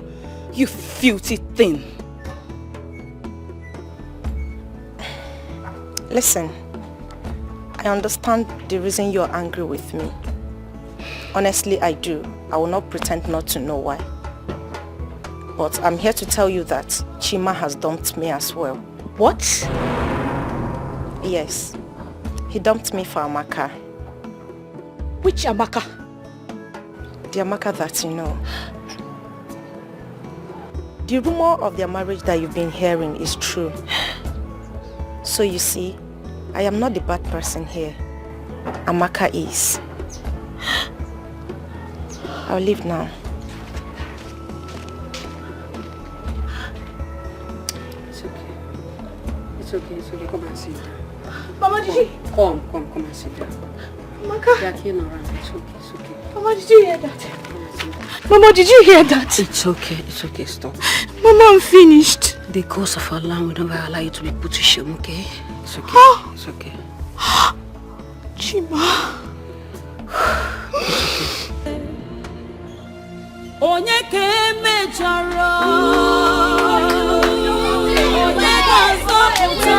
Speaker 7: you filthy thing.
Speaker 9: Listen, I understand the reason you're angry with me. Honestly, I do. I will not pretend not to know why. But I'm here to tell you that Chima has dumped me as well.
Speaker 7: What?
Speaker 9: Yes. He dumped me for Amaka.
Speaker 7: Which Amaka?
Speaker 9: The Amaka that you know. The rumor of their marriage that you've been hearing is true. So you see, I am not the bad person here. Amaka is. I'll leave now.
Speaker 20: It's okay. It's okay, it's okay. Come and sit down.
Speaker 8: Mama, did you?
Speaker 20: Come and sit down.
Speaker 8: Amaka.
Speaker 20: They're here around. It's okay, it's okay.
Speaker 8: Mama, did you hear that? Mama, did you hear that?
Speaker 20: It's okay, stop.
Speaker 8: Mama, I'm finished.
Speaker 20: The cause of our land will never allow you to be put to shame, okay? It's okay, it's okay.
Speaker 8: Chima.
Speaker 21: Onye keme charo, onye gazoputa.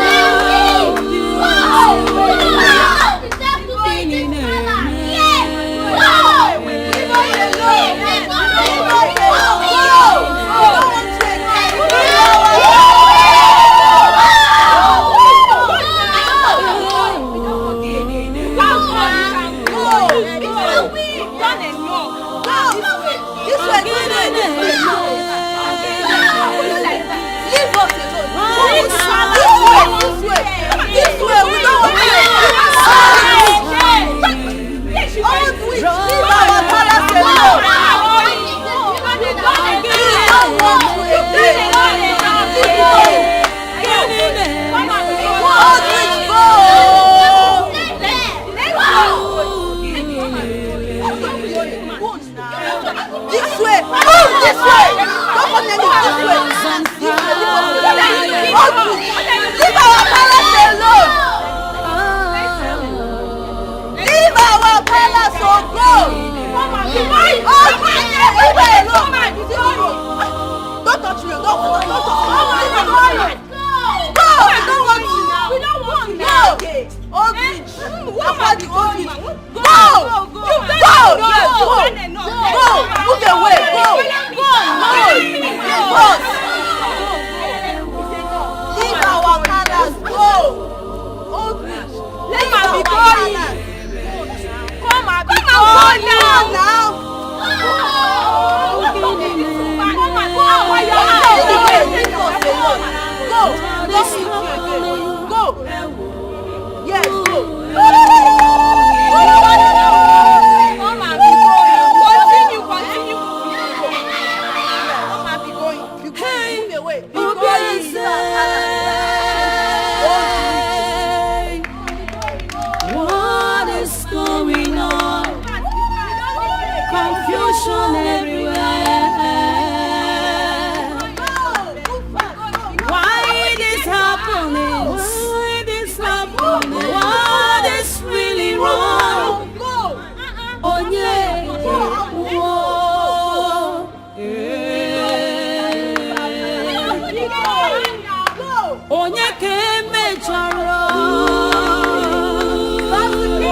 Speaker 21: Onye ka emechara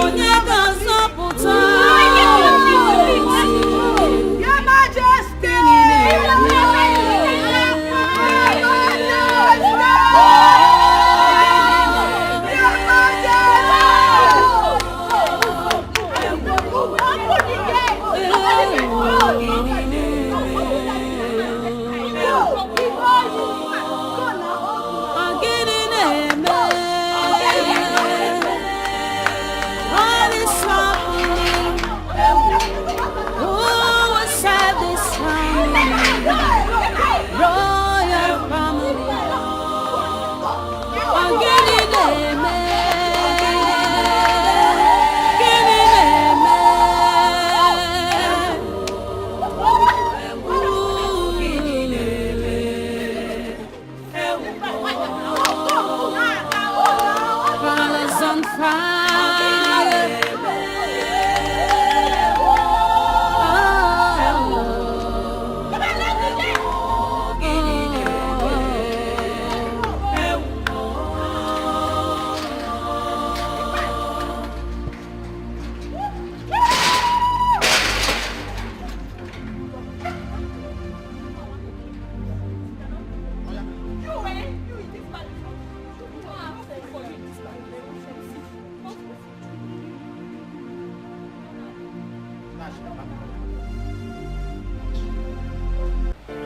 Speaker 21: onye ga-azọpụta
Speaker 1: Your Majesty!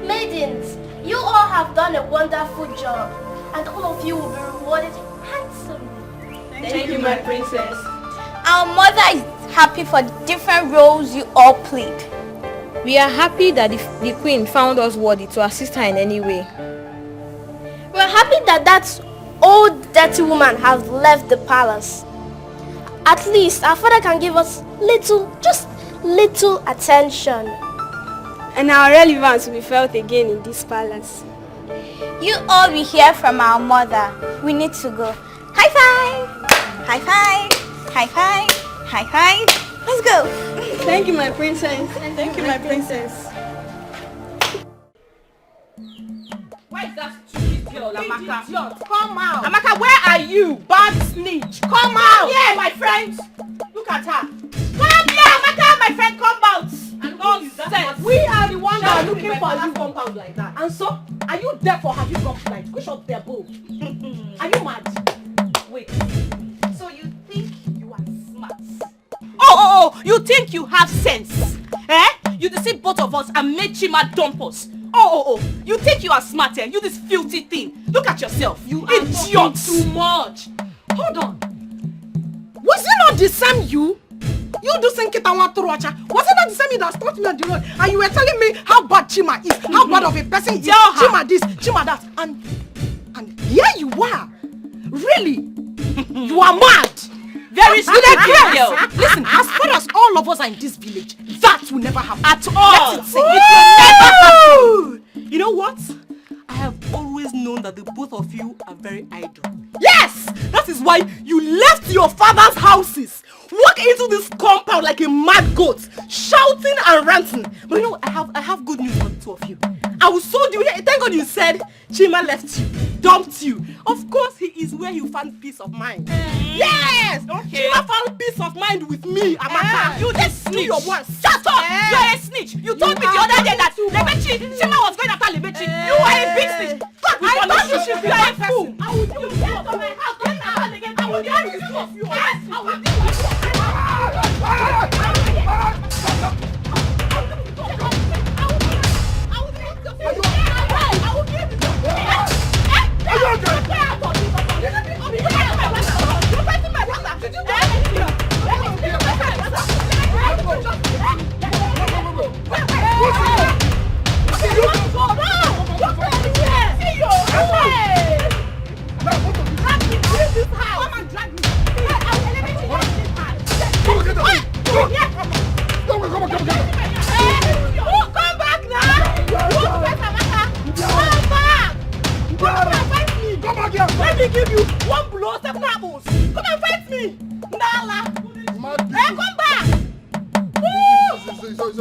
Speaker 14: Maidens, you all have done a wonderful job, and all of you will be rewarded handsomely.
Speaker 1: Thank you, my princess.
Speaker 19: Our mother is happy for the different roles you all played.
Speaker 7: We are happy that the queen found us worthy to assist her in any way.
Speaker 14: We're happy that that old dirty woman has left the palace. At least our father can give us just little attention.
Speaker 1: And our relevance will be felt again in this palace.
Speaker 19: You all will hear from our mother. We need to go. High five! High five! High five! High five! Let's go!
Speaker 1: Thank you, my princess. Thank you, my princess.
Speaker 12: Where is that stupid girl, Amaka? Come out! Amaka, where are you? Bad snitch! Come out! Yeah, my friend! Look at her! Come here, Amaka, my friend, come out! Nonsense! We are the ones that are looking for you compound like that. And so, are you there for have you gone blind? Which of their both? Are you mad? Wait. So you think you are smart? Oh, you think you have sense? Eh? You deceive both of us and made Chima dump us. Oh, you think you are smart, eh? You this filthy thing. Look at yourself. You idiot. Too much. Hold on. Was it not the same you? You do think it was it not the same you that stopped me on the road? And you were telling me how bad Chima is, how bad of a person is. Chima this, Chima that. And here you are. Really? You are mad. Very stupid girl. Listen, as far as all of us are in this village, that will never happen. At all. Let it sink. It will never happen. You know what? I have always known that the both of you are very idle. Yes! That is why you left your father's houses, walk into this compound like a mad goat, shouting and ranting. But you know, I have good news for the two of you. I will sold you. Thank God you said Chima left you, dumped you. Of course, he is where you found peace of mind. Yes! Okay. Chima found peace of mind with me, Amaka. You just snitch. Your words. Shut up! You are a snitch. You told me the other day that Chima was going after Lebechi. You are a big snitch. I thought you should be a fool. I will do it. I will do it. I will do Let me give you one blow, 7 apples. Come and fight me. Nala. Hey, come back. Woo!
Speaker 4: it's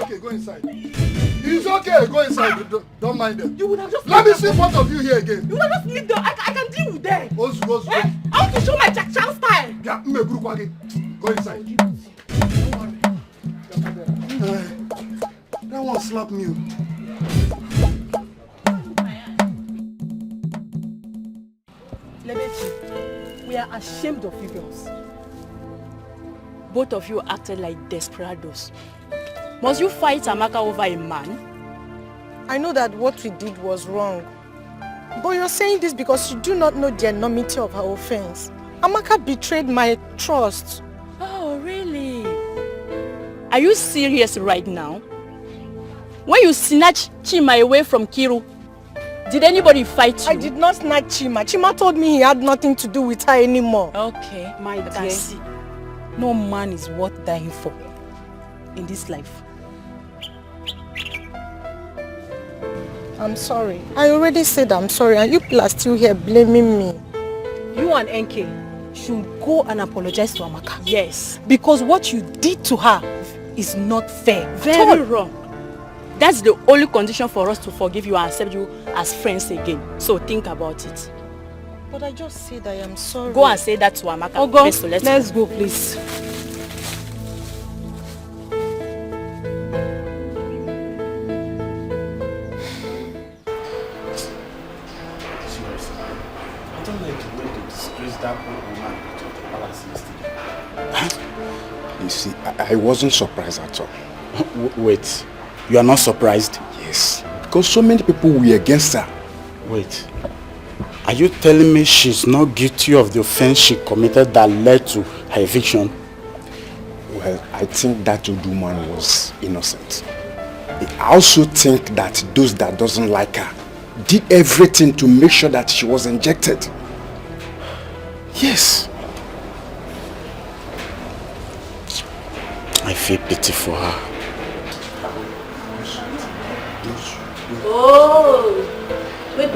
Speaker 4: okay, go inside. It's okay, go inside. Don't mind them.
Speaker 16: You would have just...
Speaker 4: Let me see both of you here again.
Speaker 16: You would have just leave them. I can deal with them.
Speaker 4: Ozu.
Speaker 16: I want to show my Jack Chan style.
Speaker 4: Yeah, go inside. That one slapped me.
Speaker 16: Lebechi, we are ashamed of you girls. Both of you acted like desperados. Must you fight Amaka over a man?
Speaker 9: I know that what we did was wrong. But you're saying this because you do not know the enormity of her offense. Amaka betrayed my trust.
Speaker 16: Oh, really? Are you serious right now? When you snatched Chima away from Kiru, did anybody fight you?
Speaker 9: I did not snatch Chima. Chima told me he had nothing to do with her anymore.
Speaker 16: Okay, my dear. No man is worth dying for in this life.
Speaker 9: I'm sorry. I already said I'm sorry and you people are still here blaming me.
Speaker 15: You and NK should go and apologize to Amaka.
Speaker 16: Yes.
Speaker 15: Because what you did to her is not fair.
Speaker 16: Very wrong. That's the only condition for us to forgive you and accept you as friends again. So think about it.
Speaker 9: But I just said I am sorry.
Speaker 16: Go and say that to Amaka.
Speaker 15: Oh, go.
Speaker 16: So
Speaker 15: let's go, please.
Speaker 24: That old woman to the palace yesterday.
Speaker 4: You see, I wasn't surprised at all.
Speaker 24: Wait, you are not surprised?
Speaker 4: Yes, because so many people were against her.
Speaker 24: Wait, are you telling me she's not guilty of the offense she committed that led to her eviction?
Speaker 4: Well, I think that old woman was innocent. I also think that those that doesn't like her did everything to make sure that she was injected. Yes.
Speaker 24: I feel pity for her.
Speaker 1: Oh, wait,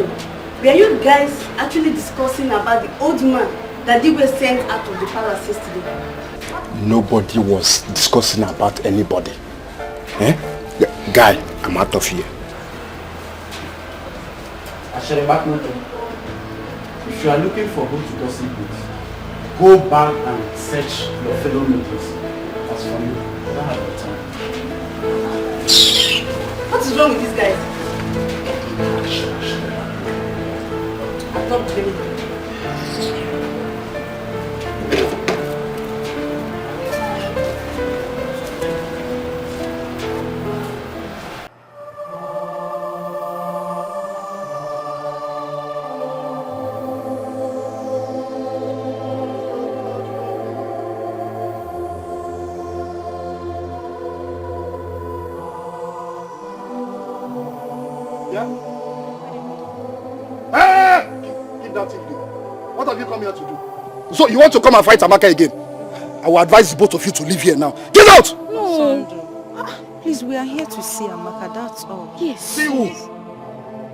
Speaker 1: were you guys actually discussing about the old man that they were sent out of the palace yesterday?
Speaker 4: Nobody was discussing about anybody. Eh? Guy, I'm out of here.
Speaker 24: If you are looking for who to gossip with, go back and search your fellow makers. As for me, I don't have the time.
Speaker 1: What is wrong with these guys? I'm not blaming them.
Speaker 4: So you want to come and fight Amaka again? I will advise both of you to leave here now. Get out!
Speaker 9: No. Please, we are here to see Amaka, that's all.
Speaker 1: Yes.
Speaker 4: See who?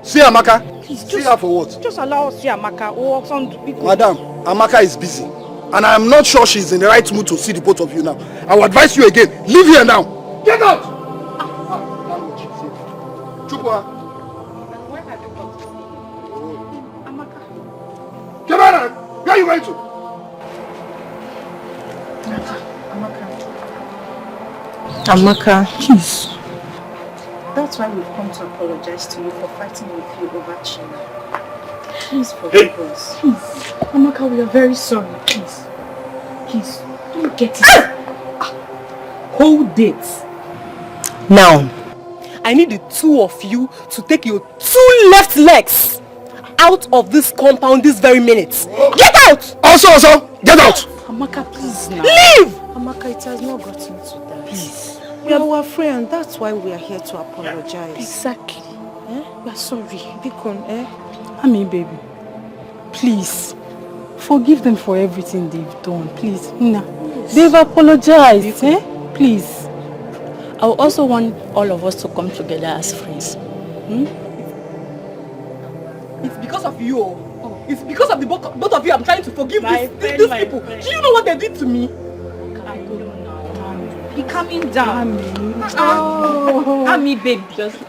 Speaker 4: See Amaka?
Speaker 1: Please,
Speaker 4: see her for what?
Speaker 1: Just allow us to see Amaka. Or some people.
Speaker 4: Madam, Amaka is busy. And I am not sure she is in the right mood to see the both of you now. I will advise you again. Leave here now. Get out! Chukwa.
Speaker 1: Where have you come to see Amaka?
Speaker 4: Come on! Where are you going to?
Speaker 9: Amaka, please. That's why we've come to apologize to you for fighting with you over Chima. Please forgive us.
Speaker 1: Please. Amaka, we are very sorry. Please. Please. Don't get it.
Speaker 15: Hold it. Now, I need the two of you to take your two left legs out of this compound this very minute. Get out!
Speaker 4: Also, get out!
Speaker 1: Amaka, please now.
Speaker 15: Leave!
Speaker 9: Amaka, it has not gotten to that.
Speaker 1: Please.
Speaker 9: We are our friend, that's why we are here to apologize.
Speaker 1: Exactly. We are sorry.
Speaker 9: Bikon, eh?
Speaker 1: Ami, baby. Please. Forgive them for everything they've done. Please. Nina. Yes. They've apologized. Eh? Please. I also want all of us to come together as friends.
Speaker 16: It's because of you. Oh. It's because of the both of you I'm trying to forgive these people. Do you know what they did to me?
Speaker 7: Be calming down.
Speaker 15: Oh.
Speaker 7: Ami, babe. Just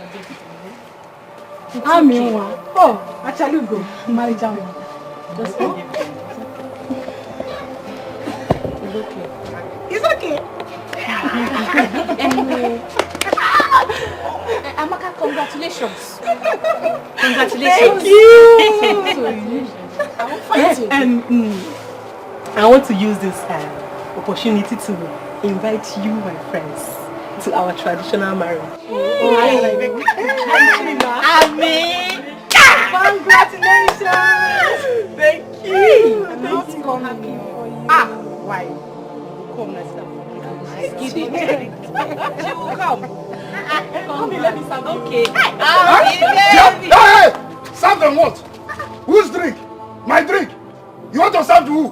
Speaker 15: Ami, oh, actually go. Marry Jamu. Just go.
Speaker 7: It's okay. Anyway. Amaka, congratulations. Congratulations.
Speaker 15: Thank you.
Speaker 16: I want to use this opportunity to invite you, my friends, to our traditional marriage.
Speaker 7: Amen.
Speaker 16: Congratulations! Thank you. I'm not so happy for you. Why? Come, let's start. She will come. Come here, let me serve.
Speaker 7: Okay.
Speaker 10: Hey! Serve them what? Whose drink? My drink. You want to serve to who?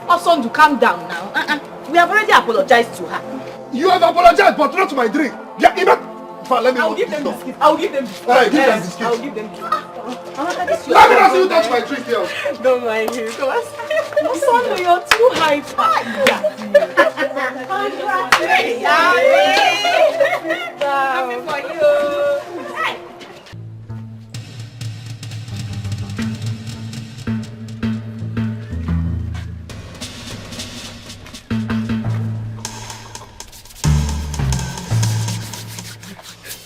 Speaker 7: Osondu, calm down now. We have already apologized to her.
Speaker 10: You have apologized, but not to my drink. Yeah, let me.
Speaker 16: I'll give them biscuits. I'll give them biscuits.
Speaker 10: Hey, give them biscuits.
Speaker 16: I'll give them biscuits.
Speaker 10: Let me not see you touch my drink here.
Speaker 16: Don't mind him. Osondu, you're too hyper.
Speaker 7: Congratulations. Happy for you. Hey.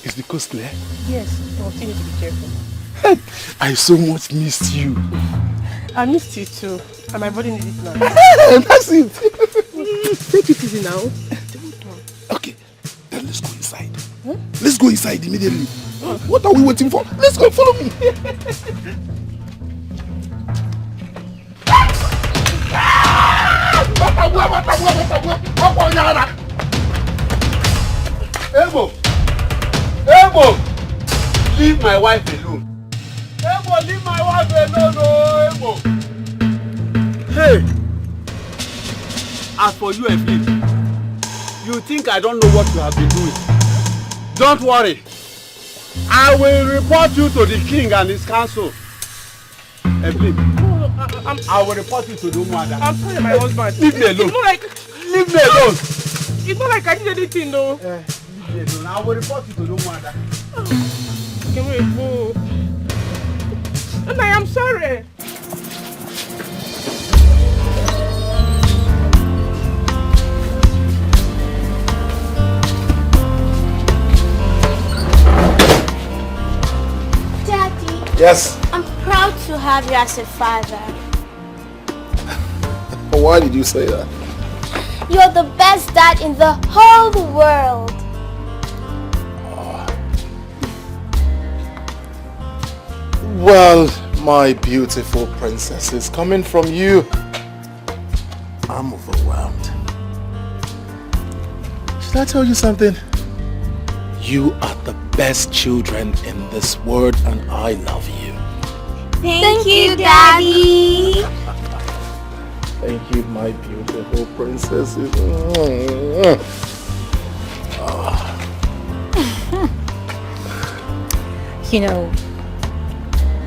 Speaker 4: Is the coast clear?
Speaker 16: Yes, continue to be careful.
Speaker 4: I so much missed you.
Speaker 16: I missed you too. And my body needs it now.
Speaker 4: That's it.
Speaker 16: Take it easy now.
Speaker 4: Okay, then let's go inside. Huh? Let's go inside immediately. What are we waiting for? Let's go, follow me.
Speaker 10: Ebo! Leave my wife alone. Ebo, leave my wife alone, oh, Ebo. Hey! As for you, Evelyn, you think I don't know what you have been doing. Don't worry. I will report you to the king and his council. Evelyn, I will report you to the Umuada.
Speaker 16: I'm sorry, my husband.
Speaker 10: Leave me alone.
Speaker 16: It's not like...
Speaker 10: Leave me alone.
Speaker 16: It's not like I did anything, though.
Speaker 10: Leave me alone. I will report you to the Umuada.
Speaker 16: Can we go? And I am sorry.
Speaker 14: Daddy.
Speaker 4: Yes.
Speaker 14: I'm proud to have you as a father.
Speaker 4: Why did you say that?
Speaker 14: You're the best dad in the whole world.
Speaker 4: Well, my beautiful princesses, coming from you, I'm overwhelmed. Should I tell you something? You are the best children in this world and I love you.
Speaker 14: Thank you, Daddy.
Speaker 4: Thank you, my beautiful princesses.
Speaker 7: You know,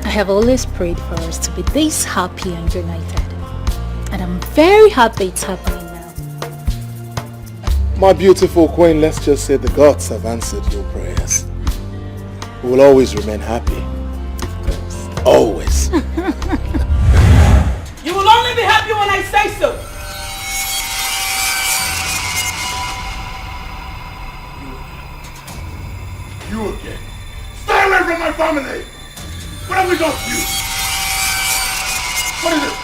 Speaker 7: I have always prayed for us to be this happy and united. And I'm very happy it's happening now.
Speaker 4: My beautiful queen, let's just say the gods have answered your prayers. We will always remain happy. Always.
Speaker 2: You will only be happy when I say so.
Speaker 10: You again. Stay away from my family! What have we done to you? What is it?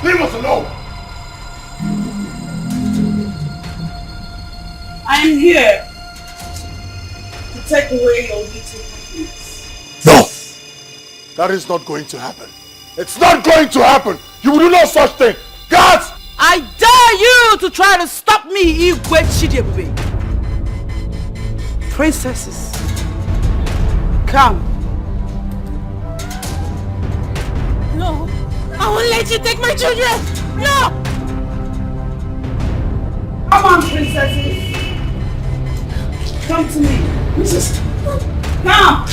Speaker 10: Leave us alone!
Speaker 2: I am here to take away your little happiness.
Speaker 4: No! That is not going to happen. It's not going to happen! You will do no such thing! Guards!
Speaker 2: I dare you to try to stop me, Igwe Chidebube. Princesses, come.
Speaker 7: No, I won't let you take my children! No!
Speaker 2: Come on, princesses. Come to me.
Speaker 4: Princess.
Speaker 2: Come.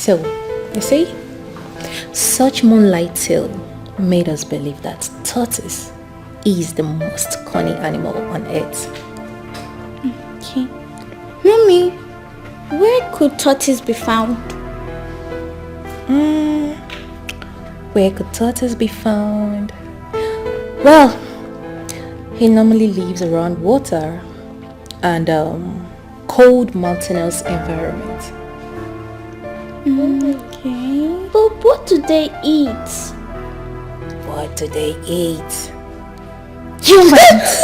Speaker 7: So, you see, such moonlight tale made us believe that tortoise is the most cunning animal on earth.
Speaker 19: Okay. Mommy, where could tortoise be found?
Speaker 7: Where could tortoise be found? Well, he normally lives around water and cold mountainous environment.
Speaker 19: Okay. But what do they eat?
Speaker 7: What do they eat? Humans!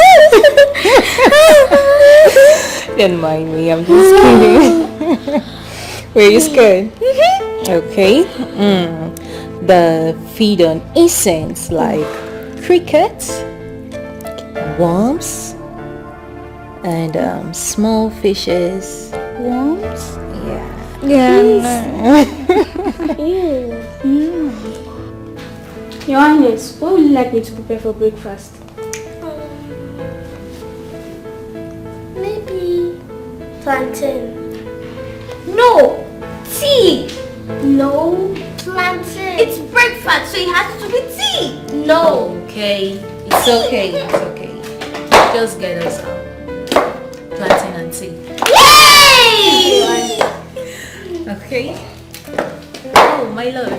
Speaker 7: Don't mind me, I'm just kidding. Were you scared? Okay. They feed on insects like crickets, worms, and small fishes.
Speaker 19: Worms?
Speaker 7: Yeah.
Speaker 14: Your Highness, what would you like me to prepare for breakfast?
Speaker 19: Maybe plantain. No! Tea! No, plantain. It's breakfast, so it has to be tea. No.
Speaker 7: Okay. It's okay. It's okay. Just get us out. Plantain and tea.
Speaker 19: Yay!
Speaker 7: Okay. Oh, my lord.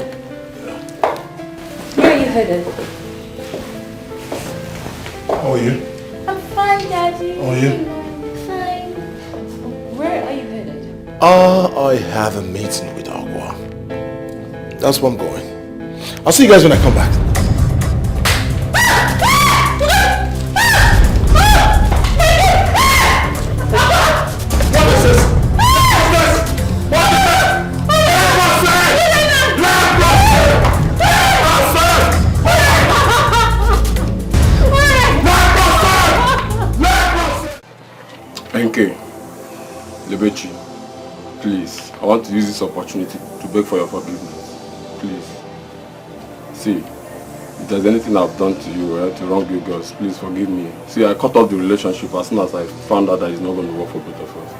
Speaker 7: Where are you headed?
Speaker 6: How are you?
Speaker 19: I'm fine, Daddy.
Speaker 6: How are you?
Speaker 19: Fine.
Speaker 7: Where are you headed?
Speaker 6: I have a meeting with Agua. That's where I'm going. I'll see you guys when I come back. What is this?
Speaker 17: NK, Lebechi, please, I want to use this opportunity to beg for your forgiveness. Please. See, if there's anything I've done to you to wrong you girls, please forgive me. See, I cut off the relationship as soon as I found out that it's not going to work for both of us.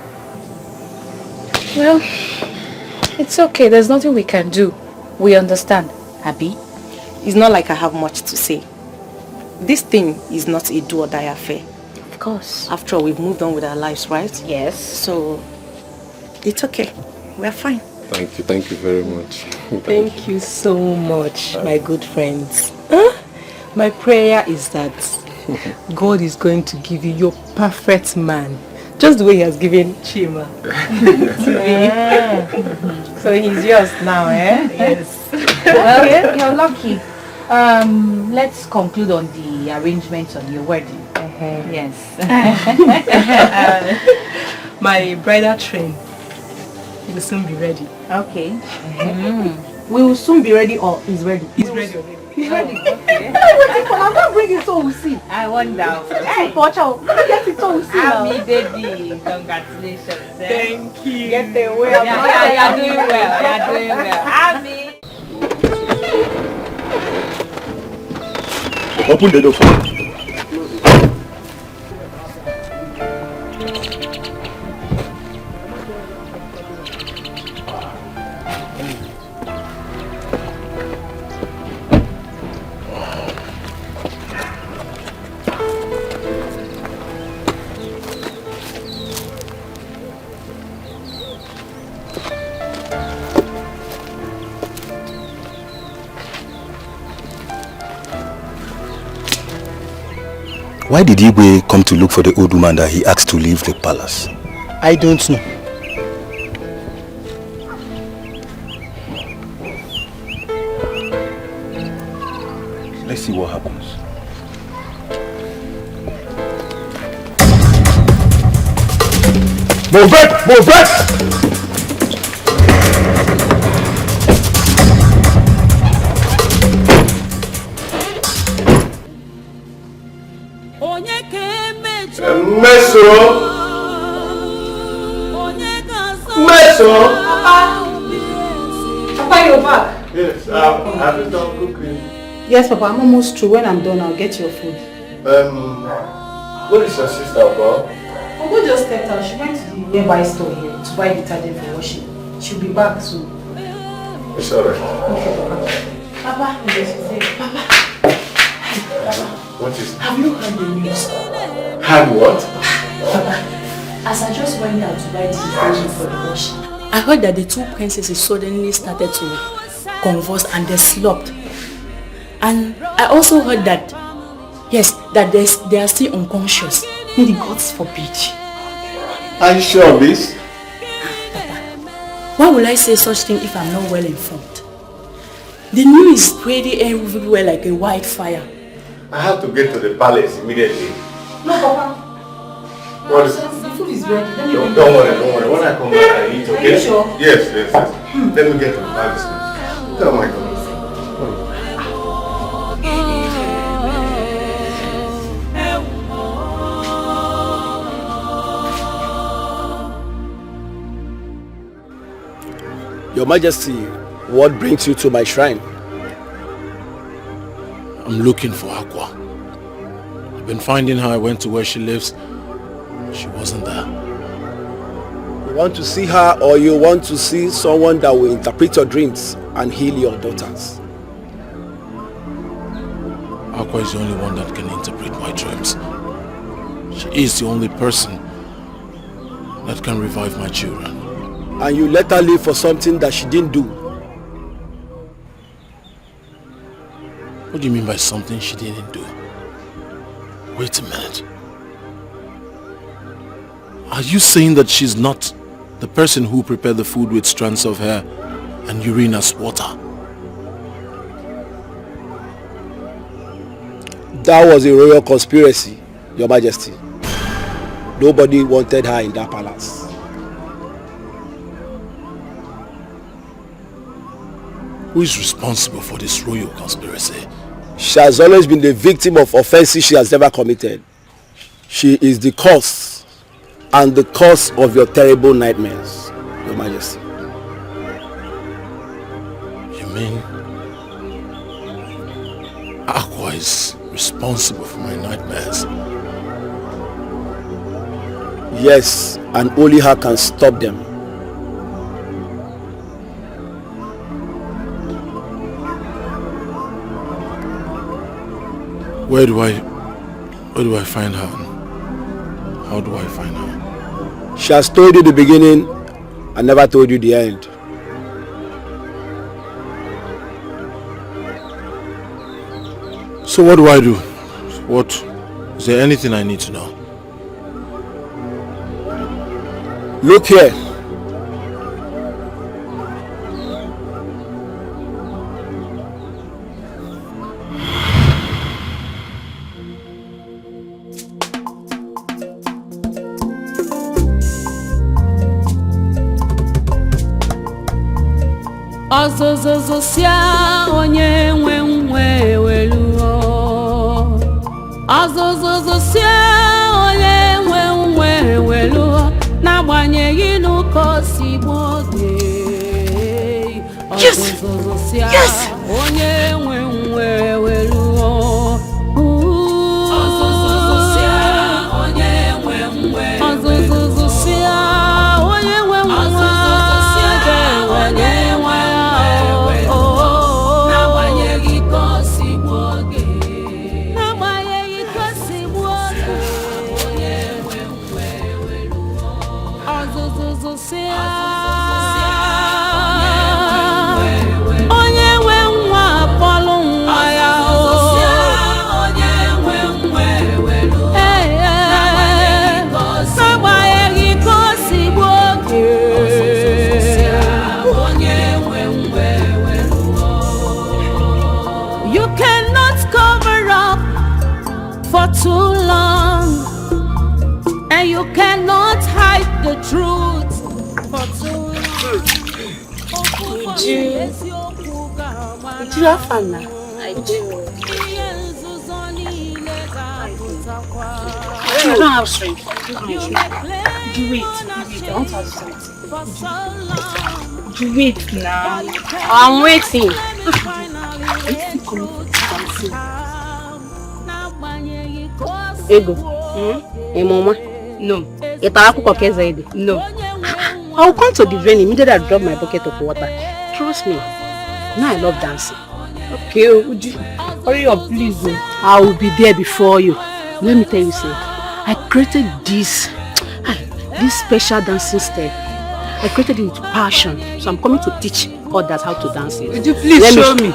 Speaker 18: Well, it's okay. There's nothing we can do. We understand. Abi?
Speaker 9: It's not like I have much to say. This thing is not a do or die affair.
Speaker 18: Of course.
Speaker 9: After all, we've moved on with our lives, right?
Speaker 18: Yes.
Speaker 9: So, it's okay. We're fine.
Speaker 17: Thank you very much.
Speaker 15: Thank you so much, my good friends. My prayer is that God is going to give you your perfect man, just the way he has given Chima to me. So he's yours now, eh?
Speaker 18: Yes. Well, you're lucky. Let's conclude on the arrangements on your wedding. Yes.
Speaker 15: My bridal train will soon be ready.
Speaker 18: Okay. We will soon be ready, or is ready?
Speaker 15: He's ready already.
Speaker 18: He's ready. Okay. I'm not bringing it so we'll see. I wonder. Hey, watch out. Let me get it so we'll see. Happy baby. Congratulations.
Speaker 15: Thank you.
Speaker 18: Get the way. You're doing well. You're doing well. Happy.
Speaker 6: Open the door for me.
Speaker 11: Why did Igwe come to look for the old woman that he asked to leave the palace?
Speaker 22: I don't know.
Speaker 11: Let's see what happens.
Speaker 6: Move back! Move back! Meso! Meso!
Speaker 15: Papa, you're back.
Speaker 6: Yes, have you done cooking?
Speaker 15: Yes, Papa, I'm almost through. When I'm done, I'll get your food.
Speaker 6: What is your sister about?
Speaker 15: Ogo just stepped out. She went to the nearby store here to buy detergent for washing. She'll be back soon.
Speaker 6: It's alright.
Speaker 15: Papa, Papa.
Speaker 6: What is it?
Speaker 15: Have you heard the news?
Speaker 6: Heard what?
Speaker 15: Papa, as I just went out to buy this information for the wash, I heard that the two princesses suddenly started to convulse and they slopped. And I also heard that, yes, that they are still unconscious. May the gods forbid.
Speaker 6: Are you sure of this?
Speaker 15: Papa, why will I say such thing if I'm not well informed? The news is spreading everywhere like a wildfire.
Speaker 6: I have to get to the palace immediately.
Speaker 15: No, Papa.
Speaker 6: What is
Speaker 15: The food is ready.
Speaker 6: Don't worry. When I come back, I eat, okay?
Speaker 15: Are you sure?
Speaker 6: Yes. Let me get to the palace now. Oh my God.
Speaker 3: Your Majesty, what brings you to my shrine?
Speaker 6: I'm looking for Aqua. I've been finding her. I went to where she lives. She wasn't there.
Speaker 3: You want to see her, or you want to see someone that will interpret your dreams and heal your daughters?
Speaker 6: Aqua is the only one that can interpret my dreams. She is the only person that can revive my children.
Speaker 3: And you let her live for something that she didn't do?
Speaker 6: What do you mean by something she didn't do? Wait a minute. Are you saying that she's not the person who prepared the food with strands of hair and urine as water?
Speaker 3: That was a royal conspiracy, Your Majesty. Nobody wanted her in that palace.
Speaker 6: Who is responsible for this royal conspiracy?
Speaker 3: She has always been the victim of offenses she has never committed. She is the cause and the cause of your terrible nightmares, Your Majesty.
Speaker 6: You mean Aqua is responsible for my nightmares?
Speaker 3: Yes, and only her can stop them.
Speaker 6: Where do I find her? How do I find her?
Speaker 3: She has told you the beginning and never told you the end.
Speaker 6: So what do I do? Is there anything I need to know?
Speaker 3: Look here.
Speaker 21: Ọzụzụ sia onye nwe nwe weluo. Ọzụzụ sia onye nwe nwe weluo. N'agbanyeghị n'ụkọ si gbode. Ọzụzụ sia onye nwe nwe weluo. Ọzụzụ sia onye nwe nwe. Ọzụzụ sia onye nwe nwe. Ọzụzụ sia onye nwe. Too long, and you cannot hide the truth for too long.
Speaker 15: Did you have fun now?
Speaker 18: I do.
Speaker 15: I don't have strength. You wait. I want to have strength. You wait now.
Speaker 18: I'm waiting.
Speaker 15: Ego.
Speaker 18: Mama?
Speaker 15: No.
Speaker 18: No.
Speaker 15: I will come to the venue immediately I drop my bucket of water. Trust me. Now I love dancing. Okay, would you hurry up, please? I will be there before you. Let me tell you, sir, I created this special dancing step. I created it with passion, so I'm coming to teach others how to dance it.
Speaker 2: Would you please show me?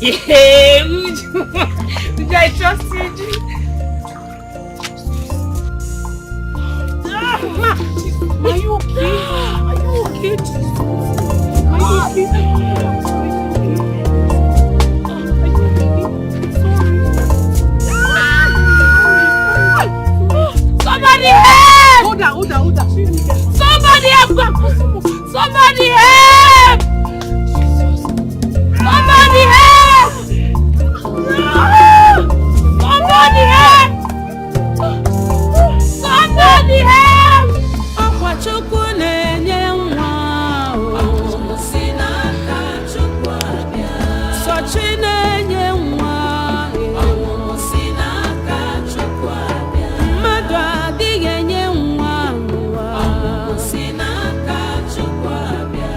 Speaker 15: Yeah, Uju, I trusted you. Are you okay? Are you okay? Are you
Speaker 21: Somebody help!
Speaker 15: Hold on.
Speaker 21: Somebody help! Somebody help! Somebody help! Somebody help! Somebody help! Akwachukwu na-enye nwa o. Sinaka Chukwu abịa. Sochi na-enye nwa o. Sinaka Chukwu abịa. Mmadụ adịghị enye nwa n'ụwa. Sinaka Chukwu abịa.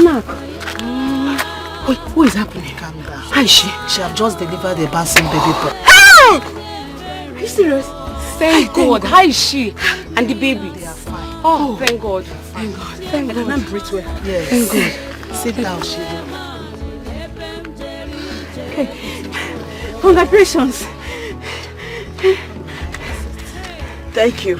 Speaker 15: Mark. Wait, who is happening?
Speaker 5: Calm down.
Speaker 15: How is she?
Speaker 5: She have just delivered a bouncing baby boy.
Speaker 15: Hey! Are you serious? Thank God. How is she? And the baby?
Speaker 5: They are fine.
Speaker 15: Oh, thank God. Thank God. Thank God. And breathe well.
Speaker 5: Yes.
Speaker 15: Thank God.
Speaker 5: Sit down, Shiva.
Speaker 15: Hey. Congratulations. Thank you.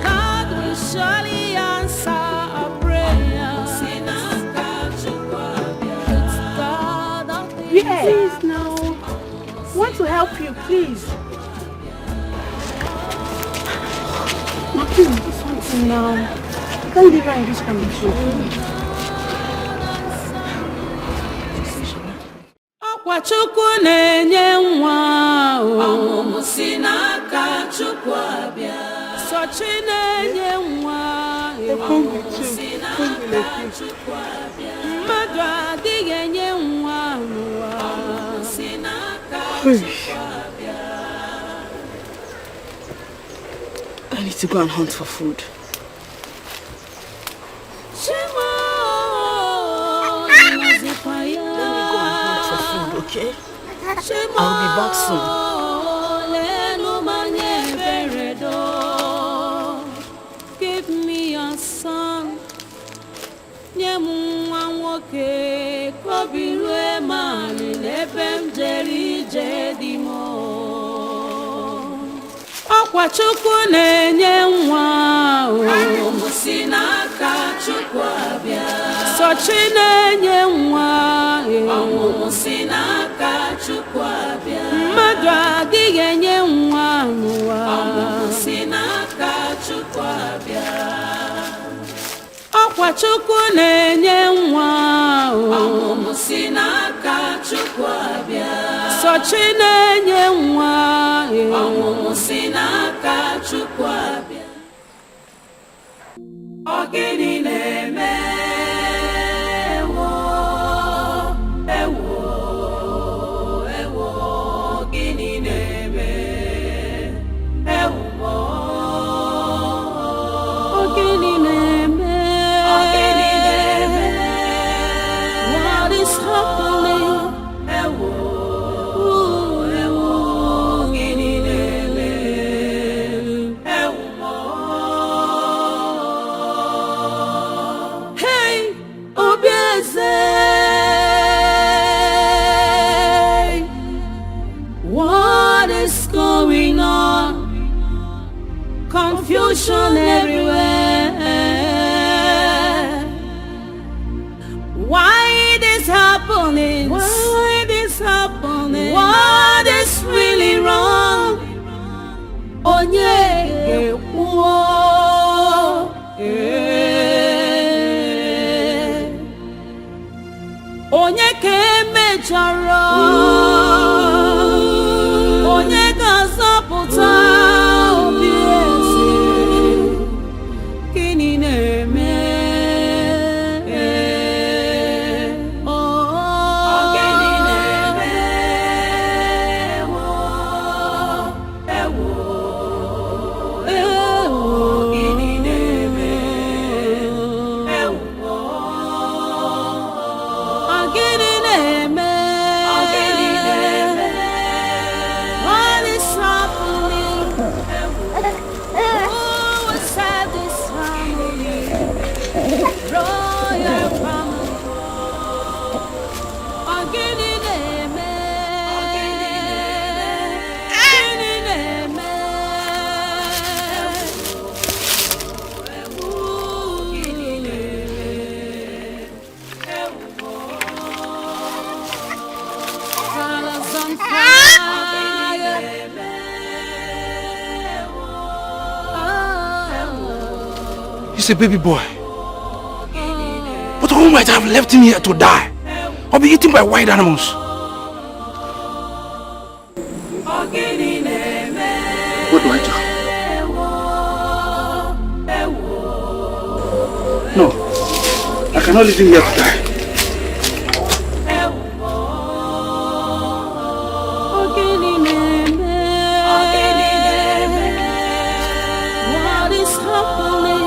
Speaker 21: God will surely answer our prayer.
Speaker 15: Please now. I want to help you, please. Now, please do something now. You can't leave her in this condition.
Speaker 21: Akwachukwu na-enye nwa o. Ọmụmụ si n'aka Chukwu abịa. Sochi na-enye nwa o. Ọmụmụ si n'aka Chukwu abịa. Mmadụ adịghị enye nwa n'ụwa. Ọmụmụ si n'aka Chukwu abịa.
Speaker 2: I need to go and hunt for food.
Speaker 5: Okay? I'll be back soon.
Speaker 21: Give me your son. Akwachukwu na-enye nwa o. Ọmụmụ si n'aka Chukwu abịa. Sochi na-enye nwa o. Ọmụmụ si n'aka Chukwu abịa. Mmadụ adịghị enye nwa n'ụwa. Ọmụmụ si n'aka Chukwu abịa. Akwachukwu na-enye nwa o. Ọmụmụ si n'aka Chukwu abịa. Sochi na-enye nwa o. Ọmụmụ si n'aka Chukwu abịa. Ọ gịnị na-eme? Ewo, ewo, ewo, gịnị na-eme? Ewo, ọ gịnị na-eme? Ọ gịnị na-eme? say, what is going on? Confusion everywhere. Why this happening? Why this happening? What is really wrong? Onye onye kemechara onye ga-azọpụta obi eze gịnị na-eme gịnị na-eme gịnị na-eme gịnị na-eme what is happening? Who is at this family? Royal family. Gịnị na-eme? Gịnị na-eme? Gịnị Colors on fire.
Speaker 6: He's a baby boy. But who might have left him here to die or be eaten by wild animals?
Speaker 21: What do
Speaker 6: I do? No, I cannot leave him here to die.
Speaker 21: What is happening?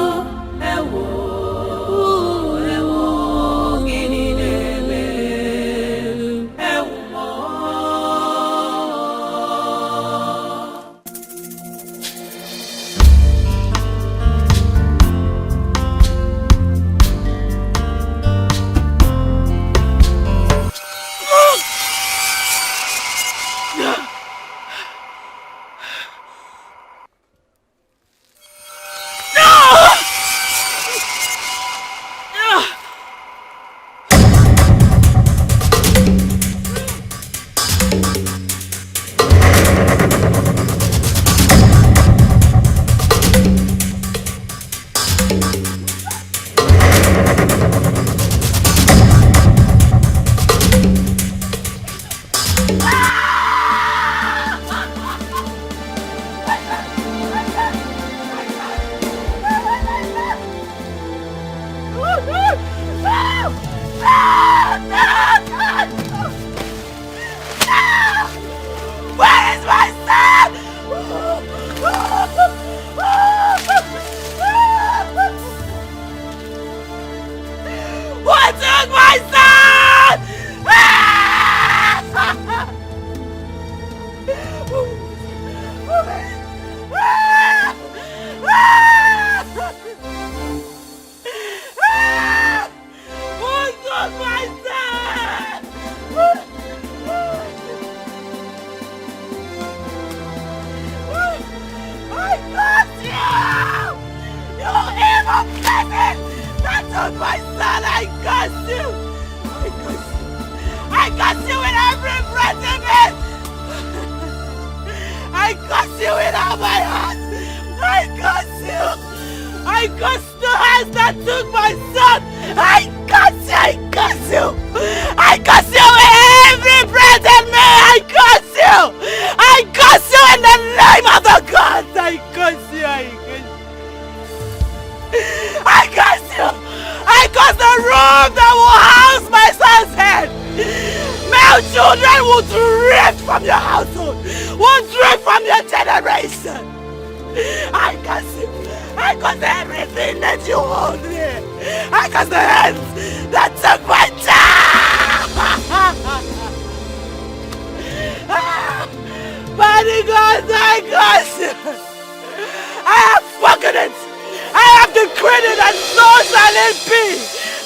Speaker 2: I have decreed it, and so shall it be.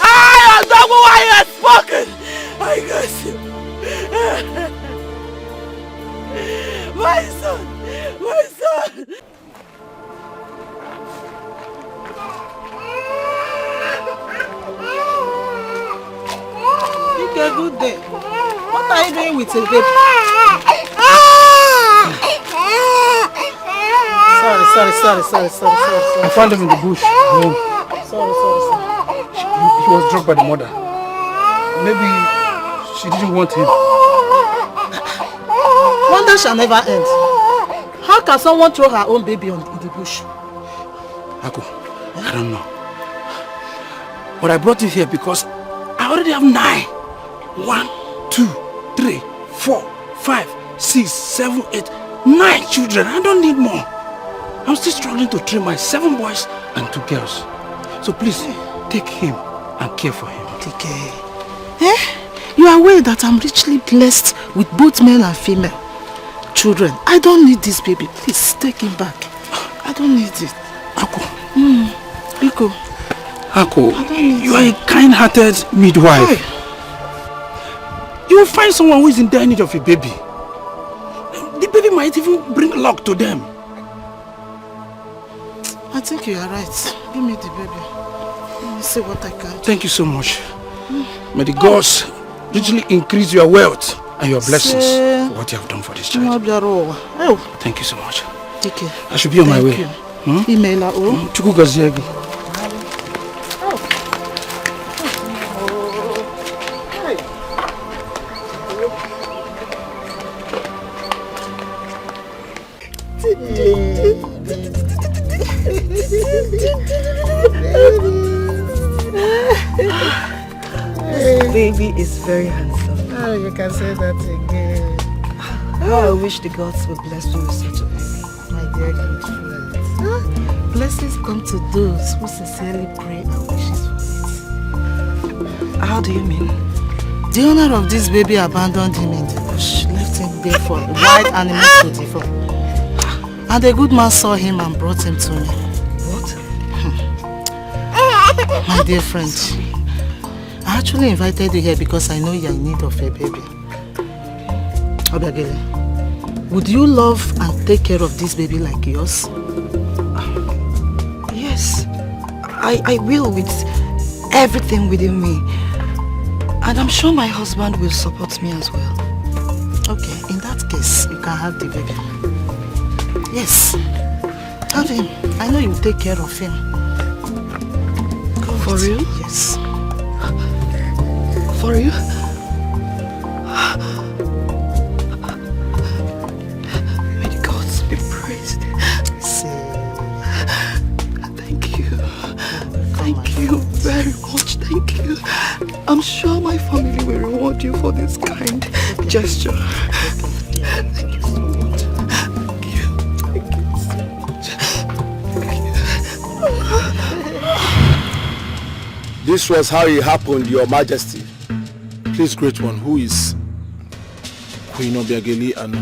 Speaker 2: I, Unveiling, why he has spoken. I curse you. My son. My son.
Speaker 5: Okay, good day. What are you doing with the baby? Sorry.
Speaker 13: I found him in the bush.
Speaker 5: Sorry.
Speaker 13: He was dropped by the mother. Maybe she didn't want him.
Speaker 5: Wonder shall never end. How can someone throw her own baby in the bush?
Speaker 13: Aku, I don't know. But I brought you here because I already have 9. 1, 2, 3, 4, 5, 6, 7, 8, 9 children. I don't need more. I'm still struggling to train my 7 boys and 2 girls. So please, take him and care for him.
Speaker 5: Take care. You are aware that I'm richly blessed with both male and female children. I don't need this baby. Please, take him back. I don't need it.
Speaker 13: Aku.
Speaker 5: Biko.
Speaker 13: Aku, you are a kind-hearted midwife.
Speaker 5: Hey.
Speaker 13: You will find someone who is in dire need of a baby. The baby might even bring luck to them.
Speaker 5: I think you are right. Give me the baby. Let me see what I can do.
Speaker 13: Thank you so much. May the gods richly increase your wealth and your blessings for what you have done for this child. Thank you so much.
Speaker 5: Take care.
Speaker 13: I should be on my way.
Speaker 5: Email her.
Speaker 13: Chukwu gozie gị.
Speaker 5: This baby is very handsome.
Speaker 20: Oh, you can say that again.
Speaker 5: How I wish the gods would bless you with such a baby.
Speaker 20: My dear good friend.
Speaker 5: Blessings come to those who sincerely pray and wishes for it. How do you mean? The owner of this baby abandoned him in the bush, left him there for wild animals to devour. And a good man saw him and brought him to me.
Speaker 20: What?
Speaker 5: My dear friend, I actually invited you here because I know you are in need of a baby. Obiagele, would you love and take care of this baby like yours?
Speaker 20: Yes, I will, with everything within me. And I'm sure my husband will support me as well.
Speaker 5: Okay, in that case, you can have the baby. Yes, have him. I know you will take care of him. Go
Speaker 20: For real?
Speaker 5: Yes.
Speaker 20: For you? May the gods be praised. Thank you. Thank you very much. Thank you. I'm sure my family will reward you for this kind gesture. Thank you so much. Thank you. Thank you so much.
Speaker 3: This was how it happened, Your Majesty.
Speaker 6: Please, great one, who is Queen Obiageli and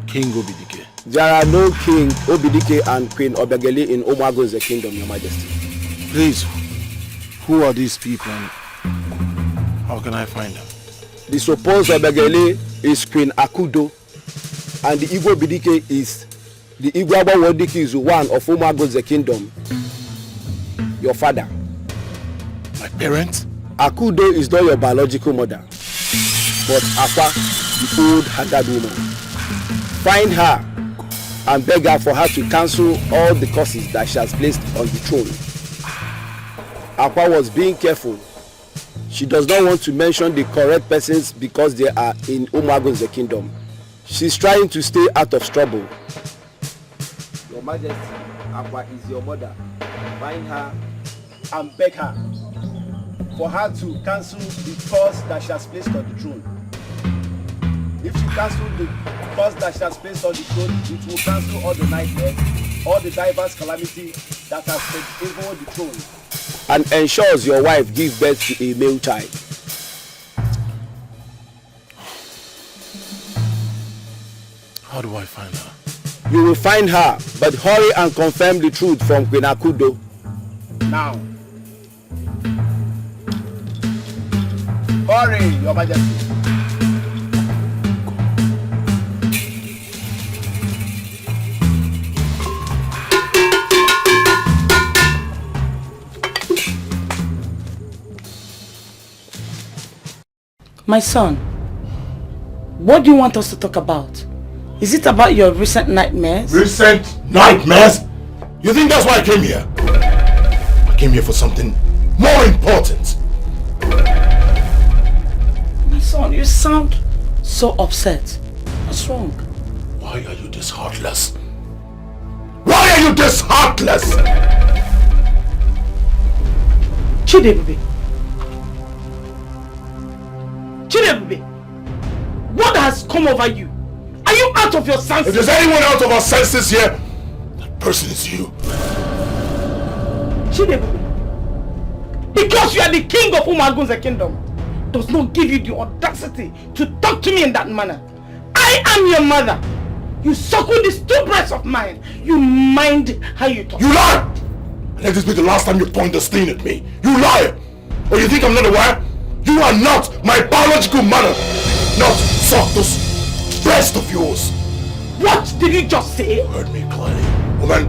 Speaker 6: King Obidike?
Speaker 3: There are no King Obidike and Queen Obiageli in Omago's kingdom, Your Majesty.
Speaker 6: Please, who are these people and how can I find them?
Speaker 3: The supposed Obiageli is Queen Akudo, and the Igbo Obidike is the Igbo Wodike is one of Omago's kingdom. Your father.
Speaker 6: My parents?
Speaker 3: Akudo is not your biological mother, but Akwa, the old haggard woman. Find her and beg her for her to cancel all the curses that she has placed on the throne. Akwa was being careful. She does not want to mention the correct persons because they are in Umago's kingdom. She's trying to stay out of trouble. Your Majesty, Akwa is your mother. Find her and beg her for her to cancel the curse that she has placed on the throne. If she cancels the curse that she has placed on the throne, it will cancel all the nightmares, all the diverse calamity that has taken over the throne, and ensures your wife gives birth to a male child.
Speaker 6: How do I find her?
Speaker 3: You will find her, but hurry and confirm the truth from Queen Akudo. Now. worry, Your Majesty.
Speaker 5: My son, what do you want us to talk about? Is it about your recent nightmares?
Speaker 6: Recent nightmares? You think that's why I came here? I came here for something more important.
Speaker 5: My son, you sound so upset. What's wrong?
Speaker 6: Why are you this heartless? Why are you this heartless?
Speaker 5: Chidebube. Chidebube, what has come over you? Are you out of your senses?
Speaker 6: If there's anyone out of our senses here, that person is you.
Speaker 5: Chidebube, because you are the king of Umagun's kingdom, does not give you the audacity to talk to me in that manner. I am your mother. You suckle these two breasts of mine. You mind how you talk.
Speaker 6: You lie! Let this be the last time you point the sting at me. You lie! Or you think I'm not aware? You are not my biological mother. Not suck those breasts of yours.
Speaker 5: What did you just say?
Speaker 6: You heard me clearly. Woman,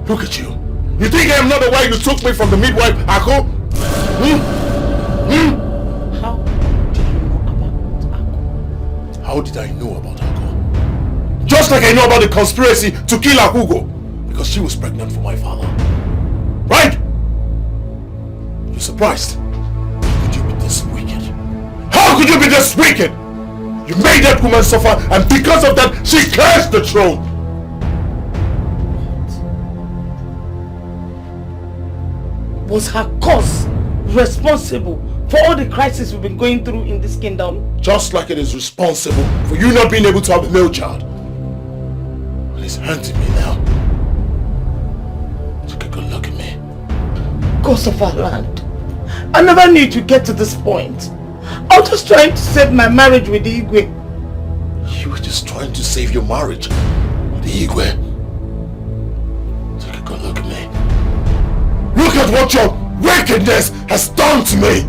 Speaker 6: look at you. You think I am not aware you took me from the midwife, Ako? How did you know about Ako? Just like I know about the conspiracy to kill Akugo, because she was pregnant for my father. Right? You're surprised? How could you be this wicked? How could you be this wicked? You made that woman suffer, and because of that, she cursed the throne.
Speaker 5: Was her cause responsible for all the crises we've been going through in this kingdom?
Speaker 6: Just like it is responsible for you not being able to have a male child. And it's hurting me now. Take a good look at me.
Speaker 5: Ghost of our land, I never knew to get to this point. I was just trying to save my marriage with the Igwe.
Speaker 6: You were just trying to save your marriage with the Igwe. Take a good look at me. Look at what your wickedness has done to me.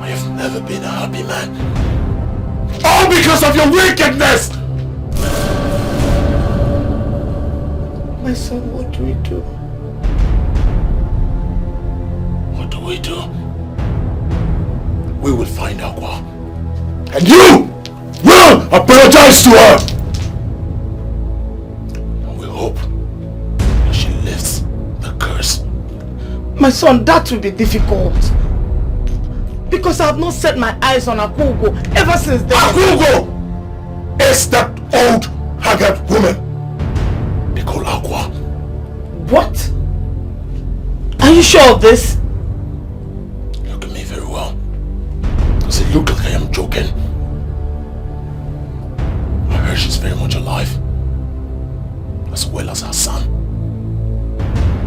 Speaker 6: I have never been a happy man. All because of your wickedness!
Speaker 5: My son, what do we do?
Speaker 6: What do we do? We will find Aqua. And you will apologize to her! And we hope that she lifts the curse.
Speaker 5: My son, that will be difficult. Because I have not set my eyes on Akugo ever since then.
Speaker 6: Akugo is that old, haggard woman they call Aqua.
Speaker 5: What? Are you sure of this?
Speaker 6: Look at me very well. Does it look like I am joking? I heard she's very much alive. As well as her son.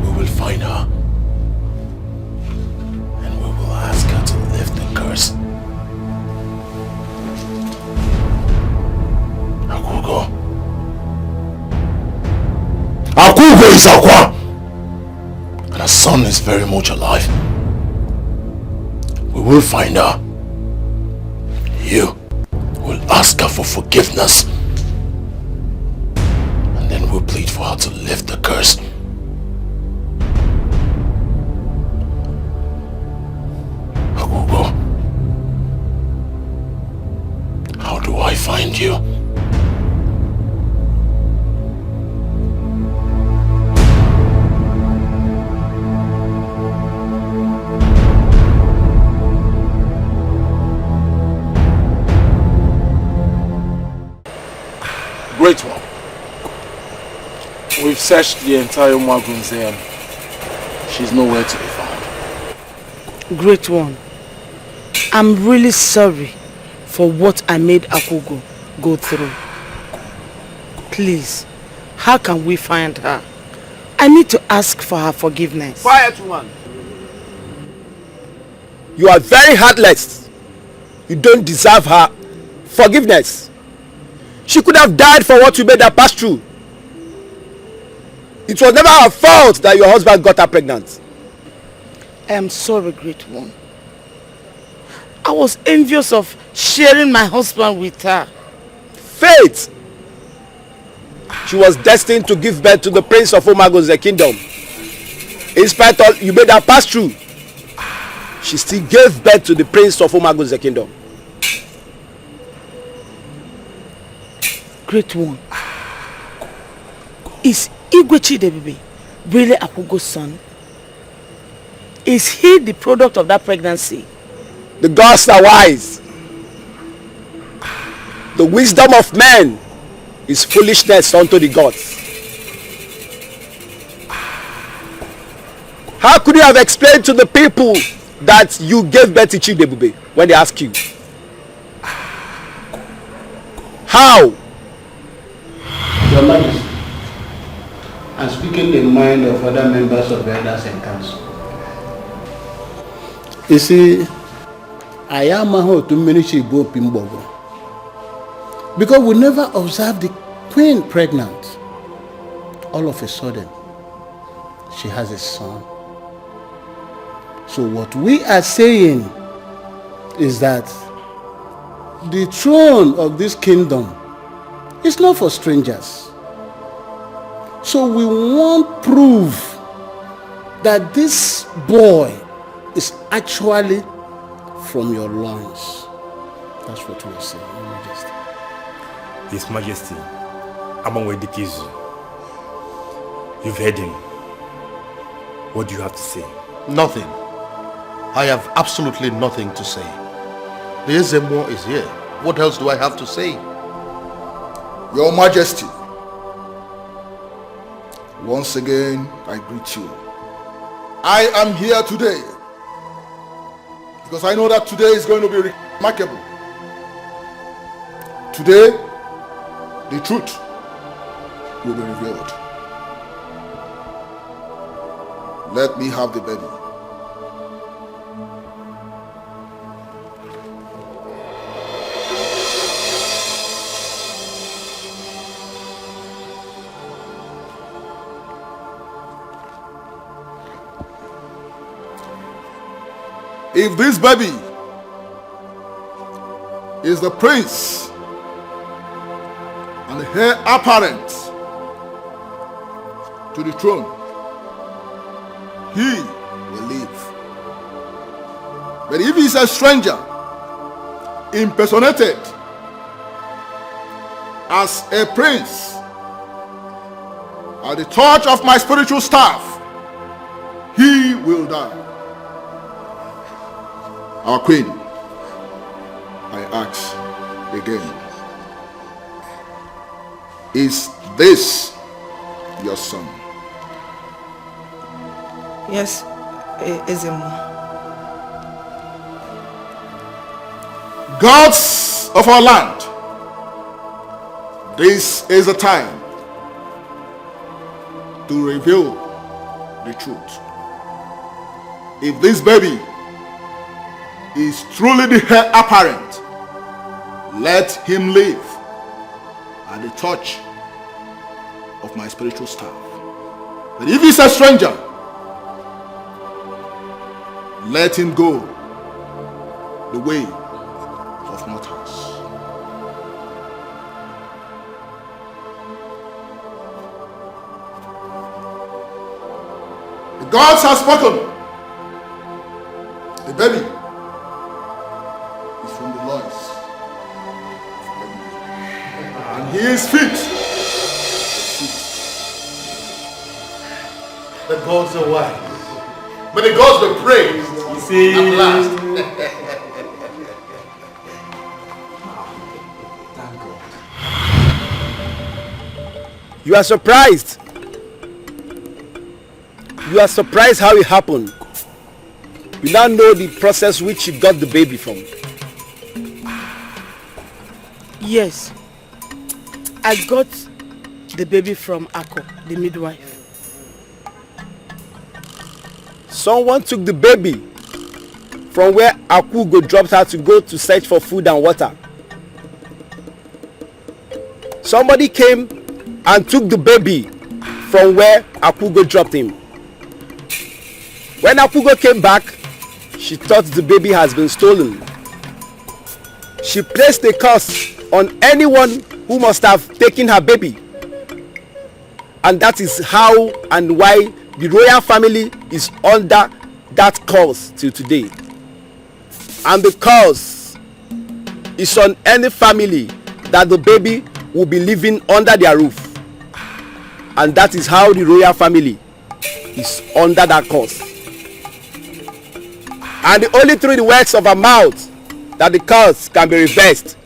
Speaker 6: We will find her. And we will ask her to lift the curse. Akugo. Akugo is Aqua! And her son is very much alive. We will find her. You will ask her for forgiveness. And then we'll plead for her to lift the curse. Akugo. How do I find you?
Speaker 13: Great one. We've searched the entire Umagunze and she's nowhere to be found.
Speaker 5: Great one. I'm really sorry for what I made Akugo go through. Please, how can we find her? I need to ask for her forgiveness.
Speaker 3: Quiet, woman. You are very heartless. You don't deserve her forgiveness. She could have died for what you made her pass through. It was never her fault that your husband got her pregnant.
Speaker 5: I am sorry, great one. I was envious of sharing my husband with her.
Speaker 3: Faith! She was destined to give birth to the prince of Umago's kingdom. In spite of you made her pass through, she still gave birth to the prince of Umago's kingdom.
Speaker 5: Great one. Is Igwe Chidebebe really Akugo's son? Is he the product of that pregnancy?
Speaker 3: The gods are wise. The wisdom of men is foolishness unto the gods. How could you have explained to the people that you gave birth to Chidebube when they ask you? How?
Speaker 24: Your Majesty, I'm speaking the mind of other members of the elders and council. You see, I am a to ministry because we never observed the queen pregnant. All of a sudden, she has a son. So what we are saying is that the throne of this kingdom is not for strangers. So we want proof that this boy is actually from your loins. That's what we are saying, Your Majesty.
Speaker 10: His Majesty, Amangwedikizu, you've heard him. What do you have to say?
Speaker 11: Nothing. I have absolutely nothing to say. The Ezemo is here. What else do I have to say?
Speaker 4: Your Majesty, once again I greet you. I am here today because I know that today is going to be remarkable. Today, the truth will be revealed. Let me have the baby. If this baby is the prince and the heir apparent to the throne, he will live. But if he is a stranger, impersonated as a prince at the touch of my spiritual staff, he will die. Our queen, I ask again, is this your son?
Speaker 9: Yes, Ezemo.
Speaker 4: Gods of our land, this is the time to reveal the truth. If this baby is truly the heir apparent, let him live at the touch of my spiritual staff. But if he's a stranger, let him go the way of mortals. The gods have spoken. The baby is from the loins, and he is fit.
Speaker 11: The gods are wise. But the gods were praised. You see, at last.
Speaker 10: Thank God.
Speaker 3: You are surprised. You are surprised how it happened. You now know the process which you got the baby from.
Speaker 5: Yes. I got the baby from Ako, the midwife.
Speaker 3: Someone took the baby from where Akugo dropped her to go to search for food and water. Somebody came and took the baby from where Akugo dropped him. When Apugo came back, she thought the baby has been stolen. She placed a curse on anyone who must have taken her baby. And that is how and why the royal family is under that curse till today. And the curse is on any family that the baby will be living under their roof. And that is how the royal family is under that curse. And only through the words of her mouth that the curse can be reversed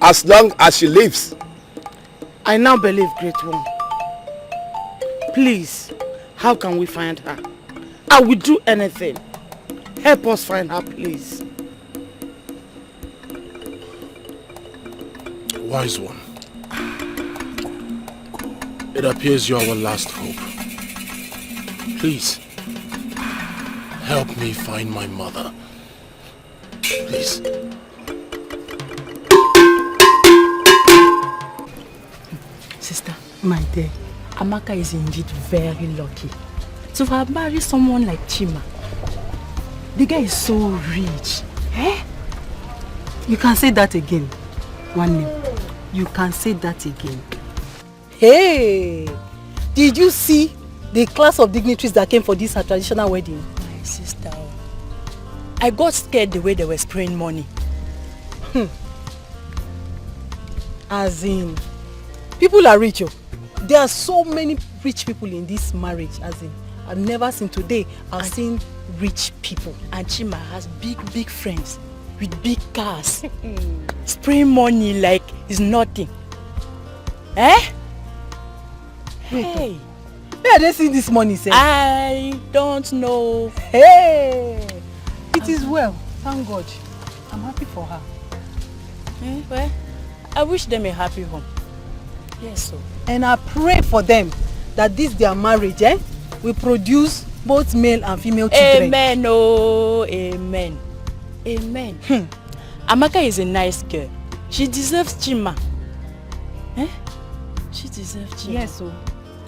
Speaker 3: as long as she lives.
Speaker 5: I now believe, Great One. Please, how can we find her? I will do anything. Help us find her, please.
Speaker 6: Wise One, it appears you're our last hope. Please, help me find my mother. Please.
Speaker 15: Sister, my dear, Amaka is indeed very lucky to have married someone like Chima. The guy is so rich. Eh? You can say that again. One name. You can say that again.
Speaker 16: Hey! Did you see the class of dignitaries that came for this traditional wedding?
Speaker 15: My sister, I got scared the way they were spraying money.
Speaker 16: As in, people are rich. Oh. There are so many rich people in this marriage. As in, I've never seen today. I've seen rich people.
Speaker 15: And Chima has big friends with big cars. Spraying money like it's nothing. Eh?
Speaker 16: Hey. Where are they seeing this money, sir?
Speaker 15: I don't know.
Speaker 16: Hey! It is well. Thank God. I'm happy for her.
Speaker 15: Well, I wish them a happy home. Yes, sir.
Speaker 16: And I pray for them that this their marriage will produce both male and female children.
Speaker 15: Amen, oh, amen. Amen. Amaka is a nice girl. She deserves Chima. Eh? She deserves Chima.
Speaker 16: Yes, so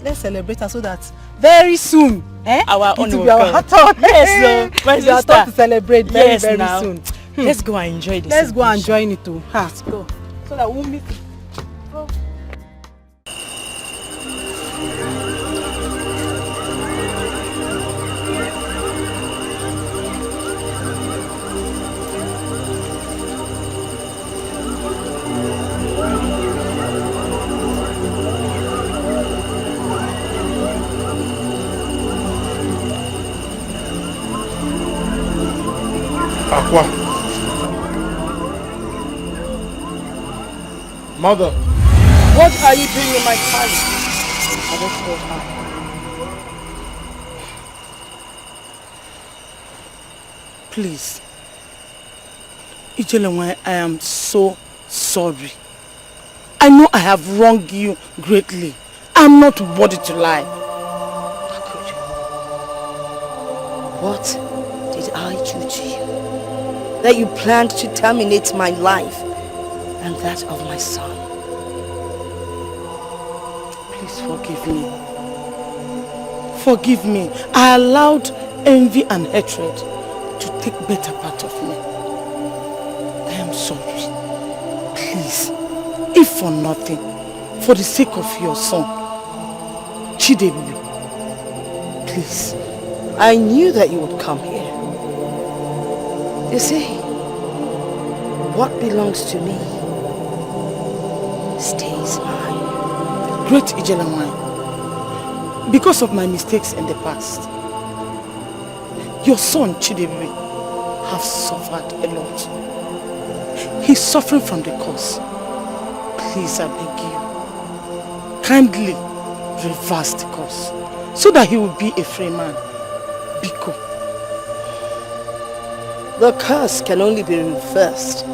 Speaker 16: let's celebrate her so that very soon,
Speaker 15: our
Speaker 16: it
Speaker 15: own
Speaker 16: will be our turn.
Speaker 15: Yes, so my
Speaker 16: sister. Turn to celebrate very,
Speaker 15: yes,
Speaker 16: very
Speaker 15: now.
Speaker 16: soon.
Speaker 15: Let's go and enjoy this.
Speaker 16: Let's go and join it too.
Speaker 15: Let's go.
Speaker 16: So that we'll meet.
Speaker 6: Aqua. Mother.
Speaker 5: What are you doing in my palace? I don't know how. Please. Ijelenwe, I am so sorry. I know I have wronged you greatly. I'm not worthy to lie.
Speaker 8: What did I do to you that you planned to terminate my life and that of my son?
Speaker 5: Please forgive me. Forgive me. I allowed envy and hatred to take better part of me. I am sorry. Please, if for nothing, for the sake of your son, Chidebu, please.
Speaker 8: I knew that you would come here. You see, what belongs to me stays mine.
Speaker 5: Great Ijelanwai, because of my mistakes in the past, your son Chidebu has suffered a lot. He's suffering from the cause. Please, I beg you, kindly reverse the cause so that he will be a free man. Biko.
Speaker 8: The curse can only be reversed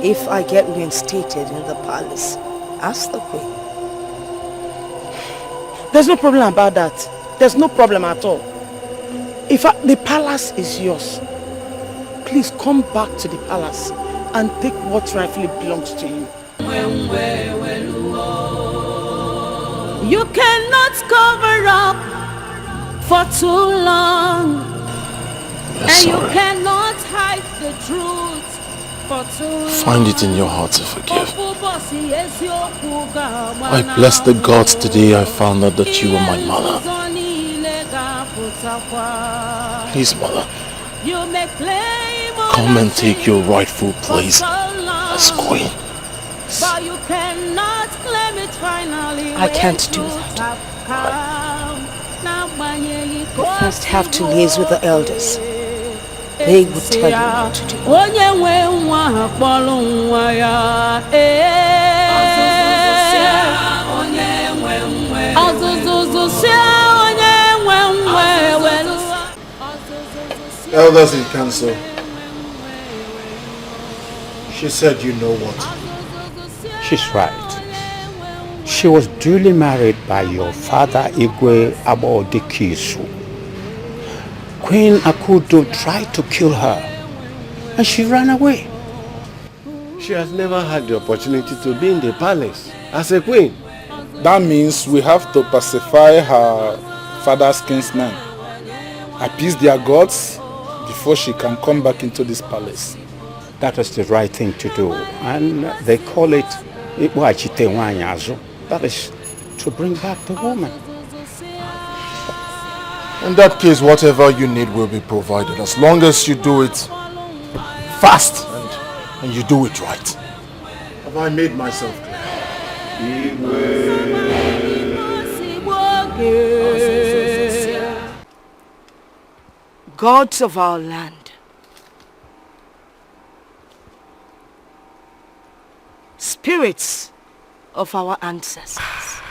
Speaker 8: if I get reinstated in the palace as the queen.
Speaker 5: There's no problem about that. There's no problem at all. If the palace is yours, please come back to the palace and take what rightfully belongs to you.
Speaker 21: You cannot cover up for too long.
Speaker 6: Yes,
Speaker 21: and you
Speaker 6: sorry.
Speaker 21: cannot hide the truth for too long.
Speaker 6: Find it in your heart to forgive. I bless the gods today I found out that you were my mother. Please, mother, come and take your rightful place as queen.
Speaker 21: But you cannot claim it finally.
Speaker 8: I can't do that. You first have to liaise with the elders. They will tell you what to do.
Speaker 6: Elders in council, she said you know what.
Speaker 1: She's right. She was duly married by your father Igwe Abodikisu. Queen Akudo tried to kill her and she ran away.
Speaker 3: She has never had the opportunity to be in the palace as a queen.
Speaker 12: That means we have to pacify her father's kinsmen, appease their gods before she can come back into this palace.
Speaker 1: That is the right thing to do, and they call it Iwachite Wanyazo. That is to bring back the woman.
Speaker 6: In that case, whatever you need will be provided, as long as you do it fast and you do it right. Have I made myself clear?
Speaker 8: Gods of our land, spirits of our ancestors,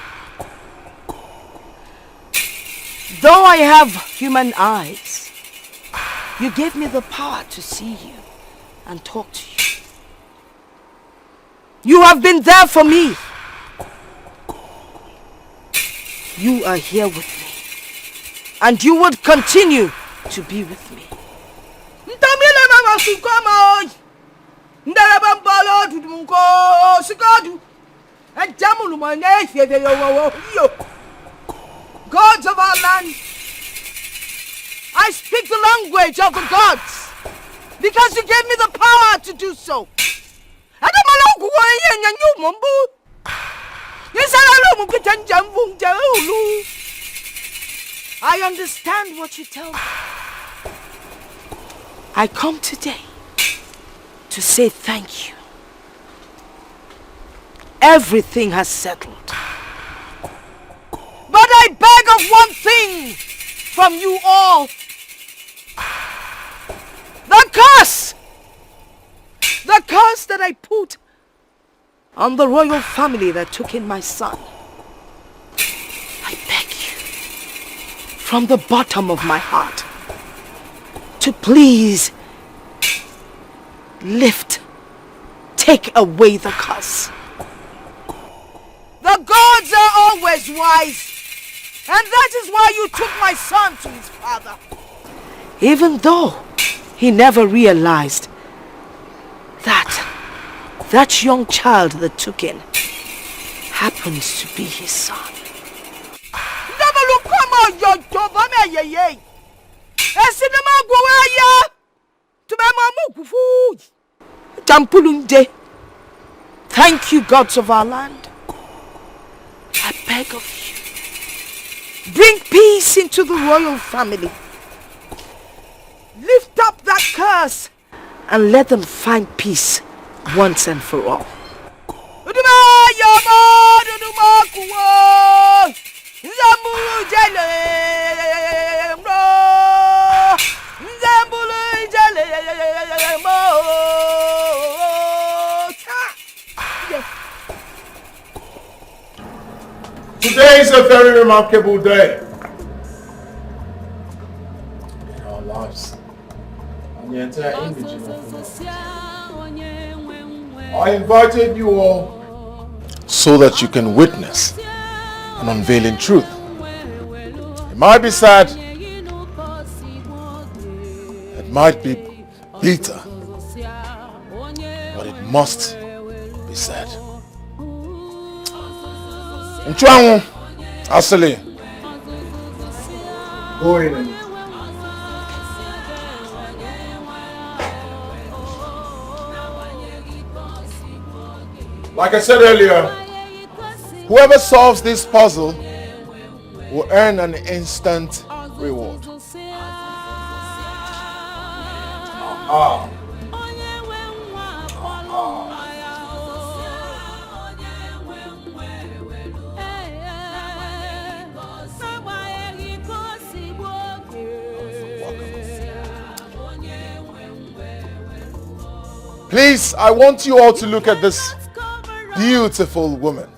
Speaker 8: though I have human eyes, you gave me the power to see you and talk to you. You have been there for me. You are here with me, and you would continue to be with me.
Speaker 2: Gods of our land, I speak the language of the gods because you gave me the power to do so. I understand what you tell me.
Speaker 8: I come today to say thank you. Everything has settled.
Speaker 2: But I beg of one thing from you all. The curse! The curse that I put
Speaker 8: on the royal family that took in my son. I beg you, from the bottom of my heart, to please take away the curse.
Speaker 2: The gods are always wise, and that is why you took my son to his father.
Speaker 8: Even though he never realized that young child that took in happens to be his son. Thank you, gods of our land. I beg of you, bring peace into the royal family. Lift up that curse and let them find peace once and for all.
Speaker 6: Today is a very remarkable day in our lives and the entire indigenous community. I invited you all so that you can witness an unveiling truth. It might be sad, it might be bitter, but it must be said. Nchuanwu asili Go in and like I said earlier, whoever solves this puzzle will earn an instant reward. Please, I want you all to look at this beautiful woman.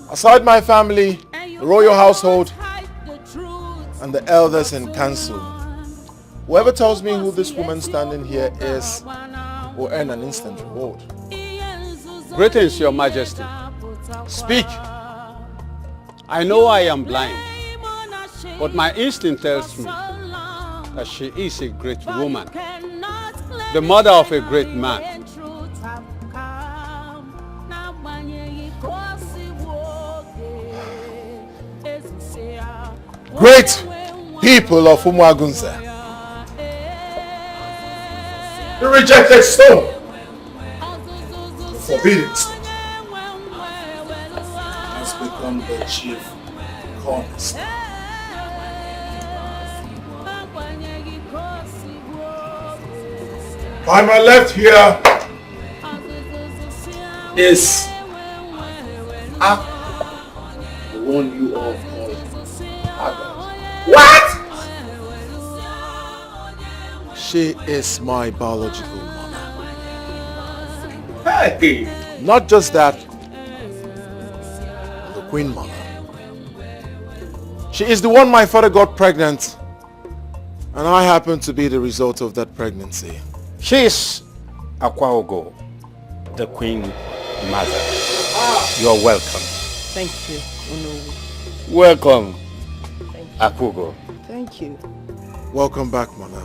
Speaker 6: Aside my family, the royal household, and the elders in council, whoever tells me who this woman standing here is will earn an instant reward.
Speaker 1: Greetings, Your Majesty.
Speaker 6: Speak.
Speaker 1: I know I am blind, but my instinct tells me that she is a great woman, the mother of a great man.
Speaker 6: Great people of Umuagunze. The rejected stone, the forbidden stone, has become the chief cornerstone. By my left here is Ak, the one you all call Aga. What? She is my biological mother. Hey! Not just that, the Queen Mother. She is the one my father got pregnant, and I happen to be the result of that pregnancy.
Speaker 1: She is Akwaogo, the Queen Mother. You're welcome.
Speaker 16: Thank you, Unowu.
Speaker 1: Welcome, Akugo.
Speaker 16: Thank you.
Speaker 6: Welcome back, Mother.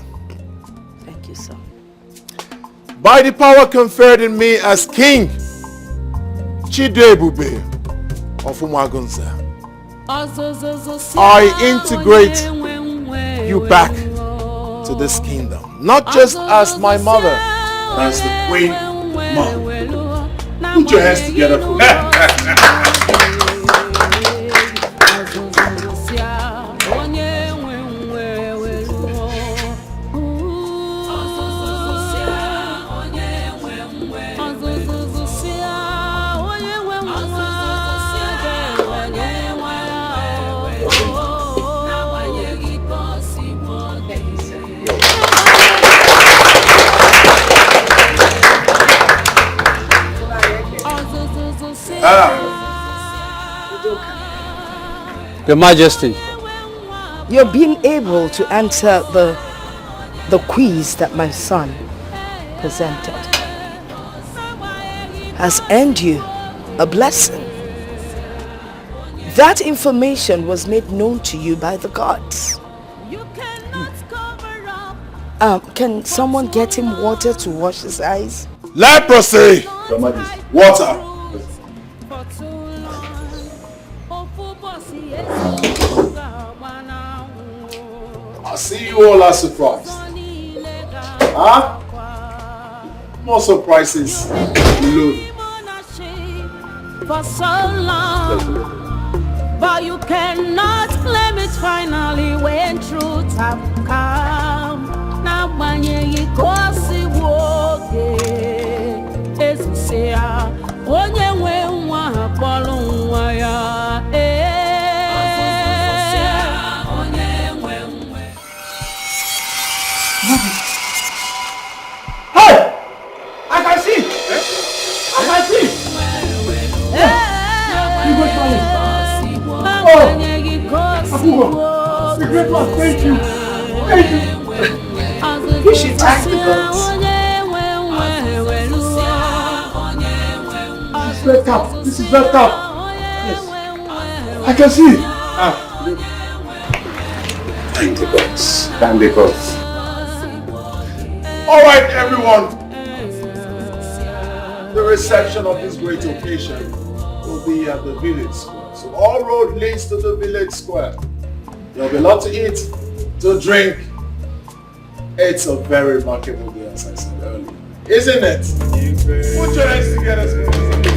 Speaker 16: Thank you, sir.
Speaker 6: By the power conferred in me as King Chidebube of Umuagunze, I integrate you back to this kingdom. Not just as my mother, but as the Queen Mother. Put your hands together for me.
Speaker 1: Your Majesty.
Speaker 16: You're being able to answer the quiz that my son presented has earned you a blessing. That information was made known to you by the gods. Can someone get him water to wash his eyes?
Speaker 6: Leprosy! Your Majesty. Water! I see you all are surprised. Huh? More surprises. Look.
Speaker 21: For so long, but you cannot claim it finally when truth have come. Now when you go see woke, it's say onye we nwa apolo nwa ya.
Speaker 10: Hey! I can see! I can see! Oh! Akugo! The great one, thank you! Thank you! You should thank the gods. This is red cap. This is red cap. Yes. I can see!
Speaker 11: Thank the gods. Thank the gods.
Speaker 6: Alright, everyone. The reception of this great occasion will be at the village square. So all road leads to the village square.
Speaker 12: There'll be a lot to eat, to drink. It's a very remarkable day, as I said earlier. Isn't it? Put your hands together.